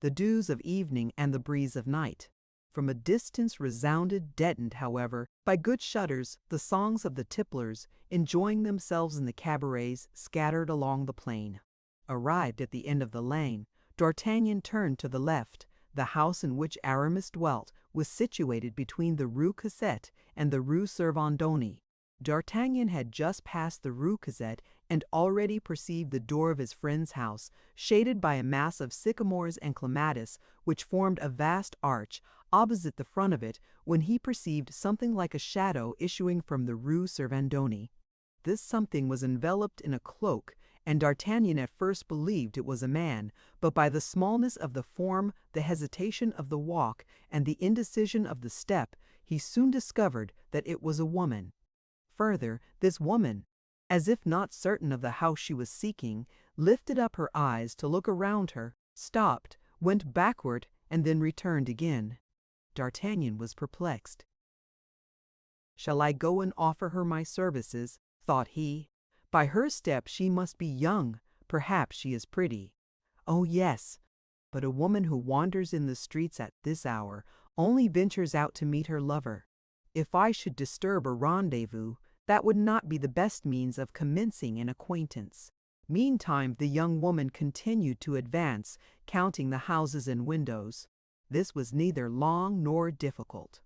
the dews of evening and the breeze of night. From a distance resounded, deadened, however, by good shutters, the songs of the tipplers, enjoying themselves in the cabarets scattered along the plain. Arrived at the end of the lane, D'Artagnan turned to the left. The house in which Aramis dwelt was situated between the Rue Cassette and the Rue Servandoni. D'Artagnan had just passed the Rue Cassette and already perceived the door of his friend's house, shaded by a mass of sycamores and clematis, which formed a vast arch opposite the front of it, when he perceived something like a shadow issuing from the Rue Servandoni. This something was enveloped in a cloak, and D'Artagnan at first believed it was a man, but by the smallness of the form, the hesitation of the walk, and the indecision of the step, he soon discovered that it was a woman. Further, this woman, as if not certain of the house she was seeking, lifted up her eyes to look around her, stopped, went backward, and then returned again. D'Artagnan was perplexed. "Shall I go and offer her my services?" thought he. "By her step she must be young, perhaps she is pretty. Oh yes, but a woman who wanders in the streets at this hour only ventures out to meet her lover. If I should disturb a rendezvous, that would not be the best means of commencing an acquaintance." Meantime the young woman continued to advance, counting the houses and windows. This was neither long nor difficult.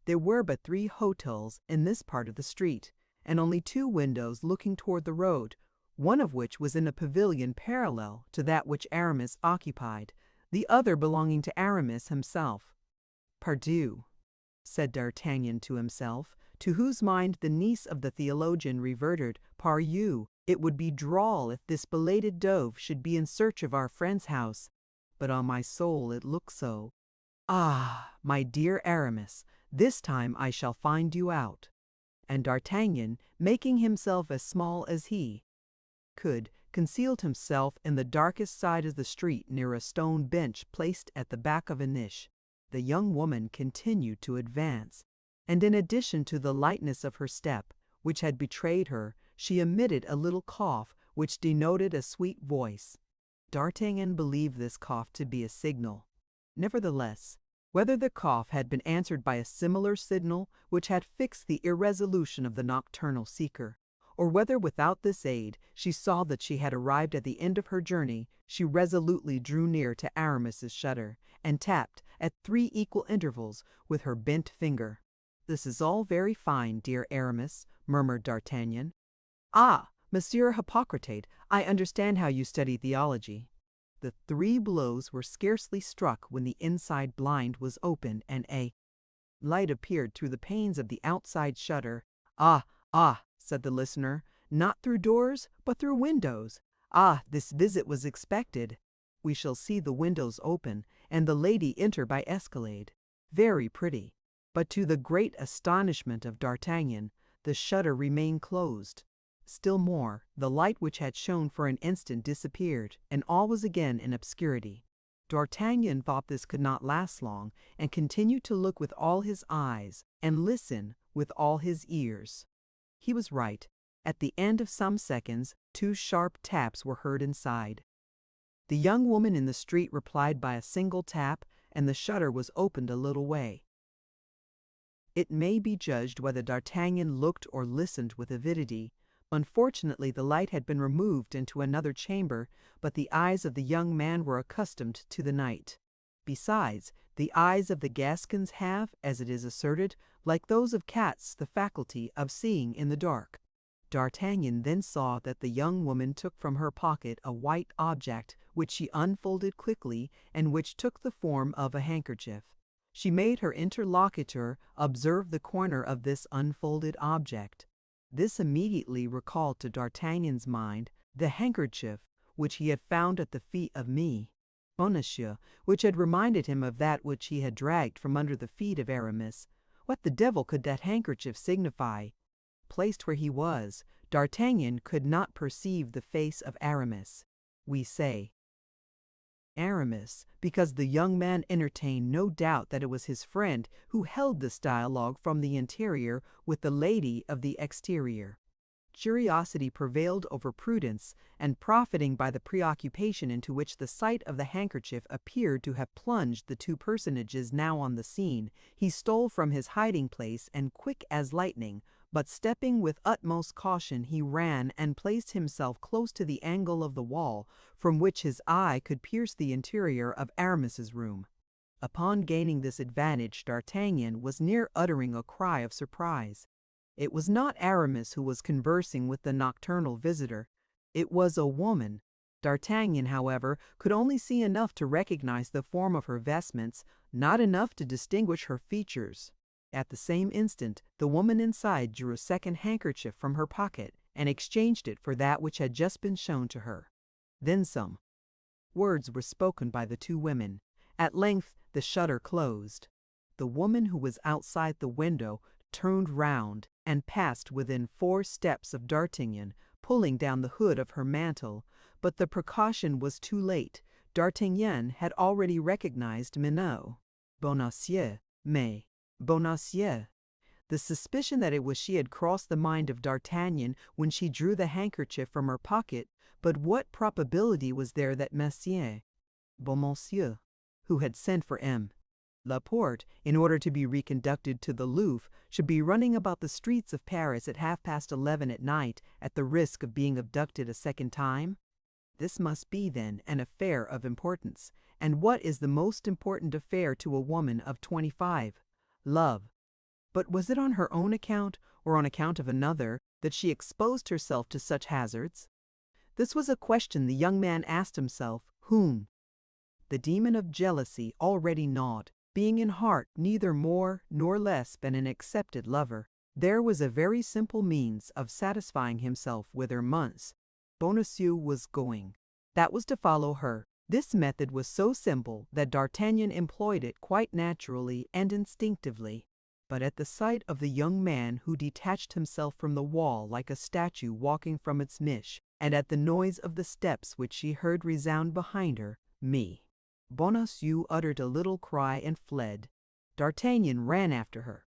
There were but 3 hotels in this part of the street, and only 2 windows looking toward the road, one of which was in a pavilion parallel to that which Aramis occupied, the other belonging to Aramis himself. "Pardieu," said D'Artagnan to himself, to whose mind the niece of the theologian reverted, "Pardieu, it would be droll if this belated dove should be in search of our friend's house, but on my soul it looks so. Ah, my dear Aramis, this time I shall find you out." And D'Artagnan, making himself as small as he could, concealed himself in the darkest side of the street near a stone bench placed at the back of a niche. The young woman continued to advance, and in addition to the lightness of her step, which had betrayed her, she emitted a little cough which denoted a sweet voice. D'Artagnan believed this cough to be a signal. Nevertheless, whether the cough had been answered by a similar signal which had fixed the irresolution of the nocturnal seeker, or whether without this aid she saw that she had arrived at the end of her journey, she resolutely drew near to Aramis's shutter, and tapped, at 3 equal intervals, with her bent finger. "This is all very fine, dear Aramis," murmured D'Artagnan. "Ah, Monsieur Hippocrate, I understand how you study theology." The 3 blows were scarcely struck when the inside blind was opened and a light appeared through the panes of the outside shutter. "Ah, ah," said the listener, "not through doors, but through windows. Ah, this visit was expected. We shall see the windows open, and the lady enter by escalade. Very pretty." But to the great astonishment of D'Artagnan, the shutter remained closed. Still more, the light which had shone for an instant disappeared, and all was again in obscurity. D'Artagnan thought this could not last long, and continued to look with all his eyes, and listen with all his ears. He was right. At the end of some seconds, 2 sharp taps were heard inside. The young woman in the street replied by a single tap, and the shutter was opened a little way. It may be judged whether D'Artagnan looked or listened with avidity. Unfortunately, the light had been removed into another chamber, but the eyes of the young man were accustomed to the night. Besides, the eyes of the Gascons have, as it is asserted, like those of cats, the faculty of seeing in the dark. D'Artagnan then saw that the young woman took from her pocket a white object, which she unfolded quickly, and which took the form of a handkerchief. She made her interlocutor observe the corner of this unfolded object. This immediately recalled to D'Artagnan's mind the handkerchief which he had found at the feet of Bonacieux, which had reminded him of that which he had dragged from under the feet of Aramis. What the devil could that handkerchief signify? Placed where he was, D'Artagnan could not perceive the face of Aramis. We say Aramis, because the young man entertained no doubt that it was his friend who held this dialogue from the interior with the lady of the exterior. Curiosity prevailed over prudence, and profiting by the preoccupation into which the sight of the handkerchief appeared to have plunged the 2 personages now on the scene, he stole from his hiding-place, and quick as lightning, but stepping with utmost caution, he ran and placed himself close to the angle of the wall, from which his eye could pierce the interior of Aramis's room. Upon gaining this advantage, D'Artagnan was near uttering a cry of surprise. It was not Aramis who was conversing with the nocturnal visitor. It was a woman. D'Artagnan, however, could only see enough to recognize the form of her vestments, not enough to distinguish her features. At the same instant, the woman inside drew a second handkerchief from her pocket and exchanged it for that which had just been shown to her. Then some words were spoken by the 2 women. At length the shutter closed. The woman who was outside the window turned round and passed within 4 steps of D'Artagnan, pulling down the hood of her mantle, but the precaution was too late. D'Artagnan had already recognized Bonacieux. The suspicion that it was she had crossed the mind of D'Artagnan when she drew the handkerchief from her pocket, but what probability was there that Monsieur, who had sent for Laporte, in order to be reconducted to the Louvre, should be running about the streets of Paris at 11:30 at night, at the risk of being abducted a second time? This must be, then, an affair of importance. And what is the most important affair to a woman of 25? Love. But was it on her own account, or on account of another, that she exposed herself to such hazards? This was a question the young man asked himself, whom the demon of jealousy already gnawed. Being in heart neither more nor less than an accepted lover, there was a very simple means of satisfying himself whither Bonacieux was going. That was to follow her. This method was so simple that D'Artagnan employed it quite naturally and instinctively. But at the sight of the young man who detached himself from the wall like a statue walking from its niche, and at the noise of the steps which she heard resound behind her, Bonacieux uttered a little cry and fled. D'Artagnan ran after her.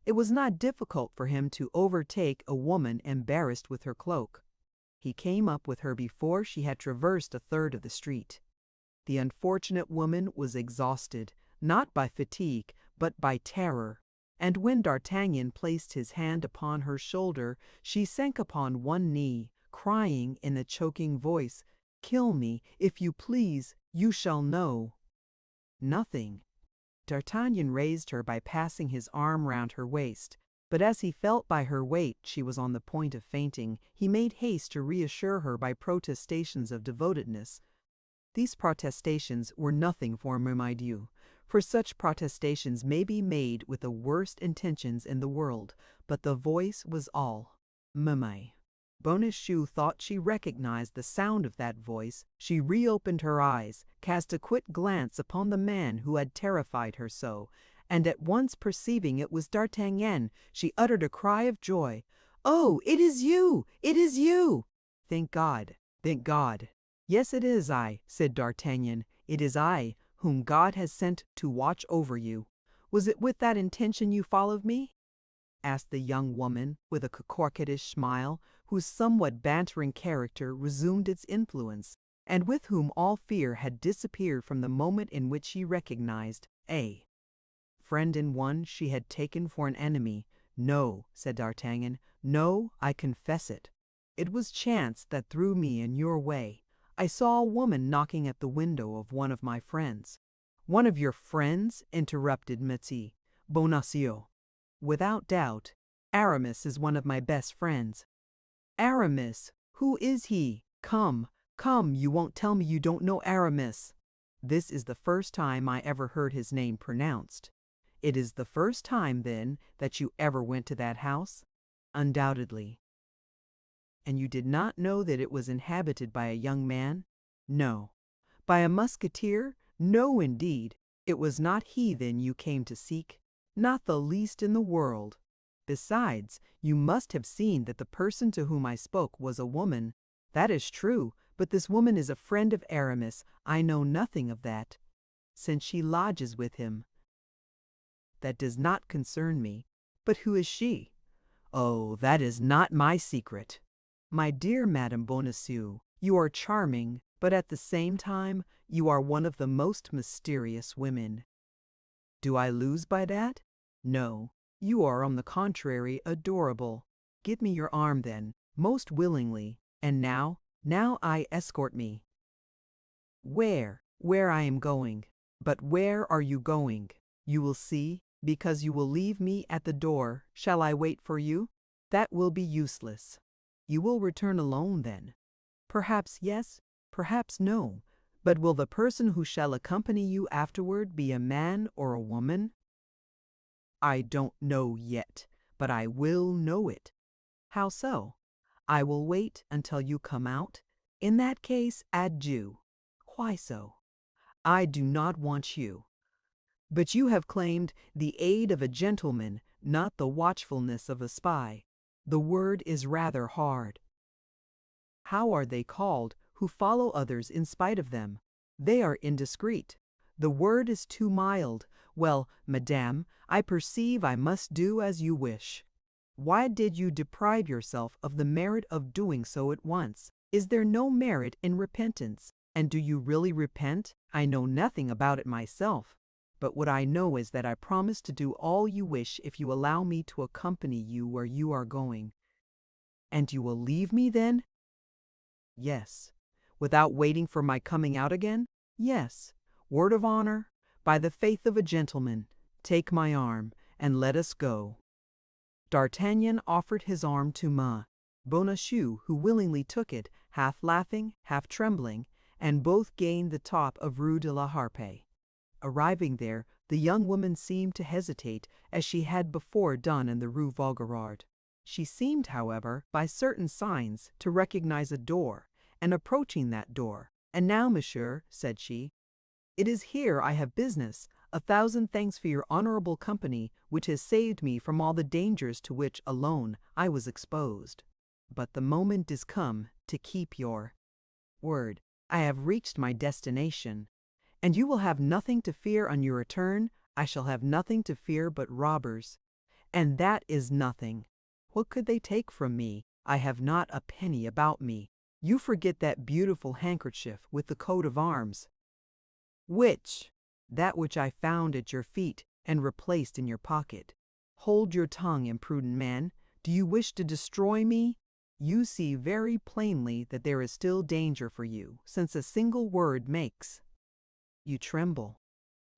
It was not difficult for him to overtake a woman embarrassed with her cloak. He came up with her before she had traversed a third of the street. The unfortunate woman was exhausted, not by fatigue, but by terror, and when D'Artagnan placed his hand upon her shoulder, she sank upon one knee, crying in a choking voice, "Kill me, if you please, you shall know nothing." D'Artagnan raised her by passing his arm round her waist, but as he felt by her weight she was on the point of fainting, he made haste to reassure her by protestations of devotedness. These protestations were nothing for Mermidieu, for such protestations may be made with the worst intentions in the world, but the voice was all. Bonacieux thought she recognized the sound of that voice. She reopened her eyes, cast a quick glance upon the man who had terrified her so, and at once perceiving it was D'Artagnan, she uttered a cry of joy. "Oh, it is you! It is you!" "Thank God! Thank God!" "Yes, it is I," said D'Artagnan. "It is I. whom God has sent to watch over you. Was it with that intention you followed me?" asked the young woman with a coquettish smile, whose somewhat bantering character resumed its influence, and with whom all fear had disappeared from the moment in which she recognized a friend in one she had taken for an enemy. "No," said D'Artagnan, "no, I confess it. It was chance that threw me in your way. I saw a woman knocking at the window of one of my friends." "One of your friends?" interrupted Meti. Bonacieux. "Without doubt. Aramis is one of my best friends." "Aramis? Who is he? Come, come, you won't tell me you don't know Aramis." "This is the first time I ever heard his name pronounced." "It is the first time, then, that you ever went to that house?" "Undoubtedly." "And you did not know that it was inhabited by a young man?" "No." "By a musketeer?" "No, indeed." "It was not he, then, you came to seek?" "Not the least in the world." "Besides, you must have seen that the person to whom I spoke was a woman." "That is true, but this woman is a friend of Aramis. I know nothing of that." "Since she lodges with him." "That does not concern me." "But who is she?" "Oh, that is not my secret." "My dear Madame Bonacieux, you are charming, but at the same time you are one of the most mysterious women." "Do I lose by that?" "No, you are on the contrary adorable." "Give me your arm then." "Most willingly. And now I escort me." "Where?" "Where I am going." "But where are you going?" "You will see, because you will leave me at the door. Shall I wait for you?" "That will be useless." "You will return alone, then?" "Perhaps yes, perhaps no. But will the person who shall accompany you afterward be a man or a woman?" "I don't know yet, but I will know it." "How so?" "I will wait until you come out. In that case, adieu." "Why so?" "I do not want you." "But you have claimed the aid of a gentleman, not the watchfulness of a spy. The word is rather hard." "How are they called who follow others in spite of them?" "They are indiscreet." "The word is too mild. Well, madame, I perceive I must do as you wish." "Why did you deprive yourself of the merit of doing so at once? Is there no merit in repentance? And do you really repent? I know nothing about it myself. But what I know is that I promise to do all you wish if you allow me to accompany you where you are going." "And you will leave me then?" "Yes." "Without waiting for my coming out again?" "Yes." "Word of honor?" "By the faith of a gentleman." "Take my arm, and let us go." D'Artagnan offered his arm to Bonacieux, who willingly took it, half laughing, half trembling, and both gained the top of Rue de la Harpe. Arriving there, the young woman seemed to hesitate, as she had before done in the Rue Vaugirard. She seemed, however, by certain signs, to recognize a door, and approaching that door, "And now, monsieur," said she, "it is here I have business. 1,000 thanks for your honorable company, which has saved me from all the dangers to which, alone, I was exposed. But the moment is come to keep your word. I have reached my destination. And you will have nothing to fear on your return. I shall have nothing to fear but robbers. And that is nothing. What could they take from me? I have not a penny about me. You forget that beautiful handkerchief with the coat of arms." "Which?" "That which I found at your feet and replaced in your pocket." "Hold your tongue, imprudent man. Do you wish to destroy me? You see very plainly that there is still danger for you, since a single word makes. You tremble,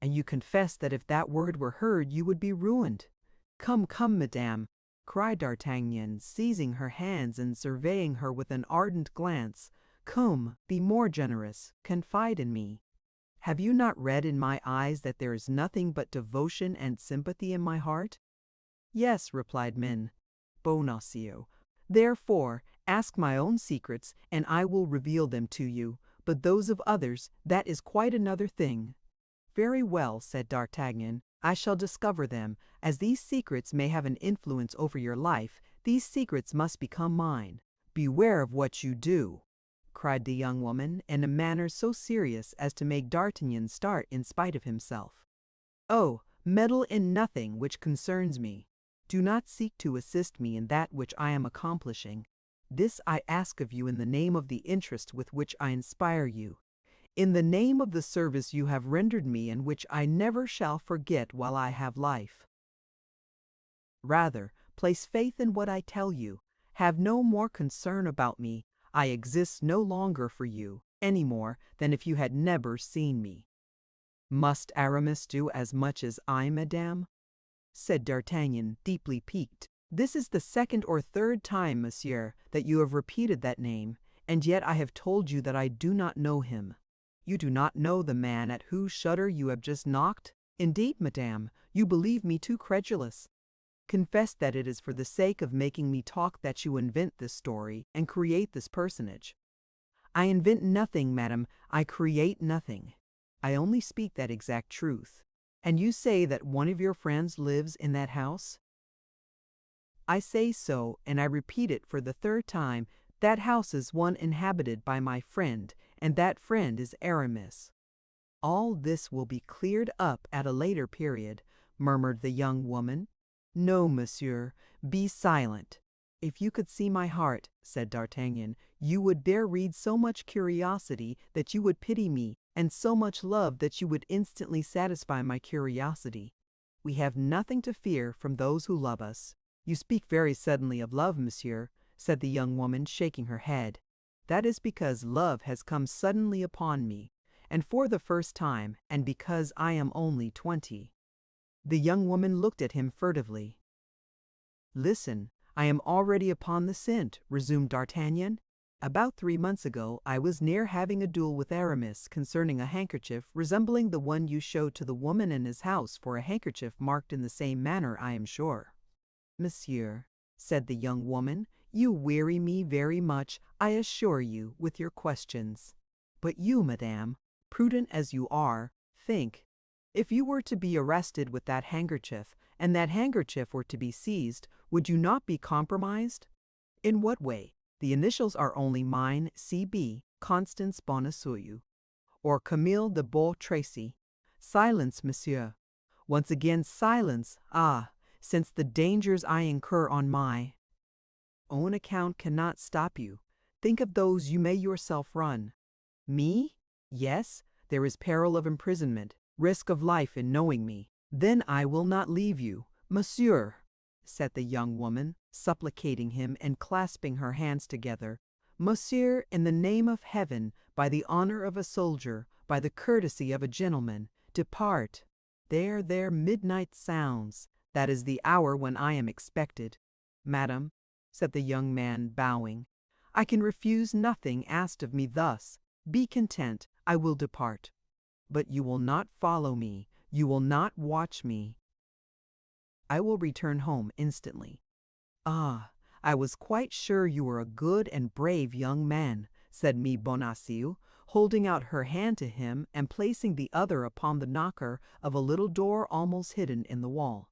and you confess that if that word were heard you would be ruined." "Come, come, madame," cried D'Artagnan, seizing her hands and surveying her with an ardent glance. "Come, be more generous. Confide in me. Have you not read in my eyes that there is nothing but devotion and sympathy in my heart?" "Yes," replied Bonacieux. "Therefore, ask my own secrets, and I will reveal them to you. But those of others, that is quite another thing." "Very well," said D'Artagnan, "I shall discover them. As these secrets may have an influence over your life, these secrets must become mine." "Beware of what you do." cried the young woman, in a manner so serious as to make D'Artagnan start in spite of himself. "Oh, meddle in nothing which concerns me. Do not seek to assist me in that which I am accomplishing. This I ask of you in the name of the interest with which I inspire you, in the name of the service you have rendered me and which I never shall forget while I have life. Rather, place faith in what I tell you. Have no more concern about me. I exist no longer for you, any more than if you had never seen me." "Must Aramis do as much as I, madame?" said D'Artagnan, deeply piqued. "This is the second or third time, monsieur, that you have repeated that name, and yet I have told you that I do not know him. You do not know the man at whose shutter you have just knocked? Indeed, madame, you believe me too credulous. Confess that it is for the sake of making me talk that you invent this story and create this personage." "I invent nothing, madame, I create nothing. I only speak that exact truth. And you say that one of your friends lives in that house?" "I say so, and I repeat it for the third time. That house is one inhabited by my friend, and that friend is Aramis." "All this will be cleared up at a later period," murmured the young woman. "No, monsieur, be silent." "If you could see my heart," said D'Artagnan, "you would there read so much curiosity that you would pity me, and so much love that you would instantly satisfy my curiosity. We have nothing to fear from those who love us." "You speak very suddenly of love, monsieur," said the young woman, shaking her head. "That is because love has come suddenly upon me, and for the first time, and because I am only 20. The young woman looked at him furtively. "Listen, I am already upon the scent," resumed D'Artagnan. "About 3 months ago I was near having a duel with Aramis concerning a handkerchief resembling the one you showed to the woman in his house, for a handkerchief marked in the same manner, I am sure." "Monsieur," said the young woman, "you weary me very much, I assure you, with your questions. But you, madame, prudent as you are, think. If you were to be arrested with that handkerchief, and that handkerchief were to be seized, would you not be compromised?" "In what way?" "The initials are only mine, C.B., Constance Bonacieux, or Camille de Beau Tracy." "Silence, monsieur." "Once again silence. Ah, since the dangers I incur on my own account cannot stop you, think of those you may yourself run." "Me? Yes, there is peril of imprisonment, risk of life in knowing me." "Then I will not leave you, monsieur," said the young woman, supplicating him and clasping her hands together. "Monsieur, in the name of heaven, by the honor of a soldier, by the courtesy of a gentleman, depart. There, midnight sounds. That is the hour when I am expected." "Madam," said the young man, bowing, "I can refuse nothing asked of me thus. Be content, I will depart." "But you will not follow me, you will not watch me." "I will return home instantly." "Ah, I was quite sure you were a good and brave young man," said Miss Bonacieux, holding out her hand to him and placing the other upon the knocker of a little door almost hidden in the wall.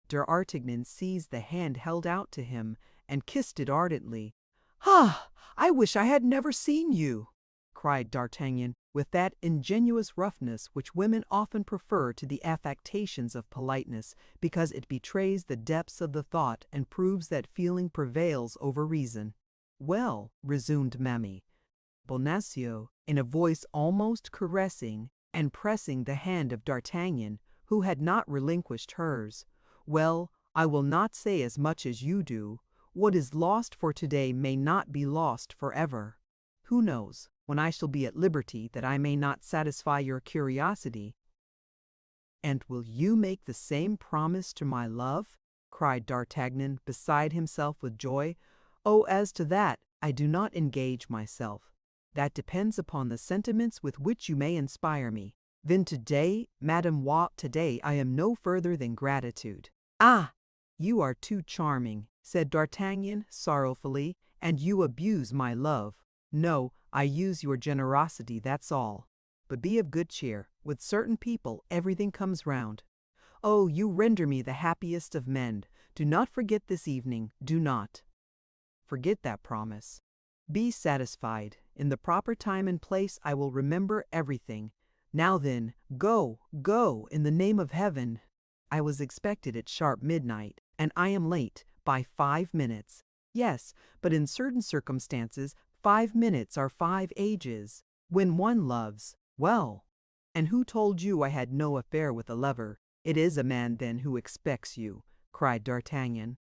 D'Artagnan seized the hand held out to him and kissed it ardently. "Ah, I wish I had never seen you!" cried D'Artagnan, with that ingenuous roughness which women often prefer to the affectations of politeness, because it betrays the depths of the thought and proves that feeling prevails over reason. "Well," resumed Mammy Bonacieux, in a voice almost caressing, and pressing the hand of D'Artagnan, who had not relinquished hers, "well, I will not say as much as you do. What is lost for today may not be lost forever. Who knows when I shall be at liberty that I may not satisfy your curiosity?" "And will you make the same promise to my love?" cried D'Artagnan, beside himself with joy. "Oh, as to that, I do not engage myself. That depends upon the sentiments with which you may inspire me. Then today, Madame today I am no further than gratitude." "Ah, you are too charming," said D'Artagnan sorrowfully, "and you abuse my love." "No, I use your generosity, that's all. But be of good cheer. With certain people everything comes round. Oh, you render me the happiest of men. Do not forget this evening, do not." "Forget that promise." Be satisfied. In the proper time and place I will remember everything. Now then, go, go, in the name of heaven. I was expected at sharp midnight, and I am late by 5 minutes. Yes, but in certain circumstances, 5 minutes are 5 ages. When one loves, well. And who told you I had no affair with a lover? It is a man, then, who expects you, cried D'Artagnan.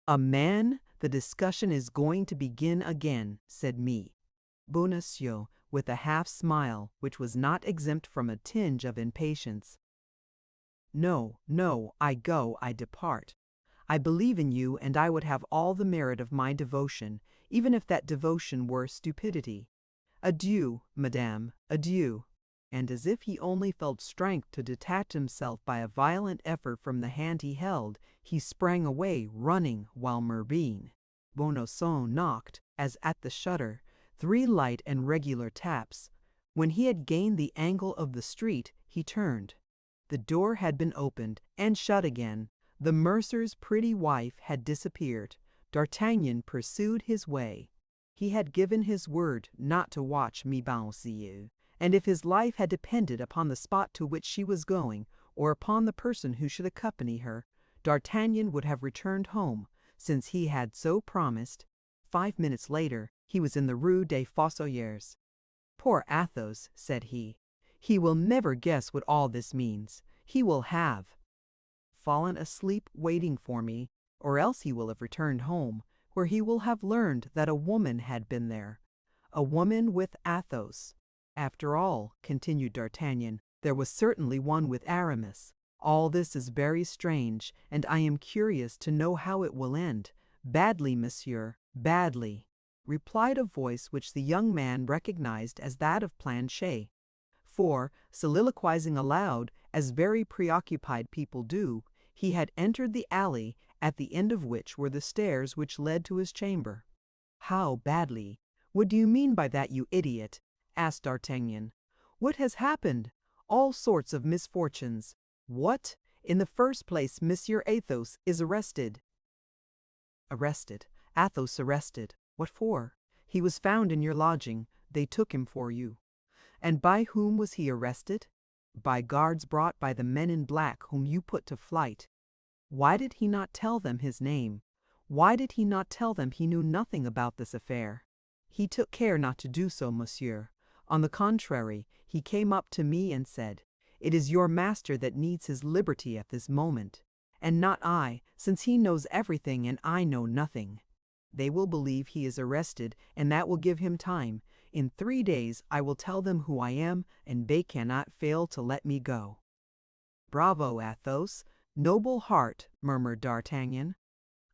A man? The discussion is going to begin again, said Bonacieux, with a half-smile which was not exempt from a tinge of impatience. No, no, I go, I depart. I believe in you, and I would have all the merit of my devotion, even if that devotion were stupidity. Adieu, madame, adieu. And as if he only felt strength to detach himself by a violent effort from the hand he held, he sprang away, running, while Bonacieux knocked, as at the shutter, 3 light and regular taps. When he had gained the angle of the street, he turned. The door had been opened and shut again. The mercer's pretty wife had disappeared. D'Artagnan pursued his way. He had given his word not to watch Bonacieux, and if his life had depended upon the spot to which she was going, or upon the person who should accompany her, D'Artagnan would have returned home, since he had so promised. 5 minutes later, he was in the Rue des Fossoyeurs. Poor Athos, said he. He will never guess what all this means. He will have fallen asleep waiting for me, or else he will have returned home, where he will have learned that a woman had been there. A woman with Athos. After all, continued D'Artagnan, there was certainly one with Aramis. All this is very strange, and I am curious to know how it will end. Badly, monsieur, badly, replied a voice which the young man recognized as that of Planchet. For, soliloquizing aloud, as very preoccupied people do, he had entered the alley, at the end of which were the stairs which led to his chamber. How badly? What do you mean by that, you idiot? Asked D'Artagnan. What has happened? All sorts of misfortunes. What? In the first place, Monsieur Athos is arrested. Arrested? Athos arrested? What for? He was found in your lodging. They took him for you. And by whom was he arrested? By guards brought by the men in black whom you put to flight. Why did he not tell them his name? Why did he not tell them he knew nothing about this affair? He took care not to do so, monsieur. On the contrary, he came up to me and said, "It is your master that needs his liberty at this moment, and not I, since he knows everything and I know nothing. They will believe he is arrested, and that will give him time. In 3 days I will tell them who I am, and they cannot fail to let me go." "Bravo, Athos! Noble heart," murmured D'Artagnan.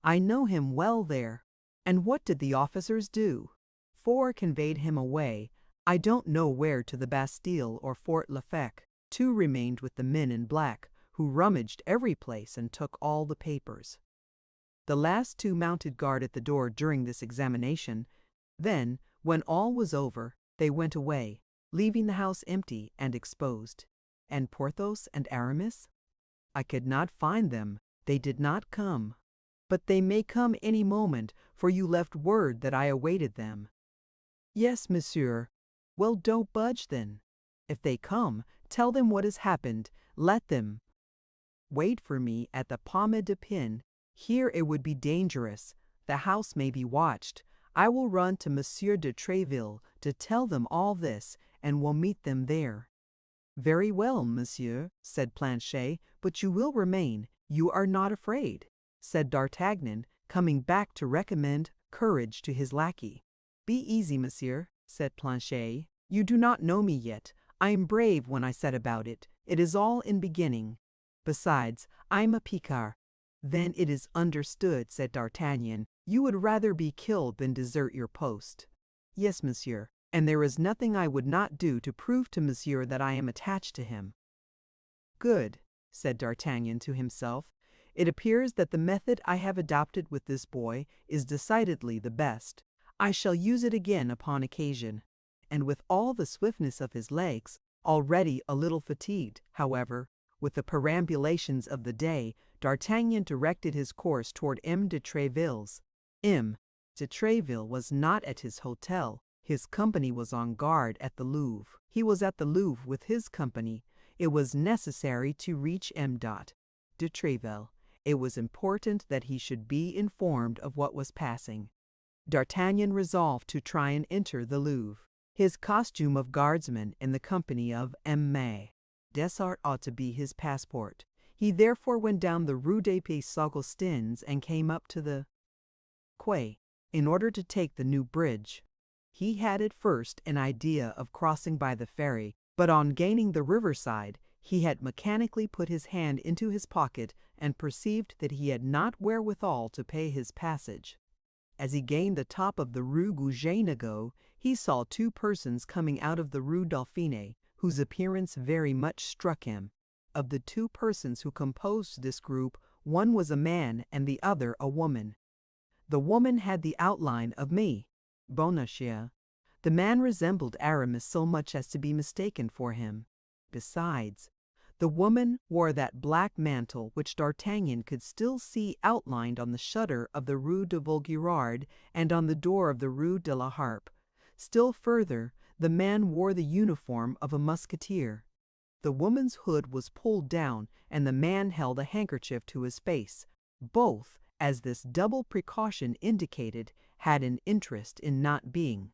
"I know him well there. And what did the officers do?" "4 conveyed him away, I don't know where, to the Bastille or Fort l'Evêque. 2 remained with the men in black, who rummaged every place and took all the papers. The last 2 mounted guard at the door during this examination. Then, when all was over, they went away, leaving the house empty and exposed." "And Porthos and Aramis?" "I could not find them. They did not come." "But they may come any moment, for you left word that I awaited them." "Yes, monsieur." "Well, don't budge, then. If they come, tell them what has happened. Let them wait for me at the Pomme de Pin. Here it would be dangerous. The house may be watched. I will run to Monsieur de Tréville to tell them all this, and will meet them there." "Very well, monsieur," said Planchet, "but you will remain. You are not afraid," said D'Artagnan, coming back to recommend courage to his lackey. "Be easy, monsieur," said Planchet. "You do not know me yet. I am brave when I set about it. It is all in beginning. Besides, I am a Picard." "Then it is understood," said D'Artagnan. "You would rather be killed than desert your post." "Yes, monsieur, and there is nothing I would not do to prove to monsieur that I am attached to him." "Good," said D'Artagnan to himself. "It appears that the method I have adopted with this boy is decidedly the best. I shall use it again upon occasion." And with all the swiftness of his legs, already a little fatigued, however, with the perambulations of the day, D'Artagnan directed his course toward M. de Tréville's. M. De Treville was not at his hotel. His company was on guard at the Louvre. He was at the Louvre with his company. It was necessary to reach M. de Treville. It was important that he should be informed of what was passing. D'Artagnan resolved to try and enter the Louvre. His costume of guardsman in the company of M. Desart ought to be his passport. He therefore went down the Rue des Pays Augustins and came up to the quay in order to take the new bridge. He had at first an idea of crossing by the ferry, but on gaining the riverside, he had mechanically put his hand into his pocket and perceived that he had not wherewithal to pay his passage. As he gained the top of the Rue Goujet-Nagot, he saw two persons coming out of the Rue Dauphine, whose appearance very much struck him. Of the two persons who composed this group, one was a man and the other a woman. The woman had the outline of me, Bonacieux. The man resembled Aramis so much as to be mistaken for him. Besides, the woman wore that black mantle which D'Artagnan could still see outlined on the shutter of the Rue de Vaugirard and on the door of the Rue de la Harpe. Still further, the man wore the uniform of a musketeer. The woman's hood was pulled down, and the man held a handkerchief to his face. Both, as this double precaution indicated, had an interest in not being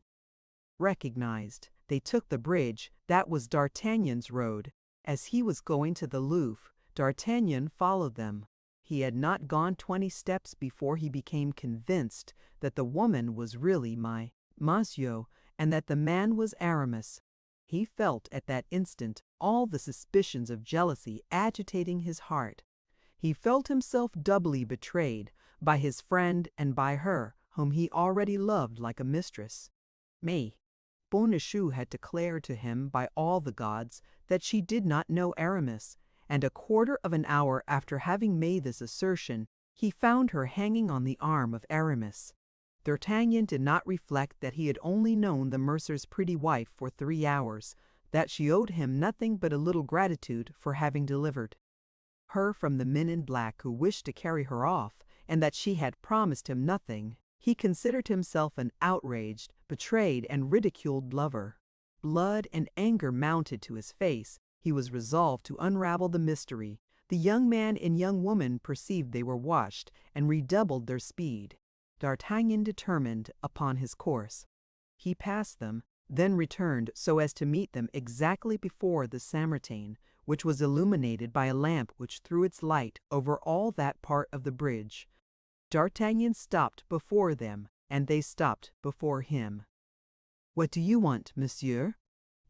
recognized. They took the bridge. That was D'Artagnan's road. As he was going to the Louvre, D'Artagnan followed them. He had not gone 20 steps before he became convinced that the woman was really my monsieur, and that the man was Aramis. He felt at that instant all the suspicions of jealousy agitating his heart. He felt himself doubly betrayed by his friend and by her, whom he already loved like a mistress. Bonacieux had declared to him by all the gods that she did not know Aramis, and a quarter of an hour after having made this assertion, he found her hanging on the arm of Aramis. D'Artagnan did not reflect that he had only known the mercer's pretty wife for 3 hours, that she owed him nothing but a little gratitude for having delivered her from the men in black who wished to carry her off, and that she had promised him nothing. He considered himself an outraged, betrayed, and ridiculed lover. Blood and anger mounted to his face. He was resolved to unravel the mystery. The young man and young woman perceived they were watched, and redoubled their speed. D'Artagnan determined upon his course. He passed them, then returned so as to meet them exactly before the Samaritaine, which was illuminated by a lamp which threw its light over all that part of the bridge. D'Artagnan stopped before them, and they stopped before him. "What do you want, monsieur?"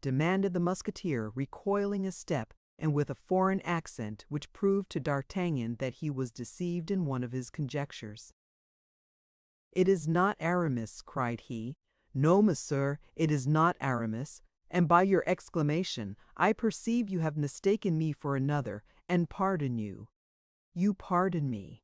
demanded the musketeer, recoiling a step, and with a foreign accent which proved to D'Artagnan that he was deceived in one of his conjectures. "It is not Aramis," cried he. "No, monsieur, it is not Aramis, and by your exclamation I perceive you have mistaken me for another, and pardon you." "You pardon me?"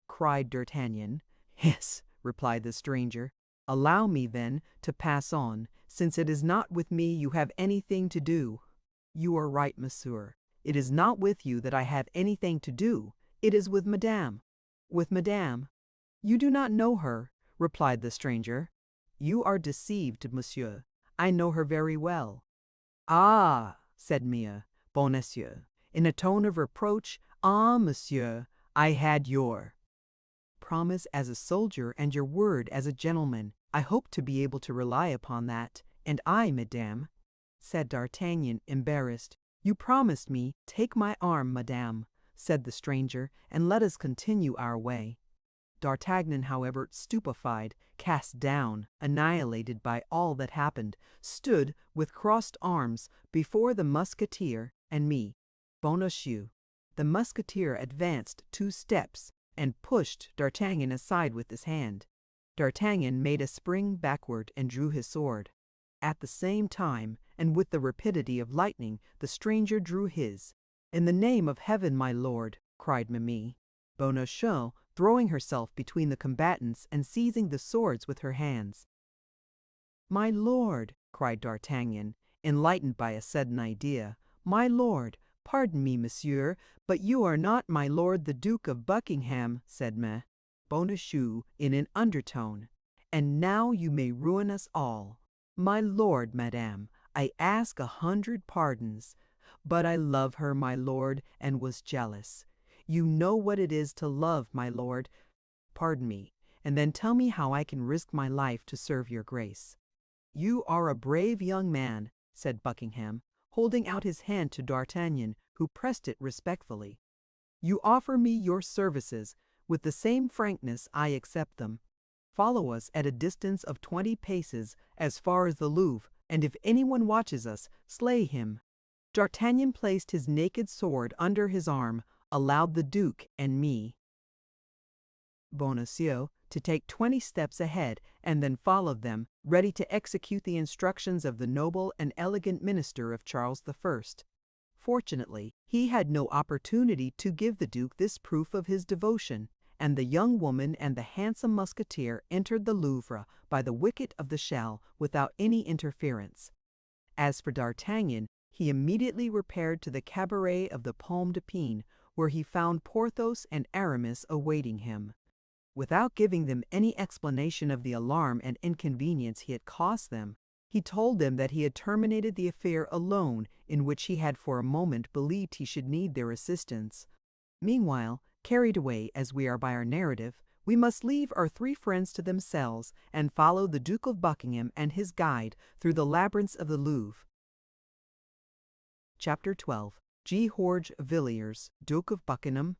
cried D'Artagnan. "Yes," replied the stranger. "Allow me, then, to pass on, since it is not with me you have anything to do." "You are right, monsieur. It is not with you that I have anything to do. It is with Madame." "With Madame? You do not know her," replied the stranger. "You are deceived, monsieur. I know her very well." "Ah!" said Bonacieux, in a tone of reproach. "Ah, monsieur, I had your promise as a soldier and your word as a gentleman. I hope to be able to rely upon that. And I, madame," said D'Artagnan, embarrassed. "You promised me—" "Take my arm, madame," said the stranger, "and let us continue our way." D'Artagnan, however, stupefied, cast down, annihilated by all that happened, stood with crossed arms before the musketeer and me, Bonacieux. The musketeer advanced 2 steps and pushed D'Artagnan aside with his hand. D'Artagnan made a spring backward and drew his sword. At the same time, and with the rapidity of lightning, the stranger drew his. "In the name of heaven, my lord," cried Mimi. Bonacieux, throwing herself between the combatants and seizing the swords with her hands. "My lord," cried D'Artagnan, enlightened by a sudden idea, "my lord, pardon me, monsieur, but you are not my lord the Duke of Buckingham," said Bonacieux in an undertone. and now you may ruin us all. My lord, madame, I ask 100 pardons, but I love her, my lord, and was jealous. You know what it is to love, my lord. Pardon me, and then tell me how I can risk my life to serve your grace." "You are a brave young man," said Buckingham, holding out his hand to D'Artagnan, who pressed it respectfully. "You offer me your services. With the same frankness I accept them. Follow us at a distance of 20 paces as far as the Louvre, and if anyone watches us, slay him." D'Artagnan placed his naked sword under his arm, allowed the Duke and me, Bonacieux, to take 20 steps ahead, and then followed them, ready to execute the instructions of the noble and elegant minister of Charles I. Fortunately, he had no opportunity to give the Duke this proof of his devotion, and the young woman and the handsome musketeer entered the Louvre by the wicket of the Shell without any interference. As for D'Artagnan, he immediately repaired to the cabaret of the Palme de Pine, where he found Porthos and Aramis awaiting him. Without giving them any explanation of the alarm and inconvenience he had caused them, he told them that he had terminated the affair alone, in which he had for a moment believed he should need their assistance. Meanwhile, carried away as we are by our narrative, we must leave our three friends to themselves and follow the Duke of Buckingham and his guide through the labyrinths of the Louvre. Chapter 12. George Villiers, Duke of Buckingham.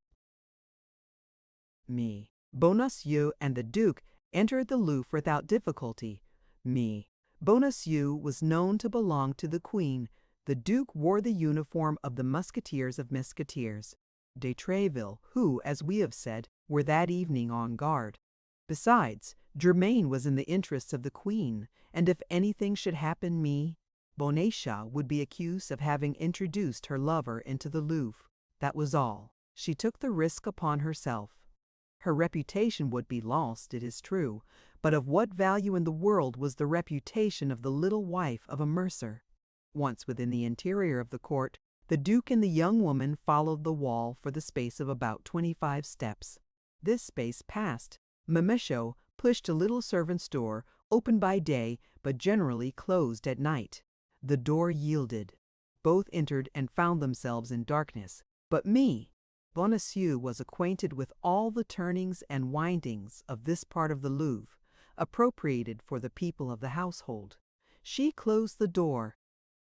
Me. Bonacieux and the Duke entered the Louvre without difficulty. Bonacieux was known to belong to the Queen. The Duke wore the uniform of the Musketeers of Musketeers, de Tréville, who, as we have said, were that evening on guard. Besides, Germain was in the interests of the Queen, and if anything should happen me, Bonacieux would be accused of having introduced her lover into the Louvre. That was all. She took the risk upon herself. Her reputation would be lost, it is true, but of what value in the world was the reputation of the little wife of a mercer? Once within the interior of the court, the Duke and the young woman followed the wall for the space of about 25 steps. This space passed, Michaud pushed a little servant's door, open by day, but generally closed at night. The door yielded. Both entered and found themselves in darkness. But Bonacieux was acquainted with all the turnings and windings of this part of the Louvre, appropriated for the people of the household. She closed the door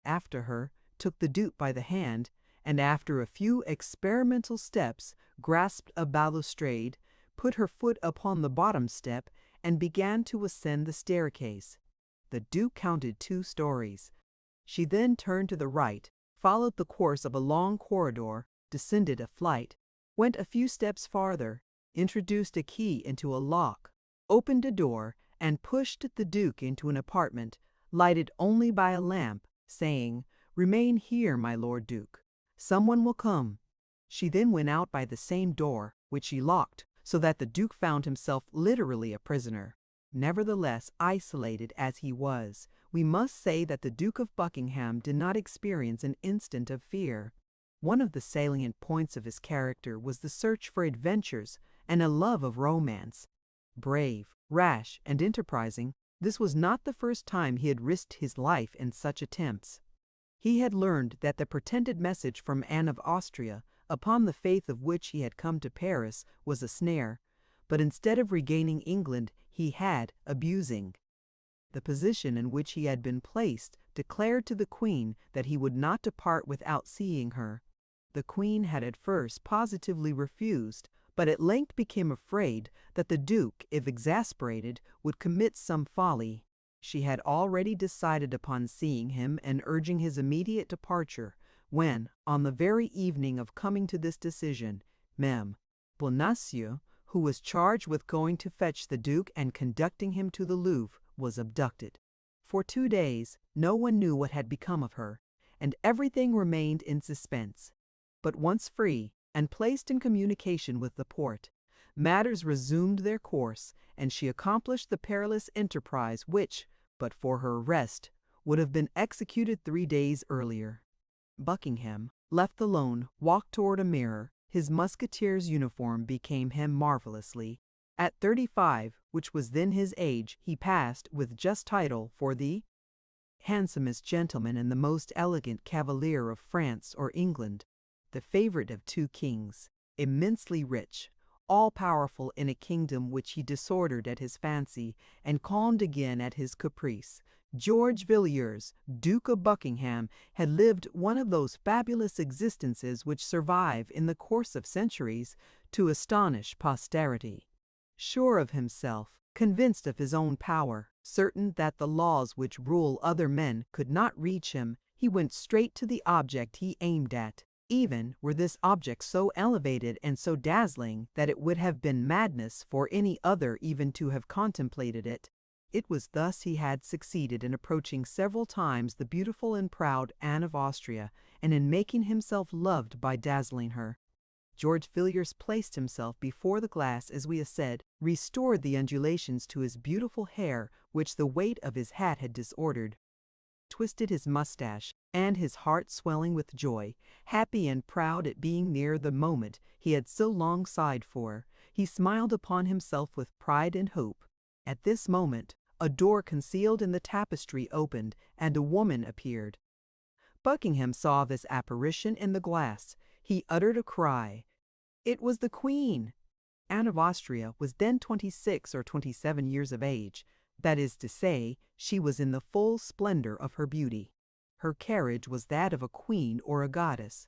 after her, took the Duke by the hand, and after a few experimental steps, grasped a balustrade, put her foot upon the bottom step, and began to ascend the staircase. The Duke counted 2 stories. She then turned to the right, followed the course of a long corridor, descended a flight, went a few steps farther, introduced a key into a lock, opened a door, and pushed the Duke into an apartment, lighted only by a lamp, saying, "Remain here, my Lord Duke. Someone will come." She then went out by the same door, which she locked, so that the Duke found himself literally a prisoner. Nevertheless, isolated as he was, we must say that the Duke of Buckingham did not experience an instant of fear. One of the salient points of his character was the search for adventures and a love of romance. Brave, rash, and enterprising, this was not the first time he had risked his life in such attempts. He had learned that the pretended message from Anne of Austria, upon the faith of which he had come to Paris, was a snare, but instead of regaining England, he had, abusing the position in which he had been placed, declared to the Queen that he would not depart without seeing her. The Queen had at first positively refused, but at length became afraid that the Duke, if exasperated, would commit some folly. She had already decided upon seeing him and urging his immediate departure, when, on the very evening of coming to this decision, Bonacieux, who was charged with going to fetch the Duke and conducting him to the Louvre, was abducted. For 2 days no one knew what had become of her, and everything remained in suspense. But once free, and placed in communication with the Porte, matters resumed their course, and she accomplished the perilous enterprise which, but for her arrest, would have been executed 3 days earlier. Buckingham, left alone, walked toward a mirror. His musketeer's uniform became him marvelously. At 35, which was then his age, he passed, with just title, for the handsomest gentleman and the most elegant cavalier of France or England, the favorite of two kings, immensely rich, all-powerful in a kingdom which he disordered at his fancy and calmed again at his caprice. George Villiers, Duke of Buckingham, had lived one of those fabulous existences which survive in the course of centuries to astonish posterity. Sure of himself, convinced of his own power, certain that the laws which rule other men could not reach him, he went straight to the object he aimed at, even were this object so elevated and so dazzling that it would have been madness for any other even to have contemplated it. It was thus he had succeeded in approaching several times the beautiful and proud Anne of Austria, and in making himself loved by dazzling her. George Villiers placed himself before the glass, as we have said, restored the undulations to his beautiful hair which the weight of his hat had disordered, twisted his mustache, and his heart swelling with joy, happy and proud at being near the moment he had so long sighed for, he smiled upon himself with pride and hope. At this moment, a door concealed in the tapestry opened, and a woman appeared. Buckingham saw this apparition in the glass. He uttered a cry. It was the Queen! Anne of Austria was then 26 or 27 years of age. That is to say, she was in the full splendor of her beauty. Her carriage was that of a queen or a goddess.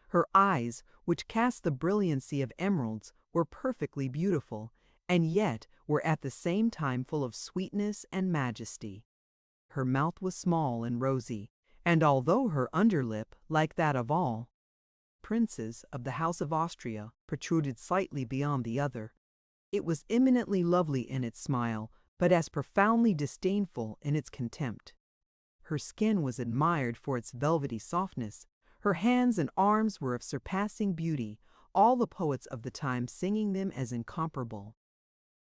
Her eyes, which cast the brilliancy of emeralds, were perfectly beautiful, and yet were at the same time full of sweetness and majesty. Her mouth was small and rosy, and although her underlip, like that of all princes of the House of Austria, protruded slightly beyond the other, it was eminently lovely in its smile, but as profoundly disdainful in its contempt. Her skin was admired for its velvety softness. Her hands and arms were of surpassing beauty, all the poets of the time singing them as incomparable.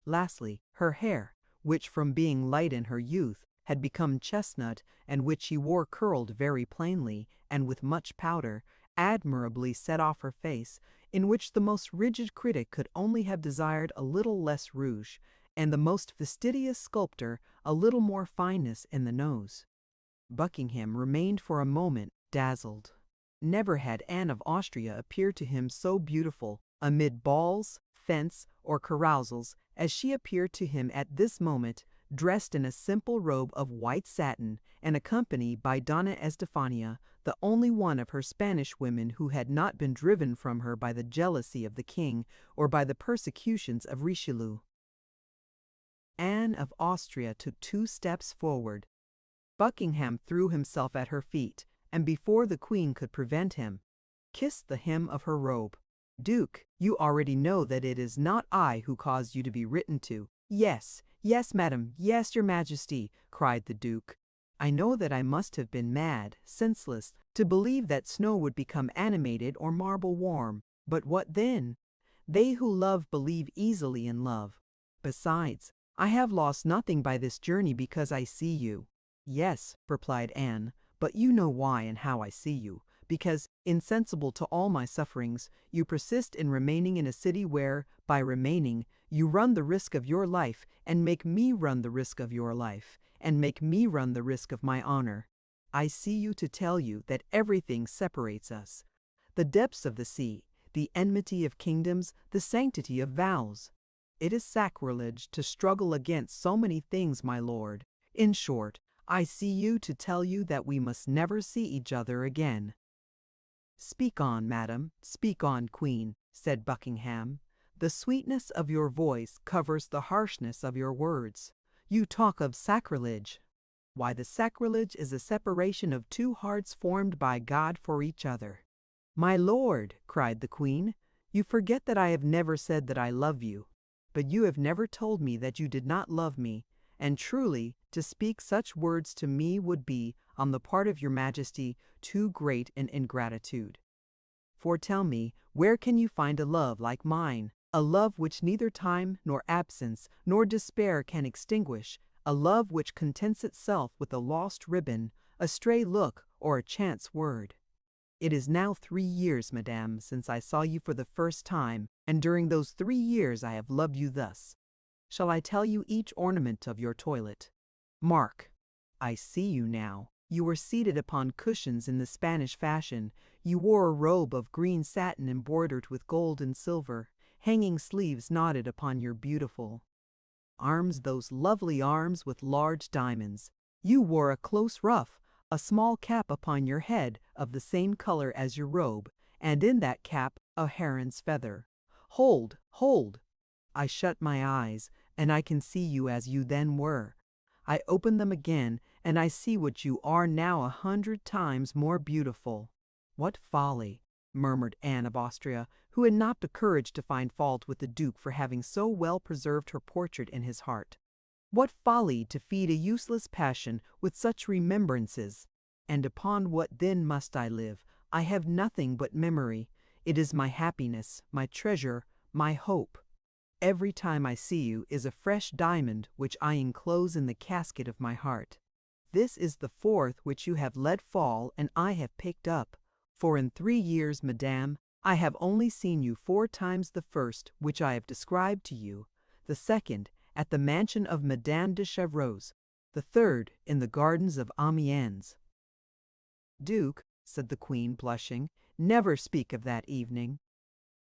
Lastly, her hair, which from being light in her youth had become chestnut, and which she wore curled very plainly and with much powder, admirably set off her face, in which the most rigid critic could only have desired a little less rouge, and the most fastidious sculptor a little more fineness in the nose. Buckingham remained for a moment dazzled. Never had Anne of Austria appeared to him so beautiful, amid balls, fêtes, or carousals, as she appeared to him at this moment, dressed in a simple robe of white satin, and accompanied by Donna Estefania, the only one of her Spanish women who had not been driven from her by the jealousy of the king or by the persecutions of Richelieu. Anne of Austria took 2 steps forward. Buckingham threw himself at her feet, and before the queen could prevent him, kissed the hem of her robe. "Duke, you already know that it is not I who caused you to be written to." "Yes, yes, madam, yes, your majesty," cried the duke. "I know that I must have been mad, senseless, to believe that snow would become animated or marble warm. But what then? They who love believe easily in love. Besides, I have lost nothing by this journey because I see you." "Yes," replied Anne, "but you know why and how I see you. Because, insensible to all my sufferings, you persist in remaining in a city where, by remaining, you run the risk of your life, and make me run the risk of your life, and make me run the risk of my honor. I see you to tell you that everything separates us. The depths of the sea, the enmity of kingdoms, the sanctity of vows. It is sacrilege to struggle against so many things, my lord. In short, I see you to tell you that we must never see each other again." "Speak on, madam, speak on, queen," said Buckingham. "The sweetness of your voice covers the harshness of your words. You talk of sacrilege. Why, the sacrilege is a separation of 2 hearts formed by God for each other." "My lord," cried the queen, "you forget that I have never said that I love you. But you have never told me that you did not love me, and truly, to speak such words to me would be, on the part of your majesty, too great an ingratitude. For tell me, where can you find a love like mine? A love which neither time, nor absence, nor despair can extinguish, a love which contents itself with a lost ribbon, a stray look, or a chance word. It is now 3 years, madame, since I saw you for the first time, and during those 3 years I have loved you thus. Shall I tell you each ornament of your toilet? Mark, I see you now. You were seated upon cushions in the Spanish fashion. You wore a robe of green satin embroidered with gold and silver, hanging sleeves knotted upon your beautiful arms, those lovely arms with large diamonds. You wore a close ruff, a small cap upon your head of the same color as your robe, and in that cap a heron's feather. Hold, hold! I shut my eyes, and I can see you as you then were. I open them again, and I see what you are now 100 times more beautiful. What folly, murmured Anne of Austria, who had not the courage to find fault with the Duke for having so well preserved her portrait in his heart. What folly to feed a useless passion with such remembrances! And upon what then must I live? I have nothing but memory. It is my happiness, my treasure, my hope. Every time I see you is a fresh diamond which I enclose in the casket of my heart. This is the fourth which you have let fall and I have picked up. For in 3 years, madame, I have only seen you 4 times: the first, which I have described to you; the second, at the mansion of Madame de Chevreuse; the third, in the gardens of Amiens. Duke, said the Queen, blushing, never speak of that evening.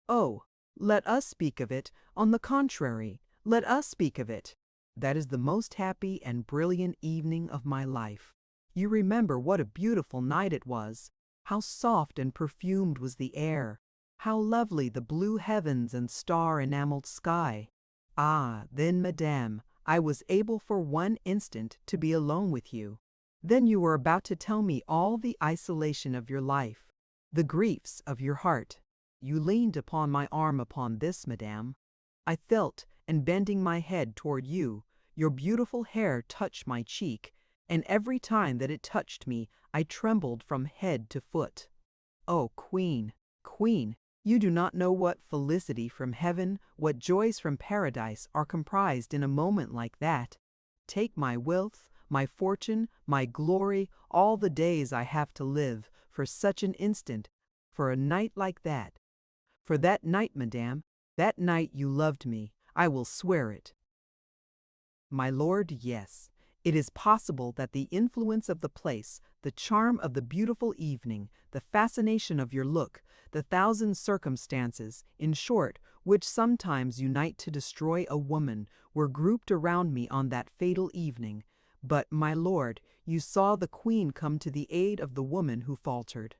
Oh, let us speak of it. On the contrary, let us speak of it. That is the most happy and brilliant evening of my life. You remember what a beautiful night it was. How soft and perfumed was the air. How lovely the blue heavens and star-enameled sky. Ah, then, madame, I was able for 1 instant to be alone with you. Then you were about to tell me all the isolation of your life, the griefs of your heart. You leaned upon my arm upon this, madame. I felt, and bending my head toward you, your beautiful hair touched my cheek, and every time that it touched me, I trembled from head to foot. Oh, Queen, Queen, you do not know what felicity from heaven, what joys from paradise are comprised in a moment like that. Take my wealth, my fortune, my glory, all the days I have to live, for such an instant, for a night like that. For that night, madame, that night you loved me, I will swear it. My lord, yes. It is possible that the influence of the place, the charm of the beautiful evening, the fascination of your look, the 1,000 circumstances, in short, which sometimes unite to destroy a woman, were grouped around me on that fatal evening. But, my lord, you saw the Queen come to the aid of the woman who faltered.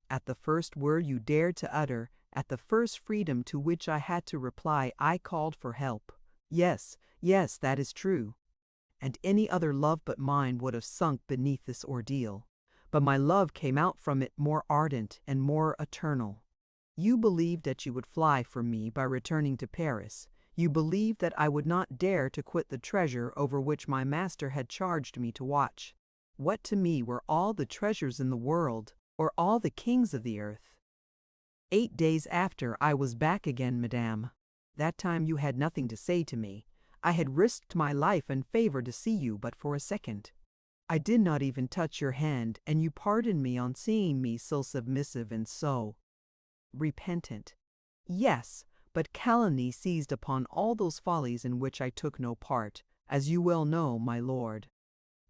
At the first word you dared to utter, at the first freedom to which I had to reply, I called for help. Yes, yes, that is true. And any other love but mine would have sunk beneath this ordeal. But my love came out from it more ardent and more eternal. You believed that you would fly from me by returning to Paris. You believed that I would not dare to quit the treasure over which my master had charged me to watch. What to me were all the treasures in the world, or all the kings of the earth? 8 days after, I was back again, madame. That time you had nothing to say to me. I had risked my life and favor to see you but for a second. I did not even touch your hand, and you pardoned me on seeing me so submissive and so repentant. Yes, but calumny seized upon all those follies in which I took no part, as you well know, my lord.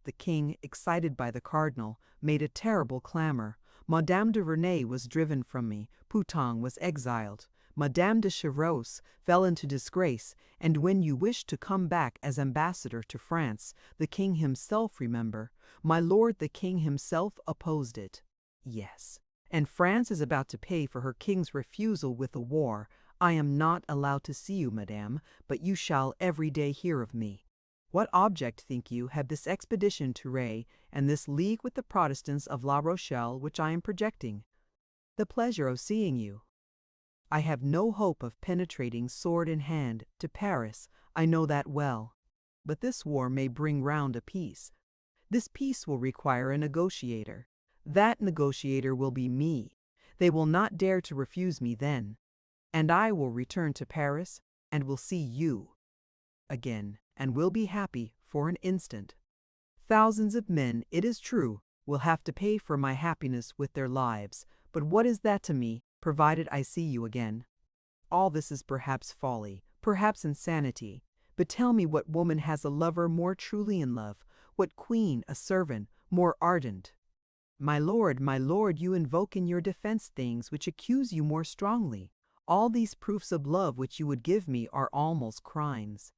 The king, excited by the cardinal, made a terrible clamor. Madame de Verneuil was driven from me, Poutin was exiled, Madame de Chevreuse fell into disgrace, and when you wished to come back as ambassador to France, the king himself, remember, my lord the king himself opposed it. Yes, and France is about to pay for her king's refusal with a war. I am not allowed to see you, madame, but you shall every day hear of me. What object, think you, have this expedition to Ray and this league with the Protestants of La Rochelle which I am projecting? The pleasure of seeing you. I have no hope of penetrating sword in hand to Paris, I know that well. But this war may bring round a peace. This peace will require a negotiator. That negotiator will be me. They will not dare to refuse me then. And I will return to Paris and will see you again, and will be happy for an instant. Thousands of men, it is true, will have to pay for my happiness with their lives, but what is that to me, provided I see you again? All this is perhaps folly, perhaps insanity, But tell me what woman has a lover more truly in love, what queen a servant more ardent? My lord, you invoke in your defense things which accuse you more strongly. All these proofs of love which you would give me are almost crimes.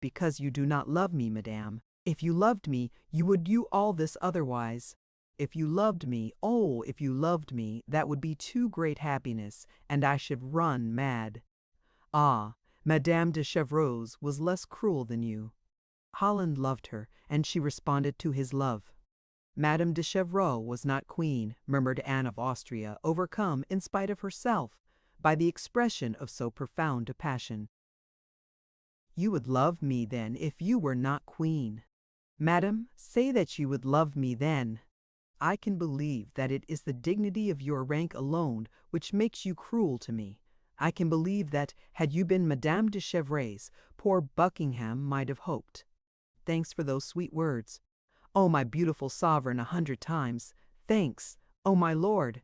Because you do not love me, madame. If you loved me, you would do all this otherwise. If you loved me, oh, if you loved me, that would be too great happiness, and I should run mad. Ah, Madame de Chevreuse was less cruel than you. Holland loved her, and she responded to his love. Madame de Chevreuse was not queen, murmured Anne of Austria, overcome, in spite of herself, by the expression of so profound a passion. You would love me, then, if you were not queen. Madame, say that you would love me then. I can believe that it is the dignity of your rank alone which makes you cruel to me. I can believe that, had you been Madame de Chevreuse, poor Buckingham might have hoped. Thanks for those sweet words. Oh, my beautiful sovereign, 100 times. Thanks, oh, my lord.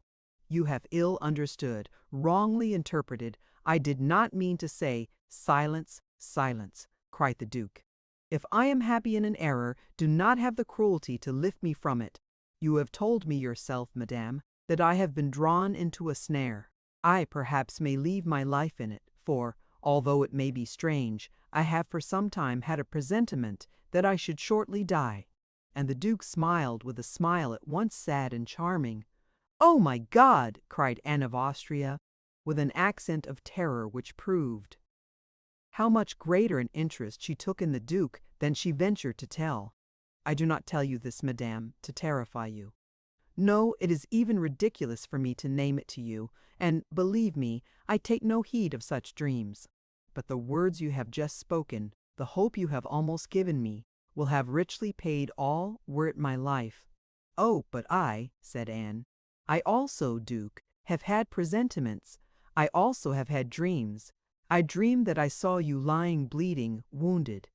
You have ill understood, wrongly interpreted. I did not mean to say, silence, silence, cried the duke. If I am happy in an error, do not have the cruelty to lift me from it. You have told me yourself, madame, that I have been drawn into a snare. I perhaps may leave my life in it, for, although it may be strange, I have for some time had a presentiment that I should shortly die. And the duke smiled with a smile at once sad and charming. Oh, my God! cried Anne of Austria, with an accent of terror which proved how much greater an interest she took in the duke than she ventured to tell. I do not tell you this, madame, to terrify you. No, it is even ridiculous for me to name it to you, and, believe me, I take no heed of such dreams. But the words you have just spoken, the hope you have almost given me, will have richly paid all, were it my life. Oh, but I, said Anne, I also, Duke, have had presentiments. I also have had dreams. I dreamed that I saw you lying bleeding, wounded.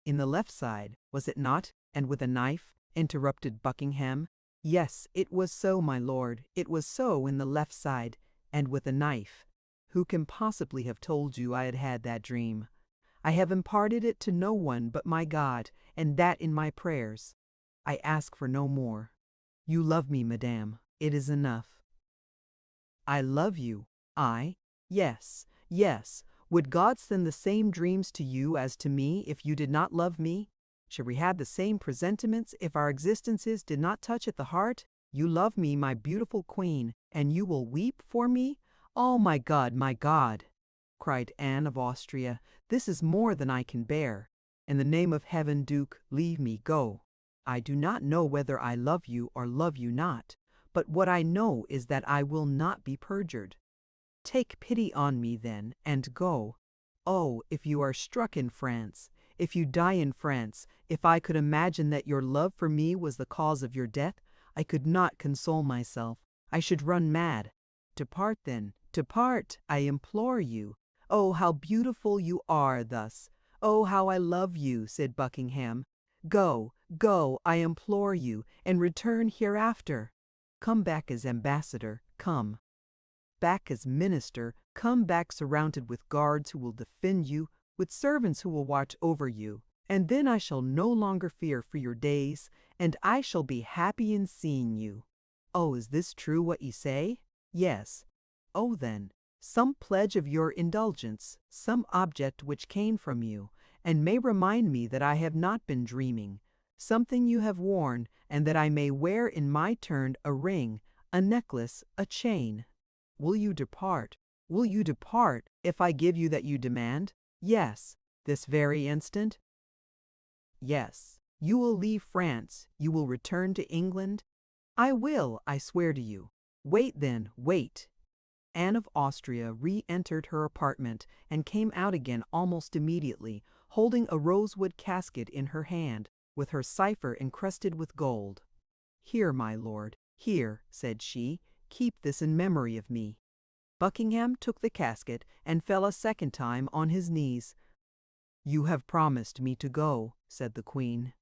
In the left side, was it not, and with a knife? Interrupted Buckingham. Yes, it was so, my lord, it was so in the left side, and with a knife. Who can possibly have told you I had had that dream? I have imparted it to no one but my God, and that in my prayers. I ask for no more. You love me, madame. It is enough. I love you. I? Yes, yes. Would God send the same dreams to you as to me if you did not love me? Should we have the same presentiments if our existences did not touch at the heart? You love me, my beautiful queen, and you will weep for me? Oh, my God, cried Anne of Austria, this is more than I can bear. In the name of heaven, Duke, leave me, go. I do not know whether I love you or love you not, but what I know is that I will not be perjured. Take pity on me, then, and go. Oh, if you are struck in France, if you die in France, if I could imagine that your love for me was the cause of your death, I could not console myself. I should run mad. Depart, then, depart, I implore you. Oh, how beautiful you are thus. Oh, how I love you, said Buckingham. Go, go, I implore you, and return hereafter. Come back as ambassador, come. Back as minister, come back surrounded with guards who will defend you, with servants who will watch over you, and then I shall no longer fear for your days, and I shall be happy in seeing you. Oh, is this true what you say? Yes. Oh, then, some pledge of your indulgence, some object which came from you, and may remind me that I have not been dreaming, something you have worn, and that I may wear in my turn a ring, a necklace, a chain. Will you depart? Will you depart if I give you that you demand? Yes. This very instant? Yes. You will leave France. You will return to England? I will, I swear to you. Wait then, wait. Anne of Austria re-entered her apartment and came out again almost immediately, holding a rosewood casket in her hand, with her cipher encrusted with gold. Here, my lord, here, said she, keep this in memory of me. Buckingham took the casket and fell a second time on his knees. You have promised me to go, said the queen.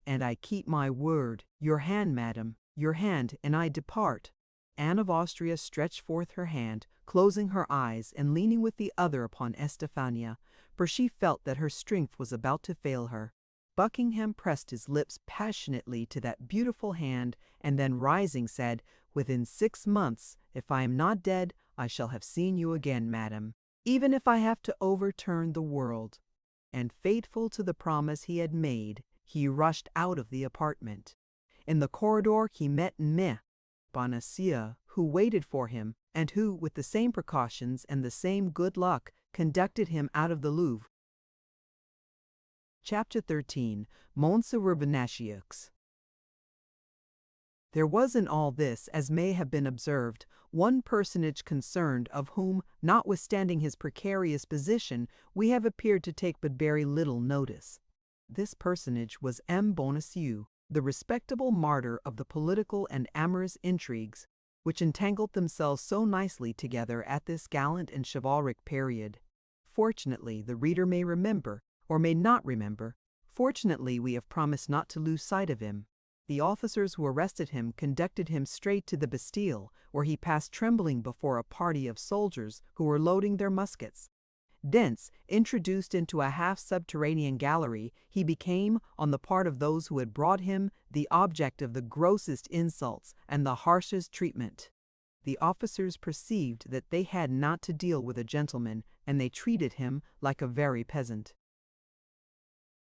And I keep my word. Your hand, madam, your hand, and I depart. Anne of Austria stretched forth her hand, closing her eyes and leaning with the other upon Estefania, for she felt that her strength was about to fail her. Buckingham pressed his lips passionately to that beautiful hand, and then rising said, "Within 6 months, if I am not dead, I shall have seen you again, madam, even if I have to overturn the world." And faithful to the promise he had made, he rushed out of the apartment. In the corridor he met Bonacieux, who waited for him, and who, with the same precautions and the same good luck, conducted him out of the Louvre. Chapter 13. Bonacieux. There was in all this, as may have been observed, one personage concerned, of whom, notwithstanding his precarious position, we have appeared to take but very little notice. This personage was Bonacieux, the respectable martyr of the political and amorous intrigues which entangled themselves so nicely together at this gallant and chivalric period. Fortunately, the reader may remember, or may not remember. Fortunately, we have promised not to lose sight of him. The officers who arrested him conducted him straight to the Bastille, where he passed trembling before a party of soldiers who were loading their muskets. Thence, introduced into a half-subterranean gallery, he became, on the part of those who had brought him, the object of the grossest insults and the harshest treatment. The officers perceived that they had not to deal with a gentleman, and they treated him like a very peasant.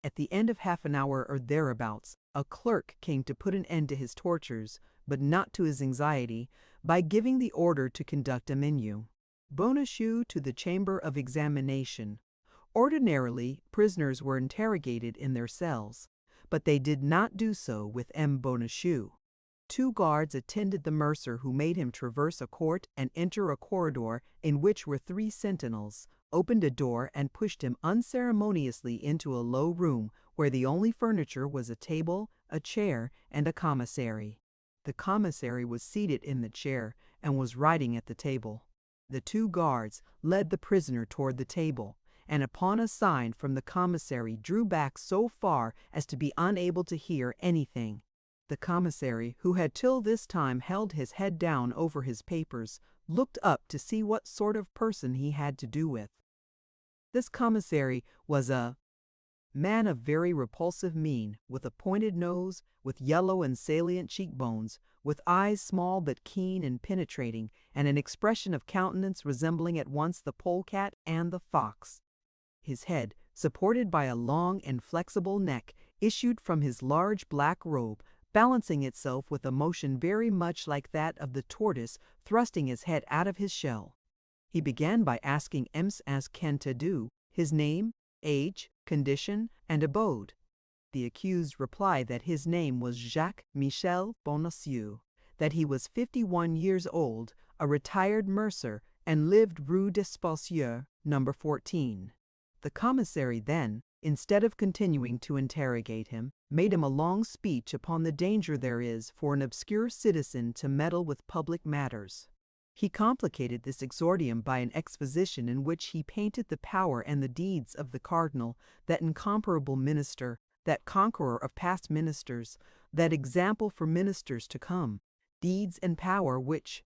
At the end of half an hour or thereabouts, a clerk came to put an end to his tortures, but not to his anxiety, by giving the order to conduct a menu. Bonacieux to the chamber of examination. Ordinarily, prisoners were interrogated in their cells, but they did not do so with Bonacieux. 2 guards attended the mercer, who made him traverse a court and enter a corridor in which were 3 sentinels, opened a door and pushed him unceremoniously into a low room where the only furniture was a table, a chair, and a commissary. The commissary was seated in the chair and was writing at the table. The 2 guards led the prisoner toward the table, and upon a sign from the commissary drew back so far as to be unable to hear anything. The commissary, who had till this time held his head down over his papers, looked up to see what sort of person he had to do with. This commissary was a man of very repulsive mien, with a pointed nose, with yellow and salient cheekbones, with eyes small but keen and penetrating, and an expression of countenance resembling at once the polecat and the fox. His head, supported by a long and flexible neck, issued from his large black robe, balancing itself with a motion very much like that of the tortoise thrusting his head out of his shell. He began by asking Ms. Cantadu his name, age, condition, and abode. The accused replied that his name was Jacques Michel Bonacieux, that he was 51 years old, a retired mercer, and lived Rue d'Espacieux, No. 14. The commissary then, instead of continuing to interrogate him, made him a long speech upon the danger there is for an obscure citizen to meddle with public matters. He complicated this exordium by an exposition in which he painted the power and the deeds of the cardinal, that incomparable minister, that conqueror of past ministers, that example for ministers to come, deeds and power which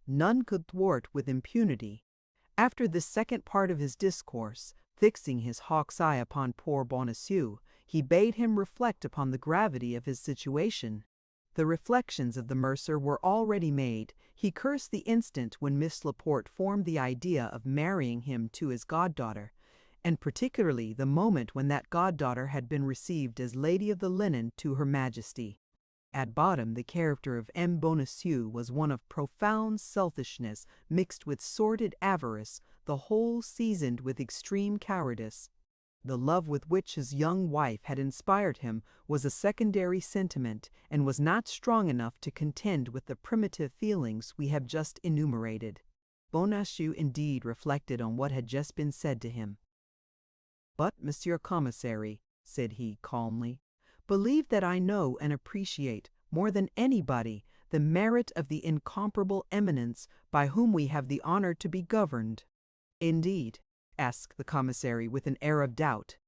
none could thwart with impunity. After this second part of his discourse, fixing his hawk's eye upon poor Bonacieux, he bade him reflect upon the gravity of his situation. The reflections of the mercer were already made. He cursed the instant when Miss Laporte formed the idea of marrying him to his goddaughter, and particularly the moment when that goddaughter had been received as Lady of the Linen to Her Majesty. At bottom, the character of Bonacieux was one of profound selfishness mixed with sordid avarice, the whole seasoned with extreme cowardice. The love with which his young wife had inspired him was a secondary sentiment, and was not strong enough to contend with the primitive feelings we have just enumerated. Bonacieux indeed reflected on what had just been said to him. "But, Monsieur Commissary," said he calmly, "believe that I know and appreciate, more than anybody, the merit of the incomparable eminence by whom we have the honor to be governed." "Indeed?" asked the commissary with an air of doubt.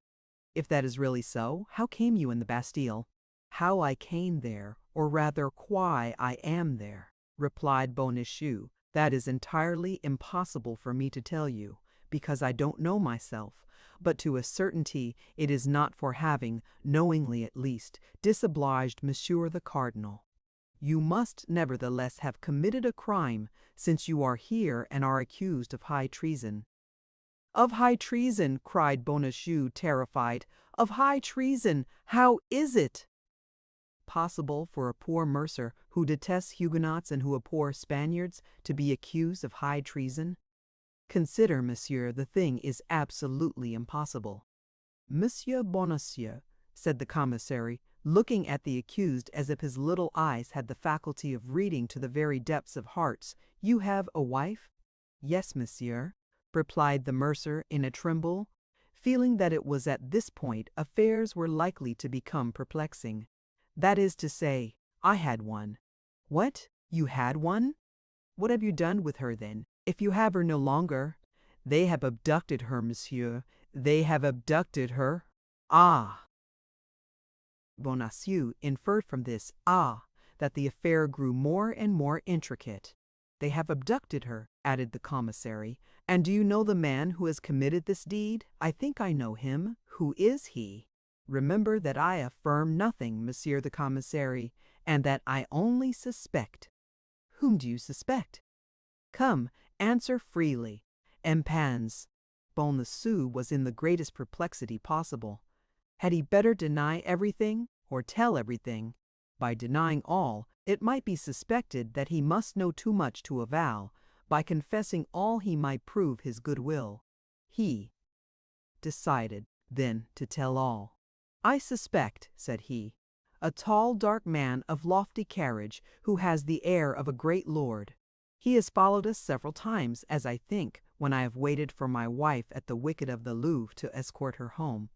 "If that is really so, how came you in the Bastille?" "How I came there, or rather why I am there," replied Bonacieux, "that is entirely impossible for me to tell you, because I don't know myself. but to a certainty it is not for having, knowingly at least, disobliged Monsieur the Cardinal. You must nevertheless have committed a crime, since you are here and are accused of high treason." "Of high treason!" cried Bonacieux, terrified. "Of high treason! How is it possible for a poor mercer who detests Huguenots and who abhors Spaniards to be accused of high treason? Consider, monsieur, the thing is absolutely impossible." "Monsieur Bonacieux," said the commissary, looking at the accused as if his little eyes had the faculty of reading to the very depths of hearts, "you have a wife?" "Yes, monsieur," replied the mercer in a tremble, feeling that it was at this point affairs were likely to become perplexing. "That is to say, I had one." "What? You had one? What have you done with her, then, if you have her no longer?" "They have abducted her, monsieur. They have abducted her." "Ah!" Bonacieux inferred from this "ah" that the affair grew more and more intricate. "They have abducted her," added the commissary. "And do you know the man who has committed this deed?" "I think I know him. Who is he?" "Remember that I affirm nothing, monsieur the commissary, and that I only suspect." "Whom do you suspect?" "Come, answer freely." "Empans." Bonacieux was in the greatest perplexity possible. Had he better deny everything, or tell everything? By denying all, it might be suspected that he must know too much to avow. By confessing all, he might prove his good will. He decided, then, to tell all. "I suspect," said he, "a tall, dark man of lofty carriage, who has the air of a great lord. He has followed us several times, as I think, when I have waited for my wife at the wicket of the Louvre to escort her home."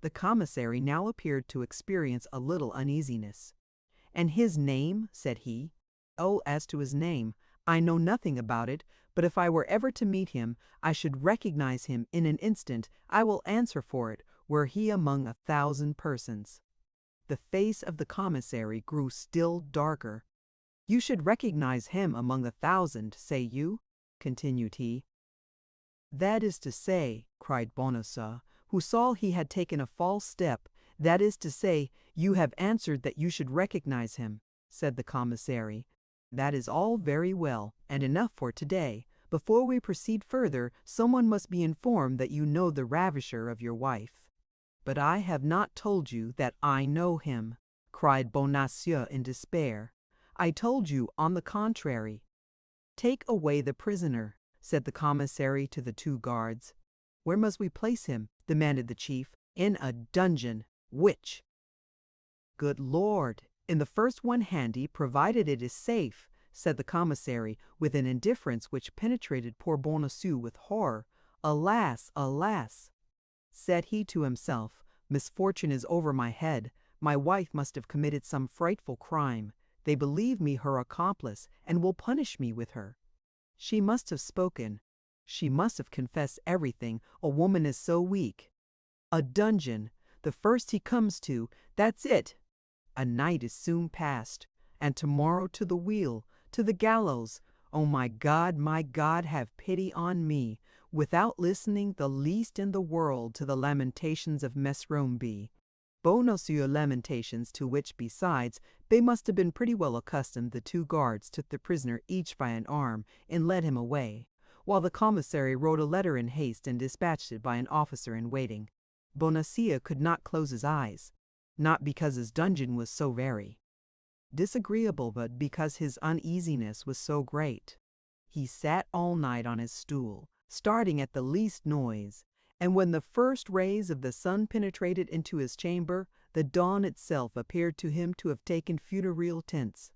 The commissary now appeared to experience a little uneasiness. "And his name?" said he. "Oh, as to his name, I know nothing about it, but if I were ever to meet him, I should recognize him in an instant. I will answer for it, were he among 1,000 persons." The face of the commissary grew still darker. "You should recognize him among 1,000, say you?" continued he. "That is to say," cried Bonacieux, who saw he had taken a false step, "that is to say, you have answered that you should recognize him," said the commissary. "That is all very well, and enough for today. Before we proceed further, someone must be informed that you know the ravisher of your wife." "But I have not told you that I know him," cried Bonacieux in despair. "I told you, on the contrary." "Take away the prisoner," said the commissary to the 2 guards. "Where must we place him?" demanded the chief. "In a dungeon." "Which?" "Good Lord! In the first one handy, provided it is safe," said the commissary, with an indifference which penetrated poor Bonacieux with horror. "Alas, alas!" said he to himself, "misfortune is over my head. My wife must have committed some frightful crime. They believe me her accomplice, and will punish me with her. She must have spoken. She must have confessed everything. A woman is so weak. A dungeon, the first he comes to, that's it. A night is soon past, and tomorrow to the wheel, to the gallows. Oh, my God, have pity on me, without listening the least in the world to the lamentations of Mesrombe." Bonacieux lamentations, to which, besides, they must have been pretty well accustomed, the 2 guards took the prisoner each by an arm and led him away, while the commissary wrote a letter in haste and dispatched it by an officer in waiting. Bonacieux could not close his eyes, not because his dungeon was so very disagreeable, but because his uneasiness was so great. He sat all night on his stool, starting at the least noise, and when the first rays of the sun penetrated into his chamber, the dawn itself appeared to him to have taken funereal tints.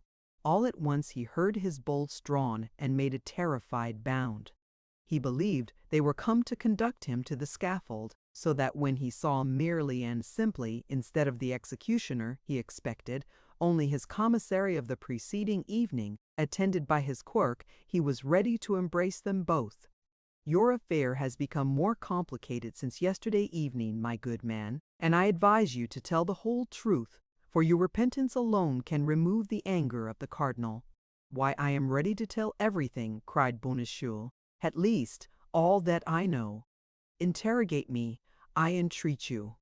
All at once he heard his bolts drawn and made a terrified bound. He believed they were come to conduct him to the scaffold, so that when he saw merely and simply, instead of the executioner he expected, only his commissary of the preceding evening, attended by his clerk, he was ready to embrace them both. "Your affair has become more complicated since yesterday evening, my good man, and I advise you to tell the whole truth, for your repentance alone can remove the anger of the cardinal." "Why, I am ready to tell everything," cried Bonacieux, "at least, all that I know." "Interrogate me. I entreat you.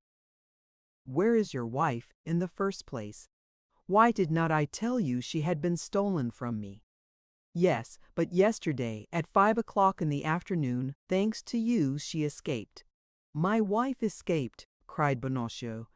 Where is your wife, in the first place? Why did not I tell you she had been stolen from me? Yes, but yesterday, at 5 o'clock in the afternoon, thanks to you, she escaped. My wife escaped, cried Bonacieux.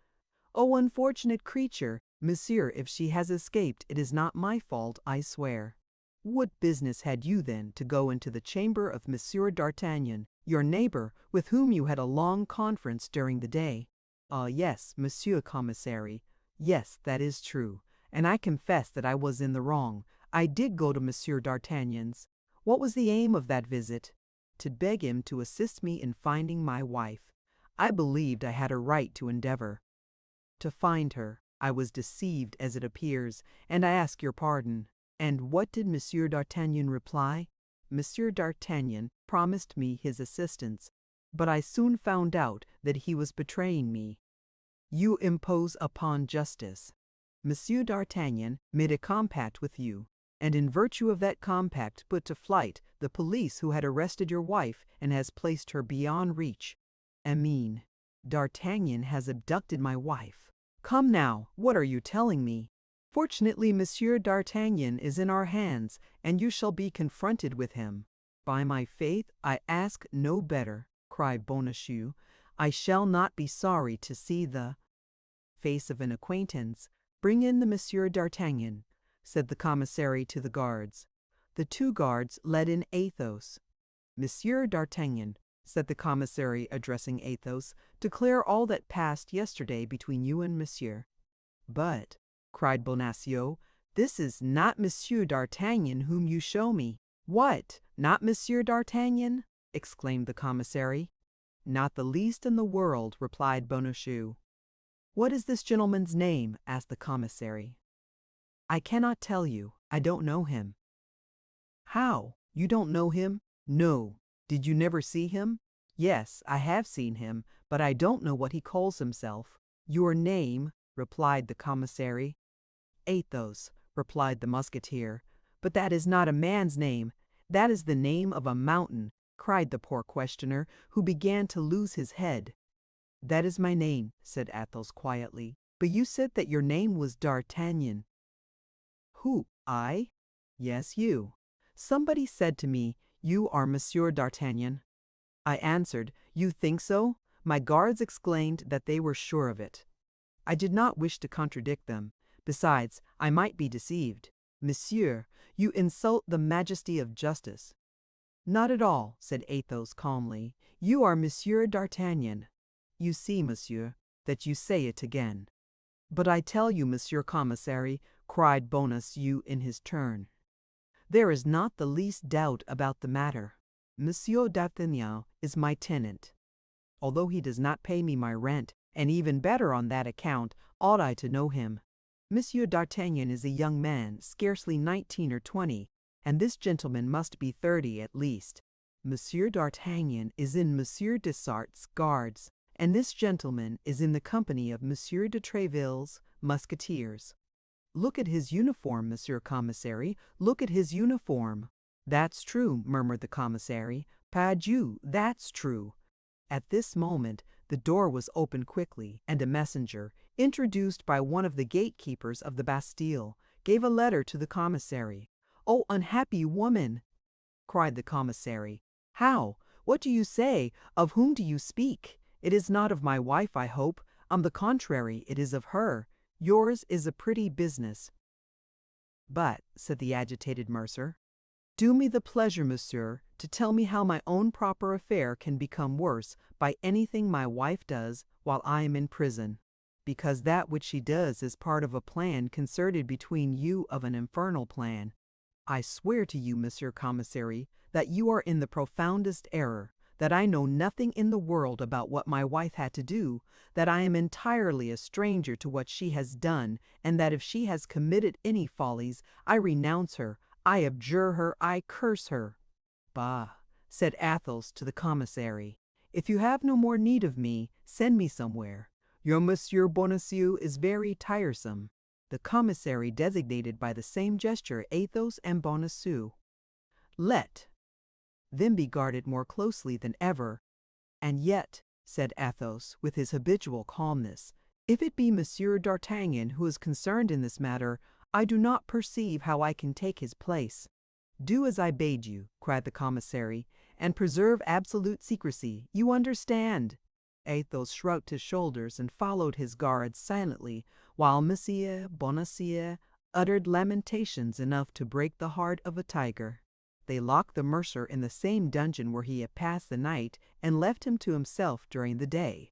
Oh, unfortunate creature! Monsieur, if she has escaped, it is not my fault, I swear. What business had you, then, to go into the chamber of Monsieur d'Artagnan, your neighbor, with whom you had a long conference during the day? Ah, yes, Monsieur Commissary. Yes, that is true, and I confess that I was in the wrong. I did go to Monsieur d'Artagnan's. What was the aim of that visit? To beg him to assist me in finding my wife. I believed I had a right to endeavor. To find her, I was deceived, as it appears, and I ask your pardon. And what did Monsieur d'Artagnan reply? Monsieur d'Artagnan promised me his assistance, but I soon found out that he was betraying me. You impose upon justice. Monsieur d'Artagnan made a compact with you, and in virtue of that compact put to flight the police who had arrested your wife and has placed her beyond reach. Amine, D'Artagnan has abducted my wife. Come now, what are you telling me? Fortunately, Monsieur d'Artagnan is in our hands, and you shall be confronted with him. By my faith, I ask no better, cried Bonacieux. I shall not be sorry to see the face of an acquaintance. Bring in the Monsieur d'Artagnan, said the commissary to the guards. The two guards led in Athos. Monsieur d'Artagnan, said the commissary, addressing Athos, declare all that passed yesterday between you and Monsieur. But, cried Bonacieux, this is not Monsieur d'Artagnan whom you show me. What, not Monsieur d'Artagnan? Exclaimed the commissary. Not the least in the world, replied Bonacieux. What is this gentleman's name? Asked the commissary. I cannot tell you. I don't know him. How? You don't know him? No. Did you never see him? Yes, I have seen him, but I don't know what he calls himself. Your name? Replied the commissary. Athos, replied the musketeer. But that is not a man's name. That is the name of a mountain, cried the poor questioner, who began to lose his head. That is my name, said Athos quietly. But you said that your name was D'Artagnan. Who, I? Yes, you. Somebody said to me, you are Monsieur d'Artagnan. I answered, you think so? My guards exclaimed that they were sure of it. I did not wish to contradict them. Besides, I might be deceived. Monsieur, you insult the majesty of justice. Not at all, said Athos calmly. You are Monsieur d'Artagnan. You see, monsieur, that you say it again. But I tell you, Monsieur Commissary, cried Bonacieux in his turn, there is not the least doubt about the matter. Monsieur d'Artagnan is my tenant. Although he does not pay me my rent, and even better on that account, ought I to know him. Monsieur d'Artagnan is a young man, scarcely 19 or 20, and this gentleman must be 30 at least. Monsieur d'Artagnan is in Monsieur de Sart's guards, and this gentleman is in the company of Monsieur de Tréville's musketeers. Look at his uniform, Monsieur Commissary, look at his uniform. That's true, murmured the commissary. Pardieu, that's true. At this moment, the door was opened quickly, and a messenger, introduced by one of the gatekeepers of the Bastille, gave a letter to the commissary. Oh, unhappy woman! Cried the commissary. How? What do you say? Of whom do you speak? It is not of my wife, I hope. On the contrary, it is of her. Yours is a pretty business. But, said the agitated mercer, do me the pleasure, monsieur, to tell me how my own proper affair can become worse by anything my wife does while I am in prison, because that which she does is part of a plan concerted between you, of an infernal plan. I swear to you, Monsieur Commissary, that you are in the profoundest error, that I know nothing in the world about what my wife had to do, that I am entirely a stranger to what she has done, and that if she has committed any follies, I renounce her, I abjure her, I curse her. Bah, said Athos to the commissary, if you have no more need of me, send me somewhere. Your Monsieur Bonacieux is very tiresome. The commissary designated by the same gesture Athos and Bonacieux. Let them be guarded more closely than ever, and yet said Athos with his habitual calmness. "If it be Monsieur d'Artagnan who is concerned in this matter, I do not perceive how I can take his place." "Do as I bade you," cried the commissary, "and preserve absolute secrecy. You understand." Athos shrugged his shoulders and followed his guards silently, while Monsieur Bonacieux uttered lamentations enough to break the heart of a tiger. They locked the mercer in the same dungeon where he had passed the night, and left him to himself during the day.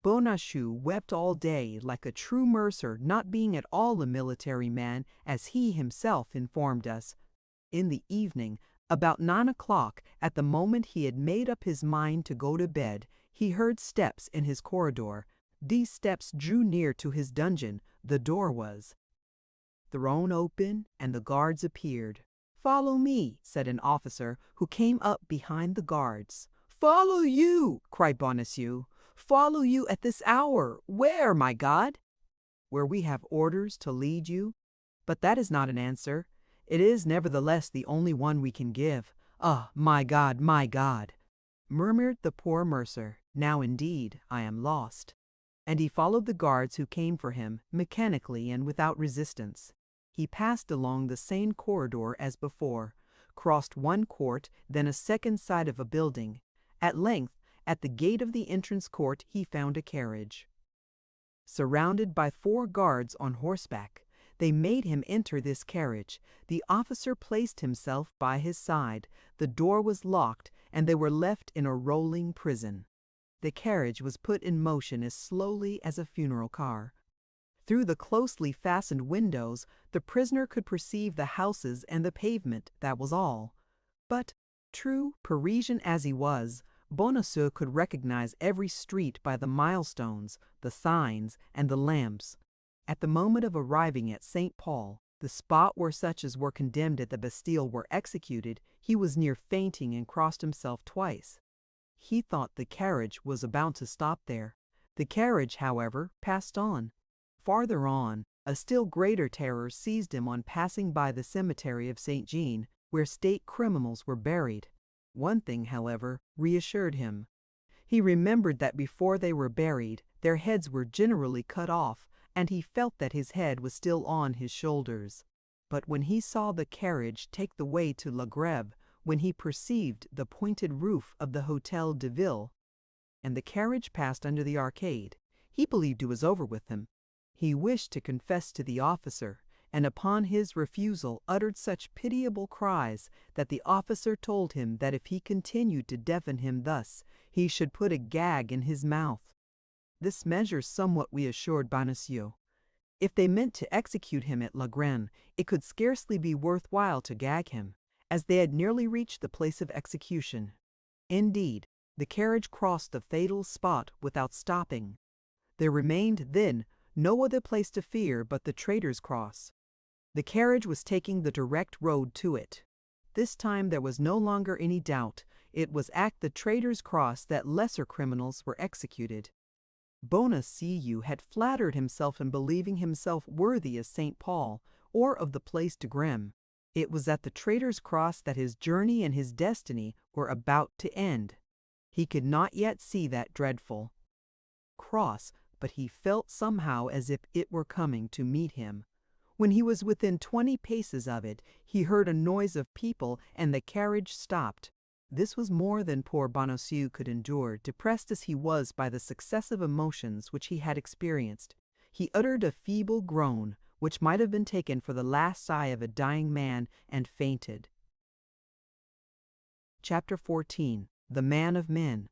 Bonacieux wept all day, like a true mercer, not being at all a military man, as he himself informed us. In the evening, about 9 o'clock, at the moment he had made up his mind to go to bed, he heard steps in his corridor. These steps drew near to his dungeon. The door was thrown open, and the guards appeared. "Follow me," said an officer, who came up behind the guards. "Follow you!" cried Bonacieux. "Follow you at this hour! Where, my God?" "Where we have orders to lead you. But that is not an answer. It is nevertheless the only one we can give." "Ah, my God," murmured the poor mercer. "Now indeed I am lost." And he followed the guards who came for him, mechanically and without resistance. He passed along the same corridor as before, crossed one court, then a second side of a building. At length, at the gate of the entrance court, he found a carriage. Surrounded by 4 guards on horseback, they made him enter this carriage. The officer placed himself by his side. The door was locked, and they were left in a rolling prison. The carriage was put in motion as slowly as a funeral car. Through the closely fastened windows, the prisoner could perceive the houses and the pavement, that was all. But, true Parisian as he was, Bonacieux could recognize every street by the milestones, the signs, and the lamps. At the moment of arriving at St. Paul, the spot where such as were condemned at the Bastille were executed, he was near fainting and crossed himself twice. He thought the carriage was about to stop there. The carriage, however, passed on. Farther on, a still greater terror seized him on passing by the cemetery of St. Jean, where state criminals were buried. One thing, however, reassured him. He remembered that before they were buried, their heads were generally cut off, and he felt that his head was still on his shoulders. But when he saw the carriage take the way to La Grève, when he perceived the pointed roof of the Hôtel de Ville, and the carriage passed under the arcade, he believed it was over with him. He wished to confess to the officer, and upon his refusal uttered such pitiable cries that the officer told him that if he continued to deafen him thus, he should put a gag in his mouth. This measure somewhat reassured Bonacieux. If they meant to execute him at La Grève, it could scarcely be worth while to gag him, as they had nearly reached the place of execution. Indeed, the carriage crossed the fatal spot without stopping. There remained, then, no other place to fear but the Traitor's Cross. The carriage was taking the direct road to it. This time there was no longer any doubt. It was at the Traitor's Cross that lesser criminals were executed. Bonacieux had flattered himself in believing himself worthy of St. Paul, or of the Place de Grève. It was at the Traitor's Cross that his journey and his destiny were about to end. He could not yet see that dreadful cross, but he felt somehow as if it were coming to meet him. When he was within 20 paces of it, he heard a noise of people, and the carriage stopped. This was more than poor Bonacieux could endure, depressed as he was by the successive emotions which he had experienced. He uttered a feeble groan, which might have been taken for the last sigh of a dying man, and fainted. Chapter 14. The Man of Men.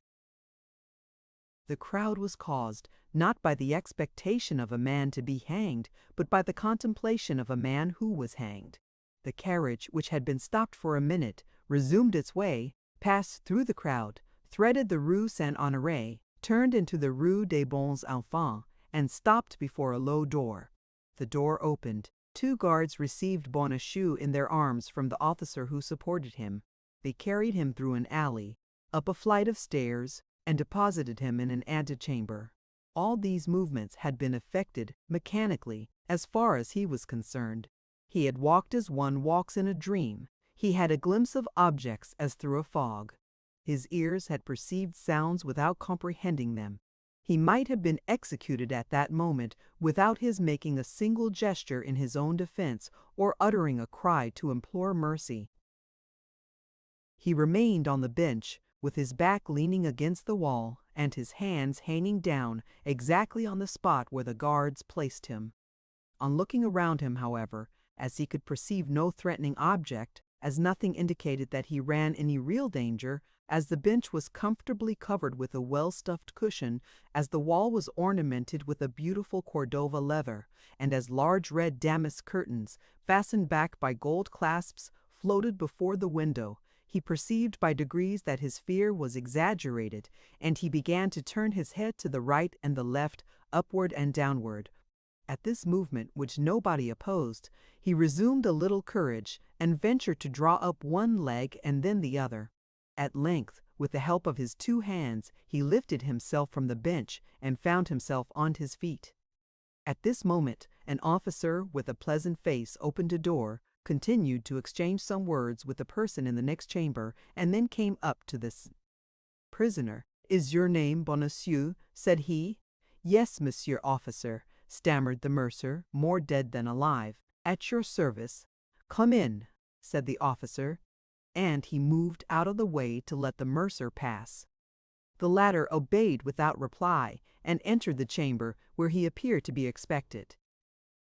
The crowd was caused, not by the expectation of a man to be hanged, but by the contemplation of a man who was hanged. The carriage, which had been stopped for a minute, resumed its way, passed through the crowd, threaded the Rue Saint-Honoré, turned into the Rue des Bons Enfants, and stopped before a low door. The door opened. 2 guards received Bonacieux in their arms from the officer who supported him. They carried him through an alley, up a flight of stairs, and deposited him in an antechamber. All these movements had been effected mechanically, as far as he was concerned. He had walked as one walks in a dream. He had a glimpse of objects as through a fog. His ears had perceived sounds without comprehending them. He might have been executed at that moment without his making a single gesture in his own defense or uttering a cry to implore mercy. He remained on the bench, with his back leaning against the wall and his hands hanging down exactly on the spot where the guards placed him. On looking around him, however, as he could perceive no threatening object, as nothing indicated that he ran any real danger, as the bench was comfortably covered with a well-stuffed cushion, as the wall was ornamented with a beautiful Cordova leather, and as large red damask curtains, fastened back by gold clasps, floated before the window, he perceived by degrees that his fear was exaggerated, and he began to turn his head to the right and the left, upward and downward. At this movement, which nobody opposed, he resumed a little courage, and ventured to draw up one leg and then the other. At length, with the help of his 2 hands, he lifted himself from the bench and found himself on his feet. At this moment, an officer with a pleasant face opened a door, continued to exchange some words with the person in the next chamber, and then came up to this prisoner. "Is your name Bonacieux?" said he. "Yes, monsieur officer," stammered the mercer, more dead than alive. "At your service." "Come in," said the officer, and he moved out of the way to let the mercer pass. The latter obeyed without reply, and entered the chamber where he appeared to be expected.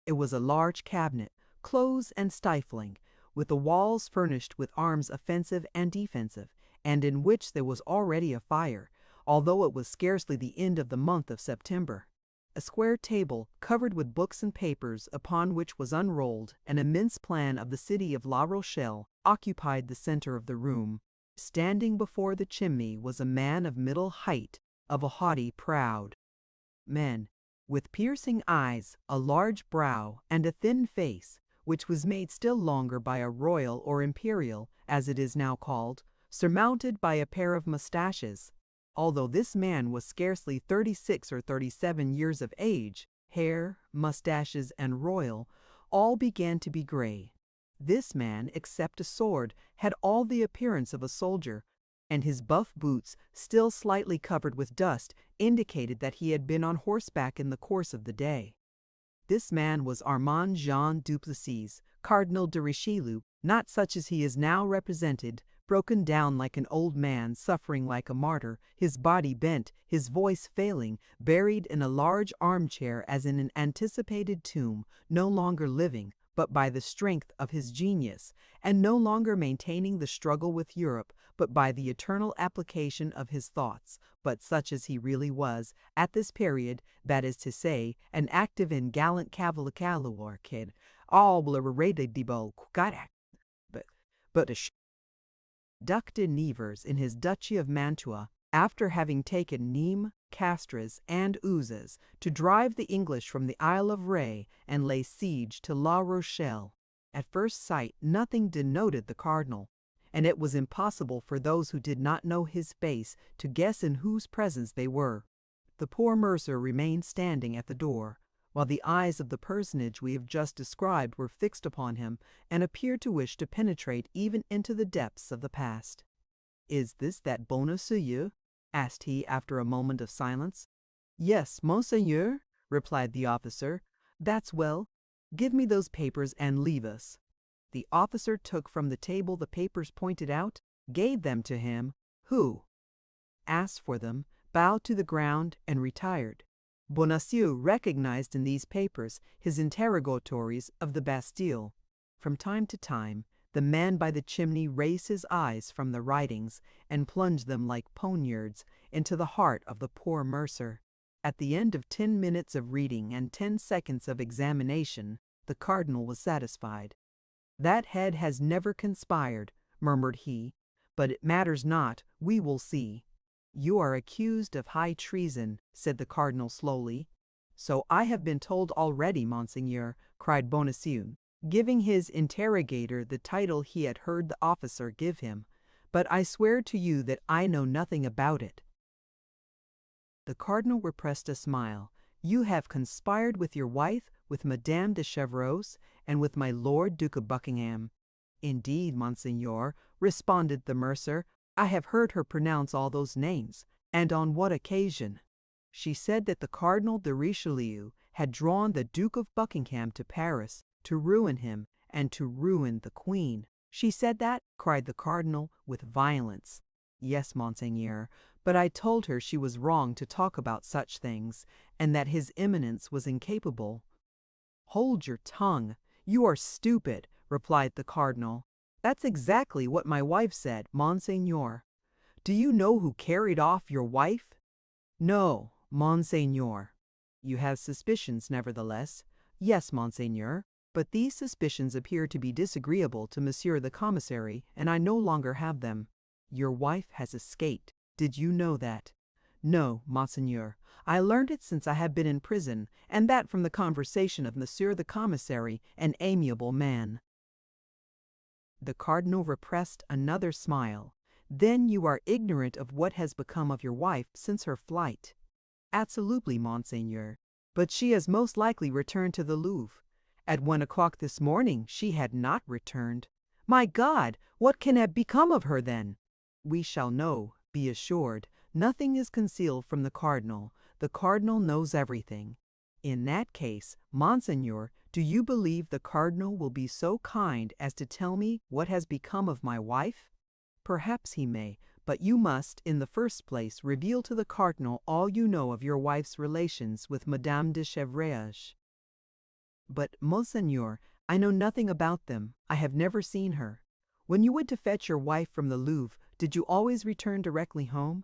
It was a large cabinet, close and stifling, with the walls furnished with arms offensive and defensive, and in which there was already a fire, although it was scarcely the end of the month of September. A square table, covered with books and papers, upon which was unrolled an immense plan of the city of La Rochelle, occupied the center of the room. Standing before the chimney was a man of middle height, of a haughty, proud man, with piercing eyes, a large brow, and a thin face, which was made still longer by a royal or imperial, as it is now called, surmounted by a pair of mustaches. Although this man was scarcely 36 or 37 years of age, hair, mustaches, and royal, all began to be gray. This man, except a sword, had all the appearance of a soldier, and his buff boots, still slightly covered with dust, indicated that he had been on horseback in the course of the day. This man was Armand Jean Duplessis, Cardinal de Richelieu, not such as he is now represented, broken down like an old man, suffering like a martyr, his body bent, his voice failing, buried in a large armchair as in an anticipated tomb, no longer living, but by the strength of his genius, and no longer maintaining the struggle with Europe, but by the eternal application of his thoughts, but such as he really was, at this period, that is to say, an active and gallant cavalier kid, all but a Duc de Nevers in his Duchy of Mantua, after having taken Nîmes, Castres, and Uzes, to drive the English from the Isle of Ré and lay siege to La Rochelle. At first sight nothing denoted the cardinal, and it was impossible for those who did not know his face to guess in whose presence they were. The poor mercer remained standing at the door, while the eyes of the personage we have just described were fixed upon him, and appeared to wish to penetrate even into the depths of the past. "Is this that Bonacieux?" asked he after a moment of silence. "Yes, monseigneur," replied the officer. "That's well. Give me those papers and leave us." The officer took from the table the papers pointed out, gave them to him, who asked for them, bowed to the ground, and retired. Bonacieux recognized in these papers his interrogatories of the Bastille. From time to time, the man by the chimney raised his eyes from the writings and plunged them like poniards into the heart of the poor mercer. At the end of 10 minutes of reading and 10 seconds of examination, the cardinal was satisfied. "That head has never conspired," murmured he, "but it matters not, we will see." "You are accused of high treason," said the cardinal slowly. "So I have been told already, monseigneur," cried Bonacieux, giving his interrogator the title he had heard the officer give him, "but I swear to you that I know nothing about it." The cardinal repressed a smile. "You have conspired with your wife, with Madame de Chevreuse, and with my Lord Duke of Buckingham." "Indeed, monseigneur," responded the mercer, I have heard her pronounce all those names, and on what occasion? She said that the Cardinal de Richelieu had drawn the Duke of Buckingham to Paris to ruin him and to ruin the Queen. She said that? Cried the Cardinal with violence. Yes, Monseigneur, but I told her she was wrong to talk about such things, and that His Eminence was incapable. Hold your tongue. You are stupid, replied the Cardinal. That's exactly what my wife said, Monseigneur. Do you know who carried off your wife? No, Monseigneur. You have suspicions, nevertheless. Yes, Monseigneur, but these suspicions appear to be disagreeable to Monsieur the Commissary, and I no longer have them. Your wife has escaped. Did you know that? No, Monseigneur. I learned it since I have been in prison, and that from the conversation of Monsieur the Commissary, an amiable man. The Cardinal repressed another smile. Then you are ignorant of what has become of your wife since her flight. Absolutely, Monseigneur. But she has most likely returned to the Louvre. At 1 o'clock this morning she had not returned. My God, what can have become of her then? We shall know, be assured. Nothing is concealed from the Cardinal. The Cardinal knows everything. In that case, Monseigneur, do you believe the Cardinal will be so kind as to tell me what has become of my wife? Perhaps he may, but you must, in the first place, reveal to the Cardinal all you know of your wife's relations with Madame de Chevreuse. But, Monseigneur, I know nothing about them. I have never seen her. When you went to fetch your wife from the Louvre, did you always return directly home?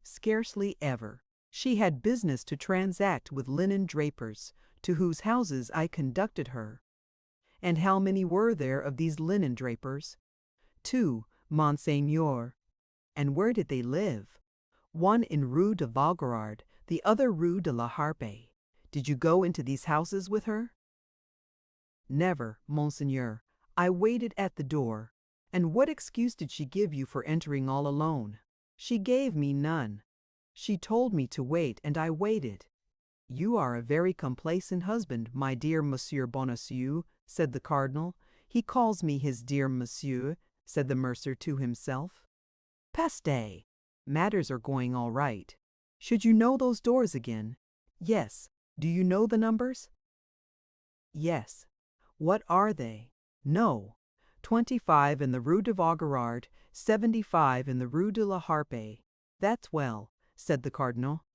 Scarcely ever. She had business to transact with linen drapers, to whose houses I conducted her. And how many were there of these linen drapers? 2, Monseigneur. And where did they live? One in Rue de Vaugirard, the other Rue de la Harpe. Did you go into these houses with her? Never, Monseigneur. I waited at the door. And what excuse did she give you for entering all alone? She gave me none. She told me to wait, and I waited. You are a very complacent husband, my dear Monsieur Bonacieux, said the Cardinal. He calls me his dear Monsieur, said the mercer to himself. Peste! Matters are going all right. Should you know those doors again? Yes. Do you know the numbers? Yes. What are they? No. 25 in the Rue de Vaugirard, 75 in the Rue de la Harpe. That's well, said the Cardinal.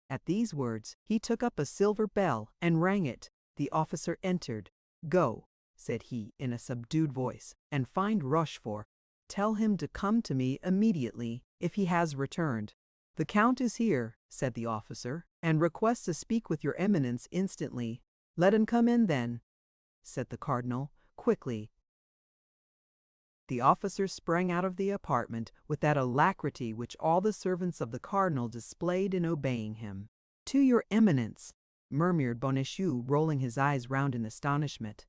At these words, he took up a silver bell and rang it. The officer entered. Go, said he in a subdued voice, and find Rochefort. Tell him to come to me immediately, if he has returned. The Count is here, said the officer, and requests to speak with your Eminence instantly. Let him come in, then, said the Cardinal, quickly. The officer sprang out of the apartment with that alacrity which all the servants of the Cardinal displayed in obeying him. To your Eminence, murmured Bonacieux, rolling his eyes round in astonishment.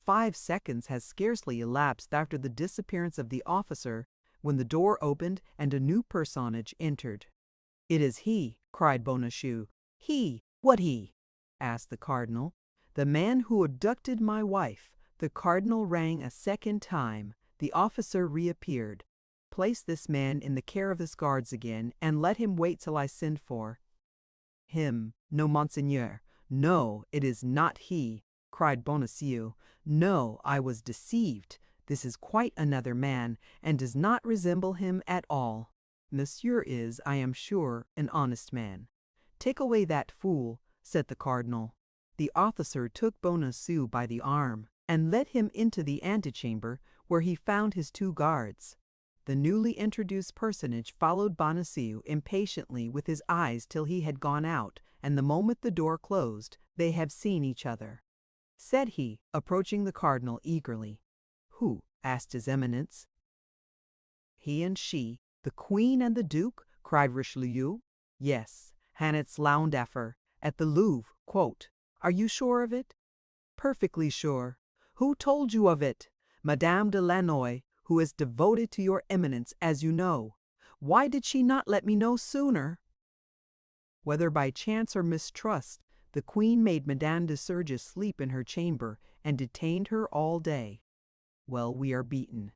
5 seconds had scarcely elapsed after the disappearance of the officer when the door opened and a new personage entered. It is he, cried Bonacieux. He? What he? asked the Cardinal. The man who abducted my wife. The Cardinal rang a second time. The officer reappeared. Place this man in the care of his guards again, and let him wait till I send for him. No, Monseigneur. No, it is not he, cried Bonacieux. No, I was deceived. This is quite another man, and does not resemble him at all. Monsieur is, I am sure, an honest man. Take away that fool, said the Cardinal. The officer took Bonacieux by the arm, and led him into the antechamber, where he found his 2 guards. The newly introduced personage followed Bonacieux impatiently with his eyes till he had gone out, and the moment the door closed, they have seen each other. Said he, approaching the Cardinal eagerly. Who? asked his Eminence. He and she, the Queen and the Duke, cried Richelieu. Yes, Hannet's Laundaffer, at the Louvre, quote. Are you sure of it? Perfectly sure. Who told you of it? Madame de Lannoy, who is devoted to your Eminence, as you know. Why did she not let me know sooner? Whether by chance or mistrust, the Queen made Madame de Surges sleep in her chamber and detained her all day. Well, we are beaten.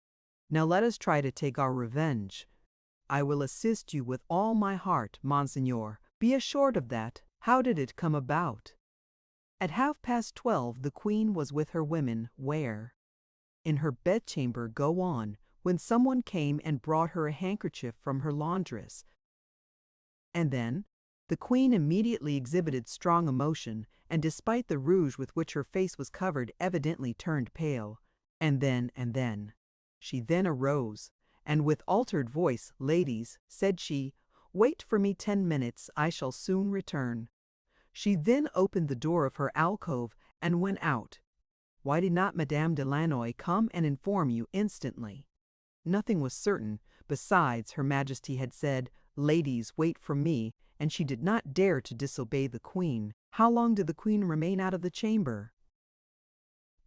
Now let us try to take our revenge. I will assist you with all my heart, Monseigneur. Be assured of that. How did it come about? At 12:30 the Queen was with her women. Where? In her bedchamber. Go on. When someone came and brought her a handkerchief from her laundress. And then? The Queen immediately exhibited strong emotion, and despite the rouge with which her face was covered, evidently turned pale. And then. She then arose, and with altered voice, "Ladies," said she, "wait for me 10 minutes, I shall soon return." She then opened the door of her alcove and went out. Why did not Madame de Lannoy come and inform you instantly? Nothing was certain. Besides, Her Majesty had said, "Ladies, wait for me," and she did not dare to disobey the Queen. How long did the Queen remain out of the chamber?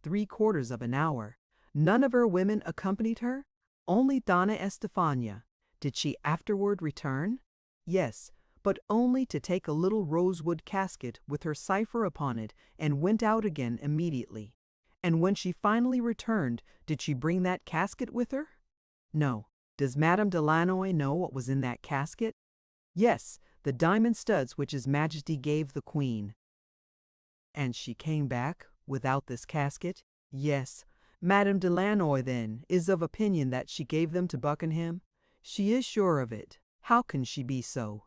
3/4 of an hour. None of her women accompanied her? Only Donna Estefania. Did she afterward return? Yes, but only to take a little rosewood casket with her cipher upon it, and went out again immediately. And when she finally returned, did she bring that casket with her? No. Does Madame de Lannoy know what was in that casket? Yes, the diamond studs which His Majesty gave the Queen. And she came back without this casket? Yes. Madame de Lannoy, then, is of opinion that she gave them to Buckingham? She is sure of it. How can she be so?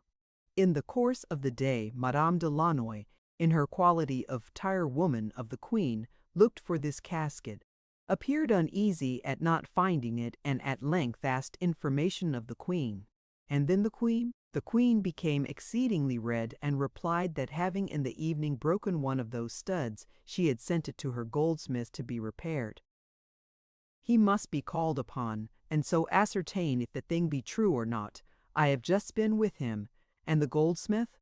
In the course of the day, Madame de Lannoy, in her quality of tire-woman of the Queen, looked for this casket, appeared uneasy at not finding it, and at length asked information of the Queen. And then the Queen? The Queen became exceedingly red, and replied that having in the evening broken one of those studs, she had sent it to her goldsmith to be repaired. He must be called upon, and so ascertain if the thing be true or not. I have just been with him. And the goldsmith?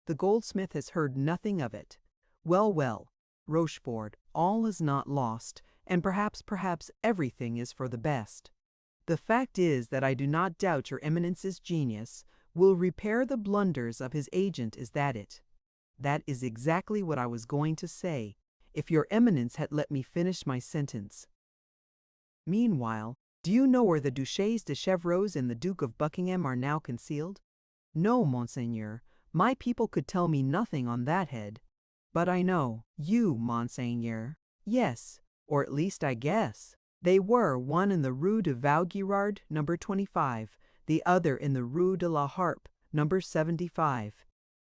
The goldsmith has heard nothing of it. Well, Rochefort, all is not lost, and perhaps everything is for the best. The fact is that I do not doubt your Eminence's genius will repair the blunders of his agent. Is that it? That is exactly what I was going to say, if your Eminence had let me finish my sentence. Meanwhile, do you know where the Duchesse de Chevreuse and the Duke of Buckingham are now concealed? No, Monseigneur, my people could tell me nothing on that head. But I know. You, Monseigneur? Yes, or at least I guess. They were, one in the Rue de Vaugirard, No. 25, the other in the Rue de la Harpe, No. 75.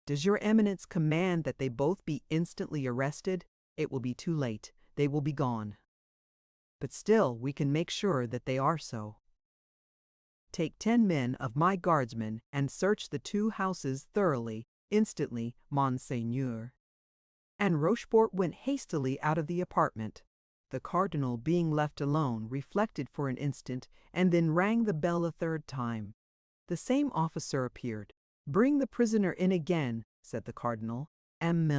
Does your Eminence command that they both be instantly arrested? It will be too late. They will be gone. But still, we can make sure that they are so. Take 10 men of my guardsmen and search the 2 houses thoroughly, instantly, Monseigneur. And Rochefort went hastily out of the apartment. The cardinal, being left alone, reflected for an instant, and then rang the bell a 3rd time. The same officer appeared. "Bring the prisoner in again," said the cardinal. M.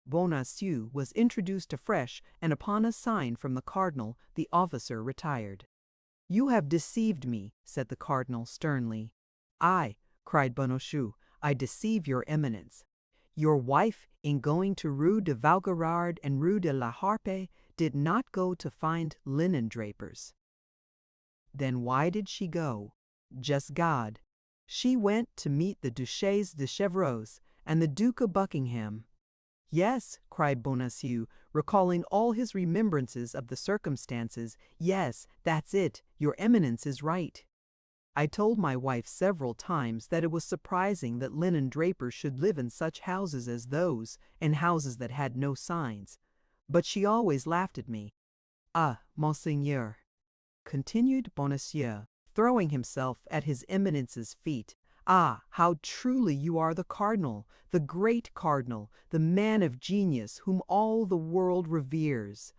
Bonacieux was introduced afresh, and upon a sign from the cardinal, the officer retired. "You have deceived me," said the cardinal sternly. "I," cried Bonacieux, "I deceive your Eminence. Your wife, in going to Rue de Vaugirard and Rue de la Harpe, did not go to find linen drapers." Then why did she go? Just God. She went to meet the Duchesse de Chevreuse and the Duke of Buckingham. "Yes," cried Bonacieux, recalling all his remembrances of the circumstances. "Yes, that's it. Your Eminence is right. I told my wife several times that it was surprising that linen drapers should live in such houses as those, and houses that had no signs. But she always laughed at me. Ah, Monseigneur," continued Bonacieux, throwing himself at His Eminence's feet, "ah, how truly you are the cardinal, the great cardinal, the man of genius whom all the world reveres."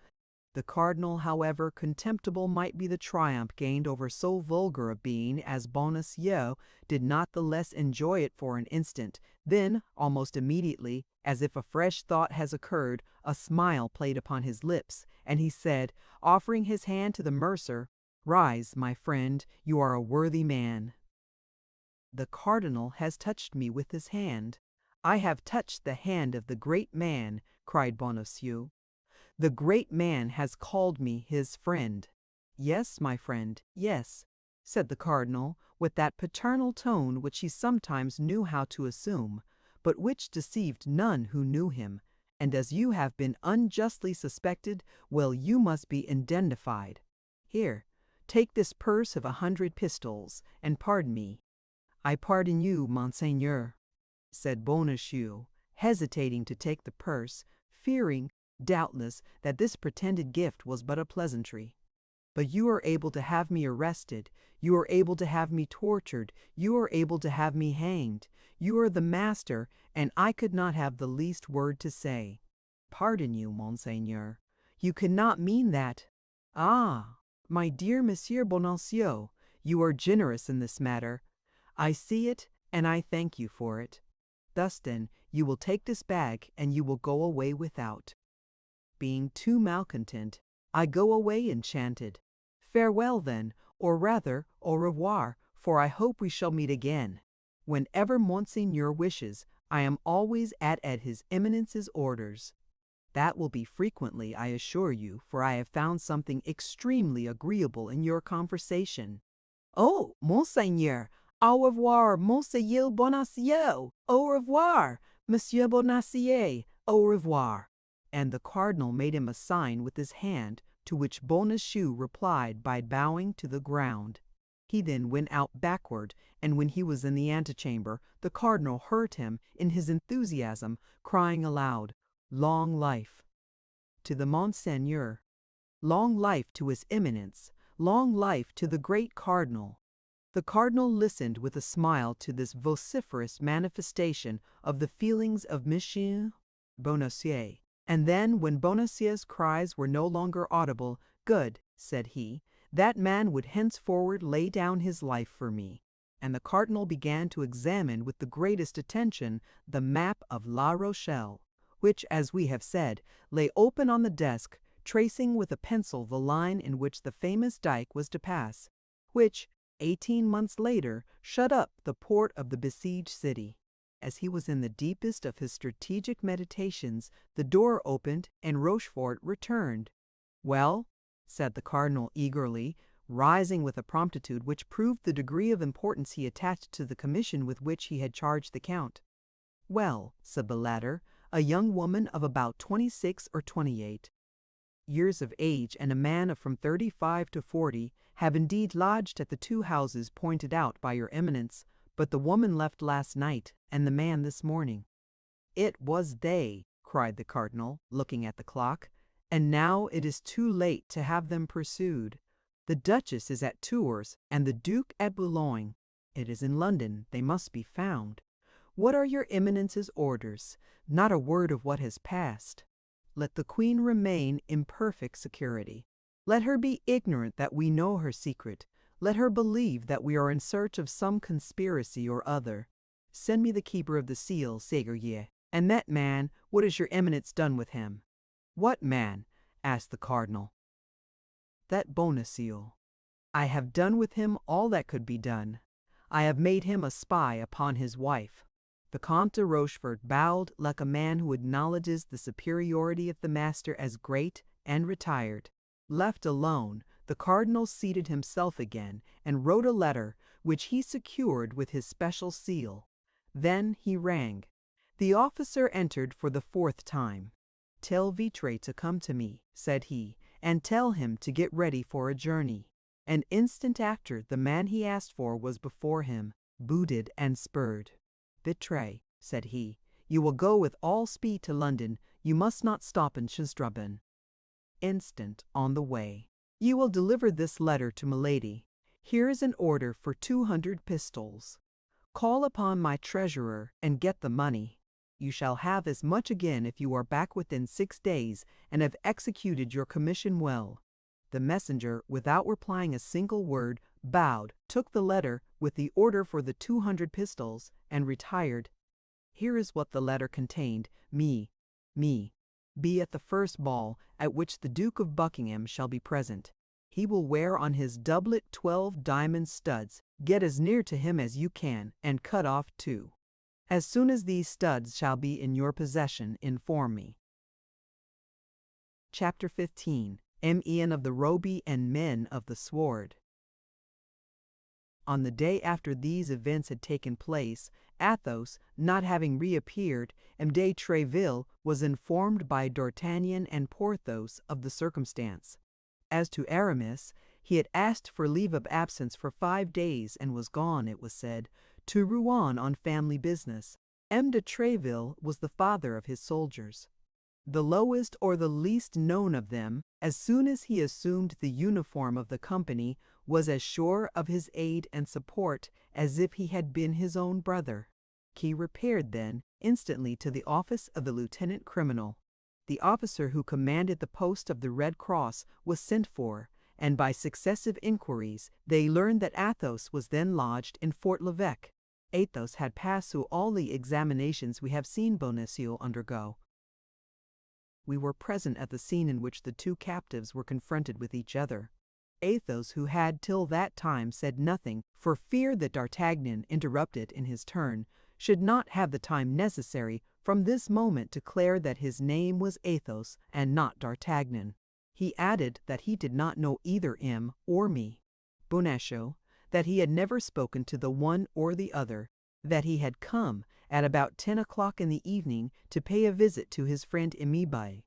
The cardinal, however contemptible might be the triumph gained over so vulgar a being as Bonacieux, did not the less enjoy it for an instant. Then, almost immediately, as if a fresh thought has occurred, a smile played upon his lips, and he said, offering his hand to the mercer, "Rise, my friend, you are a worthy man." "The cardinal has touched me with his hand." "I have touched the hand of the great man," cried Bonacieux. "The great man has called me his friend." "Yes, my friend, yes." said the cardinal, with that paternal tone which he sometimes knew how to assume, but which deceived none who knew him. And as you have been unjustly suspected, well, you must be indemnified. Here, take this purse of 100 pistoles, and pardon me. I pardon you, monseigneur, said Bonacieux, hesitating to take the purse, fearing, doubtless, that this pretended gift was but a pleasantry. But you are able to have me arrested, you are able to have me tortured, you are able to have me hanged. You are the master, and I could not have the least word to say. Pardon you, monseigneur. You cannot mean that. Ah, my dear Monsieur Bonacieux, you are generous in this matter. I see it, and I thank you for it. Thus then, you will take this bag, and you will go away without. Being too malcontent, I go away enchanted. Farewell then, or rather, au revoir, for I hope we shall meet again. Whenever Monseigneur wishes, I am always at His Eminence's orders. That will be frequently, I assure you, for I have found something extremely agreeable in your conversation. Oh, Monseigneur! Au revoir, Monseigneur Bonacieux! Au revoir, Monsieur Bonacieux! Au revoir! And the cardinal made him a sign with his hand, to which Bonacieux replied by bowing to the ground. He then went out backward, and when he was in the antechamber, the cardinal heard him, in his enthusiasm, crying aloud, "Long life to the Monseigneur! Long life to His Eminence! Long life to the great cardinal!" The cardinal listened with a smile to this vociferous manifestation of the feelings of Monsieur Bonacieux. And then, when Bonacieux's cries were no longer audible, "Good," said he, "that man would henceforward lay down his life for me." And the cardinal began to examine with the greatest attention the map of La Rochelle, which, as we have said, lay open on the desk, tracing with a pencil the line in which the famous dike was to pass, which, 18 months later, shut up the port of the besieged city. As he was in the deepest of his strategic meditations, the door opened and Rochefort returned. "Well?" said the cardinal eagerly, rising with a promptitude which proved the degree of importance he attached to the commission with which he had charged the count. "Well," said the latter, a young woman of about 26 or 28 years of age and a man of from 35 to 40 have indeed lodged at the 2 houses pointed out by your Eminence, but the woman left last night, and the man this morning." "It was they," cried the cardinal, looking at the clock, "and now it is too late to have them pursued. The Duchess is at Tours, and the Duke at Boulogne. It is in London they must be found. What are your Eminence's orders? Not a word of what has passed. Let the Queen remain in perfect security. Let her be ignorant that we know her secret. Let her believe that we are in search of some conspiracy or other. Send me the keeper of the seal, Ségurier. And that man, what has your Eminence done with him?" "What man?" asked the cardinal. "That Bonacieux. I have done with him all that could be done. I have made him a spy upon his wife." The Comte de Rochefort bowed like a man who acknowledges the superiority of the master as great, and retired. Left alone, the cardinal seated himself again and wrote a letter, which he secured with his special seal. Then he rang. The officer entered for the 4th time. "Tell Vitre to come to me," said he, "and tell him to get ready for a journey." An instant after, the man he asked for was before him, booted and spurred. "Vitre," said he, "you will go with all speed to London. You must not stop in Shrewsbury. Instant on the way. You will deliver this letter to Milady. Here is an order for 200 pistoles. Call upon my treasurer and get the money. You shall have as much again if you are back within 6 days and have executed your commission well." The messenger, without replying a single word, bowed, took the letter with the order for the 200 pistoles, and retired. Here is what the letter contained. Me. Be at the first ball, at which the Duke of Buckingham shall be present. He will wear on his doublet 12 diamond studs. Get as near to him as you can, and cut off 2. As soon as these studs shall be in your possession, inform me. Chapter 15. M. Ian of the Roby and Men of the Sword. On the day after these events had taken place, Athos, not having reappeared, M. de Tréville was informed by D'Artagnan and Porthos of the circumstance. As to Aramis, he had asked for leave of absence for 5 days and was gone, it was said, to Rouen on family business. M. de Tréville was the father of his soldiers. The lowest or the least known of them, as soon as he assumed the uniform of the company, was as sure of his aid and support as if he had been his own brother. He repaired, then, instantly to the office of the lieutenant criminal. The officer who commanded the post of the Red Cross was sent for, and by successive inquiries they learned that Athos was then lodged in Fort l'Evêque. Athos had passed through all the examinations we have seen Bonacieux undergo. We were present at the scene in which the two captives were confronted with each other. Athos, who had till that time said nothing, for fear that D'Artagnan, interrupted in his turn, should not have the time necessary from this moment to declare that his name was Athos and not D'Artagnan. He added that he did not know either him or me. Bonacieux, that he had never spoken to the one or the other, that he had come at about 10 o'clock in the evening to pay a visit to his friend Amibe,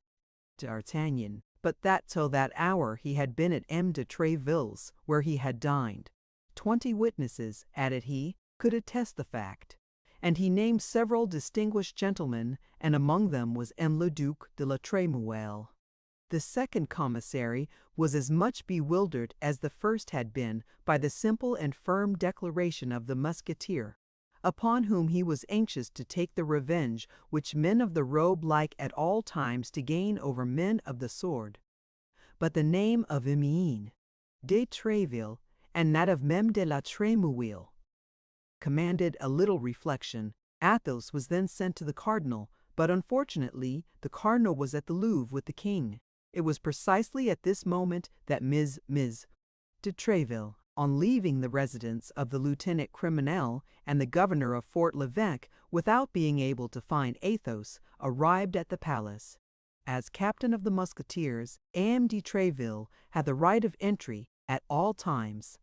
D'Artagnan, but that till that hour he had been at M. de Tréville's, where he had dined. 20 witnesses, added he, could attest the fact, and he named several distinguished gentlemen, and among them was M. le Duc de la Trémouille. The second commissary was as much bewildered as the first had been by the simple and firm declaration of the musketeer, upon whom he was anxious to take the revenge which men of the robe like at all times to gain over men of the sword. But the name of Emile de Tréville and that of Meme de la Trémouille commanded a little reflection. Athos was then sent to the cardinal, but unfortunately the cardinal was at the Louvre with the king. It was precisely at this moment that Ms. de Tréville, on leaving the residence of the lieutenant criminel and the governor of Fort l'Evêque, without being able to find Athos, arrived at the palace. As captain of the musketeers, M. de Tréville had the right of entry at all times.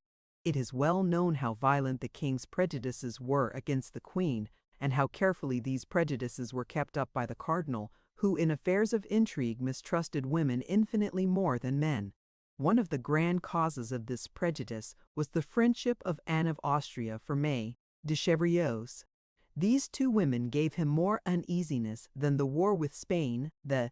It is well known how violent the king's prejudices were against the queen, and how carefully these prejudices were kept up by the cardinal, who in affairs of intrigue mistrusted women infinitely more than men. One of the grand causes of this prejudice was the friendship of Anne of Austria for May de Chevreuse. These two women gave him more uneasiness than the war with Spain, the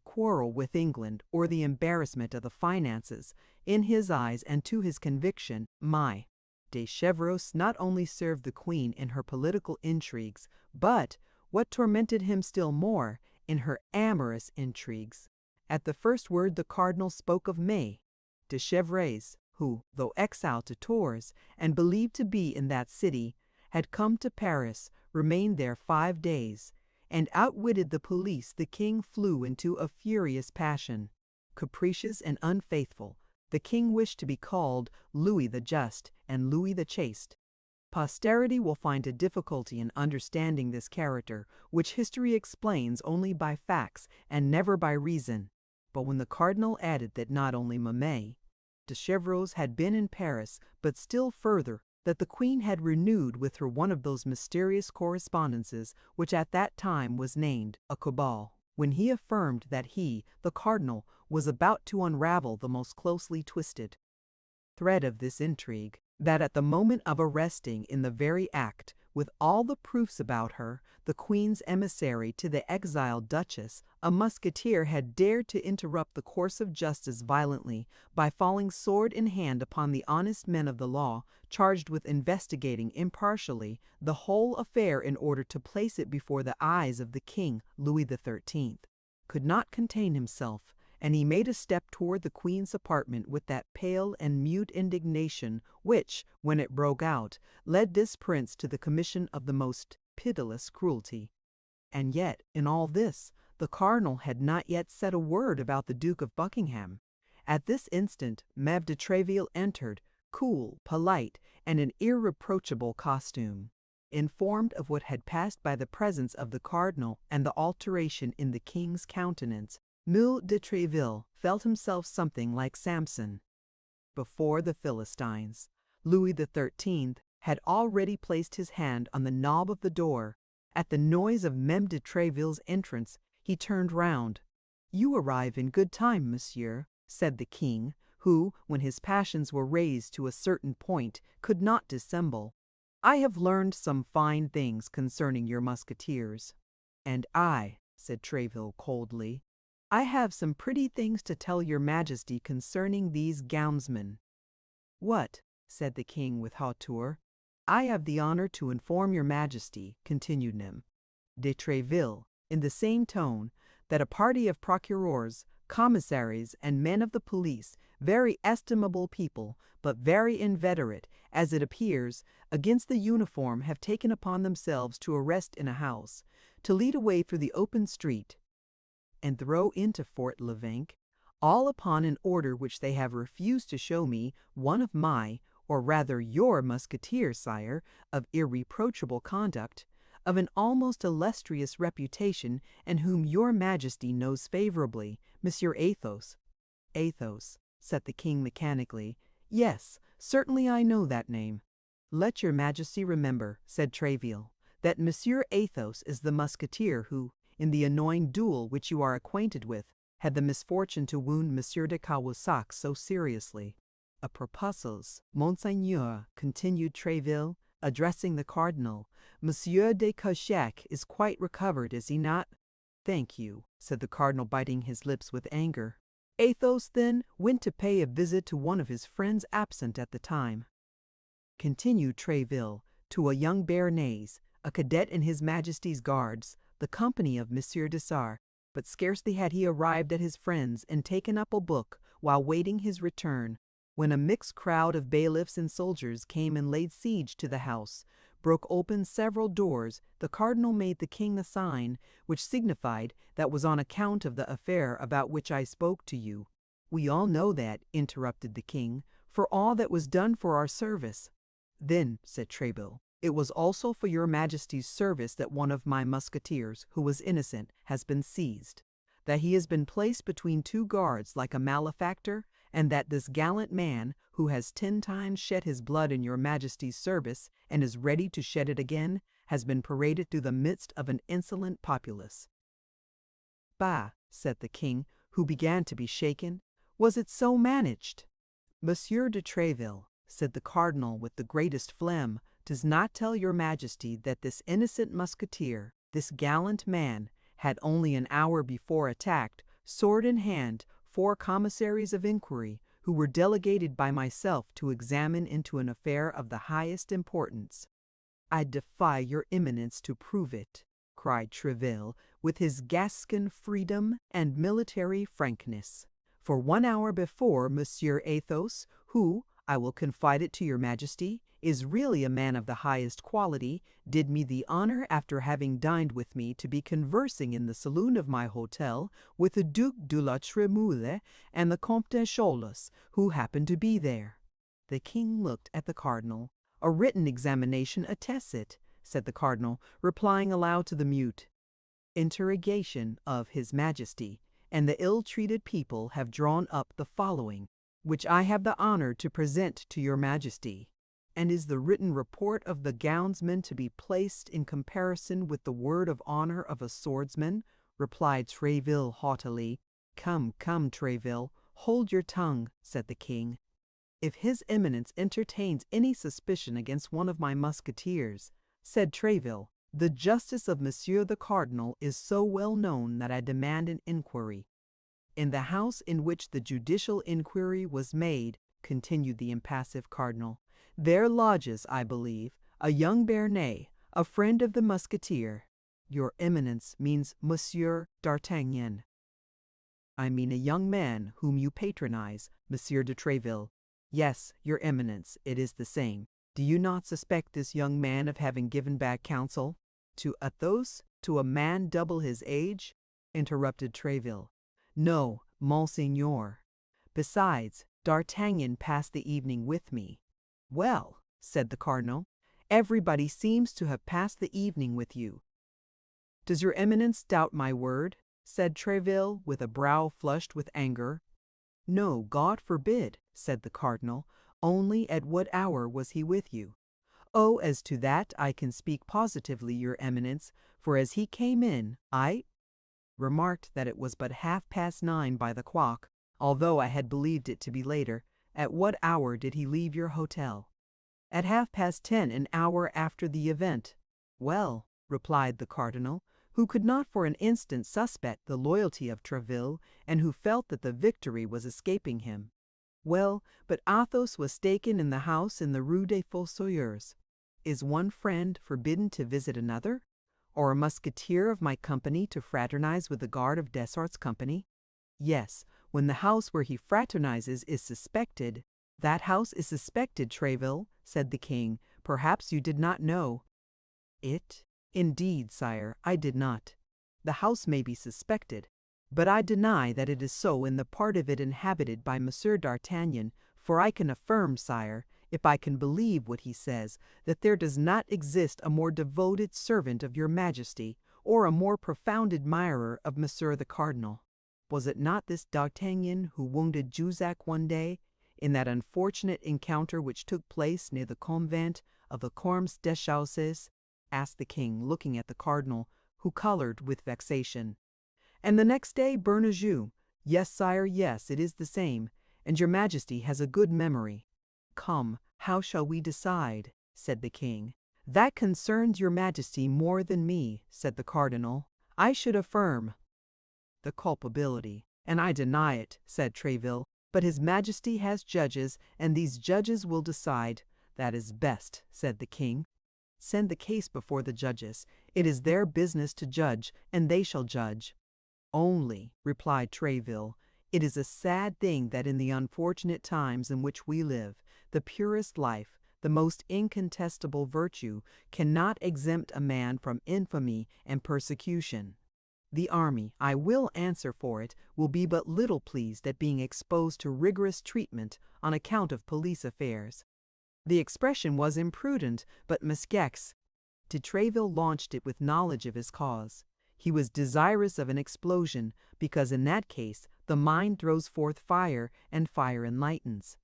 quarrel with England, or the embarrassment of the finances. In his eyes and to his conviction, May de Chevreuse not only served the queen in her political intrigues, but, what tormented him still more, in her amorous intrigues. At the first word the cardinal spoke of May de Chevreuse, who, though exiled to Tours, and believed to be in that city, had come to Paris, remained there 5 days, and outwitted the police. The king flew into a furious passion. Capricious and unfaithful, the king wished to be called Louis the Just and Louis the Chaste. Posterity will find a difficulty in understanding this character, which history explains only by facts and never by reason. But when the cardinal added that not only Mame de Chevreuse had been in Paris, but still further, that the queen had renewed with her one of those mysterious correspondences which at that time was named a cabal, when he affirmed that he, the cardinal, was about to unravel the most closely twisted thread of this intrigue, that at the moment of arresting, in the very act, with all the proofs about her, the queen's emissary to the exiled duchess, a musketeer had dared to interrupt the course of justice violently by falling sword in hand upon the honest men of the law, charged with investigating impartially the whole affair in order to place it before the eyes of the king, Louis XIII, could not contain himself, and he made a step toward the queen's apartment with that pale and mute indignation which, when it broke out, led this prince to the commission of the most pitiless cruelty. And yet, in all this, the cardinal had not yet said a word about the Duke of Buckingham. At this instant Meme de Tréville entered, cool, polite, and in irreproachable costume. Informed of what had passed by the presence of the cardinal and the alteration in the king's countenance, Meme de Tréville felt himself something like Samson before the Philistines. Louis XIII had already placed his hand on the knob of the door. At the noise of Meme de Tréville's entrance, he turned round. "You arrive in good time, monsieur," said the king, who, when his passions were raised to a certain point, could not dissemble. "I have learned some fine things concerning your musketeers." "And I," said Tréville coldly, "I have some pretty things to tell your majesty concerning these gownsmen." "What?" said the king with hauteur. "I have the honor to inform your majesty," continued Meme de Tréville, in the same tone, "that a party of procureurs, commissaries, and men of the police, very estimable people, but very inveterate, as it appears, against the uniform, have taken upon themselves to arrest in a house, to lead away through the open street, and throw into Fort l'Evêque, all upon an order which they have refused to show me, one of my, or rather your musketeers, sire, of irreproachable conduct, of an almost illustrious reputation, and whom your majesty knows favourably, Monsieur Athos." "Athos," said the king mechanically. "Yes, certainly I know that name." "Let your majesty remember," said Tréville, "that Monsieur Athos is the musketeer who, in the annoying duel which you are acquainted with, had the misfortune to wound Monsieur de Cahusac so seriously." "A propos, monseigneur," continued Tréville, addressing the cardinal, "Monsieur de Cahusac is quite recovered, is he not?" "Thank you," said the cardinal, biting his lips with anger. "Athos, then, went to pay a visit to one of his friends absent at the time," continued Tréville, "to a young Béarnais, a cadet in his majesty's guards, the company of Monsieur de Sar. But scarcely had he arrived at his friend's and taken up a book, while waiting his return, when a mixed crowd of bailiffs and soldiers came and laid siege to the house, broke open several doors. The cardinal made the king a sign, which signified that was on account of the affair about which I spoke to you." "We all know that," interrupted the king, "for all that was done for our service." "Then," said Tréville, "it was also for your majesty's service that one of my musketeers, who was innocent, has been seized, that he has been placed between two guards like a malefactor, and that this gallant man, who has 10 times shed his blood in your majesty's service, and is ready to shed it again, has been paraded through the midst of an insolent populace." "Bah!" said the king, who began to be shaken. "Was it so managed?" "Monsieur de Tréville," said the cardinal with the greatest phlegm, "does not tell your majesty that this innocent musketeer, this gallant man, had only an hour before attacked, sword in hand, 4 commissaries of inquiry, who were delegated by myself to examine into an affair of the highest importance." "I defy your eminence to prove it," cried Tréville, with his Gascon freedom and military frankness. "For 1 hour before, Monsieur Athos, who, I will confide it to your majesty, is really a man of the highest quality, did me the honor, after having dined with me, to be conversing in the saloon of my hotel with the Duc de la Trémouille and the Comte de Cholos, who happened to be there." The king looked at the cardinal. "A written examination attests it," said the cardinal, replying aloud to the mute interrogation of his majesty, "and the ill-treated people have drawn up the following, which I have the honor to present to your majesty." "And is the written report of the gownsmen to be placed in comparison with the word of honor of a swordsman?" replied Tréville haughtily. "Come, come, Tréville, hold your tongue," said the king. "If his eminence entertains any suspicion against one of my musketeers," said Tréville, "the justice of Monsieur the Cardinal is so well known that I demand an inquiry." "In the house in which the judicial inquiry was made," continued the impassive cardinal, "there lodges, I believe, a young Béarnais, a friend of the musketeer." "Your eminence means Monsieur d'Artagnan." "I mean a young man whom you patronize, Monsieur de Tréville." "Yes, your eminence, it is the same. Do you not suspect this young man of having given bad counsel?" "To Athos? To a man double his age?" interrupted Tréville. "No, monseigneur. Besides, D'Artagnan passed the evening with me." "Well," said the cardinal, "everybody seems to have passed the evening with you." "Does your eminence doubt my word?" said Tréville, with a brow flushed with anger. "No, God forbid," said the cardinal, Only at what hour was he with you? Oh, as to that I can speak positively, your eminence, for as he came in, I remarked that it was but 9:30 by the clock, although I had believed it to be later. At what hour did he leave your hotel? At 10:30, an hour after the event. Well, replied the cardinal, who could not for an instant suspect the loyalty of Tréville, and who felt that the victory was escaping him. Well, but Athos was taken in the house in the Rue des Fossoyeurs. Is one friend forbidden to visit another? Or a musketeer of my company to fraternize with the guard of Dessart's company? Yes, when the house where he fraternizes is suspected. That house is suspected, Tréville, said the king. Perhaps you did not know it? Indeed, sire, I did not. The house may be suspected, but I deny that it is so in the part of it inhabited by Monsieur d'Artagnan, for I can affirm, sire, if I can believe what he says, that there does not exist a more devoted servant of your majesty, or a more profound admirer of Monsieur the Cardinal. Was it not this D'Artagnan who wounded Jussac one day, in that unfortunate encounter which took place near the convent of the Corms Deschausses? Asked the king, looking at the cardinal, who colored with vexation. And the next day Bernajoux. Yes, sire, yes, it is the same, and your majesty has a good memory. Come, how shall we decide? Said the king. That concerns your majesty more than me, said the cardinal. I should affirm the culpability, and I deny it, said Tréville. But his majesty has judges, and these judges will decide. That is best, said the king. Send the case before the judges. It is their business to judge, and they shall judge. Only, replied Tréville, it is a sad thing that in the unfortunate times in which we live, the purest life, the most incontestable virtue, cannot exempt a man from infamy and persecution. The army, I will answer for it, will be but little pleased at being exposed to rigorous treatment on account of police affairs. The expression was imprudent, but Muskex de Tréville launched it with knowledge of his cause. He was desirous of an explosion, because in that case the mind throws forth fire, and fire enlightens.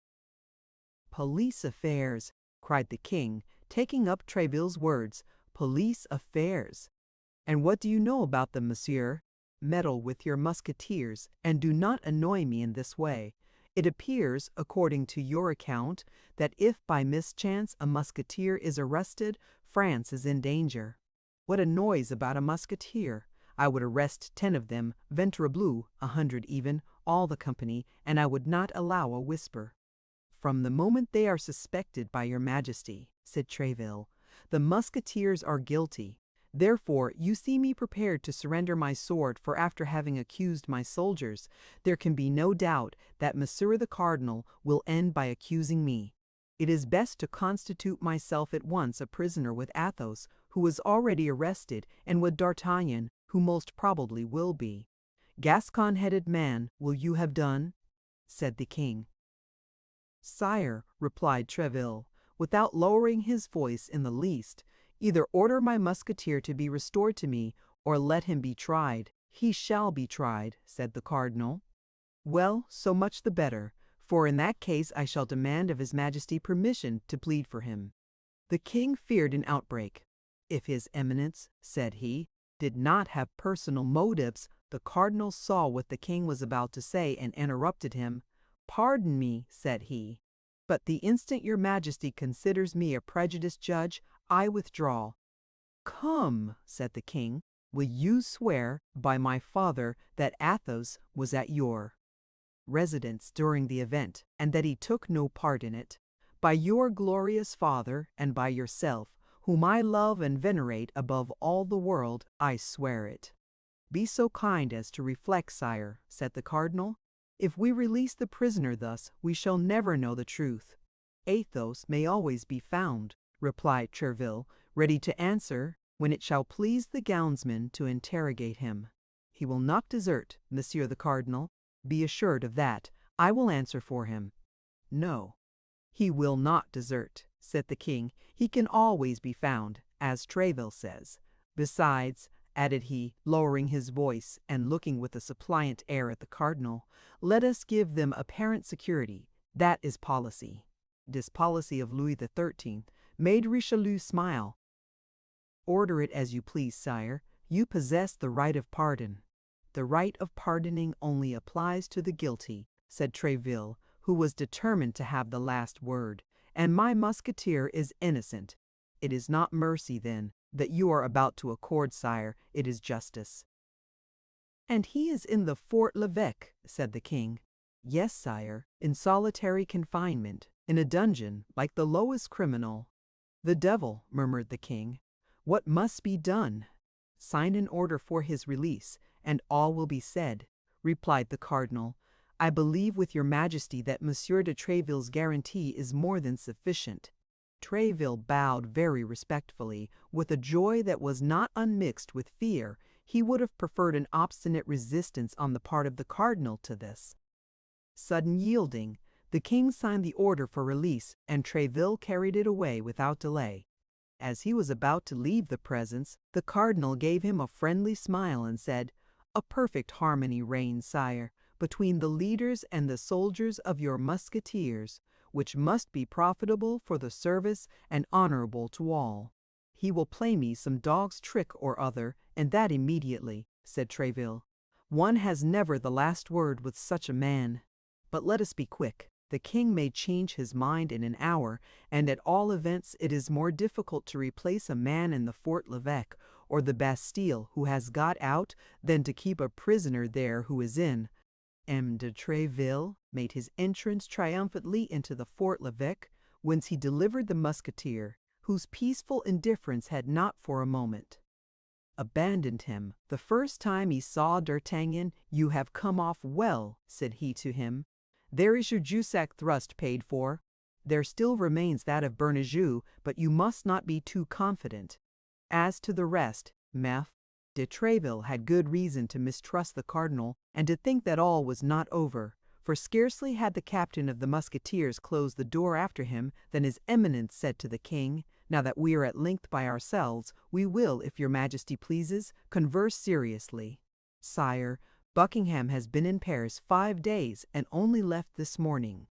Police affairs, cried the king, taking up Tréville's words. Police affairs. And what do you know about them, monsieur? Meddle with your musketeers, and do not annoy me in this way. It appears, according to your account, that if by mischance a musketeer is arrested, France is in danger. What a noise about a musketeer! I would arrest 10 of them, ventrebleu, 100 even, all the company, and I would not allow a whisper. From the moment they are suspected by your majesty, said Tréville, the musketeers are guilty. Therefore, you see me prepared to surrender my sword, for after having accused my soldiers, there can be no doubt that Monsieur the Cardinal will end by accusing me. It is best to constitute myself at once a prisoner with Athos, who is already arrested, and with D'Artagnan, who most probably will be. Gascon-headed man, will you have done? Said the king. Sire, replied Tréville, without lowering his voice in the least, either order my musketeer to be restored to me, or let him be tried. He shall be tried, said the cardinal. Well, so much the better, for in that case I shall demand of his majesty permission to plead for him. The king feared an outbreak. If his eminence, said he, did not have personal motives, the cardinal saw what the king was about to say and interrupted him. Pardon me, said he, but the instant your majesty considers me a prejudiced judge, I withdraw. Come, said the king, will you swear by my father that Athos was at your residence during the event, and that he took no part in it? By your glorious father, and by yourself, whom I love and venerate above all the world, I swear it. Be so kind as to reflect, sire, said the cardinal. If we release the prisoner thus, we shall never know the truth. Athos may always be found, replied Tréville, ready to answer when it shall please the gownsman to interrogate him. He will not desert, Monsieur the Cardinal. Be assured of that. I will answer for him. No, he will not desert, said the king. He can always be found, as Tréville says. Besides, added he, lowering his voice and looking with a suppliant air at the cardinal, let us give them apparent security. That is policy. This policy of Louis XIII made Richelieu smile. "Order it as you please, sire. You possess the right of pardon." "The right of pardoning only applies to the guilty," said Tréville, who was determined to have the last word, "and my musketeer is innocent." "It is not mercy, then, that you are about to accord, sire, it is justice." "And he is in the Fort l'Evêque," said the king. "Yes, sire, in solitary confinement, in a dungeon, like the lowest criminal." "The devil," murmured the king. "What must be done?" "Sign an order for his release, and all will be said," replied the cardinal. "I believe with your majesty that Monsieur de Tréville's guarantee is more than sufficient." Tréville bowed very respectfully, with a joy that was not unmixed with fear. He would have preferred an obstinate resistance on the part of the cardinal to this sudden yielding. The king signed the order for release, and Tréville carried it away without delay. As he was about to leave the presence, the cardinal gave him a friendly smile and said, "A perfect harmony reigns, sire, between the leaders and the soldiers of your musketeers, which must be profitable for the service and honorable to all." "He will play me some dog's trick or other, and that immediately," said Tréville. "One has never the last word with such a man. But let us be quick. The king may change his mind in an hour, and at all events it is more difficult to replace a man in the Fort l'Evêque or the Bastille who has got out than to keep a prisoner there who is in." M. de Tréville made his entrance triumphantly into the Fort l'Evêque, whence he delivered the musketeer, whose peaceful indifference had not for a moment abandoned him. The first time he saw D'Artagnan, "You have come off well," said he to him. "There is your Jussac thrust paid for. There still remains that of Bernajoux, but you must not be too confident. As to the rest, Mef." De Tréville had good reason to mistrust the cardinal, and to think that all was not over, for scarcely had the captain of the musketeers closed the door after him than his eminence said to the king, "Now that we are at length by ourselves, we will, if your majesty pleases, converse seriously. Sire, Buckingham has been in Paris 5 days, and only left this morning."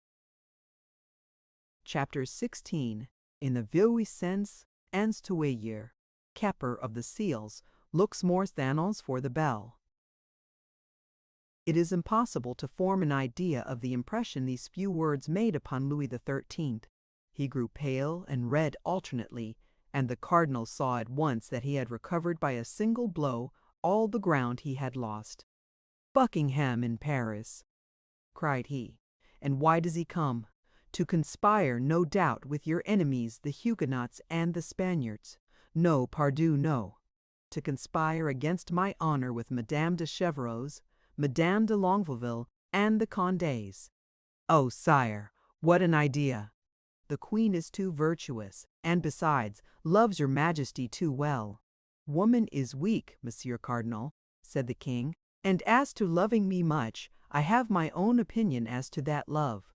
Chapter 16. In the Vuillecens Anstouiller, keeper of the seals, looks more thanons for the bell. It is impossible to form an idea of the impression these few words made upon Louis XIII. He grew pale and red alternately, and the cardinal saw at once that he had recovered by a single blow all the ground he had lost. "Buckingham in Paris!" cried he. "And why does he come? To conspire, no doubt, with your enemies, the Huguenots and the Spaniards. No, pardieu, no. To conspire against my honor with Madame de Chevreuse, Madame de Longueville, and the Condés. Oh, sire, what an idea! The queen is too virtuous, and besides, loves your majesty too well." "Woman is weak, Monsieur Cardinal," said the king, "and as to loving me much, I have my own opinion as to that love."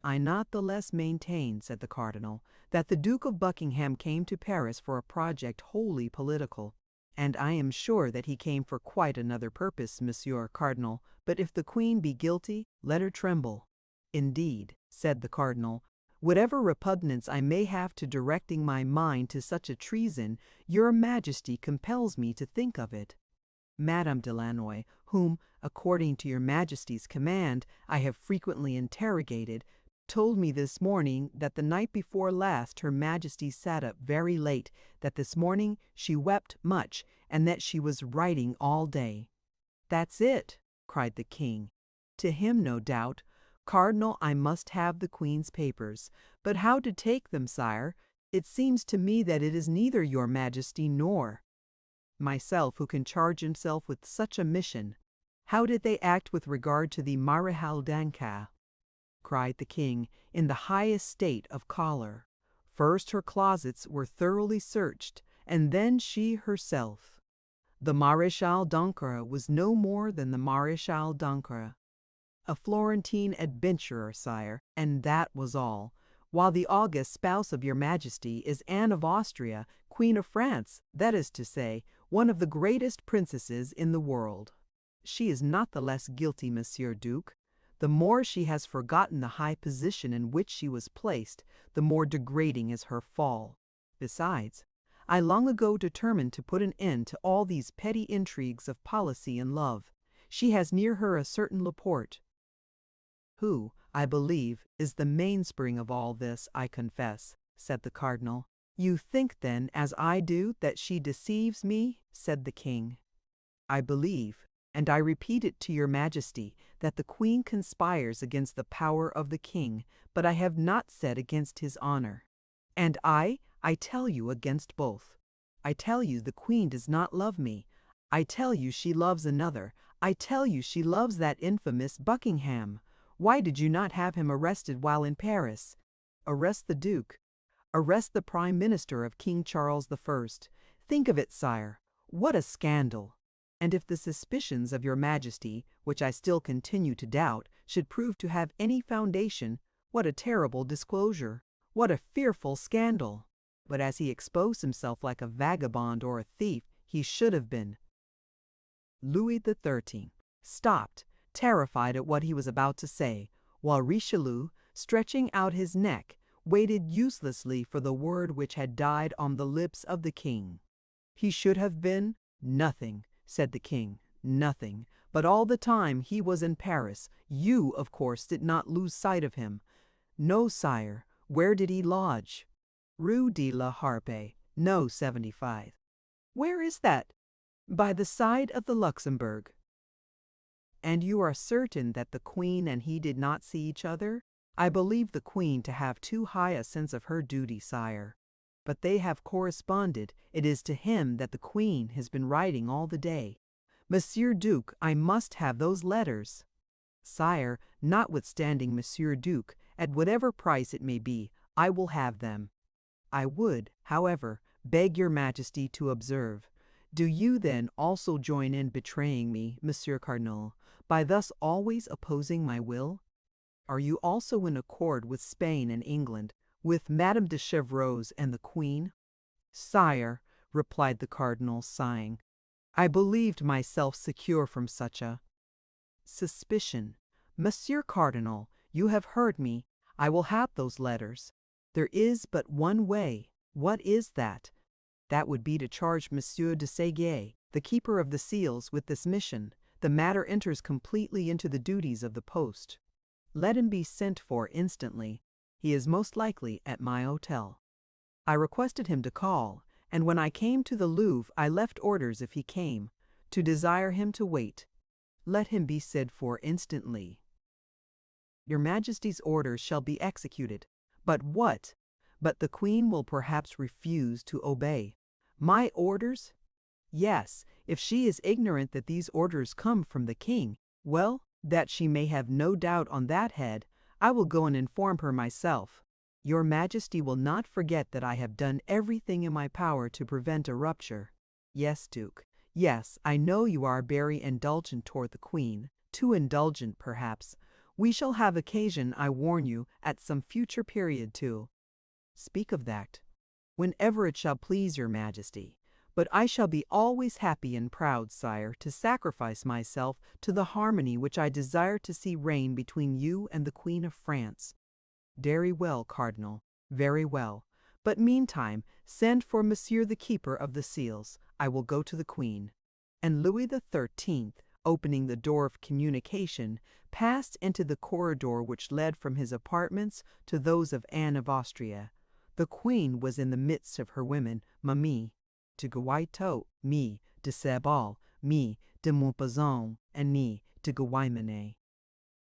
"I not the less maintain," said the cardinal, "that the Duke of Buckingham came to Paris for a project wholly political, and I am sure that he came for quite another purpose, Monsieur Cardinal, but if the queen be guilty, let her tremble." "Indeed," said the cardinal, "whatever repugnance I may have to directing my mind to such a treason, your majesty compels me to think of it. Madame de Lannoy, whom, according to your majesty's command, I have frequently interrogated, told me this morning that the night before last her majesty sat up very late, that this morning she wept much, and that she was writing all day." "That's it!" cried the king. To him, no doubt. "Cardinal, I must have the queen's papers. But how to take them, sire? It seems to me that it is neither your majesty nor myself who can charge himself with such a mission." "How did they act with regard to the Maréchal d'Ancre?" cried the king, in the highest state of choler. "First her closets were thoroughly searched, and then she herself. The Maréchal d'Ancre was no more than the Maréchal d'Ancre, a Florentine adventurer, sire, and that was all, while the august spouse of your majesty is Anne of Austria, Queen of France, that is to say, one of the greatest princesses in the world." "She is not the less guilty, Monsieur Duke. The more she has forgotten the high position in which she was placed, the more degrading is her fall. Besides, I long ago determined to put an end to all these petty intrigues of policy and love. She has near her a certain Laporte, who, I believe, is the mainspring of all this, I confess," said the cardinal. "You think, then, as I do, that she deceives me?" said the king. "I believe, and I repeat it to your majesty, that the queen conspires against the power of the king, but I have not said against his honor. And I tell you against both. I tell you the queen does not love me. I tell you she loves another. I tell you she loves that infamous Buckingham. Why did you not have him arrested while in Paris? Arrest the duke. Arrest the prime minister of King Charles I. Think of it, sire. What a scandal! And if the suspicions of your majesty, which I still continue to doubt, should prove to have any foundation, what a terrible disclosure! What a fearful scandal! But as he exposed himself like a vagabond or a thief, he should have been." Louis XIII stopped, terrified at what he was about to say, while Richelieu, stretching out his neck, waited uselessly for the word which had died on the lips of the king. "He should have been nothing," said the king, "nothing. But all the time he was in Paris, you, of course, did not lose sight of him." "No, sire. Where did he lodge?" "Rue de la Harpe, No. 75. "Where is that?" "By the side of the Luxembourg." "And you are certain that the queen and he did not see each other?" "I believe the queen to have too high a sense of her duty, sire. But they have corresponded. It is to him that the queen has been writing all the day." "Monsieur Duke, I must have those letters." "Sire, notwithstanding Monsieur Duke, at whatever price it may be, I will have them. I would, however, beg your majesty to observe. Do you then also join in betraying me, Monsieur Cardinal, by thus always opposing my will? Are you also in accord with Spain and England, with Madame de Chevreuse and the Queen?" "Sire," replied the cardinal, sighing, "I believed myself secure from such a suspicion. Monsieur Cardinal, you have heard me. I will have those letters. There is but one way." "What is that?" "That would be to charge Monsieur de Séguier, the keeper of the seals, with this mission. The matter enters completely into the duties of the post. Let him be sent for instantly. He is most likely at my hotel." I requested him to call, and when I came to the Louvre I left orders, if he came, to desire him to wait. "Let him be sent for instantly." "Your Majesty's orders shall be executed." "But what?" "But the Queen will perhaps refuse to obey." "My orders?" "Yes, if she is ignorant that these orders come from the King. Well, that she may have no doubt on that head, I will go and inform her myself. Your Majesty will not forget that I have done everything in my power to prevent a rupture." "Yes, Duke. Yes, I know you are very indulgent toward the Queen, too indulgent, perhaps. We shall have occasion, I warn you, at some future period to speak of that." "Whenever it shall please your Majesty. But I shall be always happy and proud, sire, to sacrifice myself to the harmony which I desire to see reign between you and the Queen of France." "Very well, Cardinal, very well. But meantime, send for Monsieur the Keeper of the Seals. I will go to the Queen." And Louis XIII, opening the door of communication, passed into the corridor which led from his apartments to those of Anne of Austria. The Queen was in the midst of her women, Mamie, de Guaiteau, me, de Sebal, me, de Montbazon, and me, de Guaymane.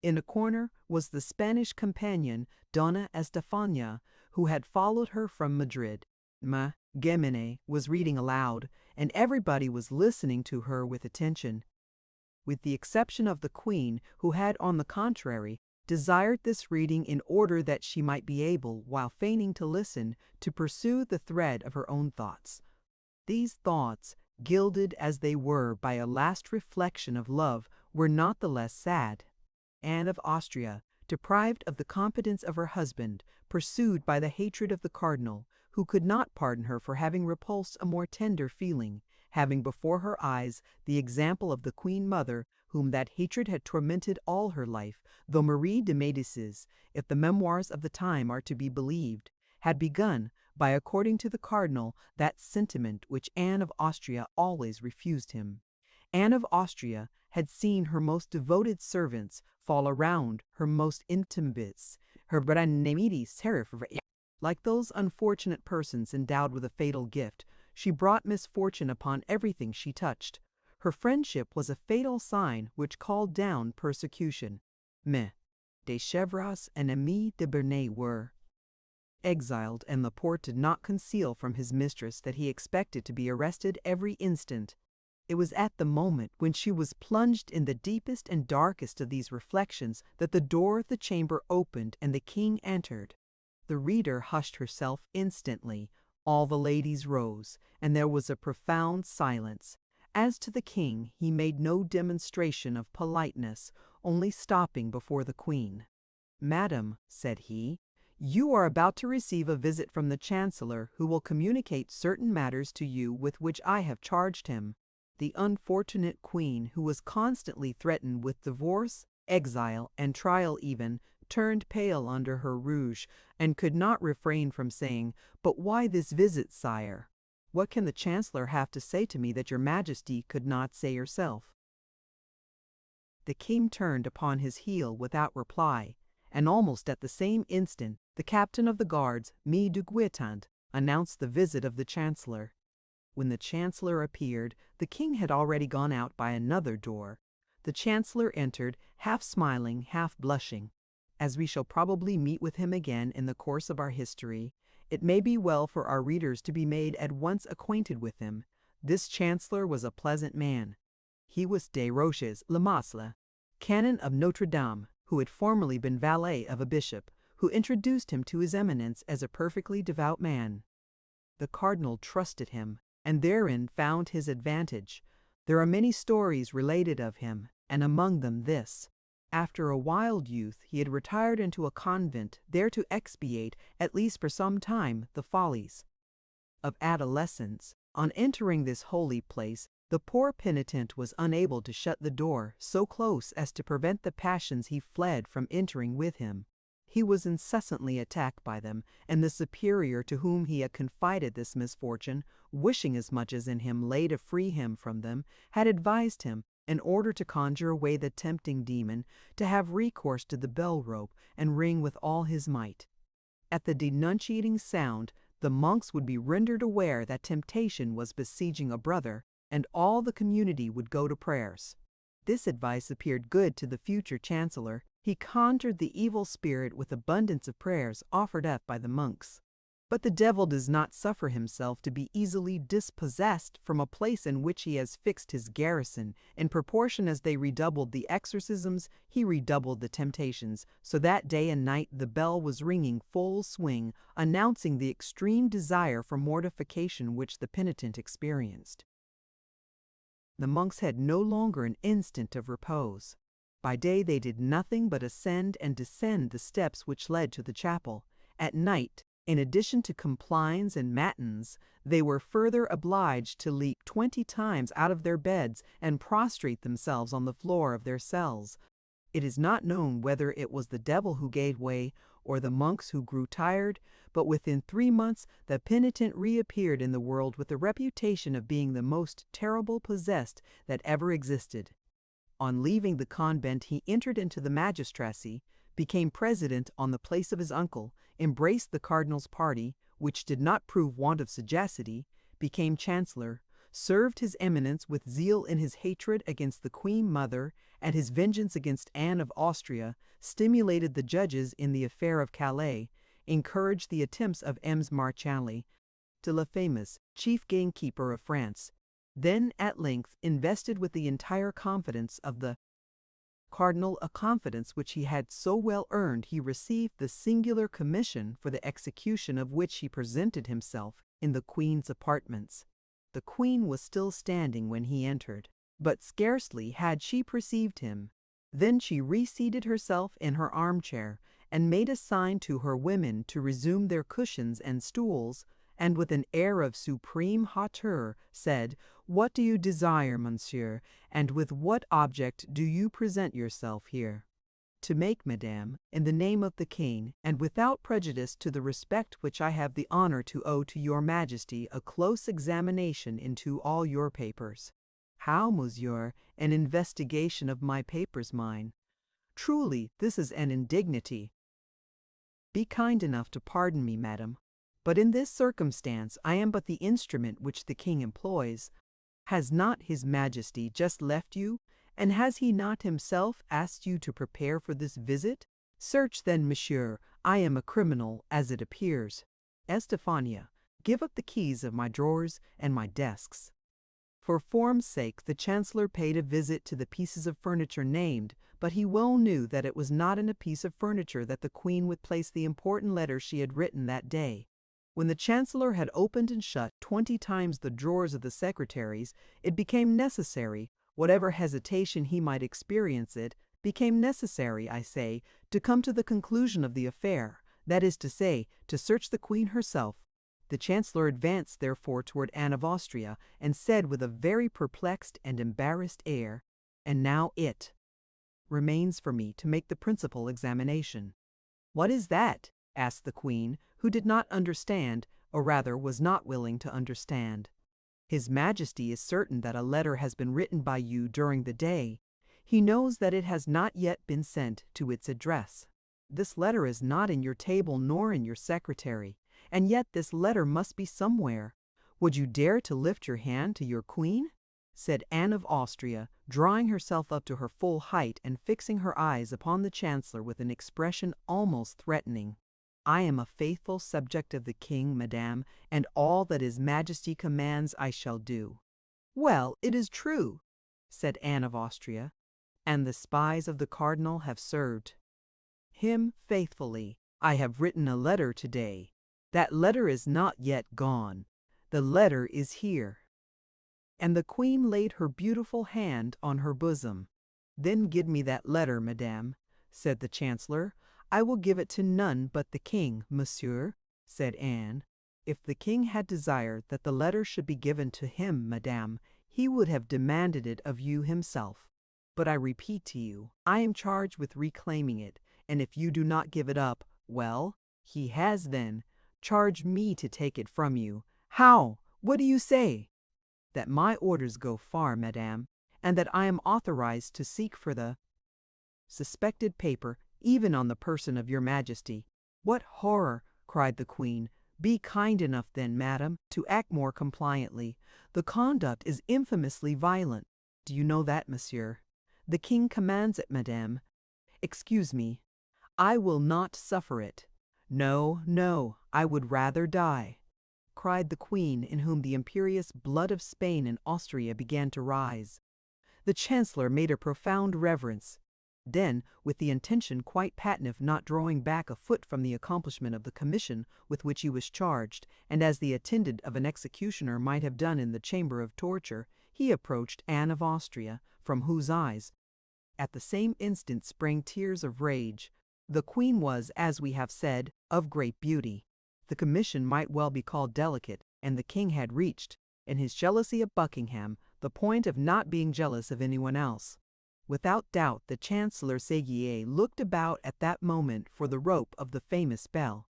In a corner was the Spanish companion, Donna Estefania, who had followed her from Madrid. Ma Gemine was reading aloud, and everybody was listening to her with attention, with the exception of the Queen, who had, on the contrary, desired this reading in order that she might be able, while feigning to listen, to pursue the thread of her own thoughts. These thoughts, gilded as they were by a last reflection of love, were not the less sad. Anne of Austria, deprived of the confidence of her husband, pursued by the hatred of the cardinal, who could not pardon her for having repulsed a more tender feeling, having before her eyes the example of the Queen Mother, whom that hatred had tormented all her life, though Marie de Médicis, if the memoirs of the time are to be believed, had begun by according to the cardinal that sentiment which Anne of Austria always refused him. Anne of Austria had seen her most devoted servants fall around her most intimates, her branimidi serif. Like those unfortunate persons endowed with a fatal gift, she brought misfortune upon everything she touched. Her friendship was a fatal sign which called down persecution. Mais de Chevreuse and Amis de Bernay were exiled, and Laporte did not conceal from his mistress that he expected to be arrested every instant. It was at the moment when she was plunged in the deepest and darkest of these reflections that the door of the chamber opened and the king entered. The reader hushed herself instantly. All the ladies rose, and there was a profound silence. As to the king, he made no demonstration of politeness, only stopping before the queen. "Madam," said he, "you are about to receive a visit from the chancellor, who will communicate certain matters to you with which I have charged him." The unfortunate queen, who was constantly threatened with divorce, exile, and trial even, turned pale under her rouge, and could not refrain from saying, "But why this visit, sire? What can the chancellor have to say to me that your majesty could not say yourself?" The king turned upon his heel without reply, and almost at the same instant the captain of the guards, Mai du Guetant, announced the visit of the chancellor. When the chancellor appeared, the king had already gone out by another door. The chancellor entered, half smiling, half blushing. As we shall probably meet with him again in the course of our history, it may be well for our readers to be made at once acquainted with him. This chancellor was a pleasant man. He was Desroches Le Masle, canon of Notre Dame, who had formerly been valet of a bishop, who introduced him to his eminence as a perfectly devout man. The cardinal trusted him, and therein found his advantage. There are many stories related of him, and among them this. After a wild youth, he had retired into a convent, there to expiate, at least for some time, the follies of adolescence. On entering this holy place, the poor penitent was unable to shut the door so close as to prevent the passions he fled from entering with him. He was incessantly attacked by them, and the superior to whom he had confided this misfortune, wishing as much as in him lay to free him from them, had advised him, in order to conjure away the tempting demon, to have recourse to the bell rope and ring with all his might. At the denunciating sound, the monks would be rendered aware that temptation was besieging a brother, and all the community would go to prayers. This advice appeared good to the future chancellor. He conjured the evil spirit with abundance of prayers offered up by the monks. But the devil does not suffer himself to be easily dispossessed from a place in which he has fixed his garrison. In proportion as they redoubled the exorcisms, he redoubled the temptations, so that day and night the bell was ringing full swing, announcing the extreme desire for mortification which the penitent experienced. The monks had no longer an instant of repose. By day they did nothing but ascend and descend the steps which led to the chapel. At night, in addition to complines and matins, they were further obliged to leap 20 times out of their beds and prostrate themselves on the floor of their cells. It is not known whether it was the devil who gave way or the monks who grew tired, but within 3 months the penitent reappeared in the world with the reputation of being the most terrible possessed that ever existed. On leaving the convent, he entered into the magistracy, became president on the place of his uncle, embraced the cardinal's party, which did not prove want of sagacity, became chancellor, served his eminence with zeal in his hatred against the queen mother and his vengeance against Anne of Austria, stimulated the judges in the affair of Calais, encouraged the attempts of M's Marchali, de la famous chief gamekeeper of France. Then, at length, invested with the entire confidence of the cardinal, a confidence which he had so well earned, he received the singular commission for the execution of which he presented himself in the queen's apartments. The queen was still standing when he entered, but scarcely had she perceived him. Then she reseated herself in her armchair, and made a sign to her women to resume their cushions and stools, and with an air of supreme hauteur said, "What do you desire, monsieur, and with what object do you present yourself here?" "To make, madame, in the name of the king, and without prejudice to the respect which I have the honor to owe to your majesty, a close examination into all your papers." "How, monsieur, an investigation of my papers, mine? Truly, this is an indignity." "Be kind enough to pardon me, madam, but in this circumstance I am but the instrument which the king employs. Has not his majesty just left you, and has he not himself asked you to prepare for this visit? Search then, monsieur, I am a criminal, as it appears. Estefania, give up the keys of my drawers and my desks." For form's sake the chancellor paid a visit to the pieces of furniture named, but he well knew that it was not in a piece of furniture that the queen would place the important letter she had written that day. When the chancellor had opened and shut 20 times the drawers of the secretaries, it became necessary, whatever hesitation he might experience it, became necessary, I say, to come to the conclusion of the affair, that is to say, to search the queen herself. The chancellor advanced therefore toward Anne of Austria, and said with a very perplexed and embarrassed air, "And now it remains for me to make the principal examination." "What is that?" asked the queen, who did not understand, or rather was not willing to understand. "His majesty is certain that a letter has been written by you during the day. He knows that it has not yet been sent to its address. This letter is not in your table nor in your secretary, and yet this letter must be somewhere. Would you dare to lift your hand to your queen?" said Anne of Austria, drawing herself up to her full height and fixing her eyes upon the chancellor with an expression almost threatening. "I am a faithful subject of the king, madame, and all that his majesty commands I shall do." "Well, it is true," said Anne of Austria, "and the spies of the cardinal have served him faithfully. I have written a letter today. That letter is not yet gone. The letter is here." And the queen laid her beautiful hand on her bosom. "Then give me that letter, madame," said the chancellor. "I will give it to none but the king, monsieur," said Anne. "If the king had desired that the letter should be given to him, madame, he would have demanded it of you himself. But I repeat to you, I am charged with reclaiming it, and if you do not give it up, well, he has then charged me to take it from you." "How? What do you say?" "That my orders go far, madame, and that I am authorized to seek for the suspected paper, even on the person of your majesty." "What horror!" cried the queen. "Be kind enough then, madam, to act more compliantly. The conduct is infamously violent." "Do you know that, monsieur?" "The king commands it, madame." "Excuse me, I will not suffer it." "No, no, I would rather die," cried the queen, in whom the imperious blood of Spain and Austria began to rise. The chancellor made a profound reverence. Then, with the intention quite patent of not drawing back a foot from the accomplishment of the commission with which he was charged, and as the attendant of an executioner might have done in the chamber of torture, he approached Anne of Austria, from whose eyes, at the same instant, sprang tears of rage. The queen was, as we have said, of great beauty. The commission might well be called delicate, and the king had reached, in his jealousy of Buckingham, the point of not being jealous of anyone else. Without doubt the Chancellor Séguier looked about at that moment for the rope of the famous bell,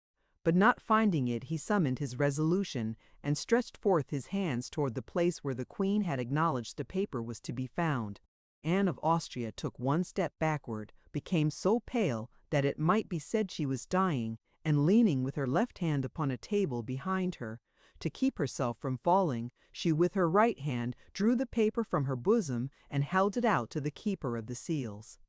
but not finding it he summoned his resolution and stretched forth his hands toward the place where the queen had acknowledged the paper was to be found. Anne of Austria took one step backward, became so pale that it might be said she was dying, and leaning with her left hand upon a table behind her, to keep herself from falling, she with her right hand drew the paper from her bosom and held it out to the keeper of the seals.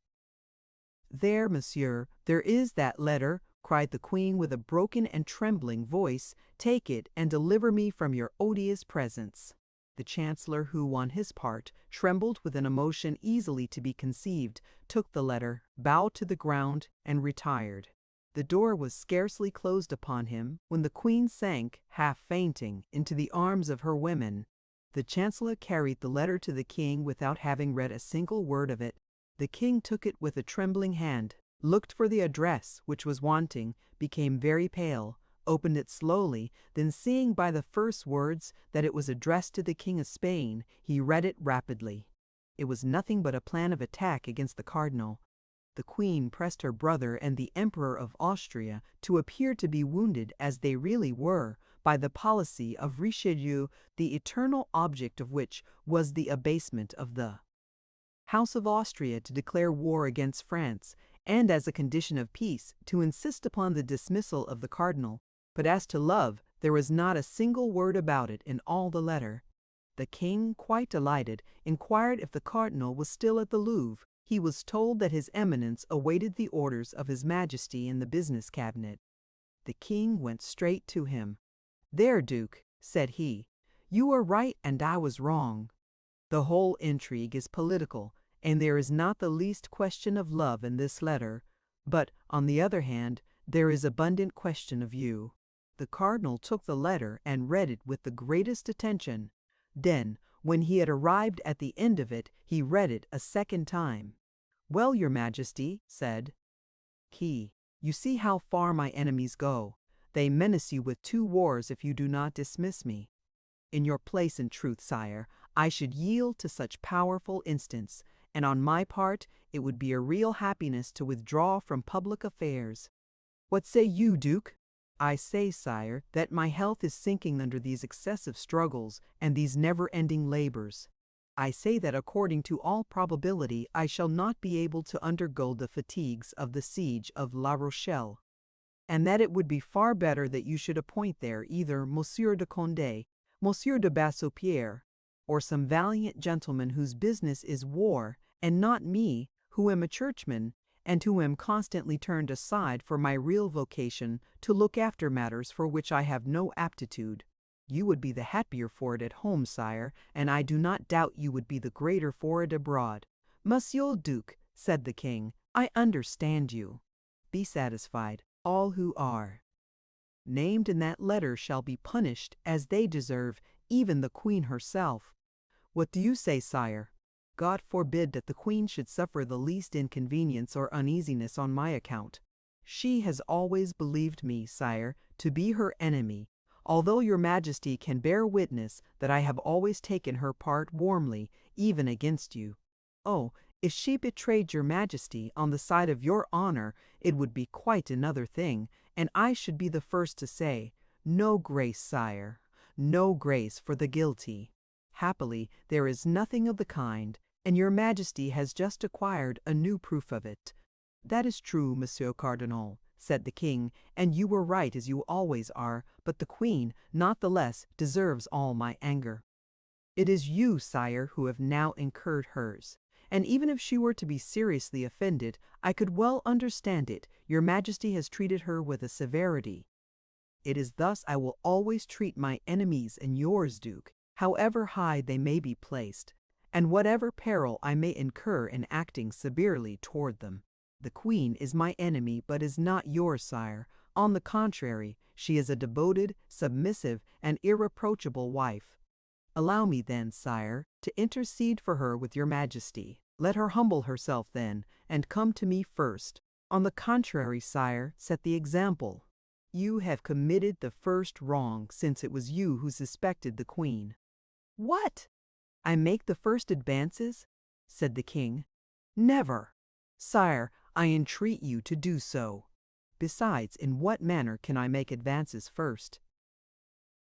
"There, monsieur, there is that letter," cried the queen with a broken and trembling voice. "Take it and deliver me from your odious presence." The chancellor, who on his part trembled with an emotion easily to be conceived, took the letter, bowed to the ground, and retired. The door was scarcely closed upon him when the queen sank, half fainting, into the arms of her women. The chancellor carried the letter to the king without having read a single word of it. The king took it with a trembling hand, looked for the address, which was wanting, became very pale, opened it slowly, then seeing by the first words that it was addressed to the King of Spain, he read it rapidly. It was nothing but a plan of attack against the cardinal. The queen pressed her brother and the Emperor of Austria to appear to be wounded as they really were by the policy of Richelieu, the eternal object of which was the abasement of the House of Austria to declare war against France, and as a condition of peace to insist upon the dismissal of the cardinal. But as to love, there was not a single word about it in all the letter. The king, quite delighted, inquired if the cardinal was still at the Louvre. He was told that His Eminence awaited the orders of His Majesty in the business cabinet. The king went straight to him. "There, Duke," said he, "you were right and I was wrong. The whole intrigue is political, and there is not the least question of love in this letter, but, on the other hand, there is abundant question of you." The cardinal took the letter and read it with the greatest attention. Then, when he had arrived at the end of it, he read it a second time. "Well, your Majesty," said he, "you see how far my enemies go. They menace you with 2 wars if you do not dismiss me. In your place, in truth, sire, I should yield to such powerful instance, and on my part it would be a real happiness to withdraw from public affairs. What say you, Duke?" "I say, sire, that my health is sinking under these excessive struggles and these never-ending labors. I say that according to all probability I shall not be able to undergo the fatigues of the siege of La Rochelle, and that it would be far better that you should appoint there either Monsieur de Condé, Monsieur de Bassompierre, or some valiant gentleman whose business is war, and not me, who am a churchman, and who am constantly turned aside for my real vocation to look after matters for which I have no aptitude. You would be the happier for it at home, sire, and I do not doubt you would be the greater for it abroad." "Monsieur Duke," said the king, "I understand you. Be satisfied. All who are named in that letter shall be punished as they deserve, even the queen herself. What do you say, sire?" "God forbid that the queen should suffer the least inconvenience or uneasiness on my account. She has always believed me, sire, to be her enemy, although your Majesty can bear witness that I have always taken her part warmly, even against you. Oh, if she betrayed your Majesty on the side of your honor, it would be quite another thing, and I should be the first to say, 'No grace, sire, no grace for the guilty.' Happily, there is nothing of the kind, and your Majesty has just acquired a new proof of it." "That is true, Monsieur Cardinal," said the king, "and you were right as you always are, but the queen, not the less, deserves all my anger. It is you, sire, who have now incurred hers, and even if she were to be seriously offended, I could well understand it. Your Majesty has treated her with a severity. It is thus I will always treat my enemies and yours, Duke, however high they may be placed, and whatever peril I may incur in acting severely toward them. The queen is my enemy, but is not yours, sire. On the contrary, she is a devoted, submissive, and irreproachable wife. Allow me, then, sire, to intercede for her with your Majesty. Let her humble herself, then, and come to me first. On the contrary, sire, set the example. You have committed the first wrong, since it was you who suspected the queen." "What? I make the first advances?" said the king. "Never! Sire, I entreat you to do so. Besides, in what manner can I make advances first?"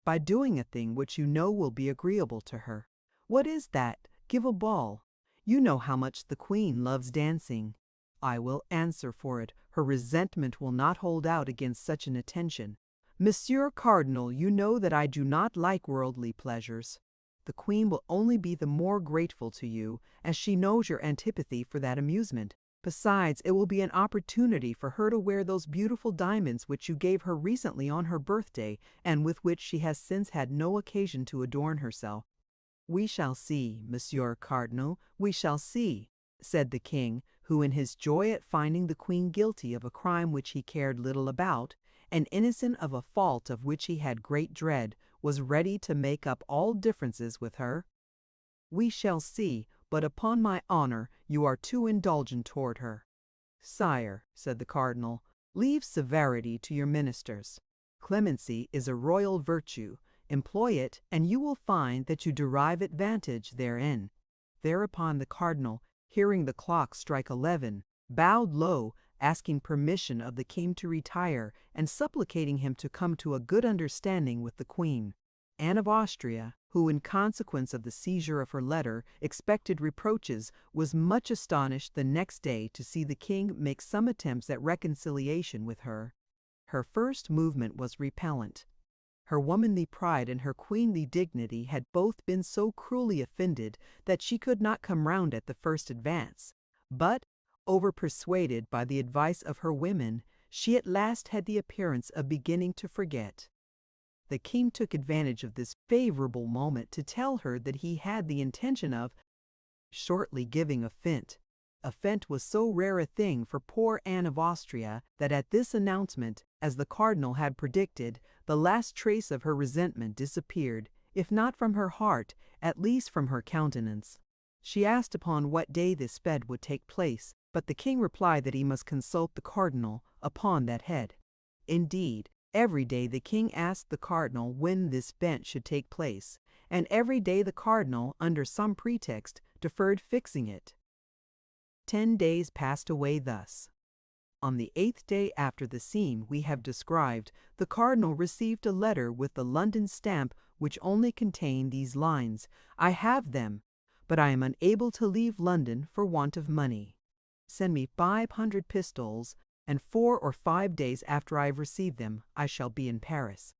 "By doing a thing which you know will be agreeable to her." "What is that? Give a ball. You know how much the queen loves dancing." "I will answer for it, her resentment will not hold out against such an attention." "Monsieur Cardinal, you know that I do not like worldly pleasures." "The queen will only be the more grateful to you, as she knows your antipathy for that amusement. Besides, it will be an opportunity for her to wear those beautiful diamonds which you gave her recently on her birthday, and with which she has since had no occasion to adorn herself." "We shall see, Monsieur Cardinal, we shall see," said the king, who in his joy at finding the queen guilty of a crime which he cared little about, and innocent of a fault of which he had great dread, was ready to make up all differences with her. "We shall see, but upon my honor you are too indulgent toward her." "Sire," said the cardinal, "leave severity to your ministers. Clemency is a royal virtue. Employ it, and you will find that you derive advantage therein." Thereupon the cardinal, hearing the clock strike 11, bowed low, asking permission of the king to retire and supplicating him to come to a good understanding with the queen. Anne of Austria, who in consequence of the seizure of her letter expected reproaches, was much astonished the next day to see the king make some attempts at reconciliation with her. Her first movement was repellent. Her womanly pride and her queenly dignity had both been so cruelly offended that she could not come round at the first advance. But, over-persuaded by the advice of her women, she at last had the appearance of beginning to forget. The king took advantage of this favorable moment to tell her that he had the intention of shortly giving a feint. A feint was so rare a thing for poor Anne of Austria that at this announcement, as the cardinal had predicted, the last trace of her resentment disappeared, if not from her heart, at least from her countenance. She asked upon what day this fête would take place, but the king replied that he must consult the cardinal upon that head. Indeed, every day the king asked the cardinal when this fête should take place, and every day the cardinal, under some pretext, deferred fixing it. 10 days passed away thus. On the 8th day after the scene we have described, the cardinal received a letter with the London stamp which only contained these lines: "I have them, but I am unable to leave London for want of money. Send me 500 pistoles, and 4 or 5 days after I have received them, I shall be in Paris."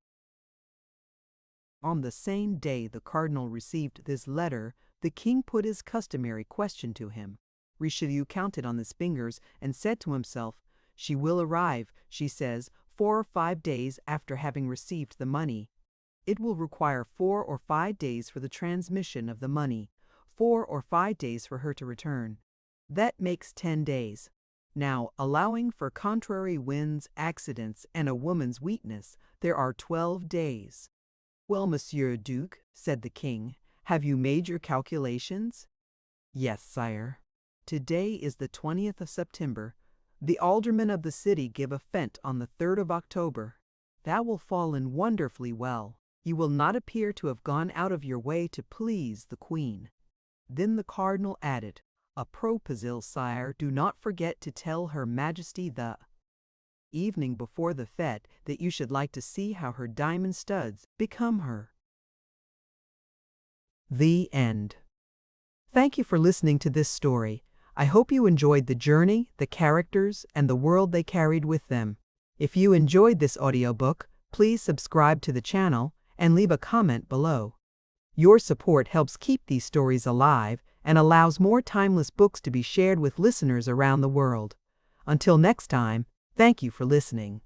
On the same day the cardinal received this letter, the king put his customary question to him. Richelieu counted on his fingers and said to himself, "She will arrive, she says, 4 or 5 days after having received the money. It will require 4 or 5 days for the transmission of the money, 4 or 5 days for her to return. That makes 10 days. Now, allowing for contrary winds, accidents, and a woman's weakness, there are 12 days. "Well, Monsieur Duke," said the king, "have you made your calculations?" "Yes, sire. Today is the 20th of September. The aldermen of the city give a fête on the 3rd of October. That will fall in wonderfully well. You will not appear to have gone out of your way to please the queen." Then the cardinal added, "A propos, sire, do not forget to tell Her Majesty the evening before the fête that you should like to see how her diamond studs become her." The end. Thank you for listening to this story. I hope you enjoyed the journey, the characters, and the world they carried with them. If you enjoyed this audiobook, please subscribe to the channel and leave a comment below. Your support helps keep these stories alive and allows more timeless books to be shared with listeners around the world. Until next time, thank you for listening.